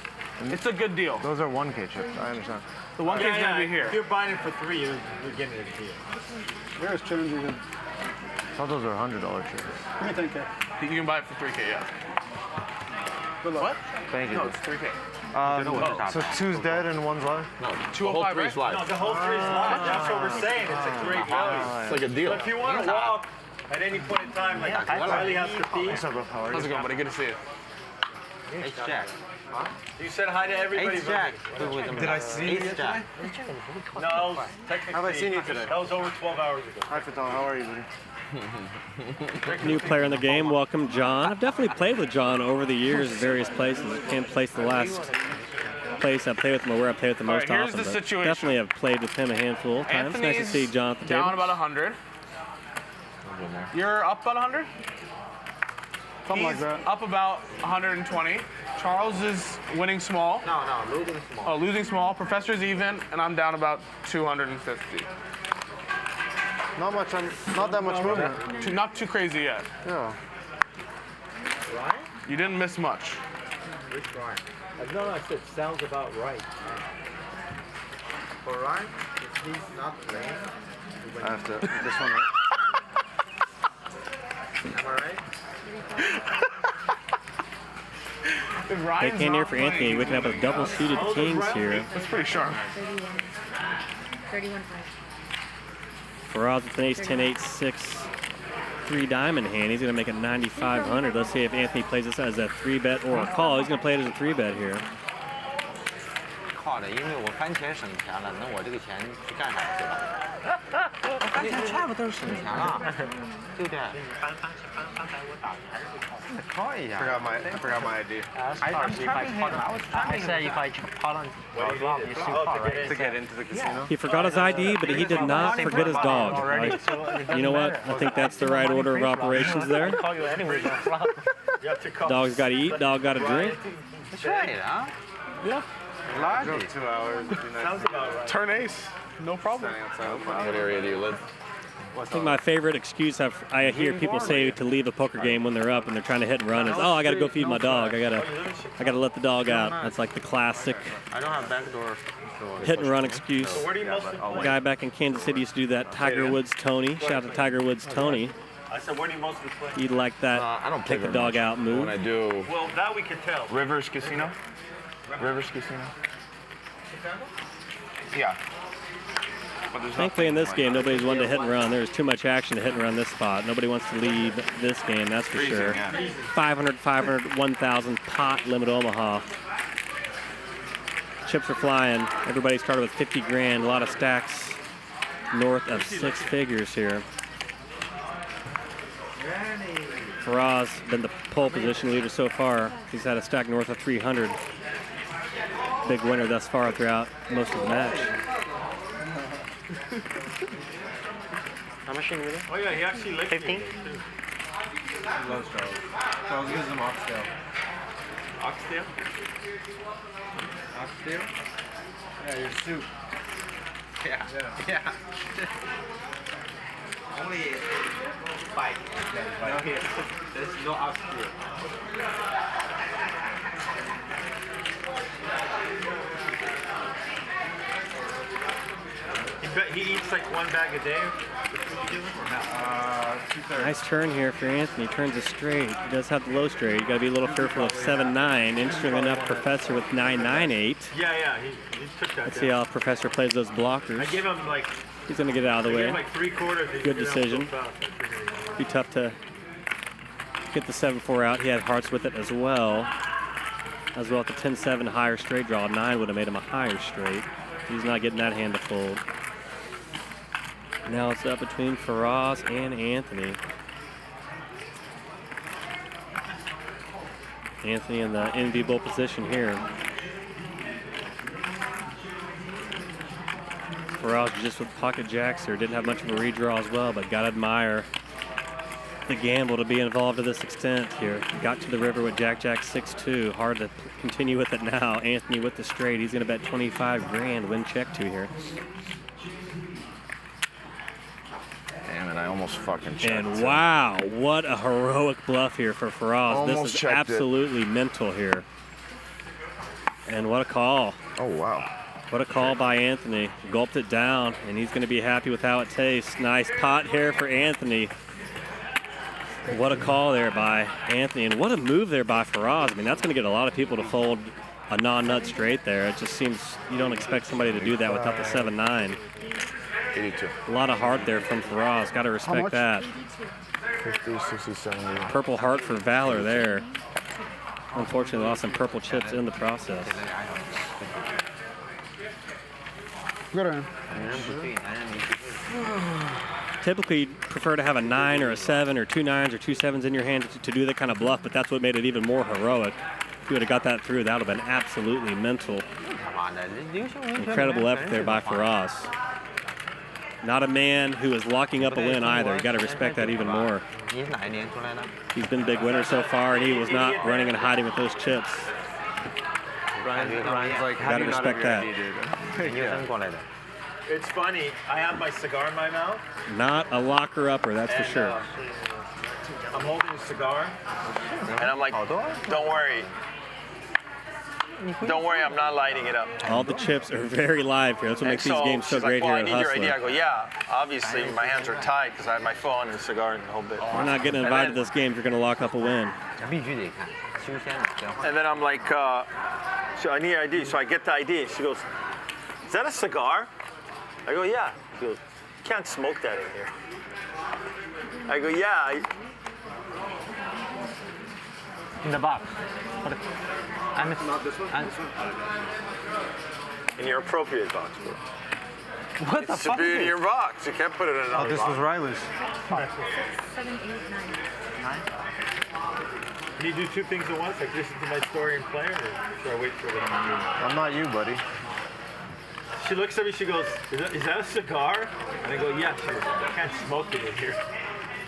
It's a good deal. Those are 1K chips. I understand. The 1K is going to be here. If you're buying it for 3, you're getting it here. Where's challenging him? I thought those were $100 chips. Give me 10K. You can buy it for 3K, yeah. What? Thank you. No, it's 3K. So 2's dead and 1's live? No, 205, right? live. No, the whole 3 is live. That's what we're saying. It's a great value. It's like a deal. But if you want to walk at any point in time, like Riley has to pee. What's up, bro? How are How's it you? going, buddy? Good to see you. Ace Jack. You said hi to everybody. Ace Jack. Did I see you yesterday? No, technically. Have I seen you today? That was over 12 hours ago. Hi, Fatal. How are you, buddy? New player in the game. Welcome, John. I've definitely played with John over the years at various places. I can't place the last place I played with him or where I played with him most All right, here's often. the But situation. definitely have played with him a handful of times. Nice to see John at the table. Down about 100. You're up about 100? Something like He's that. up about 120. Charles is winning small. No, losing small. Oh, losing small. Professor's even, and I'm down about 250. Not that much movement. Not too crazy yet. Yeah. Ryan? You didn't miss much. Which Ryan? No, I said sounds about right. For Ryan, if he's not playing, I have to. This one, right? am I right? Big hand here for Anthony, waking up with double suited kings here. That's pretty sharp. 31 Firas with an ace 10, 8, 6, 3 diamond hand. He's going to make it 9,500. Let's see if Anthony plays this as a 3-bet or a call. He's going to play it as a 3-bet here. 靠的，因为我番茄省钱了，那我这个钱去干啥去了？番茄差不多都是省钱了，对不对？刚才我打的还是不靠。Call it, yeah. I forgot my ID. I said if I pot on Rob, you still call, right? To get into the casino? He forgot his ID, but he did not forget his dog. You know what? I think that's the right order of operations there. Dog's got to eat, dog got to drink. That's right, huh? Yeah. Drove 2 hours. Sounds about right. Turn ace. No problem. What area do you live? I think my favorite excuse I hear people say to leave a poker game when they're up and they're trying to hit and run is, oh, I got to go feed my dog. I gotta let the dog out. That's like the classic hit and run excuse. A guy back in Kansas City used to do that. Tiger Woods Tony. Shout out to Tiger Woods Tony. I said, where do you mostly play? He'd like that. I don't play take the very dog much. out move. When I do. Well, that we could tell. Rivers Casino. Rivers Casino. Yeah. Thankfully, in this game, nobody's wanted to hit and run. There's too much action to hit and run this spot. Nobody wants to leave this game, that's for sure. 500, 500, 1,000 pot limit Omaha. Chips are flying. Everybody started with 50 grand. A lot of stacks north of 6 figures here. Firas been the pole position leader so far. He's had a stack north of 300. Big winner thus far throughout most of the match. How much in the middle? Oh yeah, he actually licked 15? me. He loves Charles. Charles gives him oxtail. Oxtail? Oxtail? Yeah, your soup. Yeah. Only 5. No, here. There's no oxtail. He eats like 1 bag a day. Nice turn here for Anthony. Turns a straight. He does have the low straight. You got to be a little careful of 7-9. Interesting enough, Professor with 9-9-8. Yeah, he took that. Let's see how Professor plays those blockers. I gave him like. He's going to get it out of the way. Like 3/4. Good decision. Be tough to get the 7-4 out. He had hearts with it as well. As well at the 10-7 higher straight draw. 9 would have made him a higher straight. He's not getting that hand to fold. Now it's up between Firas and Anthony. Anthony in the enviable position here. Firas just with pocket jacks here. Didn't have much of a redraw as well, but got to admire the gamble to be involved to this extent here. Got to the river with Jack-Jack 6-2. Hard to continue with it now. Anthony with the straight. He's going to bet 25 grand, win check 2 here. Damn it, I almost fucking checked. And wow, what a heroic bluff here for Firas. Almost This is absolutely mental here. And what a call. Oh, wow. What a call by Anthony. Gulped it down, and he's going to be happy with how it tastes. Nice pot here for Anthony. What a call there by Anthony, and what a move there by Firas. I mean, that's going to get a lot of people to fold a non-nut straight there. It just seems you don't expect somebody to do that without the 7-9. 82. A lot of heart there from Firas. Got to respect that. 50, 60, 70. Purple heart for Valor there. Unfortunately, lost some purple chips in the process. Good on. Typically, prefer to have a 9 or a 7 or 2 9s or 2 7s in your hand to do that kind of bluff, but that's what made it even more heroic. If you would have got that through, that would have been absolutely mental. Incredible effort there by Firas. Not a man who is locking up a win either. You got to respect that even more. He's been a big winner so far, and he was not running and hiding with those chips. Ryan's like, how Got do to you not respect have that. your ID, dude? It's funny. I have my cigar in my mouth. Not a locker-upper, that's for sure. I'm holding a cigar, and I'm like, don't worry. Don't worry, I'm not lighting it up. All the chips are very live here. That's what makes these games so she's great like, here well, at I need your ID. I Hustler. go, yeah. Obviously, my hands are tied because I have my phone and a cigar and the whole bit. We're not getting invited to this game if you're going to lock up a win. And then I'm like, so I need ID. So I get the ID. She goes, is that a cigar? I go, yeah. She goes, you can't smoke that in here. I go, yeah. In the box. Not this one? in your appropriate box, bro. What the It should fuck be is in this? your box. You can't put it in another Oh, this box. was Riley's. 7, 8, 9. Can you do two things at once, like listen to my story and play, or should I wait for the I'm not you, buddy. She looks at me, she goes, is that a cigar? And I go, yeah. She goes, I can't smoke it in here.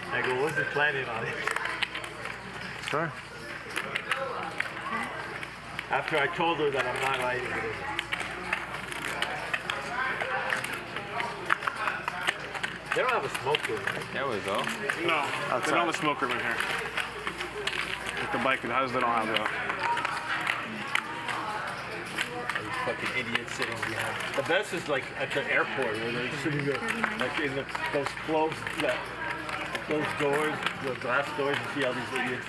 And I go, what's the planning on it? Sure. After I told her that I'm not lighting it in. They don't have a smoke room, right? There we go. No, they don't have a smoke room in here. Like the bike houses, they don't have that. You fucking idiot sitting behind. The best is like at the airport where they're sitting there, like in those closed doors, the glass doors, you see all these idiots.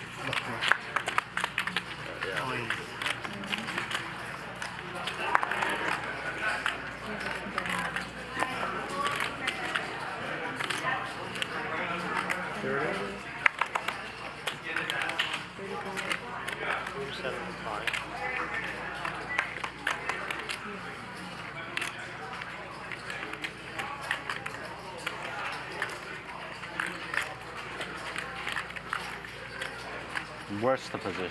Worst the position.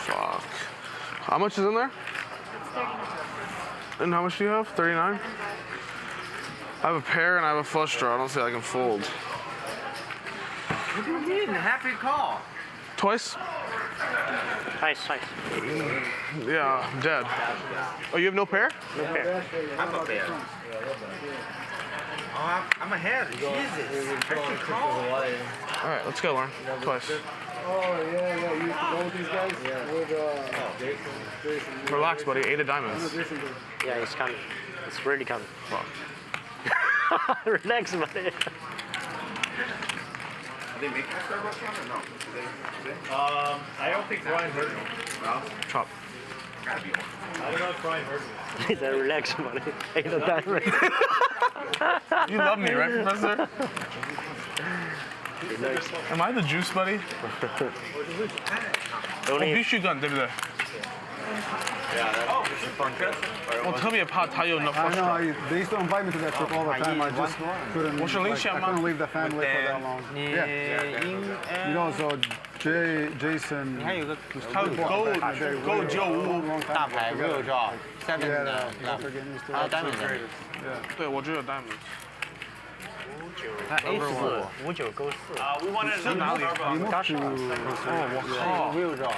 Fuck. How much is in there? And how much do you have? 39? I have a pair and I have a flush draw. I don't see I can fold. What do you mean? Happy call. Twice? Nice. Yeah, I'm dead. Oh, you have no pair? No pair. I'm a bear. Oh, I'm ahead. Jesus. Happy call. All right, let's go, Lauren. Twice. Oh, yeah. You used to go with these guys? Yeah. With Jason. Relax, buddy. 8 of diamonds. Yeah, it's coming. It's really coming. Fuck. Relax, buddy. Are they making a Starbucks one or no? I don't think Brian heard me. No? Chop. Gotta be one. I don't know if Brian heard me. He said, relax, buddy. Ain't no diamond. You love me, right, Professor? Am I the juice, buddy?必须干，对不对？ Well, tell me about how you know I know, they used to invite me to that trip all the time. I just couldn't, What's your link, I Shaun? couldn't leave the family for that long. Yeah. You know, so Jason. 你还有个 Go Joe 大牌肉照，7 diamond。对，我只有 diamond。他 A4 59勾4。We wanted to know real draw。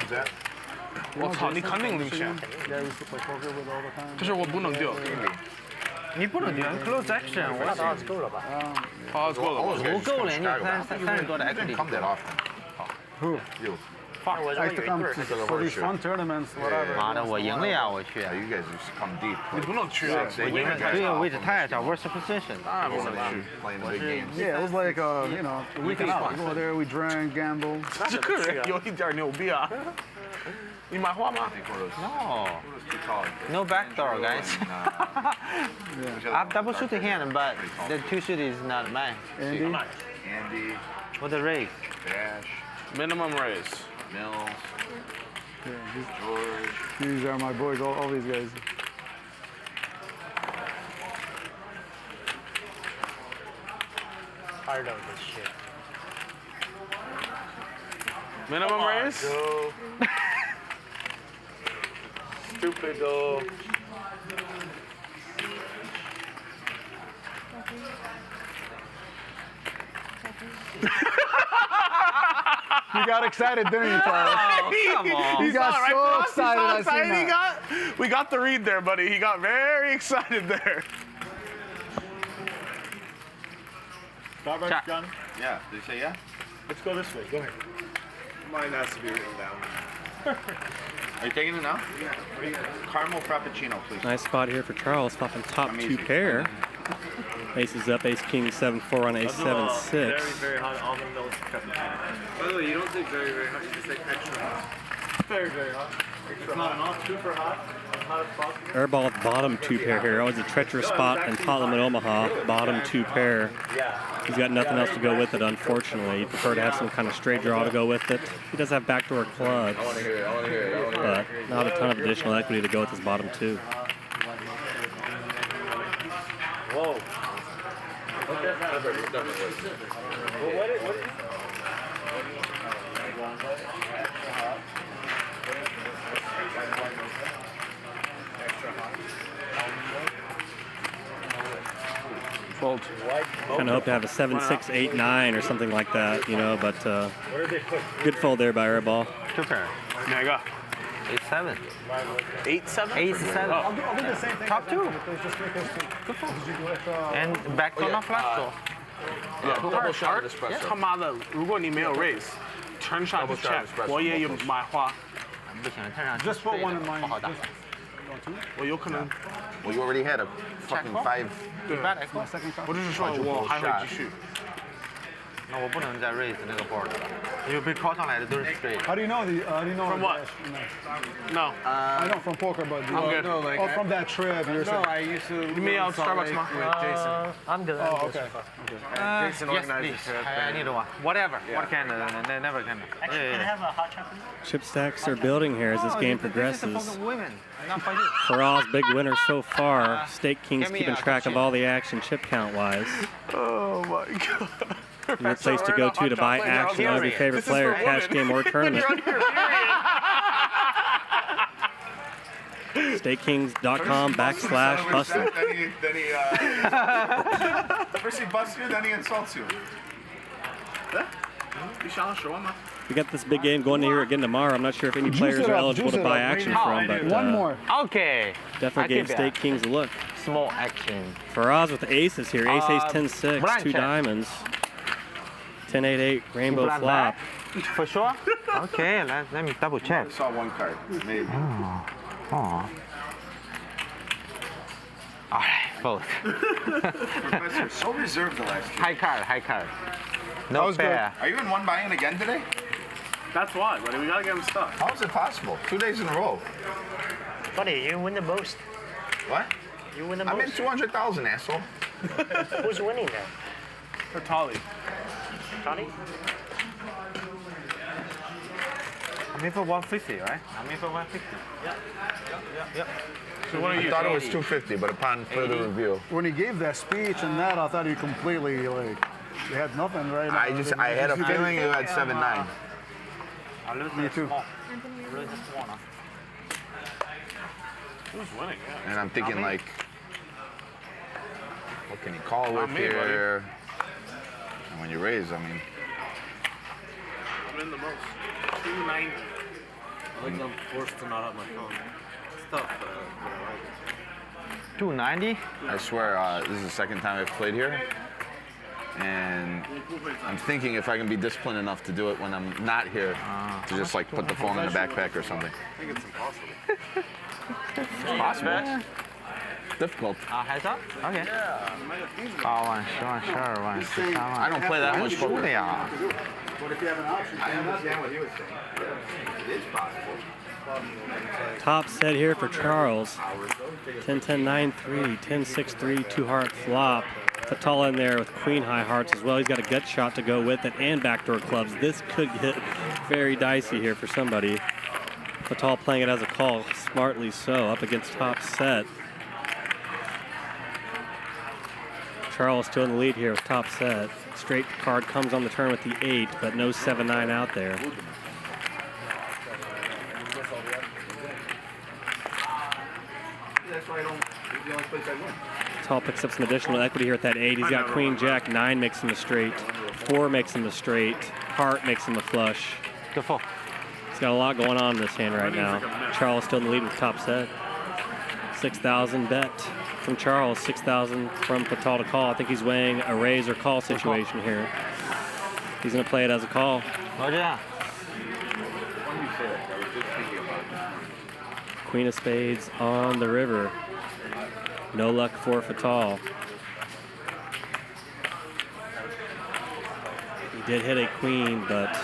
我操，你肯定领先。 Yeah, we used to play poker with all the time. 可是我不能丢。你不能丢 close action，我那当然够了吧？好，够了。不够了，你有30多的 equity。 Come that often. Who? You. Fuck, I used to come for these fun tournaments, whatever. 妈的，我赢了呀，我去。 Yeah, you guys used to come deep. 你不能去啊！我赢了，对位置太小 ，worst position。 当然不能去。 Playing the big games. Yeah, it was like, you know, a weekend out. We go there, we drank, gamble. 这个人有一点牛逼啊！你买花吗 No. No backdoor, guys. I have double suited hand, but the 2 suited is not mine. Andy? Andy, For the raise. Dash, Minimum raise. Mills, Yeah, George. these are my boys, all these guys. Tired of this shit. Minimum raise? Stupido. You got excited, didn't you, Charles? Come on. You got so excited. I seen that. We got the read there, buddy. He got very excited there. Starbucks done? Yeah, did you say yeah? Let's go this way. Go ahead. Mine has to be written down. Are you taking it now? Yeah. Caramel Frappuccino, please. Nice spot here for Charles, popping top 2 pair. Aces up, ace king 7-4 on ace 7-6. Very, very hot almond milk cappuccino. By the way, you don't take very, very hot. You just take extra hot. Very, very hot. It's not enough. Super hot. Airball with bottom 2 pair here. Always a treacherous spot in Tottenham and Omaha. Bottom 2 pair. He's got nothing else to go with it, unfortunately. He'd prefer to have some kind of straight draw to go with it. He does have backdoor clubs, but not a ton of additional equity to go with his bottom 2. Whoa. Fold. Kind of hope to have a 7, 6, 8, 9 or something like that, you know, but good fold there by Airball. 2 pair. There you go. 8-7. 8-7? 8-7. I'll do the same thing. Top 2. Good fold. And back to not flat so. Yeah, double shot espresso. 他妈的，如果你没有 raise， turn shot 就 check， 我也有买花。不行，太让 Just put one in mine. 不好打。我有可能。 Well, you already had a fucking 5. 对，我就是说我还会继续。那我不能再 raise 那个 board 了，因为被 call 上来的都是 straight。 How do you know the? How do you know? From what? No. I know from poker, but I'm good. No, like, from that trip. You're saying. I used to. You mean out Starbucks, ma? With Jason. I'm good. Oh, okay. Jason Yes, organized please. the trip. I need one. Whatever. What kind of? Never kind of. Actually, can I have a hot chocolate? Chip stacks are building here as this game progresses. This is for the women, not for you. Firas, big winner so far. Stake Kings keeping track of all the action chip count-wise. Oh my god. Your place to go to buy action on every favorite player, cash game, or tournament. StakeKings.com/hustler. Then he first he busts you, then he insults you. We got this big game going here again tomorrow. I'm not sure if any players are eligible to buy action from, but one more. Okay. Definitely gave Stake Kings a look. Small action. Firas with the aces here. Ace, ace, 10-6, 2 diamonds. 10-8-8, rainbow flop. For sure? Okay, let me double check. I saw one card, maybe. Oh. All right, both. Professor, so reserved the last year. High card. No fair. Are you in one buy-in again today? That's why, buddy. We gotta get him stuck. How is it possible? 2 days in a row. Buddy, you win the most. What? You win the I'm in most. 200,000, asshole. Who's winning now? Fatali. Tony? I'm in for 150, right? I'm in for 150. Yep. So what are you? I thought it was 250, but upon further review. When he gave that speech and that, I thought he completely like he had nothing right now. I had a feeling you had 7-9. Me too. Who's winning? Yeah. And I'm thinking like, what can he call with me, here? And when you raise, I mean. I'm in the most. 290. I think I'm forced to not have my phone. It's tough, but I like it. 290? I swear, this is the second time I've played here. And I'm thinking if I can be disciplined enough to do it when I'm not here, to just like put the phone in the backpack or something. I think it's impossible. It's possible. Difficult. Heads up? Okay. I don't play that much poker. But if you have an option, I understand what he was saying. It is possible. Top set here for Charles. 10-10-9-3, 10-6-3, 2-heart flop. Fatala in there with queen high hearts as well. He's got a gut shot to go with it and backdoor clubs. This could get very dicey here for somebody. Fatala playing it as a call, smartly so, up against top set. Charles still in the lead here with top set. Straight card comes on the turn with the 8, but no 7-9 out there. That's why I don't. The only place I win. Tall picks up some additional equity here at that 8. He's got queen, jack, 9 makes him a straight. 4 makes him a straight. Heart makes him a flush. He's got a lot going on in this hand right now. Charles still in the lead with top set. 6,000 bet from Charles, 6,000 from Patal to call. I think he's weighing a raise or call situation here. He's going to play it as a call. Oh, yeah. Queen of spades on the river. No luck for Fatal. He did hit a queen, but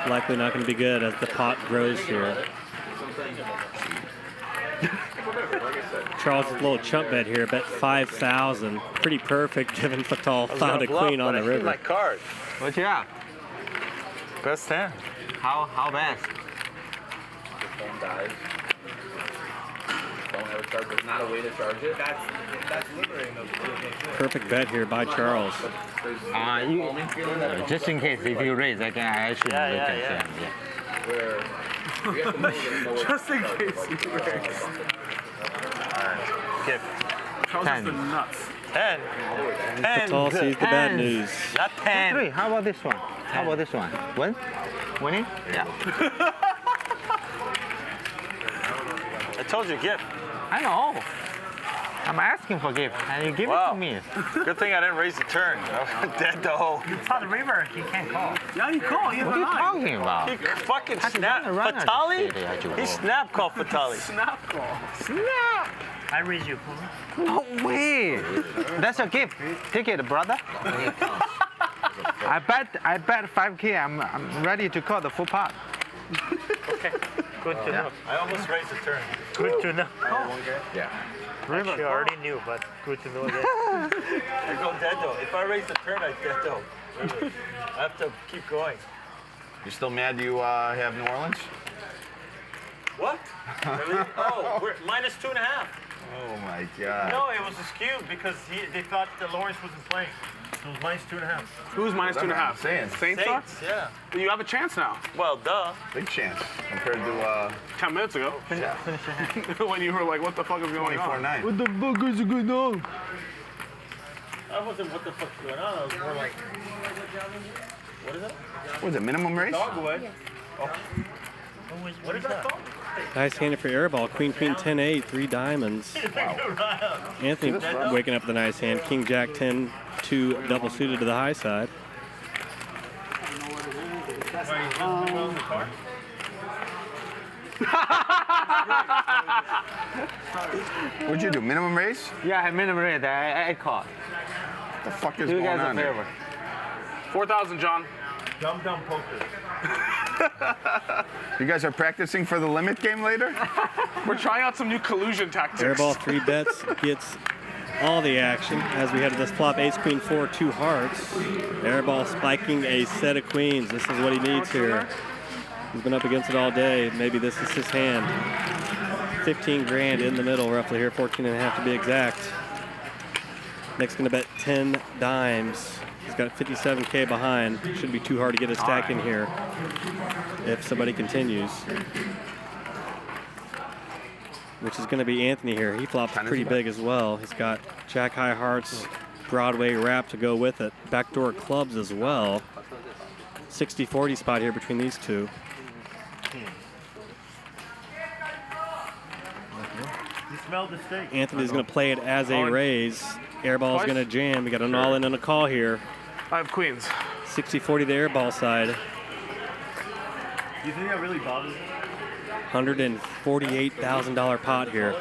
likely not going to be good as the pot grows here. Charles' little chump bet here, bet 5,000. Pretty perfect given Fatal found a queen on the river. My card. What you got? Best hand. How best? Phone dies. Don't have a charge. There's not a way to charge it. That's liberating those. Perfect bet here by Charles. Just in case if you raise, I should look at him. Just in case you raise. Gift. Charles is the nuts. 10. Fatal sees the bad news. Not 10. 3. How about this one? How about this one? Win? Winning? Yeah. I told you gift. I know. I'm asking for gift, and you give it to me. Good thing I didn't raise the turn. I was dead though. It's on the river. He can't call. Yeah, you call. What are you talking about? He fucking snapped. Fatali? He snap called Fatali. Snap call. Snap! I raise you. No way. That's a gift. Take it, brother. I bet 5K. I'm ready to call the full pot. Okay. Good to know. I almost raised the turn. Good to know. Yeah. Actually, I already knew, but good to know again. I go dead though. If I raise the turn, I dead though. Really. I have to keep going. You still mad you have New Orleans? What? Really? Oh, we're minus 2.5. Oh my God. No, it was skewed because they thought that Lawrence wasn't playing. So it was minus 2.5. Who's minus 2.5? Saints. Saints are? Yeah. You have a chance now. Well, duh. Big chance compared to 10 minutes ago. yeah. When you were like, what the fuck is going on? 24-9. What the fuck is going on? I wasn't what the fuck's going on. I was more like, what is it? What is it, minimum race? Dogwood. Oh. What is that called? Nice handed for Airball. Queen, 10-8, 3 diamonds. Wow. Anthony waking up with a nice hand. King, Jack, 10, 2 double suited to the high side. What'd you do, minimum race? Yeah, I had minimum rate. I caught. What the fuck is Do you going guys a on there? favor. 4,000, John. Dumb poker. You guys are practicing for the limit game later? We're trying out some new collusion tactics. Airball 3 bets gets all the action as we head to this flop. Ace, Queen, 4, 2 hearts. Airball spiking a set of queens. This is what he needs here. He's been up against it all day. Maybe this is his hand. 15 grand in the middle, roughly here, 14.5 to be exact. Nick's gonna bet 10 dimes. He's got 57K behind. Shouldn't be too hard to get a stack in here if somebody continues. Which is gonna be Anthony here. He flops pretty big as well. He's got Jack High Hearts, Broadway wrap to go with it. Backdoor clubs as well. 60-40 spot here between these two. You smell the steak. Anthony's going to play it as a raise. Airball's going to jam. We got an all-in and a call here. I have queens. 60-40 the airball side. You think that really bothers you? $148,000 pot here.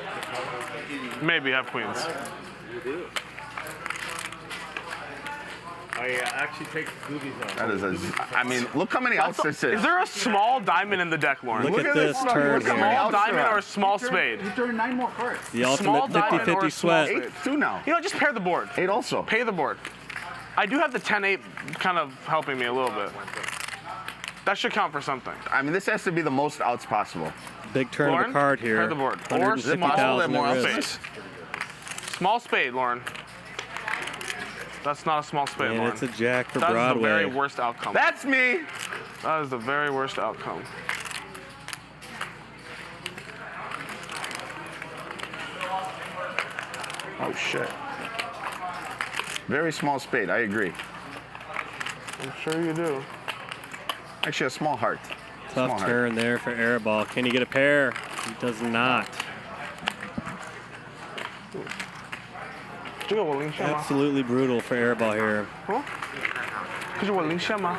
Maybe I have queens. You do. I actually take the boobies off. That is I mean, look how many outs this is. Is there a small diamond in the deck, Lauren? Look at this turn here. Small diamond or a small spade? You turned 9 more cards. The Small ultimate diamond or 50-50 a small sweat. spade? 8-2 now. You know, just pair the board. 8 also. Pay the board. I do have the 10-8 kind of helping me a little bit. That should count for something. I mean, this has to be the most outs possible. Big turn Lauren, of the card here. pair the board. Or small 150,000 more at spade. risk. Small spade, Lauren. That's not a small spade, And Lauren. it's a jack for That is Broadway. the very worst outcome. That's me. That is the very worst outcome. Oh, shit. Very small spade, I agree. I'm sure you do. Actually, a small heart. Small Tough heart. turn there for Airball. Can he get a pair? He does not. Absolutely brutal for Airball here. 这是我零线吗？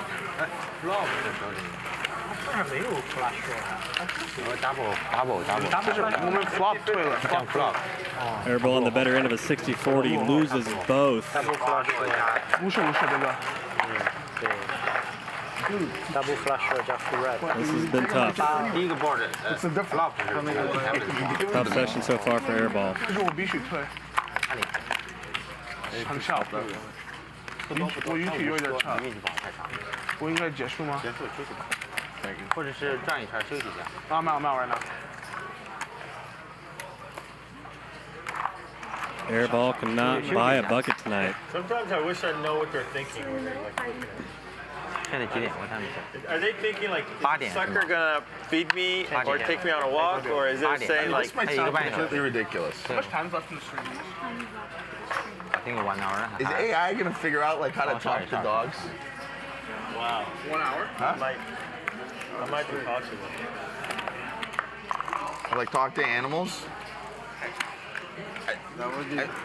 没有 flash double. 这是我们 flop 退了 flop. Airball on the better end of a 60-40 loses both. 无视对吧？ Double flush or just the red. This has been tough. It's a different. Tough session so far for Airball. 这是我必须退。很少的。我运气有点差。我应该结束吗？结束休息吧。或者是转一圈休息一下。啊，没有right now。 Airball cannot buy a bucket tonight. Sometimes I wish I know what they're thinking when they're like. 现在几点？我看一下。 Are they thinking like, is 8 the 点 sucker gonna feed me or take me on a walk, or is it saying like? This might sound completely ridiculous. How much time's left in the stream? I think 1 hour. Is AI gonna figure out like how to talk to dogs? Wow. 1 hour? Huh? I might be possible. Like talk to animals?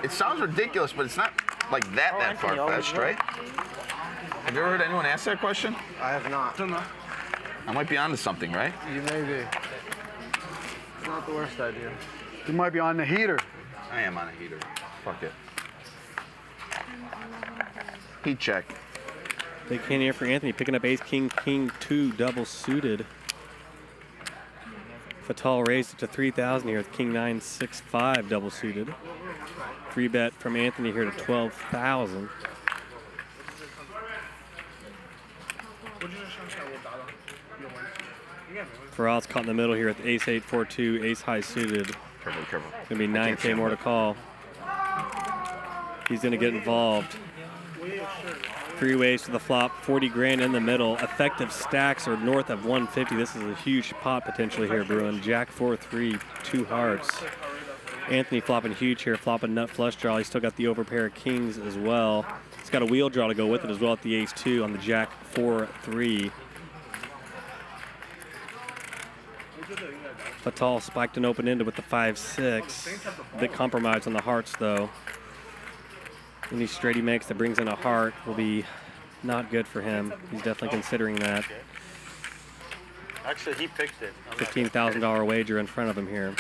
It sounds ridiculous, but it's not like that far-fetched, right? Have you ever heard anyone ask that question? I have not. I might be onto something, right? You may be. It's not the worst idea. You might be on the heater. I am on a heater. Fuck it. Heat check. Big hand here for Anthony, picking up ace, king, king, 2, double suited. Fatal raised it to 3,000 here with king 9, 6, 5, double suited. 3-bet from Anthony here to 12,000. Firas caught in the middle here with ace 8, 4, 2, ace high suited. Careful. Gonna be 9K more to call. He's gonna get involved. 3 ways to the flop, 40 grand in the middle. Effective stacks are north of 150. This is a huge pot potentially here, Bruin. Jack 4, 3, 2 hearts. Anthony flopping huge here, flopping nut flush draw. He's still got the overpair of kings as well. He's got a wheel draw to go with it as well at the ace 2 on the Jack 4, 3. Fatal spiked and open-ended with the 5, 6. A bit compromised on the hearts though. Any straight he makes that brings in a heart will be not good for him. He's definitely considering that. Actually, he picked it. $15,000 wager in front of him here.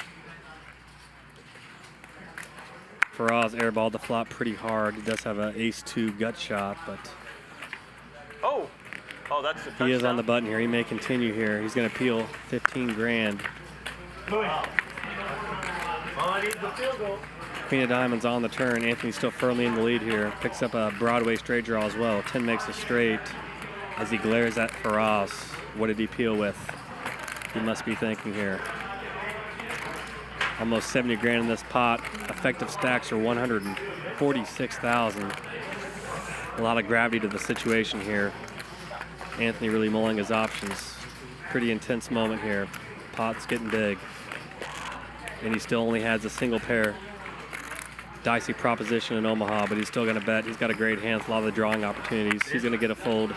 Firas airballed the flop pretty hard. He does have an ace 2 gut shot, but Oh, that's the touchdown. he is on the button here. He may continue here. He's going to peel 15 grand. Queen of diamonds on the turn. Anthony's still firmly in the lead here. Picks up a Broadway straight draw as well. 10 makes a straight as he glares at Firas. What did he peel with? He must be thinking here. Almost 70 grand in this pot. Effective stacks are 146,000. A lot of gravity to the situation here. Anthony really mulling his options. Pretty intense moment here. Pot's getting big. And he still only has a single pair. Dicey proposition in Omaha, but he's still going to bet. He's got a great hand, a lot of the drawing opportunities. He's going to get a fold.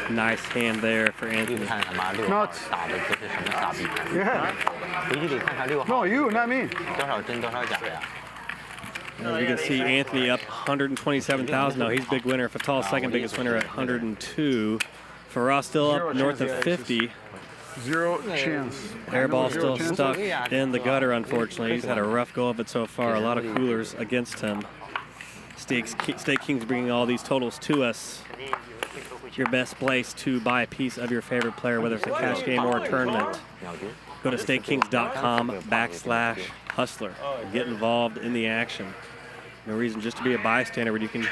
Nice hand there for Anthony. Nuts. Yeah. No, you, not me. As you can see, Anthony up 127,000 now. He's big winner. Fatal's second biggest winner at 102. Firas still up north of 50. Zero chance. Airball still stuck in the gutter, unfortunately. He's had a rough go of it so far. A lot of coolers against him. Stake King's bringing all these totals to us. Your best place to buy a piece of your favorite player, whether it's a cash game or a tournament. Go to stakekings.com/hustler. Get involved in the action. No reason just to be a bystander, but you can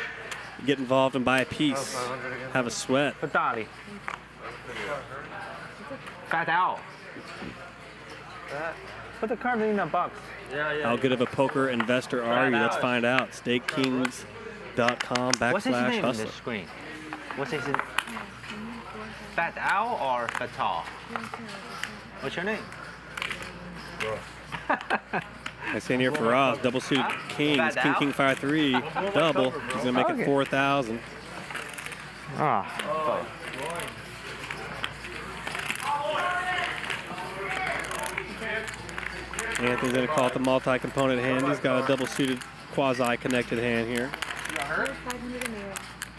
get involved and buy a piece. Have a sweat. Put the card in the box. How good of a poker investor are you? Let's find out. StakeKings.com/hustler. What's his name on the screen? What's his name? Fat Owl or Fatal? What's your name? I see in here for Ross, double suited kings, king, king, 5, 3, double. He's gonna make it 4,000. Anthony's gonna call it the multi-component hand. He's got a double suited quasi-connected hand here.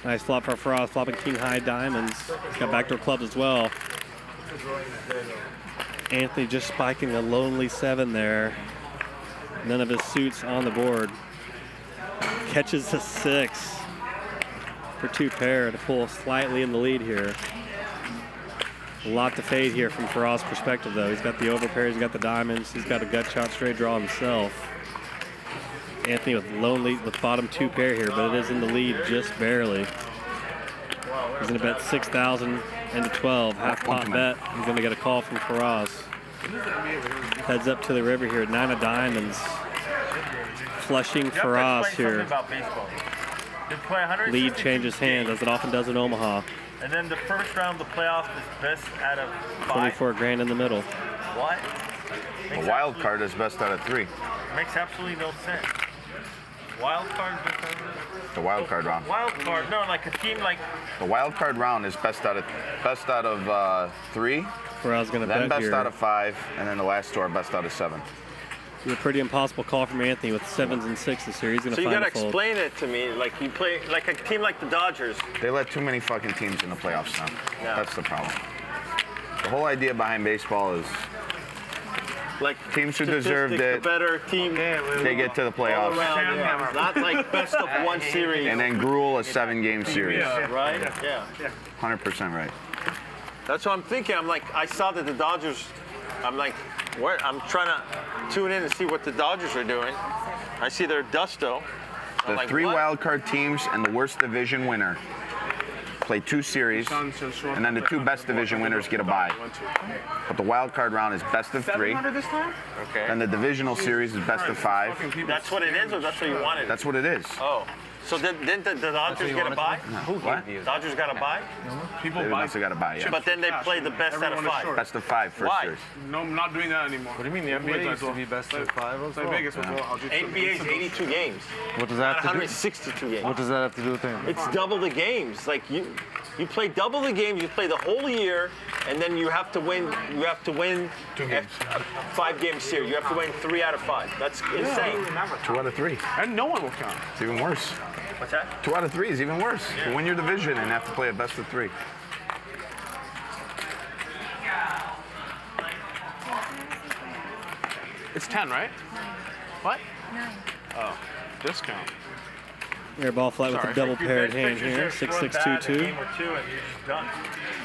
Nice flop for Firas, flopping king high diamonds. He's got backdoor clubs as well. Anthony just spiking a lonely 7 there. None of his suits on the board. Catches a 6 for 2 pair to pull slightly in the lead here. A lot to fade here from Firas' perspective, though. He's got the overpair, he's got the diamonds, he's got a gut shot straight draw himself. Anthony with lone lead with bottom 2 pair here, but it is in the lead just barely. He's going to bet 6,000 into 12, half pot bet. He's going to get a call from Firas. Heads up to the river here, 9 of diamonds. Flushing Firas here. Lead changes hands, as it often does in Omaha. And then the first round of the playoff is best out of 5. 24 grand in the middle. What? The wild card is best out of 3. Makes absolutely no sense. Wild card? The wild card round. Wild card? No, like a team like. The wild card round is best out of 3. Firas going to then bet best here. out of 5, and then the last 2 are best out of 7. It's a pretty impossible call from Anthony with 7s and 6s here. He's going to So you find gotta a fold. explain it to me. Like you play like a team like the Dodgers. They let too many fucking teams in the playoffs now. Yeah. That's the problem. The whole idea behind baseball is like teams who deserved the it, better team. they get to the playoffs. All around, yeah. Not like best of 1 series. And then gruel a 7-game series. Right? Yeah. 100% right. That's what I'm thinking. I'm like, I saw that the Dodgers. I'm like, what? I'm trying to tune in and see what the Dodgers are doing. I see their Dusto. I'm The like, 3 what? wild card teams and the worst division winner play 2 series, and then the 2 best division winners get a bye. But the wild card round is best of 3. Okay. And the divisional series is best of 5. That's what it is, or that's what you wanted? That's what it is. Oh. So didn't the Dodgers get a bye? What? Dodgers got a bye? They also got a bye, yeah. But then they played the best out of 5. Best of 5 first Why? series. No, I'm not doing that anymore. What do you mean? The NBA used to be best of 5 as Like well. Vegas was I'll just NBA is 82 games. What does that Not have to do? 162 games. What does that have to do with anything? It's double the games. Like you play double the games. You play the whole year, and then you have to win. You have to win 2 games. a 5-game series. You have to win 3 out of 5. That's insane. 2 out of 3. And no one will count. It's even worse. What's that? 2 out of 3 is even worse. You win your division and have to play a best of 3. It's 10, right? What? 9. Oh, discount. Airball flight with a double paired hand here, 6-6-2-2.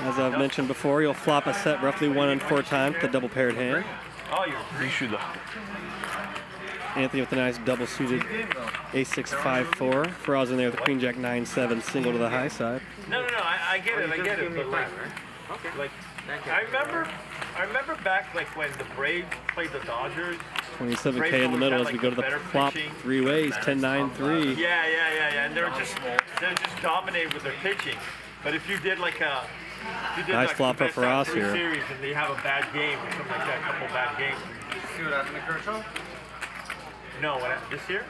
As I've mentioned before, you'll flop a set roughly 1 and 4 times with the double paired hand. Oh, you should. Anthony with a nice double suited A6-5-4. Firas in there with a Queen Jack 9-7 single to the high side. No, I get it. I get it. But like, like, I remember back like when the Braves played the Dodgers. 27K in the middle as we go to the flop 3 ways, 10-9-3. Yeah. And they're just dominated with their pitching. But if you did like a Nice flop up for us here. Series and they have a bad game or something like that, a couple bad games. See what happened to Kershaw? No, what this year?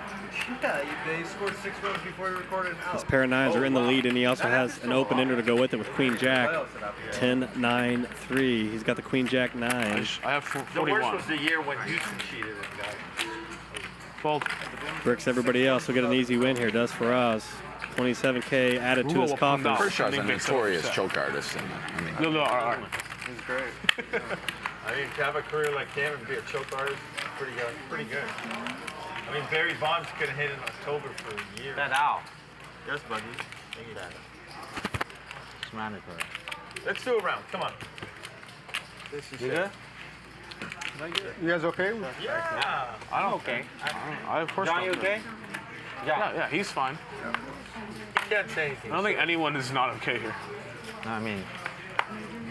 Yeah, they scored 6 runs before he recorded out. His pair of 9s are in the lead, and he also has an open ender to go with it with Queen Jack. 10-9-3. He's got the Queen Jack 9. I have 41. The worst was the year when Houston cheated him, guys. Fold. Bricks everybody else will get an easy win here. Does for us. 27K added to his coffers. Kershaw's a notorious choke artist. He's great. I mean, to have a career like him and be a choke artist, pretty good. I mean, Barry Bonds could have hit in October for a year. That out. Yes, buddy. Thank you. It's mandatory. Let's do a round. Come on. This is You good? You guys okay? Yeah. I'm okay. I of course. John, you okay? Yeah, he's fine. You can't say anything. I don't think anyone is not okay here. No, I mean,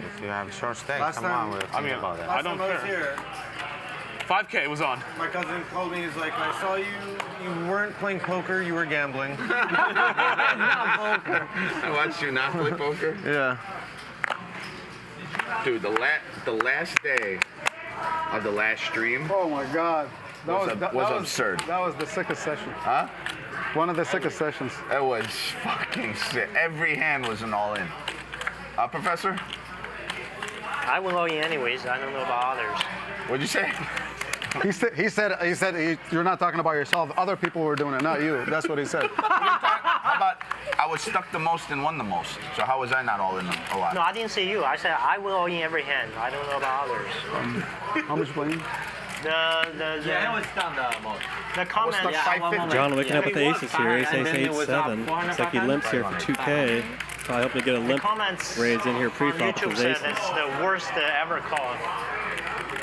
if you have short stay, Last come time- on, we'll I think mean, about that. I don't Last time care. I was here, 5K was on. my cousin called me. He's like, I saw you. You weren't playing poker. You were gambling. I watched you not play poker. Yeah. Dude, the last day of the last stream. Oh my God. Was absurd. That was the sickest session. Huh? One of the sickest sessions. It was fucking sick. Every hand was an all-in. Professor? I will all in anyways. I don't know about others. What'd you say? He said you're not talking about yourself. Other people were doing it, not you. That's what he said. How about I was stuck the most and won the most? So how was I not all in a lot? No, I didn't say you. I said I will all in every hand. I don't know about others. How much playing? Yeah, I was done the most. The comment. Stuck 550. John waking up with the aces here. Ace, 8, 7. Looks like he limps here for 2K. Probably hoping to get a limp comments raise in here on pre-flop YouTube with said aces. it's the worst ever call.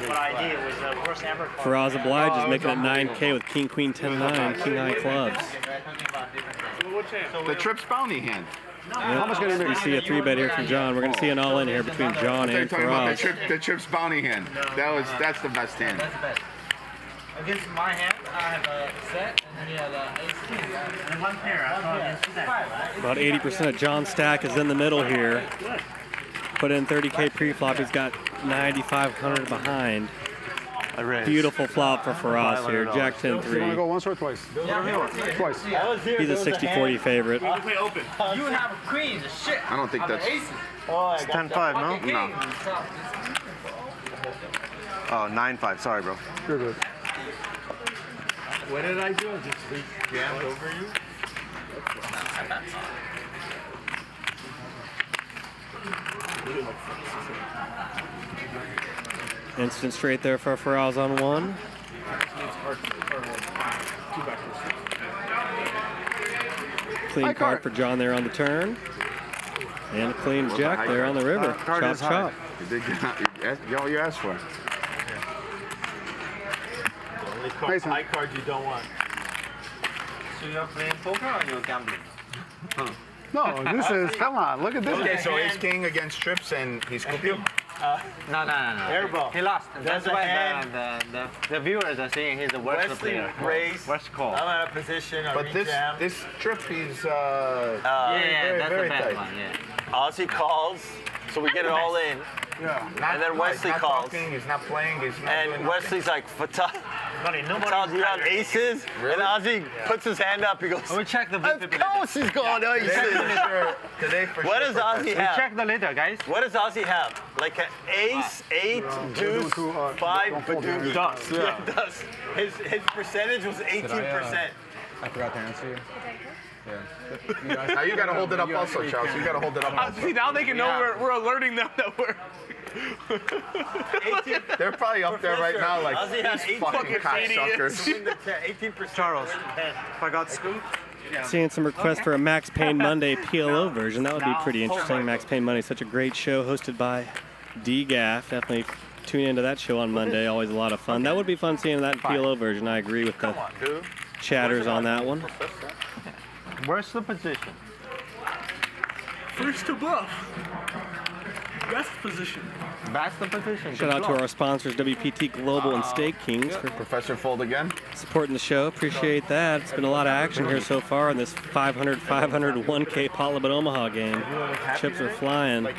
What I did was the worst ever call. Firas obliges, making it 9K with king, queen, 10-9, king high clubs. The trips bounty hand. Yep. We see a 3-bet here from John. We're going to see an all-in here between John They're and talking about Firas. the trips bounty hand. That's the best hand. Against my hand, I have a set, and then he has a ace king. And one pair. I thought against that. About 80% of John's stack is in the middle here. Put in 30K pre-flop. He's got 9,500 behind. Beautiful flop for Firas here. Jack 10-3. You want to go once or twice? Twice. He's a 60-40 favorite. You have queens, shit. I don't think that's. It's 10-5, no? No. Oh, 9-5. Sorry, bro. You're good. What did I do? Just jammed over you? Instant straight there for Firas on 1. Clean card for John there on the turn. And a clean jack there on the river. Chop, chop. You did get all you asked for. Only high card you don't want. So you're playing poker or you're gambling? No, this is, come on, look at this. Okay, so ace king against trips and he's scooping. No. Airball. He lost. That's There's a why hand. the viewers are saying he's the worst Wesley player. raised. Worst call. I'm out of position. I But rejam. this trip, he's Yeah, that's very a bad tight. one. Yeah. Ozzy calls, so we get it all in. Yeah. And then Wesley he's not calls. Talking, he's not playing. He's not doing And nothing. Wesley's like, Fatal, you have aces? Really? And Ozzy puts his hand up. He goes, We check the of course he's going aces. Today for What sure, does Ozzy We have? check the later, guys. What does Ozzy have? Like an ace, 8, deuce, 5, badoogie. Does, Yeah, it does. His percentage was 18%. I forgot to answer you. Now you gotta hold it up also, Charles. You gotta hold it up also. See, now they can know we're alerting them that we're. They're probably up there right now like Ozzy has these 8 fucking cocksuckers. 18%. Charles, if I got scooped. Seeing some requests for a Max Payne Monday PLO version. That would be pretty interesting. Max Payne Monday, such a great show hosted by D-Gaff. Definitely tune into that show on Monday. Always a lot of fun. That would be fun seeing that PLO version. I agree with the chatters on that one. Where's the position? First to bluff. Best position. That's the position. Shout out to our sponsors, WPT Global and Stake Kings, for Professor Fold again. supporting the show. Appreciate that. It's been a lot of action here so far in this 500, 1K Pot Limit Omaha game. Chips are flying. Going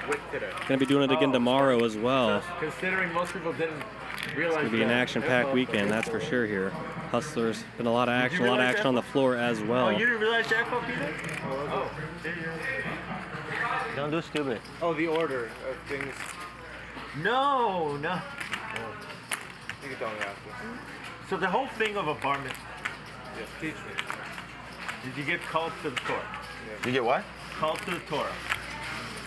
to be doing it again tomorrow as well. Considering most people didn't It's realize going to be an action-packed weekend, that's for sure here. Hustlers, been a lot of action on the floor as well. Oh, you didn't realize Jackpot, Peter? Oh. Don't do stupid. Oh, the order of things. No. You can tell me after. So the whole thing of a bar mitzvah, Yes, teach me. did you get called to the Torah? You get what? Called to the Torah.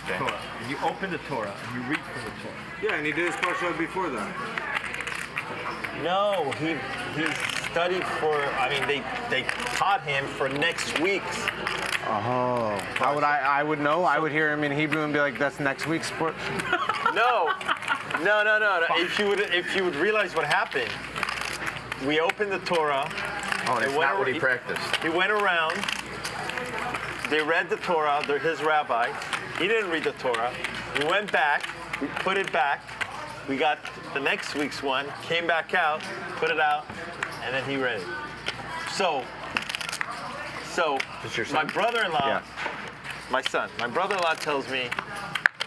Okay. Torah. And you open the Torah and you read from the Torah. Yeah, and he did his parsha before that. No, he studied for. I mean, they taught him for next week's. Oh, how would I would know. I would hear him in Hebrew and be like, "That's next week's sport." No. If you would realize what happened, we opened the Torah. Oh, that's not what he practiced. He went around. They read the Torah. They're his rabbi. He didn't read the Torah. We went back. We put it back. We got the next week's one. Came back out. Put it out, and then he read it. So my brother-in-law, my son, my brother-in-law tells me,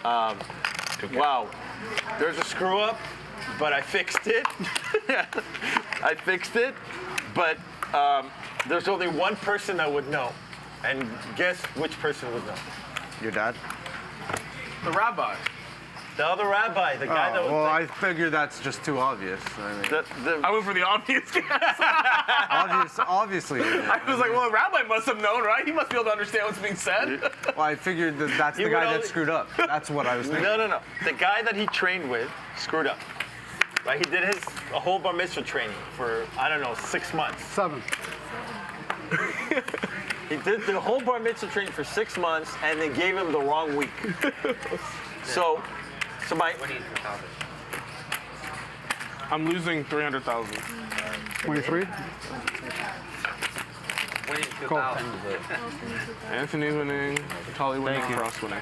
wow, there's a screw up, but I fixed it. I fixed it, but there's only one person that would know. And guess which person would know? Your dad? The rabbi. The other rabbi, the guy that was well, I figured that's just too obvious. I mean, I went for the obvious guess. obviously. I was like, well, a rabbi must have known, right? He must be able to understand what's being said. Well, I figured that's the guy that screwed up. That's what I was thinking. No. The guy that he trained with screwed up. Right? He did a whole bar mitzvah training for, I don't know, 6 months. 7. He did the whole bar mitzvah training for 6 months, and they gave him the wrong week. so my. I'm losing 300,000. 23. Cool. Anthony's winning. Vitali winning. Firas winning.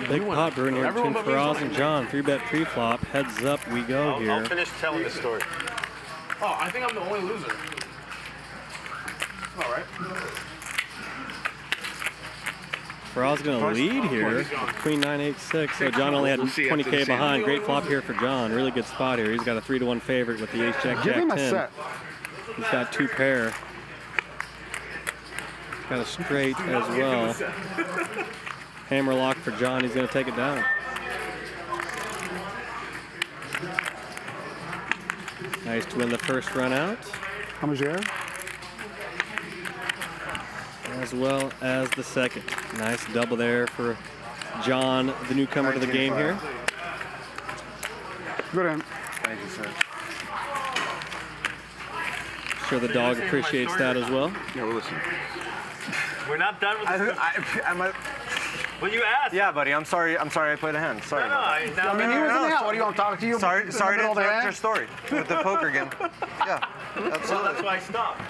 Big pot brewing here between Firas and John. 3-bet pre-flop. Heads up we go here. I'll finish telling the story. Oh, I think I'm the only loser. All right. Firas going to lead here. Queen 9-8-6. So John only had 20K behind. Great flop here for John. Really good spot here. He's got a 3-1 favorite with the ace-jack, Give him a jack-10. set. He's got 2 pair. Got a straight as well. Hammer lock for John. He's going to take it down. Nice to win the first run out. How much you have? As well as the second. Nice double there for John, the newcomer to the game here. Good end. Thank you, sir. Sure the dog appreciates that as well. Yeah, well, listen. We're not done with this. Well, you asked. Yeah, buddy. I'm sorry I played a hand. Sorry. I mean, he was in the hat. What are you going to talk to you? Sorry in the to middle of the interrupt hand? your story with the poker game. Yeah, So absolutely. that's why I stopped.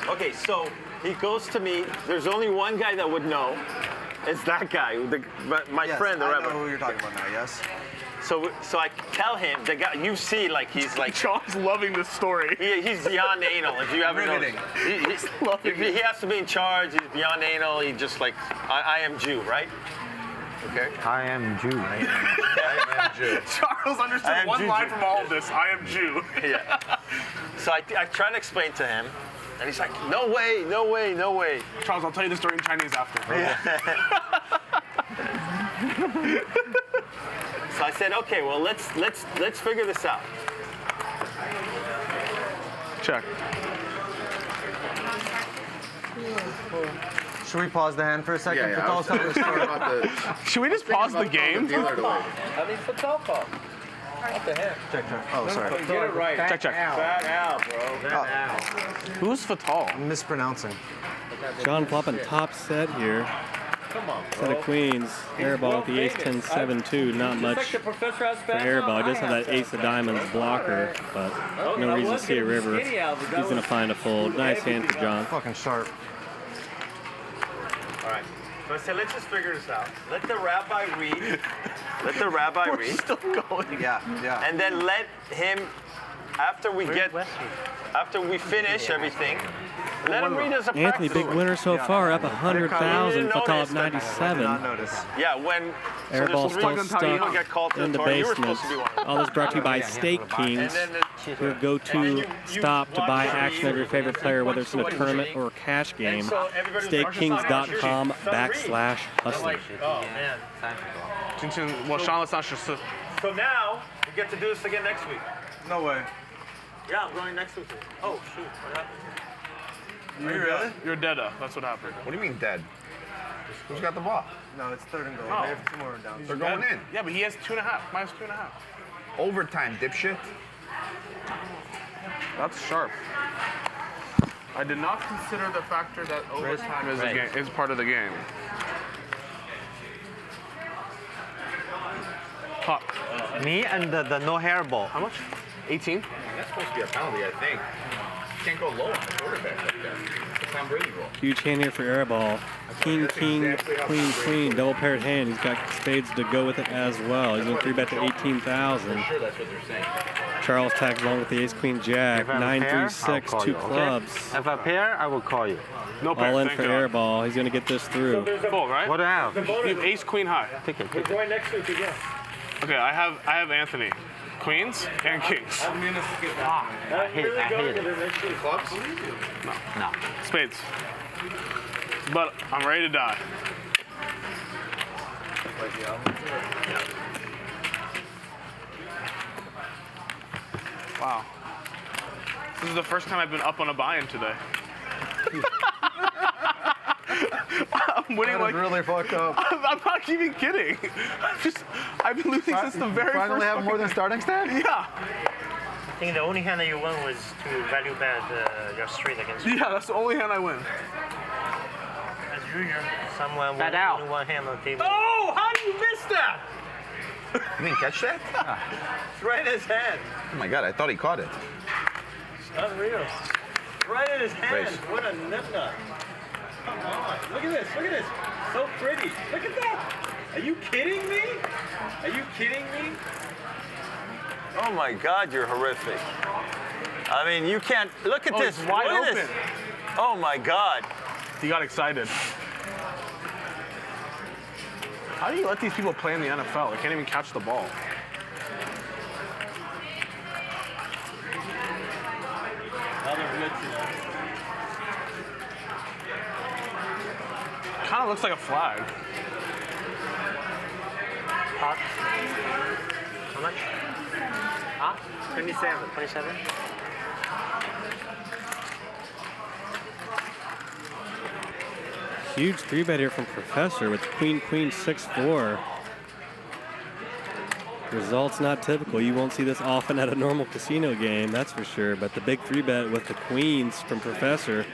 Okay, so he goes to me. There's only one guy that would know. It's that guy, my Yes, friend, the I Rebbe. know who you're talking about now. Yes. So I tell him, the guy, you see, like he's like. Sean's loving this story. He's beyond anal. If you haven't noticed, if he has to be in charge, he's beyond anal. He just like, I am Jew, right? Okay. I am Jew. I am Jew. Charles understood one Jew, line Jew. from all of this. I am Jew. Yeah. So I try to explain to him, and he's like, no way, no way, no way. Charles, I'll tell you the story in Chinese after. So I said, okay, well let's figure this out. Check. Should we pause the hand for a second? Yeah, For Paul's telling the story about the. Should we just pause the game? I mean, for top up. What the heck? Check. Oh, sorry. Get it right. Check. Fat out, bro. Fat out. Who's Fatal? I'm mispronouncing. John flopping top set here. Come on, Set of queens. Airball with the ace 10-7-2. Not much for Airball. Just have that ace of diamonds blocker, but no reason to see a river. He's going to find a fold. Nice hand for John. Fucking sharp. All right. So I said, let's just figure this out. Let the rabbi read. Let the rabbi We're read. still going. Yeah. And then let him, after we finish everything, let him read as a Anthony, practice. big winner so far, up 100,000. Fatal up I 97. did not notice. Yeah, when Airball so still you don't get called stuck to in the the tournament. You were basement. supposed to be one. All this brought to you by Stake Kings. Your go-to stop to buy action of your favorite player, whether it's in a tournament or a cash game. StakeKings.com/hustler. Oh, man. Well, Sean, let's not just. So now, we get to do this again next week. No way. Yeah, I'm going next week. Oh, shoot. What happened? Are you really? You're dead. That's what happened. What do you mean dead? Who's got the ball? No, it's third and goal. Oh. They have 2 more down. They're going in. Yeah, but he has 2.5. Minus 2.5. Overtime, dipshit. That's sharp. I did not consider the factor that overtime is part of the game. Pop. Me and the no hair ball. How much? 18? That's supposed to be a penalty, I think. You can't go low on the quarterback like that. It's Tom Brady rule. Huge hand here for Airball. King, queen, double paired hand. He's got spades to go with it as well. He's going to 3-bet to 18,000. Sure, that's what they're saying. Charles tags along with the ace queen jack. 9-3-6, 2 clubs. If I pair, I will call you. No pair. All in thank for God. Airball. He's going to get this through. Full, right? What do I have? You have ace queen high. Take it. We're going next week again. Okay, I have Anthony. Queens and kings. I hate it. Clubs? No. Spades. But I'm ready to die. Wow. This is the first time I've been up on a buy-in today. I'm winning like really fucked up. I'm not even kidding. I've been losing since the very first. Finally have more than starting stand? Yeah. I think the only hand that you won was to value bet your straight against you. Yeah, that's the only hand I win. As usual, someone won only one hand on the table. Oh, how do you miss that? You didn't catch that? It's right in his hand. Oh my God, I thought he caught it. It's unreal. Right in his hand. Race. What a nipnut. Come on. Look at this. Look at this. So pretty. Look at that. Are you kidding me? Are you kidding me? Oh my God, you're horrific. I mean, you can't. Look at this. It's wide Look at open. this. Oh my God. He got excited. How do you let these people play in the NFL? They can't even catch the ball. Kind of looks like a flag. Hot. How much? Huh? 27. 27? Huge 3-bet here from Professor with Queen, 6-4. Results not typical. You won't see this often at a normal casino game, that's for sure. But the big 3-bet with the queens from Professor,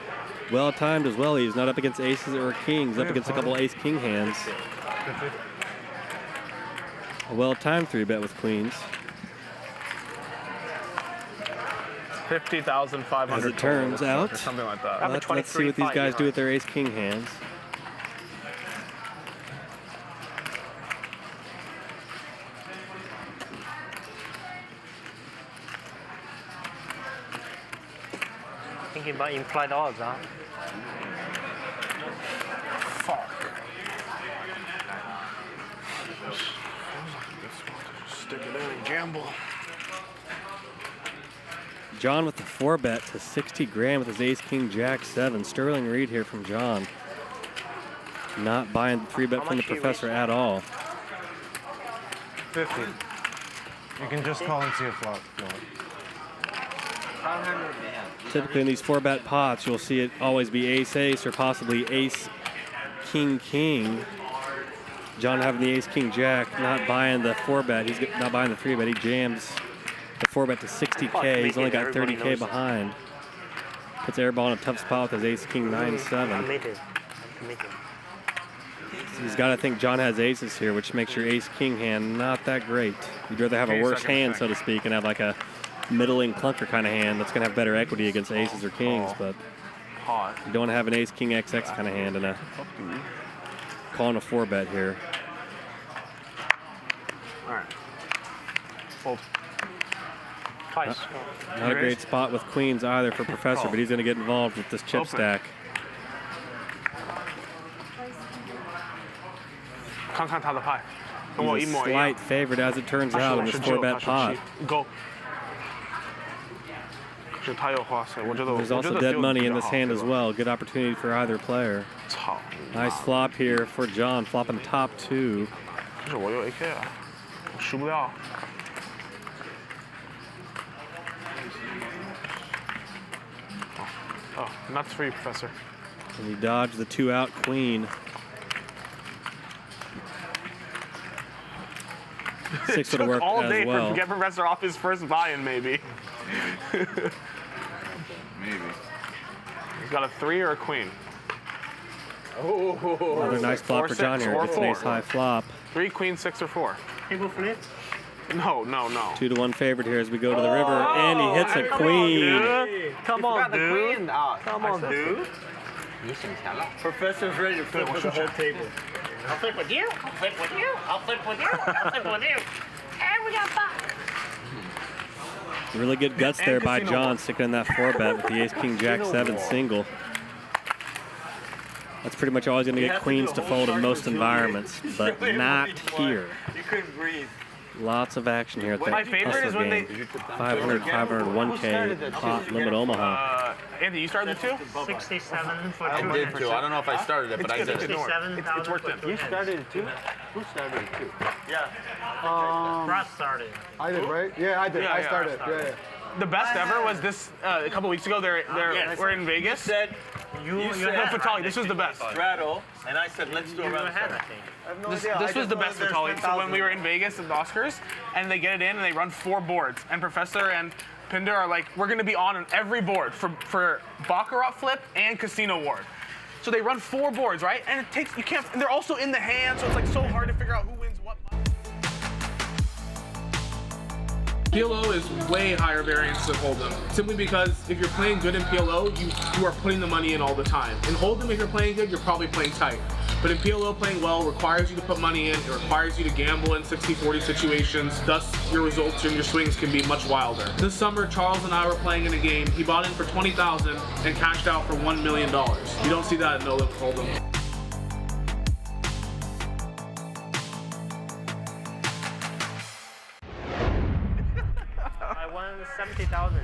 well timed as well. He's not up against aces or kings, up against a couple ace-king hands. A well-timed 3-bet with queens. 50,500. As it turns out, or something like that. Let's see what these guys do with their ace-king hands. Thinking about implied odds, huh? Fuck. Stick it in and gamble. John with the 4-bet to 60 grand with his ace-king jack 7. Sterling read here from John. Not buying the 3-bet from the Professor at all. 50. You can just call and see a flop. Typically in these 4-bet pots, you'll see it always be ace-ace or possibly ace-king-king. John having the ace-king-jack, not buying the 4-bet. He's not buying the 3-bet. He jams the 4-bet to 60K. He's only got 30K behind. Puts Airball in a tough spot with his ace-king 9-7. He's got to think John has aces here, which makes your ace-king hand not that great. You'd rather have a worse hand, so to speak, and have like a middling clunker kind of hand that's going to have better equity against aces or kings, but you don't have an ace-king XX kind of hand and a calling a 4-bet here. All right. Fold. Twice. Not a great spot with queens either for Professor, but he's going to get involved with this chip stack. He's a slight favorite as it turns out in this 4-bet pot. Go. There's also dead money in this hand as well. Good opportunity for either player. Nice flop here for John, flopping top 2. Oh, nuts for you, Professor. And he dodged the 2-out queen. 6 would have worked all as day well. to get Professor off his first buy-in, maybe. Maybe. He's got a 3 or a queen. Oh, another nice flop for John here. Gets an ace-high flop. 3, queen, 6, or 4. Table flip? No. 2-1 favorite here as we go to the river, and he hits a queen. Come on, dude. Come on, dude. Professor's ready to flip with the whole table. I'll flip with you. I'll flip with you. I'll flip with you. I'll flip with you. And we got back. Really good guts there by John, sticking in that 4-bet with the ace-king jack 7 single. That's pretty much always going to get queens to fold in most environments, but not here. You couldn't breathe. Lots of action here at the My favorite is when game. 500, 1K, pot, limit Omaha. Andy, you started the 2? 67 for 2. I did too. I don't know if I started it, but I did. 67,000 It's worth it. You started it too? Who started it too? Yeah. Ross started. I did, right? Yeah, I did. I started. Yeah. The best ever was this a couple weeks ago. We're in Vegas. You said no, Fatali, this was the best. Straddle, and I said, let's do a round. This was the best Fatali. So when we were in Vegas at the Oscars, and they get it in, and they run 4 boards, and Professor and Pinder are like, we're gonna be on every board for Baccarat flip and Casino Ward. So they run 4 boards, right? And it takes, you can't, and they're also in the hand, so it's like so hard to figure out who wins what. PLO is way higher variance than Hold'em, simply because if you're playing good in PLO, you are putting the money in all the time. In Hold'em, if you're playing good, you're probably playing tight. But in PLO, playing well requires you to put money in, it requires you to gamble in 60-40 situations, thus your results and your swings can be much wilder. This summer, Charles and I were playing in a game. He bought in for $20,000 and cashed out for $1 million. You don't see that in No Limit Hold'em. I won 70,000,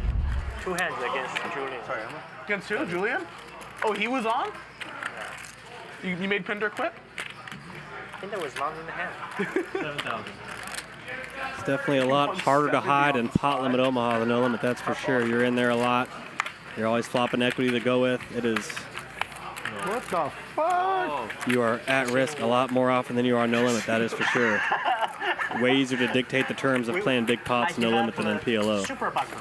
2 hands against Julian. Sorry, Emma. Against who, Julian? Oh, he was on? You made Pinder quit? Pinder was not in the hand. 7,000. It's definitely a lot harder to hide in pot limit Omaha than No Limit, that's for sure. You're in there a lot. You're always flopping equity to go with. It is. What the fuck? You are at risk a lot more often than you are No Limit, that is for sure. Way easier to dictate the terms of playing big pots No Limit than in PLO. Super button.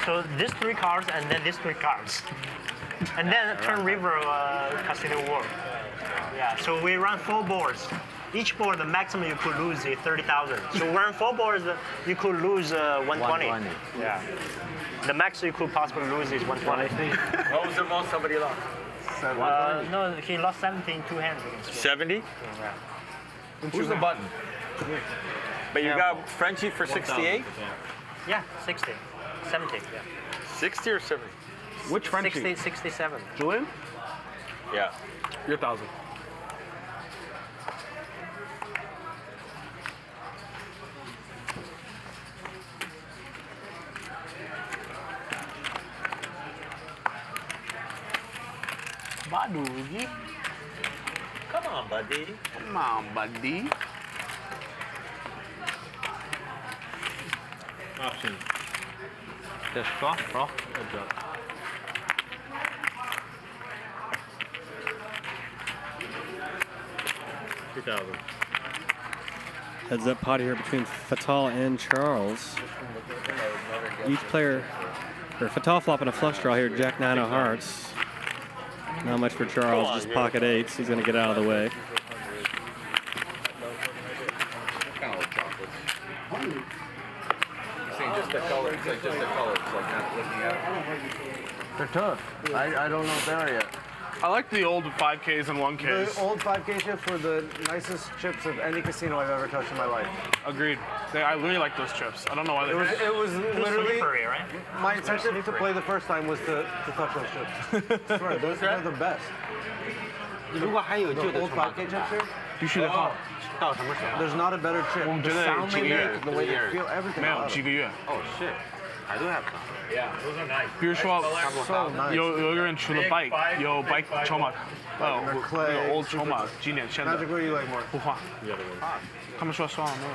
So these 3 cards and then these 3 cards. And then turn river Casino War. Yeah, so we run 4 boards. Each board, the maximum you could lose is 30,000. So we run 4 boards, you could lose 120. Yeah. The max you could possibly lose is 120. What was the most somebody lost? No, he lost 70 in 2 hands against me. 70? Yeah. Who's the button? But you got Frenchie for 68? Yeah, 60. 70, yeah. 60 or 70? Which Frenchie? 60, 67. Julian? Yeah. You're 1,000. Badugi. Come on, buddy. Come on, buddy. Option. Just draw. Good job. $2,000. Heads up pot here between Fatal and Charles. Each player, or Fatal flopping a flush draw here, Jack 9 of hearts. Not much for Charles, just pocket 8s. He's gonna get out of the way. Kind of like chocolates. You're saying just the color, it's like just the color, it's like not looking at it. They're tough. I don't know if they are yet. I like the old 5Ks and 1Ks. The old 5K chips were the nicest chips of any casino I've ever touched in my life. Agreed. I really like those chips. I don't know why they It was literally slippery, right? my incentive to play the first time was to touch those chips. I swear, those are the best. 如果还有旧的 old 5K chips here? 必须得放。到什么时候？ There's not a better chip. 我们觉 The 得 sound 几 they 个月 make, the way they feel, everything. 没有 about 几 it. 个月。 Oh shit. I do have some. Yeah, those are nice. 比如说 So nice. 有一个人除了 bike 有 bike 筹码，有 old 筹码，今年现在 Magic, what do you like more? 不换。他们说算了没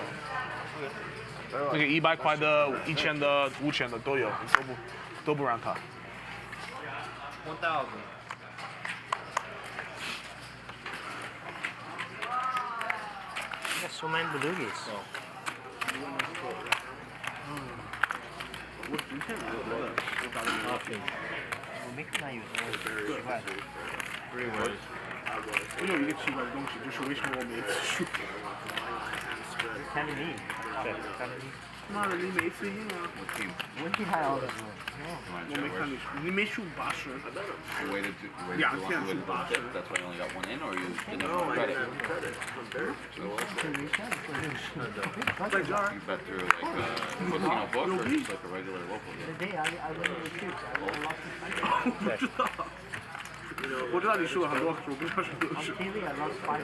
有。那个100块的、1000的、5000的都有，都不让他。 1,000. Got so many Badugis. Option. 我没看他有什么奇怪的。 3 ways. 我有一个奇怪的东西，就是为什么我每次输？看你，妈的，你没声音啊！我厉害哦！我没看你输，你没输80。 You waited too long Yeah, to I can't win do the dip, that's why you only got 1 in, or you didn't have credit? You bet through like a casino book or just like a regular local game? The day I went to the trip, I lost 我知道你输了很多，我跟他说都 on 是。 TV. I lost 500.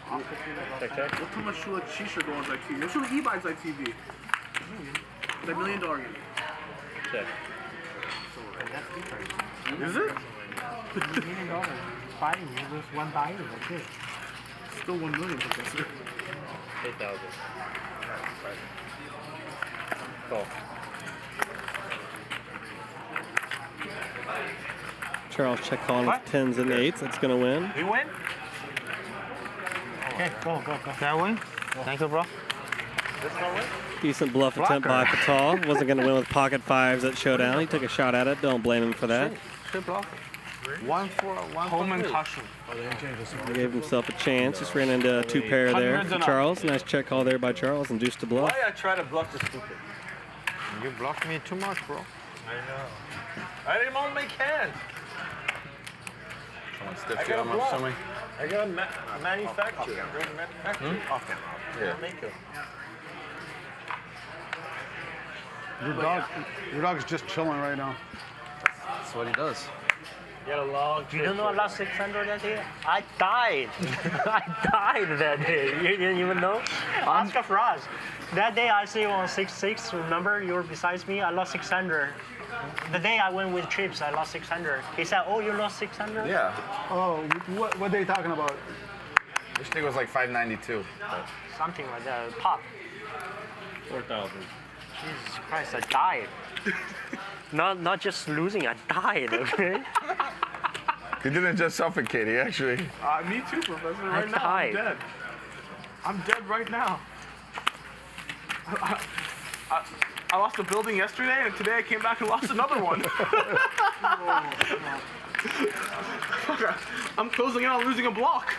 After TV, I lost 500. 我他妈输了70多在 TV， 我输了100在 TV， 在$1 million game。 Check. That's different. Is it? $1 million. Fighting, you lose 1 buy. That's it. Still 1 million, Professor. 8,000. Call. Charles check calling with 10s and 8s. That's gonna win. We win? Okay, go. Can I win? Thank you, bro. Decent bluff attempt by Fatal. Wasn't going to win with pocket fives at Showdown. He took a shot at it. Don't blame him for that. Home and caution. He gave himself a chance. Just ran into a two pair there for Charles. Nice check call there by Charles. Induced to bluff. Why I try to bluff the stupid? You blocked me too much, bro. I know. I didn't want to make hands. Stiff to him, I'm assuming. I got a manufacturer. Okay. Yeah. Make it. Your dog's just chilling right now. That's what he does. You don't know I lost 600 that day? I died. I died that day. You didn't even know? Oscar Frias. That day I see you on 6-6. Remember, you were beside me. I lost 600. The day I went with Trips, I lost 600. He said, "Oh, you lost 600?" Yeah. Oh, what are they talking about? This thing was like 592. Something like that. Pop. 4,000. Jesus Christ, I died. not just losing, I died. Okay. He didn't just suffocate. He actually. Me too, Professor. Right now, died. I'm dead. I'm dead right now. I lost a building yesterday, and today I came back and lost another one. I'm closing in on losing a block.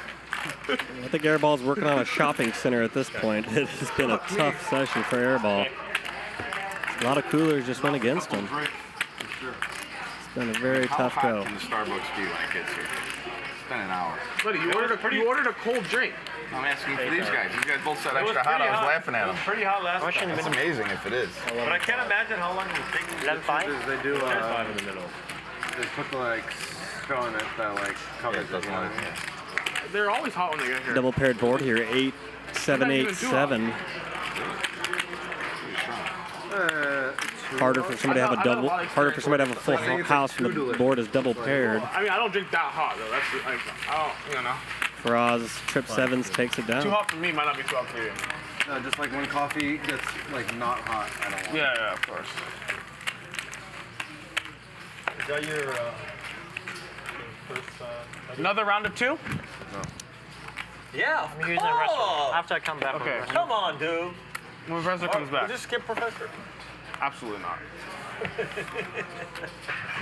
I think Airball's working on a shopping center at this point. It has been a tough session for Airball. A lot of coolers just went against him. It's been a very tough go. How hot can the Starbucks be when it gets here? It's been an hour. Buddy, you ordered a cold drink. I'm asking for these guys. These guys both said extra hot. I was laughing at them. It was pretty hot last time. It's amazing if it is. But I can't imagine how long it would take to Level 5? They do 5 in the middle. They put the like stone at that like cover. They're always hot when they get here. Double paired board here, 8, 7, 8, 7. Harder for somebody to have a double. Harder for somebody to have a full house when the board is double paired. I mean, I don't drink that hot though. That's like, I don't, you know. Faraz trip sevens takes it down. Too hot for me might not be too hot for you. No, just like when coffee gets like not hot, I don't want it. Yeah, of course. Is that your first? Another round of 2? No. Yeah. I'm using the restaurant after I come back. Okay. Come on, dude. When Professor comes back. Just skip Professor. Absolutely not.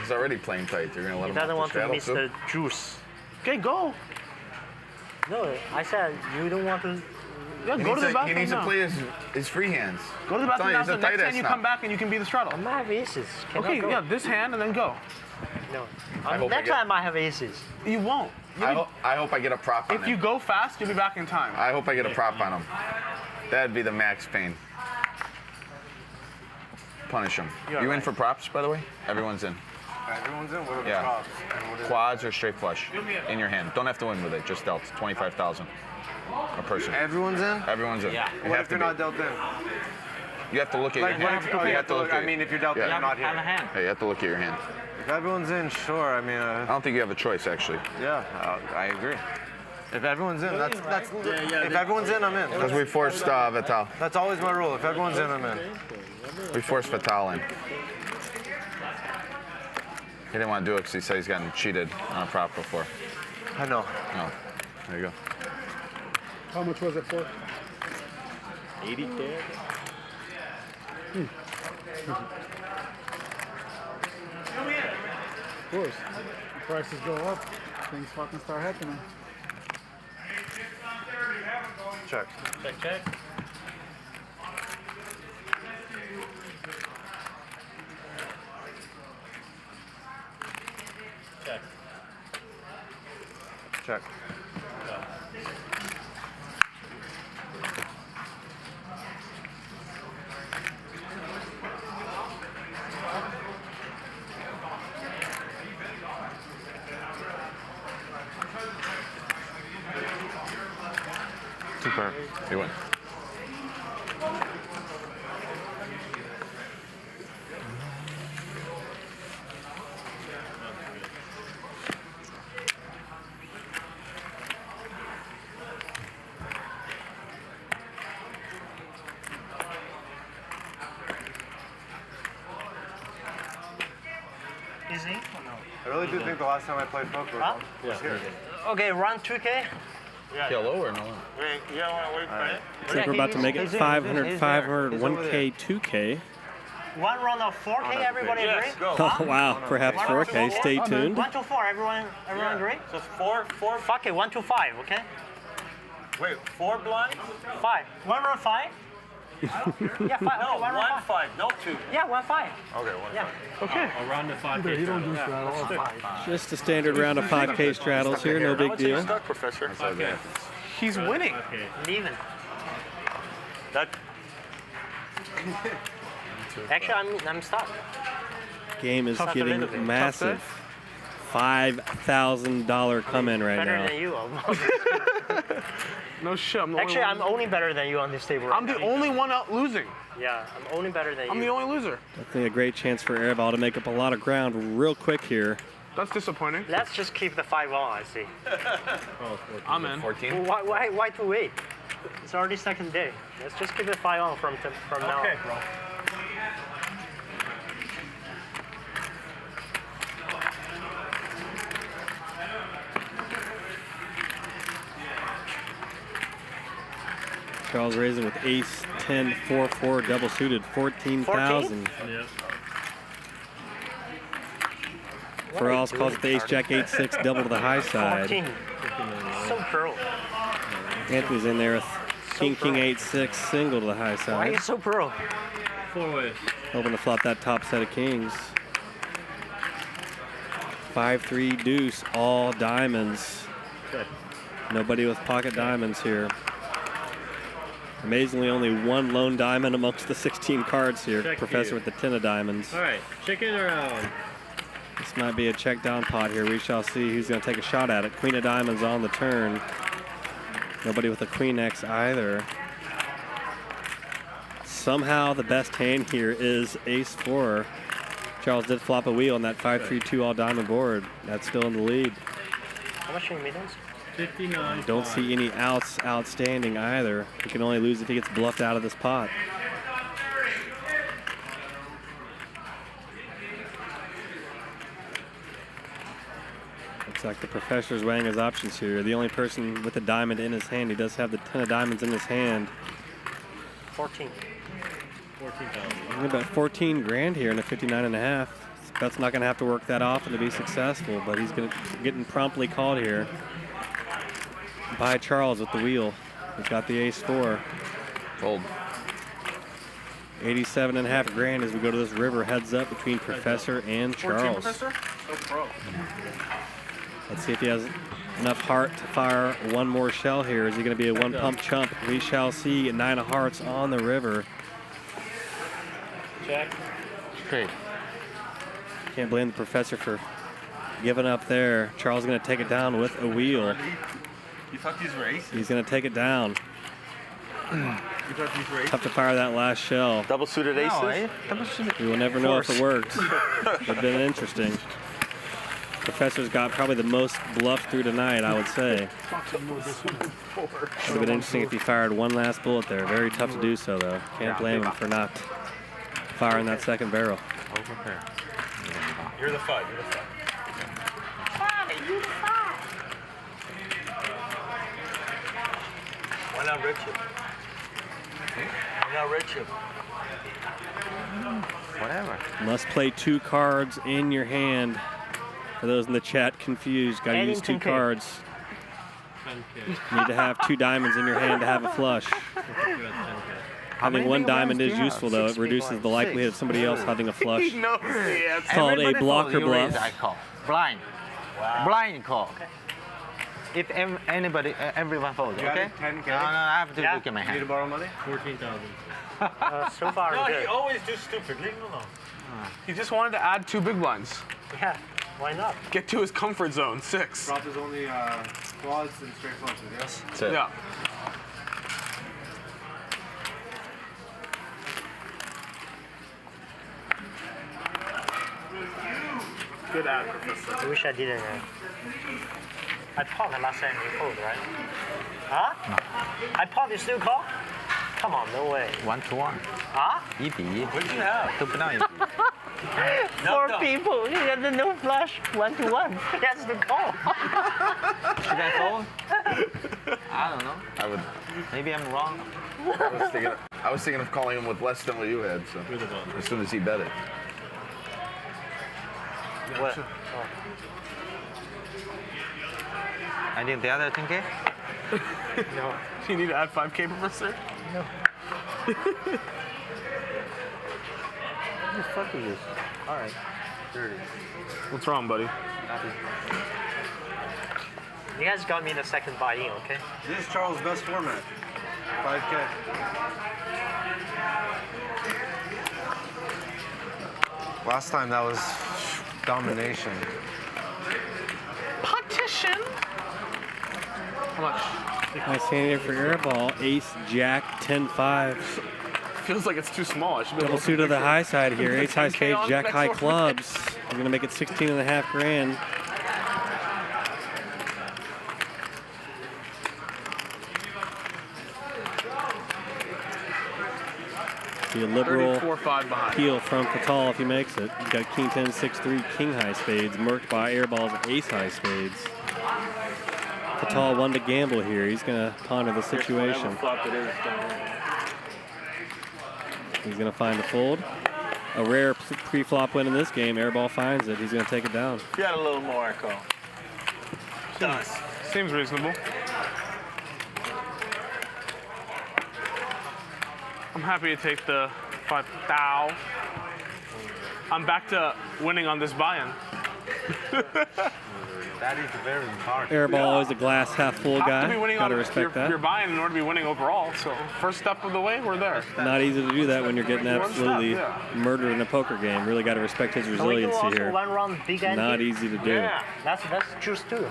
He's already playing tight. You're gonna let He him. doesn't want to miss too? the juice. Okay, go. No, I said you don't want to. Yeah, go to the back. He needs to play his free hands. Go to the bathroom I'm now. telling you, So he's a next tight time you ass come now. back and you can be the straddle. I might have aces. Can I Okay, go? yeah, this hand and then go. No. I hope I Next get- time I have aces. You won't. I hope I get a prop on If him. you go fast, you'll be back in time. I hope I get a prop on him. That'd be the max pain. Punish him. You in for props, by the way? Everyone's in. Everyone's in. What are the Yeah. props? And what is Quads or straight flush in your hand. Don't have to win with it. Just dealt. 25,000 a person. Everyone's in? Everyone's in. Yeah. You What have if to you're be. not dealt in? You have to look at Like, your what hand. if- oh, you have to look- at I mean, if you're dealt in, you're not here. Hey, you have to look at your hand. If everyone's in, sure. I mean, I don't think you have a choice, actually. yeah, I agree. If everyone's in, that's if everyone's in, I'm in. Because we forced Vital. That's always my rule. If everyone's in, I'm in. We forced Vital in. He didn't want to do it because he said he's gotten cheated on a prop before. I know. No. There you go. How much was it for? 80K. Of course. The prices go up. Things fucking start happening. Check. Check. Check. Check. Super. You win. Easy or no? I really do think the last time I played poker was here. Okay, round 2K. PLO or no? Wait, you don't want to wait for it? Looks like we're about to make it 500, 500, 1K, 2K. One round of 4K, everybody agree? Oh, wow. Perhaps 4K. Stay tuned. 1 to 4, everyone agree? So 4. Fuck it, 1 to 5, okay? Wait, 4 blind? 5. One round 5? Yeah, 5. No, Okay, one round 1 5, no 2. Yeah, 1 5. Okay, 1 Yeah. 5. Okay. A round of 5K. You don't do straddles. Just a standard round of 5K straddles here. No big deal. Stuck, Professor. Okay. He's winning. Okay. Even. That. Actually, I'm stuck. Game is Tough to getting live. massive. $5,000 come in right Better now. than you. No shit. Actually, I'm only better than you on this table. I'm the only one out losing. Yeah, I'm only better than you. I'm the only loser. Definitely a great chance for Airball to make up a lot of ground real quick here. That's disappointing. Let's just keep the 5 on, I see. I'm in. 14. Why to wait? It's already second day. Let's just keep the 5 on from now on. Okay, bro. Charles raising with ace 10, 4, 4, double suited, 14,000. Yep. Firas calls it the ace jack 8, 6, double to the high side. 14. So pro. Anthony's in there with king, king 8, 6, single to the high Why are side. you so pro? 4 ways. Hoping to flop that top set of kings. 5, 3, deuce, all diamonds. Good. Nobody with pocket diamonds here. Amazingly, only one lone diamond amongst the 16 cards here. Check Professor you. with the 10 of diamonds. All right, chicken around. This might be a check down pot here. We shall see who's going to take a shot at it. Queen of diamonds on the turn. Nobody with a queen X either. Somehow the best hand here is ace 4. Charles did flop a wheel on that 5-3-2 all diamond board. That's still in the lead. How much are you meetings? 59. Don't see any outs outstanding either. He can only lose if he gets bluffed out of this pot. Looks like the professor's weighing his options here. The only person with a diamond in his hand. He does have the 10 of diamonds in his hand. 14. 14,000. About 14 grand here in a 59.5. That's not going to have to work that often to be successful, but he's getting promptly called here by Charles with the wheel. He's got the ace 4. Fold. 87.5 grand as we go to this river heads up between Professor and 14, Charles. Professor? So pro. Let's see if he has enough heart to fire one more shell here. Is he going to be a one pump chump? We shall see. 9 of hearts on the river. Check. Straight. Can't blame the Professor for giving up there. Charles is going to take it down with a wheel. You thought these were aces? He's going to take it down. You thought these were aces? Tough to fire that last shell. Double suited aces? eh? We will never know if it worked. It's been interesting. Professor's got probably the most bluffs through tonight, I would say. Would have been interesting if he fired one last bullet there. Very tough to do so, though. Can't blame him for not firing that second barrel. You're the 5. You're the 5. Why not red chip? Why not red chip? Whatever. Must play 2 cards in your hand. For those in the chat confused, got to use 2 cards. Need to have 2 diamonds in your hand to have a flush. Having 1 diamond is useful, though. It reduces the likelihood of somebody else having a flush. It's called a blocker bluff. I call. Blind. Wow. Blind call. If everyone folds, okay? No, I have to look at my hand. Need to borrow money? 14,000. So far, No, good. he always do stupid. Leave him alone. He just wanted to add 2 big blinds. Yeah, why not? Get to his comfort zone. 6. Drop is only quads and straight flushes, yes? That's it. Yeah. Good ad, Professor. I wish I didn't. I pot the last time you called, right? Huh? No. I pot, you still call? Come on, no way. 1 to 1. Huh? 1比 What did you have? 都不到1比 4 people, you got the no flush, 1 to 1. That's the call. Should I fold? I don't know. I would. Maybe I'm wrong. I was thinking of calling him with less than what you had, so as soon as he bet it. What? Oh. I need the other 10K? No. Do you need to add 5K, Professor? No. What the fuck is this? All right. 30. What's wrong, buddy? Nothing. You guys got me the second buy-in, okay? This is Charles' best format. 5K. Last time that was domination. Partition. How much? Nice hand here for Airball. Ace, Jack, 10-5. Feels like it's too small. I should be Double able to suit of the picture. high side here. Ace high 10K spades, on Jack next high one. clubs. We're gonna make it 16.5 grand. Be a liberal 34-5 behind. peel from Fatal if he makes it. He's got King 10, 6-3, King high spades, marked by Airball's Ace high spades. Fatal won to gamble here. He's gonna ponder the situation. He's gonna find a fold. A rare pre-flop win in this game. Airball finds it. He's gonna take it down. Got a little more echo. Seems reasonable. I'm happy to take the 5,000. I'm back to winning on this buy-in. That is very hard. Airball is a glass half full Have to guy. be winning Gotta on respect that. your buy-in in order to be winning overall. So first step of the way, we're there. Not easy to do that when you're getting One step, absolutely yeah. murdered in a poker game. Really got to respect his Can we do resiliency also here. one round big ante? Not easy to do. Yeah, that's choose two.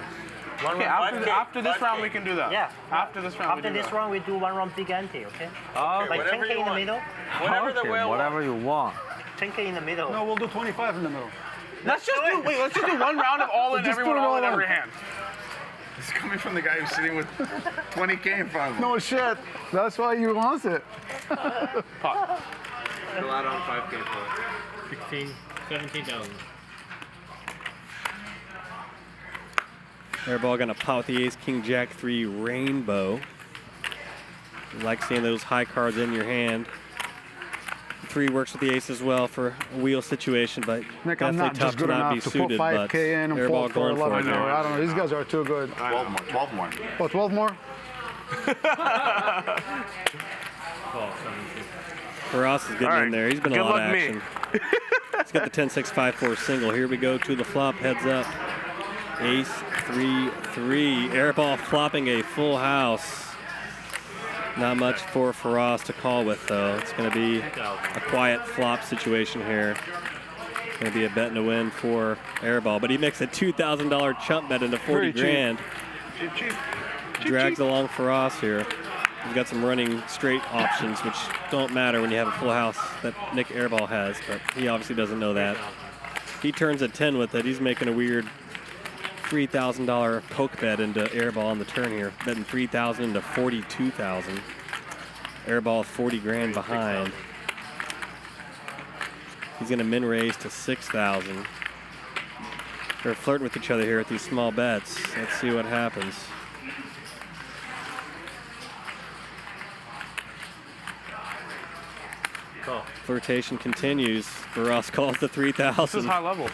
One Okay, round. after this round we can do that. Yeah. After this round After we do this that. round we do one round big ante, okay? Okay, Like whatever 10K you in the want. middle. Whatever the whale whatever you want. 10K in the middle. No, we'll do 25 in the middle. Let's just do one round of all in Just everyone, put it all all in on. every hand. It's coming from the guy who's sitting with 20K in front of him. No shit. That's why you want it. Fill out on 5K for 17,000. Airball gonna pot with the ace, king, jack, 3 rainbow. You like seeing those high cards in your hand. 3 works with the ace as well for a wheel situation, but Nick, I'm definitely not tough just to good not enough be to suited. put But 5K in and Airball fall for going for 11 it more. here. I don't know. These guys are too good. 12 more. 12 more. Oh, 12 more? Faras is getting in there. He's been a Good lot of luck, me. action. He's got the 10-6-5-4 single. Here we go to the flop. Heads up. Ace, 3-3. Airball flopping a full house. Not much for Faras to call with, though. It's going to be a quiet flop situation here. Going to be a bet and a win for Airball. But he makes a $2,000 chump bet into 40 Very cheap. grand. Cheap. Drags along Faras here. He's got some running straight options, which don't matter when you have a full house that Nik Airball has, but he obviously doesn't know that. He turns a 10 with it. He's making a weird $3,000 poke bet into Airball on the turn here, betting 3,000 into 42,000. Airball 40 grand behind. He's gonna min raise to 6,000. They're flirting with each other here at these small bets. Let's see what happens. Flirtation continues. Faras calls the 3,000. This is high level.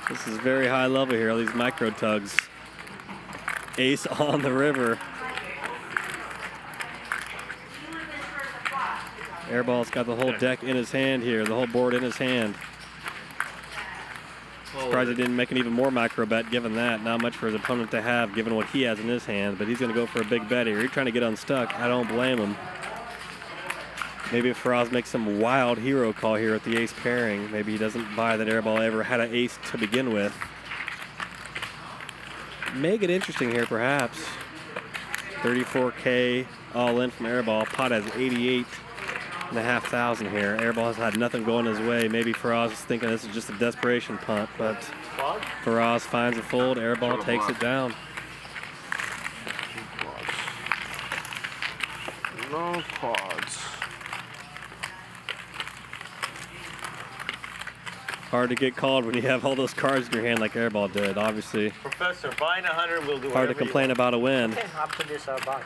This is very high level here, all these micro tugs. Ace on the river. Airball's got the whole deck in his hand here, the whole board in his hand. Surprised he didn't make an even more micro bet given that. Not much for his opponent to have given what he has in his hand, but he's going to go for a big bet here. He's trying to get unstuck. I don't blame him. Maybe if Faras makes some wild hero call here at the ace pairing, maybe he doesn't buy that Airball ever had an ace to begin with. Make it interesting here, perhaps. 34K all in from Airball. Pot has 88,500 here. Airball has had nothing going his way. Maybe Faras is thinking this is just a desperation punt, but Faras finds a fold. Airball takes it down. No cards. Hard to get called when you have all those cards in your hand like Airball did, obviously. Professor, buying 100 will do Hard to whatever you complain want. about a win. Okay, after this, I'll buy.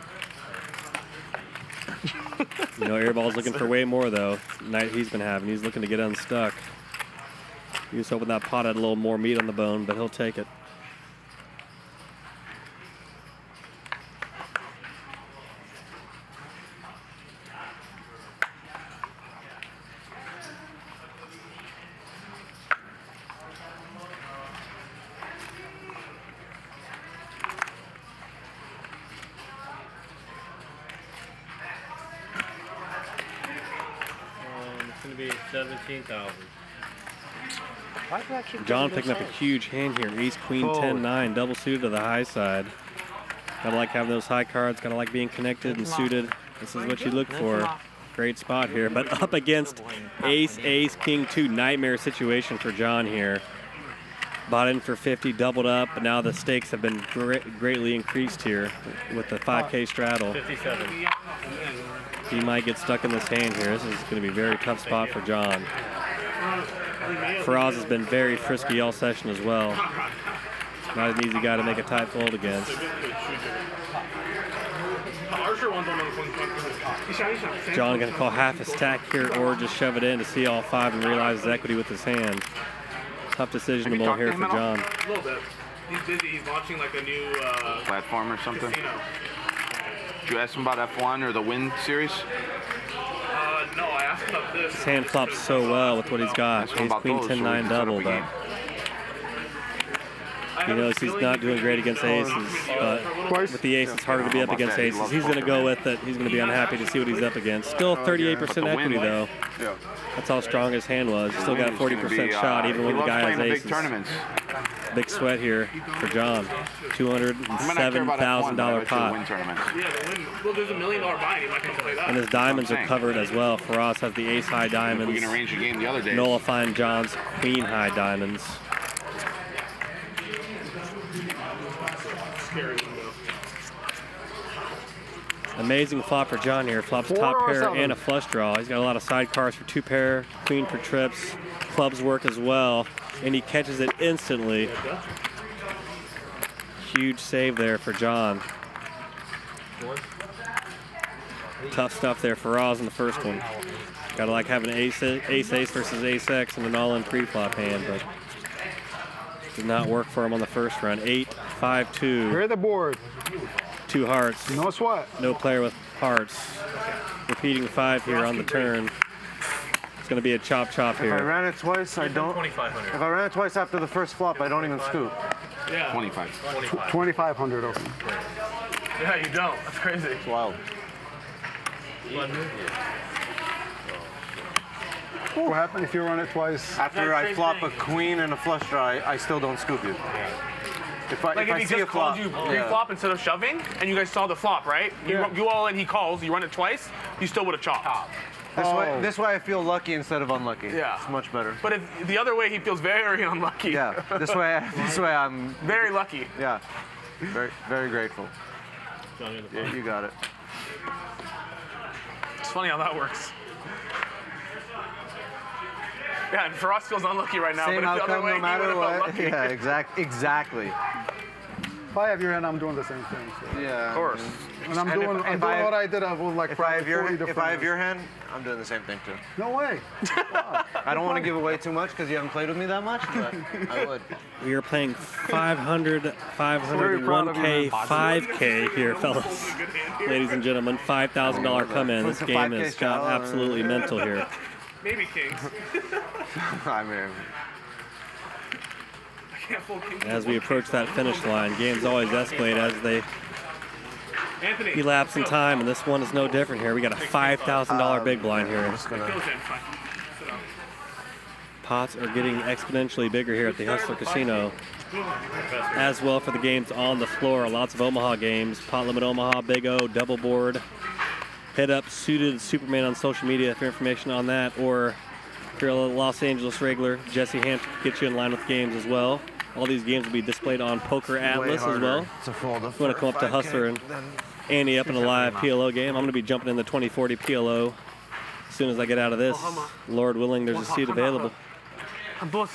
You know, Airball's looking for way more, though. Night he's been having. He's looking to get unstuck. He was hoping that pot had a little more meat on the bone, but he'll take it. It's going to be 17,000. John picking up a huge hand here. Ace, Queen, 10, 9, double suited to the high side. Gotta like having those high cards, gotta like being connected and suited. This is what you look for. Great spot here, but up against Ace, Ace, King, 2. Nightmare situation for John here. Bought in for 50, doubled up, but now the stakes have been greatly increased here with the 5K straddle. 57. He might get stuck in this hand here. This is going to be a very tough spot for John. Firas has been very frisky all session as well. Not an easy guy to make a tight fold against. John going to call half his stack here or just shove it in to see all 5 and realize his equity with his hand. Tough decision to mull here for John. A little bit. He's busy. He's launching like a new platform or something. Casino. Did you ask him about F1 or the Win series? No, I asked about this. His hand flops so well with what he's got. Ace, Queen, 10, 9 double, but he knows he's not doing great against aces, but with the ace, it's harder to be up against aces. He's going to go with it. He's going to be unhappy to see what he's up against. Still 38% equity, though. That's how strong his hand was. Still got a 40% shot, even when the guy has aces. Big sweat here for John. $207,000 pot. Yeah, the Win. Well, there's $1 million buy-in. He might come play that. And his diamonds are covered as well. Firas has the ace-high diamonds. We can arrange a game the other day. Nullifying John's queen-high diamonds. Scary window. Amazing flop for John here. Flops top pair and a flush draw. He's got a lot of side cards for 2 pair, queen for trips, clubs work as well, and he catches it instantly. Huge save there for John. Tough stuff there for Roz in the first one. Gotta like having ace versus ace X and an all-in pre-flop hand, but did not work for him on the first run. 8, 5, 2. Clear the board. 2 hearts. No sweat. No player with hearts. Repeating 5 here on the turn. It's going to be a chop here. If I ran it twice, I don't. 2,500. If I ran it twice after the first flop, I don't even scoop. Yeah. 2,500. Okay. Yeah, you don't. That's crazy. It's wild. What happened if you run it twice? After I flop a queen and a flush draw, I still don't scoop you. If I he see a just called flop, you pre-flop instead of shoving, and you guys saw the flop, right? You all in, he calls, you run it twice, you still would have chopped. This way I feel lucky instead of unlucky. Yeah. It's much better. But if the other way, he feels very unlucky. Yeah, this way I'm very lucky. Yeah, very, very grateful. Yeah, you got it. It's funny how that works. Yeah, and for us feels unlucky right now, Same but if the other outcome way, no he matter would have what. felt lucky. Yeah, exactly. If I have your hand, I'm doing the same thing. So. Yeah. Of course. When I'm doing what I did, I will like If I have your hand, hand, I'm doing the same thing too. No way. I don't want to give away too much because you haven't played with me that much, but I would. We are playing 500, 1K, 5K here, fellas. Ladies and gentlemen, $5,000 come in. This game has got absolutely mental here. Maybe kings. I mean, I can't fold kings. As we approach that finish line, games always escalate as they elapse in time, and this one is no different here. We got a $5,000 big blind here. Pots are getting exponentially bigger here at the Hustler Casino. As well for the games on the floor. Lots of Omaha games. Pot Limit Omaha, Big O, Double Board. Hit up Suited Superman on social media for information on that, or if you're a Los Angeles regular, Jesse Hampton can get you in line with games as well. All these games will be displayed on Poker Atlas as well. If you want to come up to Hustler and ante up in a live PLO game, I'm going to be jumping in the 2040 PLO as soon as I get out of this. Lord willing, there's a seat available. I'm up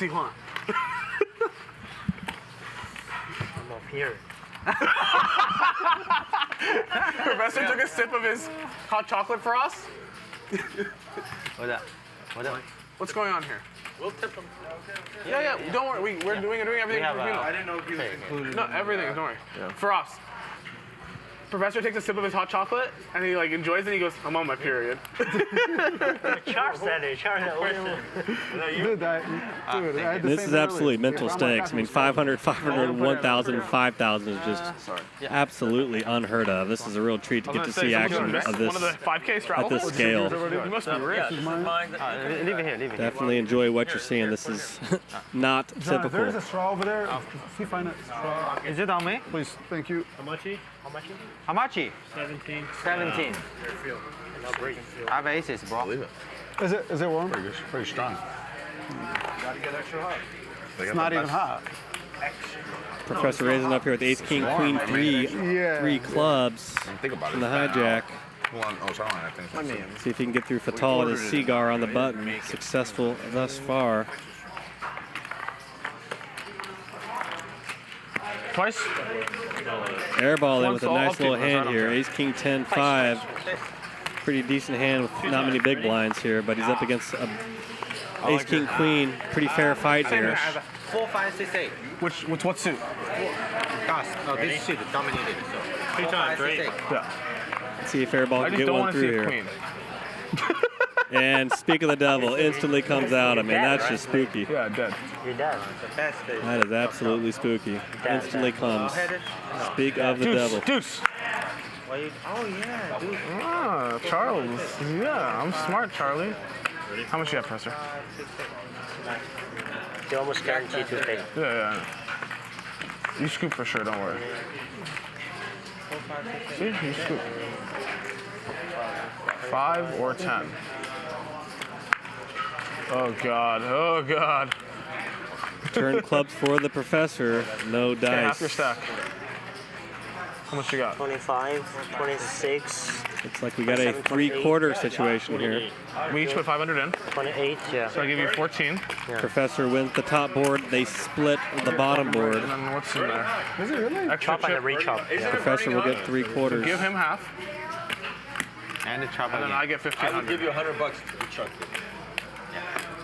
here. Professor took a sip of his hot chocolate for us. What's going on here? We'll tip him. Yeah. Don't worry. We're doing everything. I didn't know if you included. No, everything. Don't worry. For us. Professor takes a sip of his hot chocolate and he like enjoys it and he goes, I'm on my period. Charles said it. This is absolutely mental stakes. I mean, 500, 500, 1,000, 5,000 is just absolutely unheard of. This is a real treat to get to see action of this One of the 5K straddles? at this scale. You must be rich. Leave it here. Definitely enjoy what you're seeing. This is not typical. There's a straw over there. If you find a straw. Is it on me? Please, thank you. How much? How much? 17. 17. I have aces, bro. Believe it. Is it warm? Pretty strong. Gotta get extra hot. It's not even hot. Professor raising up here with ace, king, queen, three clubs Think about in it. the hijack. I think. See if he can get through Fatal with his cigar on the button. Successful thus far. Twice. Airball in with a nice little hand here. Ace, king, 10, 5. Pretty decent hand with not many big blinds here, but he's up against a ace, king, queen. Pretty fair fight here. 4, 5, 6, 8. What suit? No, this suit dominated. So 3 times, right? Yeah. Let's see if Airball I can just get don't one want to through see a here. queen. And speak of the devil, instantly comes out. I mean, that's just spooky. Yeah, dead. You're dead. That is absolutely spooky. Instantly comes. Speak of the devil. Deuce. Oh yeah, dude. Ah, Charles. Yeah, I'm smart, Charlie. How much you have, Professor? You almost guaranteed to pay. Yeah. You scoop for sure, don't worry. See, you scoop. 5 or 10. Oh God. Turn clubs for the professor. No Okay, half your dice. stack. How much you got? 25, 26. Looks like we got a 3/4 situation here. We each put 500 in. 28, yeah. So I give you 14. Professor wins the top board. They split the bottom board. And then what's in there? Is it really? Extra Chop and a chip. re-chop. Professor will get 3/4. Give him half, And the chop and then I get I would 1,500. give you $100 to chuck it.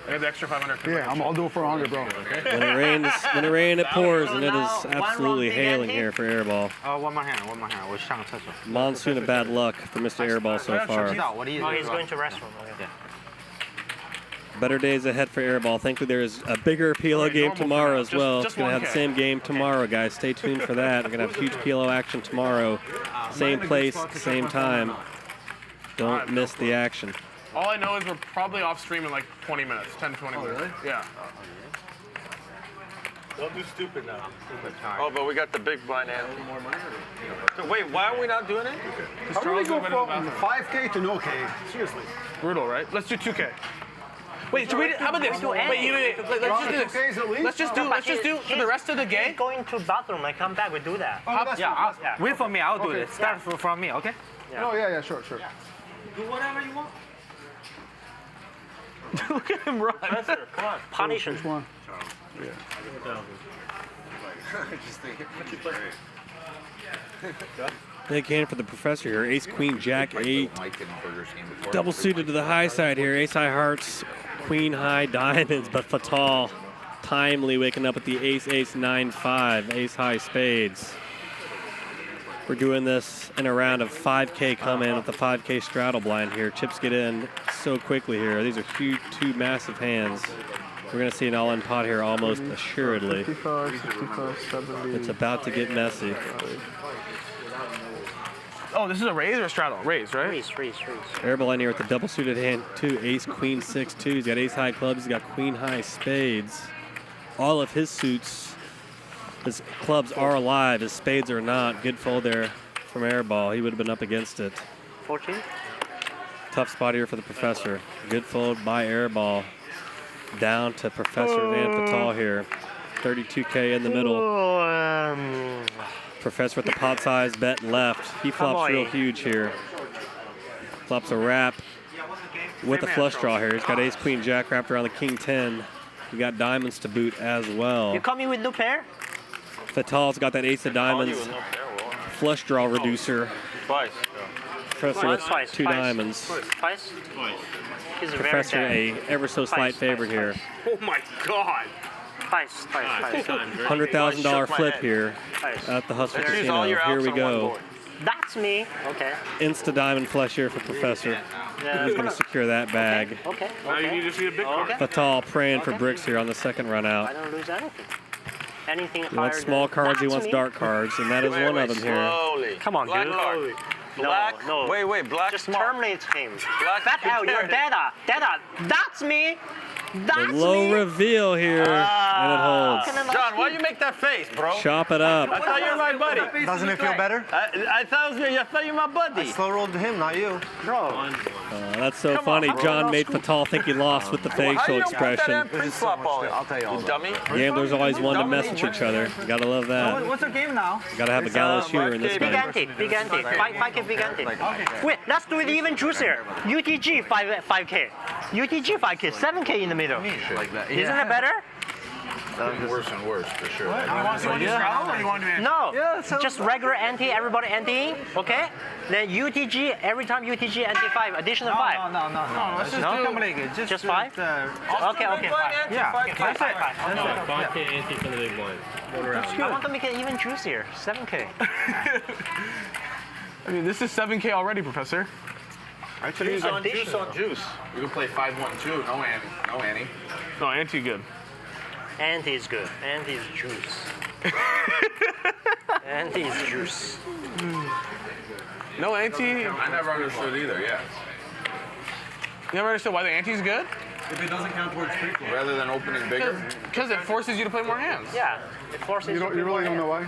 I get the extra 500. Yeah, I'll do it for 100, bro. When it rains, it pours, and it is absolutely hailing here for Airball. one more hand. 我上个厕所。 Monsoon of bad luck for Mr. Airball so far. 知道我的意思。 Oh, he's going to restroom. Okay. Better days ahead for Airball. Thankfully, there's a bigger PLO game tomorrow as well. It's going to have the same game tomorrow, guys. Stay tuned for that. We're going to have huge PLO action tomorrow. Same place, same time. Don't miss the action. All I know is we're probably off stream in like 20 minutes, 10, 20 minutes. Really? Yeah. Don't do stupid now. Oh, but we got the big blind hand. So wait, why are we not doing it? How do we go from 5K to no K? Seriously. Brutal, right? Let's do 2K. Wait, should we? How about this? Wait. Let's just do for the rest of the game. Going to bathroom, I come back, we do that. Wait for me. I'll do it. Start from me, okay? No, yeah, sure. Do whatever you want. Look at him run. Professor, come on. Punish him. Which one? Big hand for the professor here. Ace, queen, jack, 8. Double suited to the high side here. Ace high hearts, queen high diamonds, but Fatal timely waking up with the ace, 9, 5. Ace high spades. We're doing this in a round of 5K come in with the 5K straddle blind here. Chips get in so quickly here. These are huge, 2 massive hands. We're going to see an all-in pot here almost assuredly. 55, 65, 70. It's about to get messy. Oh, this is a raise or a straddle? Raise, right? Raise. Airball in here with the double suited hand too. Ace, queen, 6, 2. He's got ace high clubs. He's got queen high spades. All of his suits, his clubs are alive. His spades are not. Good fold there from Airball. He would have been up against it. 14. Tough spot here for the professor. Good fold by Airball. Down to Professor and Fatal here. 32K in the middle. Professor with the pot size bet left. He flops real huge here. Flops a wrap with a flush draw here. He's got ace, queen, jack wrapped around the king 10. He got diamonds to boot as well. You coming with no pair? Fatal's got that ace of diamonds. Flush draw reducer. Twice. Professor with Twice. 2 diamonds. Twice? He's Professor very a ever so slight favorite here. Oh my God. Twice. $100,000 flip here at the Hustler Casino. Here we go. That's me. Okay. Insta diamond flush here for Professor. He's going to secure that bag. Okay. Now you need to see a big card. Fatal praying for bricks here on the second run out. I don't lose anything. Anything He wants small cards, he wants dark cards, and that is one of them here. Slowly. Come on, Black dude. card. Black. No. Wait. Black. Just small. terminate him. Black. Fat out, you're Dada. That's me. The low reveal here, and it holds. John, why you make that face, bro? Chop it up. I thought you were my buddy. Doesn't it feel better? I thought you were my buddy. I slow rolled to him, not you. Bro. That's so funny. John made Fatal think he lost with the facial expression. I'll tell you all. You dummy. Gamblers always one to mess with each other. You gotta love that. What's our game now? You gotta have a gallows humor in this Big game. ante. 5K big ante. Wait, let's do it even juicier. UTG 5K. UTG 5K. 7K in the middle. Isn't it better? Worse and worse, for sure. You want to straddle or you want to No, just regular ante, everybody anteing, okay? Then UTG, every time UTG ante 5, additional 5. No. Let's just do just 5? Okay, 5. Yeah, That's it. 5K ante for the big blind. I want to make it even juicier, 7K. I mean, this is 7K already, Professor. I could use on juice. We can play 5-1-2. No ante. No ante. No, ante good. Ante is good. Ante is juice. Ante is juice. No ante. I never understood either. Yeah. You never understood why the ante is good? If it doesn't count towards free throw. Rather than opening bigger. Because it forces you to play more hands. Yeah, it forces you to You really don't know why?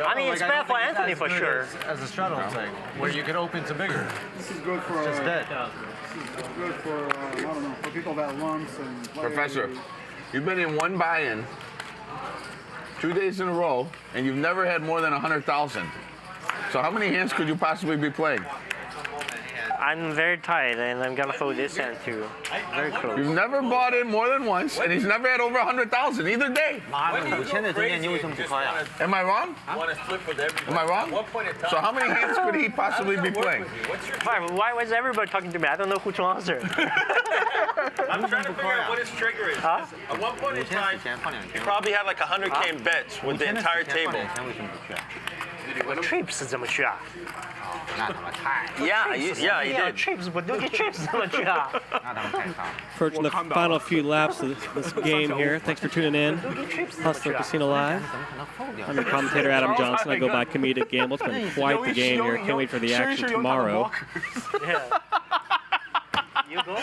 I mean, it's bad for Anthony for sure. As a straddle thing, where you can open to bigger. This is good for. Just dead. This is good for I don't know, for people that lumps and. Professor, you've been in one buy-in 2 days in a row, and you've never had more than 100,000. So how many hands could you possibly be playing? I'm very tight, and I'm gonna fold this hand too. Very close. You've never bought in more than once, and he's never had over 100,000 either day. Am I wrong? Am I wrong? So how many hands could he possibly be playing? Why was everybody talking to me? I don't know who to answer. I'm trying to figure out what his trigger is. At one point in time, he probably had like 100K in bets with the entire table. Trips 怎么去啊？ Yeah, he did. Trips 不对 ，trips 怎么去啊？ Approaching the final few laps of this game here. Thanks for tuning in. Hustler Casino Live. I'm your commentator, Adam Johnson. I go by Comedic Gamble. It's been quite the game here. Can't wait for the action tomorrow. You go?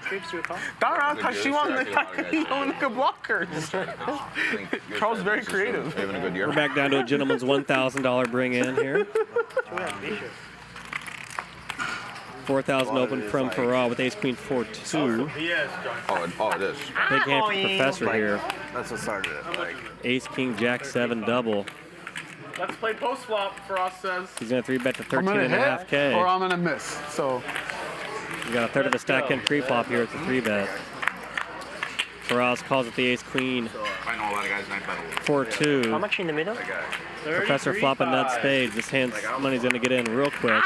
Trips you call? 当然，他希望他可以用那个 blockers. Charles is very creative. Having a good year. We're back down to a gentleman's $1,000 bring in here. 4,000 open from Firas with Ace Queen 4-2. Oh, it is. Big hand for Professor here. That's what started it. Ace King Jack 7 double. Let's play post flop. Firas says. He's gonna 3-bet to I'm gonna hit 13.5K. or I'm gonna miss. So. You got a third of a stack in pre-flop here at the 3-bet. Firas calls it the Ace Queen. I know a lot of guys not better. 4-2. How much in the middle? Professor flopping nut spades. This hand's money's gonna get in real quick.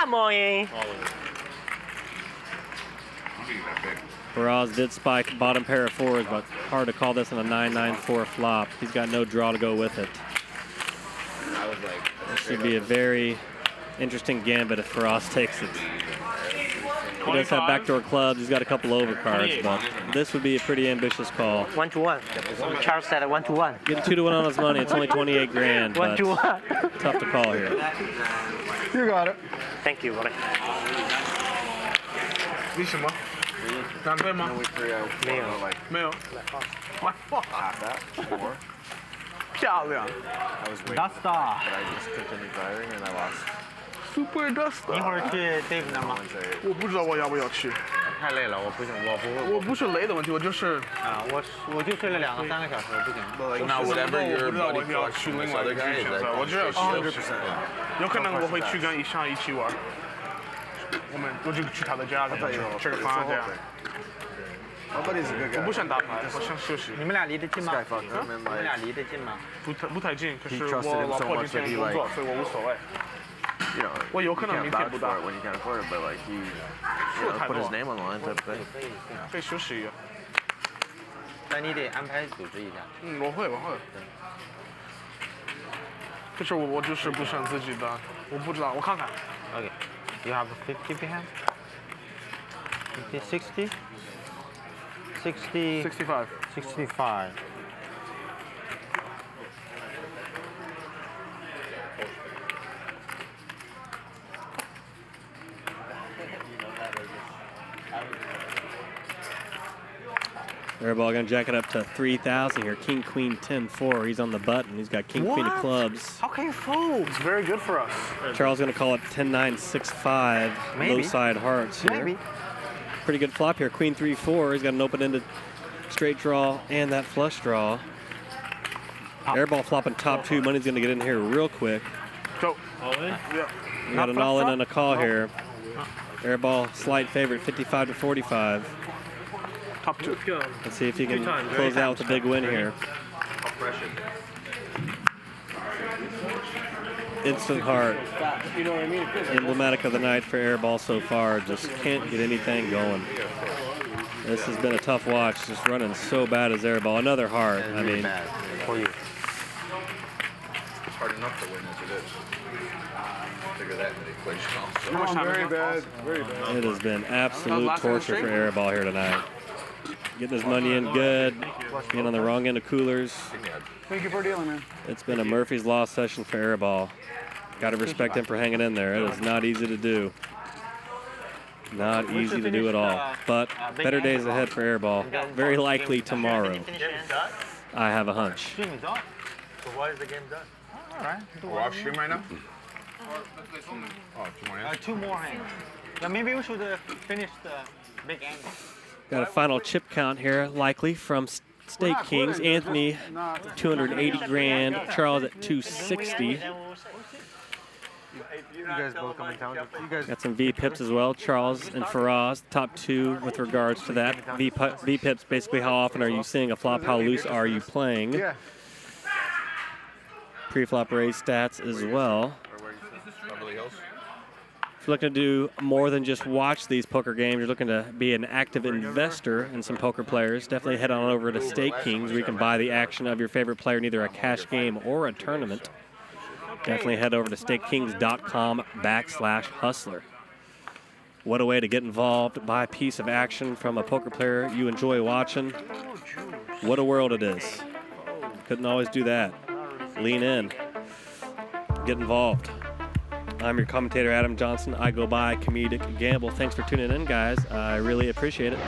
Firas did spike bottom pair of fours, but hard to call this in a 9-9-4 flop. He's got no draw to go with it. This should be a very interesting gambit if Firas takes it. He does have backdoor clubs. He's got a couple overcards, but this would be a pretty ambitious call. 1-1. Charles said 1-1. Getting 2-1 on his money. It's only 28 grand, but 1-1. tough to call here. You got it. Thank you, buddy. 为什么？单对吗？没有。没有。漂亮。Duster. Super Duster。一会儿去 Dave 那吗？我不知道我要不要去。太累了，我不行，我不会。我不是累的问题，我就是我就睡了2个3个小时，不行。Now whatever your 我不知道 buddy 我要 flush 去 from 另 this 外一 other 个 guy 局 is 选择， that 我就要去。有可能我会去跟以上一起玩。我就去他的家，吃个饭这样。我不想打牌，我想休息。你们俩离得近吗？你们俩离得近吗？不太近，可是我老婆今天工作，所以我无所谓。you know, Well, you you can't can't vouch vouch for it when you can't afford it, but like he, you know, put his name on the line type of thing. 可以休息一下。但你得安排组织一下。我会。可是我就是不选自己的，我不知道，我看看。 Okay. You have 50 behind? 50, 60? 60. 65. 65. Airball gonna jack it up to 3,000 here. King, Queen, 10, 4. He's on the button. He's got King, Queen of clubs. How can you fold? It's very good for us. Charles gonna call it 10, 9, 6, 5. Maybe. Low side hearts here. Maybe. Pretty good flop here. Queen, 3, 4. He's got an open-ended straight draw and that flush draw. Airball flopping top 2. Money's gonna get in here real quick. Go. All in? Yeah. We got an all-in and a call here. Airball slight favorite, 55 to 45. Top 2. Let's see if he can close out with a big win here. Instant heart. Emblematic of the night for Airball so far. Just can't get anything going. This has been a tough watch. Just running so bad as Airball. Another heart. I mean, For you. It's hard enough to win as it is. Figure that in the equation also. No, very bad. Very bad. it has been absolute torture for Airball here tonight. Getting his money in good, being on the wrong end of coolers. Thank you for dealing, man. It's been a Murphy's Law session for Airball. Got to respect him for hanging in there. It is not easy to do. Not easy to do at all. But better days ahead for Airball. Very likely tomorrow. I have a hunch. So why is the game done? All right. We're off stream right now? Oh, 2 more hands? 2 more hands. Yeah, maybe we should finish the big angle. Got a final chip count here, likely from State Kings. Anthony, 280 grand. Charles at 260. You guys both coming down. You guys Got some V pips as well. Charles and Firas, top 2 with regards to that. V pips, basically how often are you seeing a flop? How loose are you playing? Yeah. Pre-flop raise stats as well. Beverly Hills. If you're looking to do more than just watch these poker games, you're looking to be an active investor in some poker players, definitely head on over to State Kings where you can buy the action of your favorite player in either a cash game or a tournament. Definitely head over to stakekings.com/hustler. What a way to get involved, buy a piece of action from a poker player you enjoy watching. What a world it is. Couldn't always do that. Lean in. Get involved. I'm your commentator, Adam Johnson. I go by Comedic Gamble. Thanks for tuning in, guys. I really appreciate it.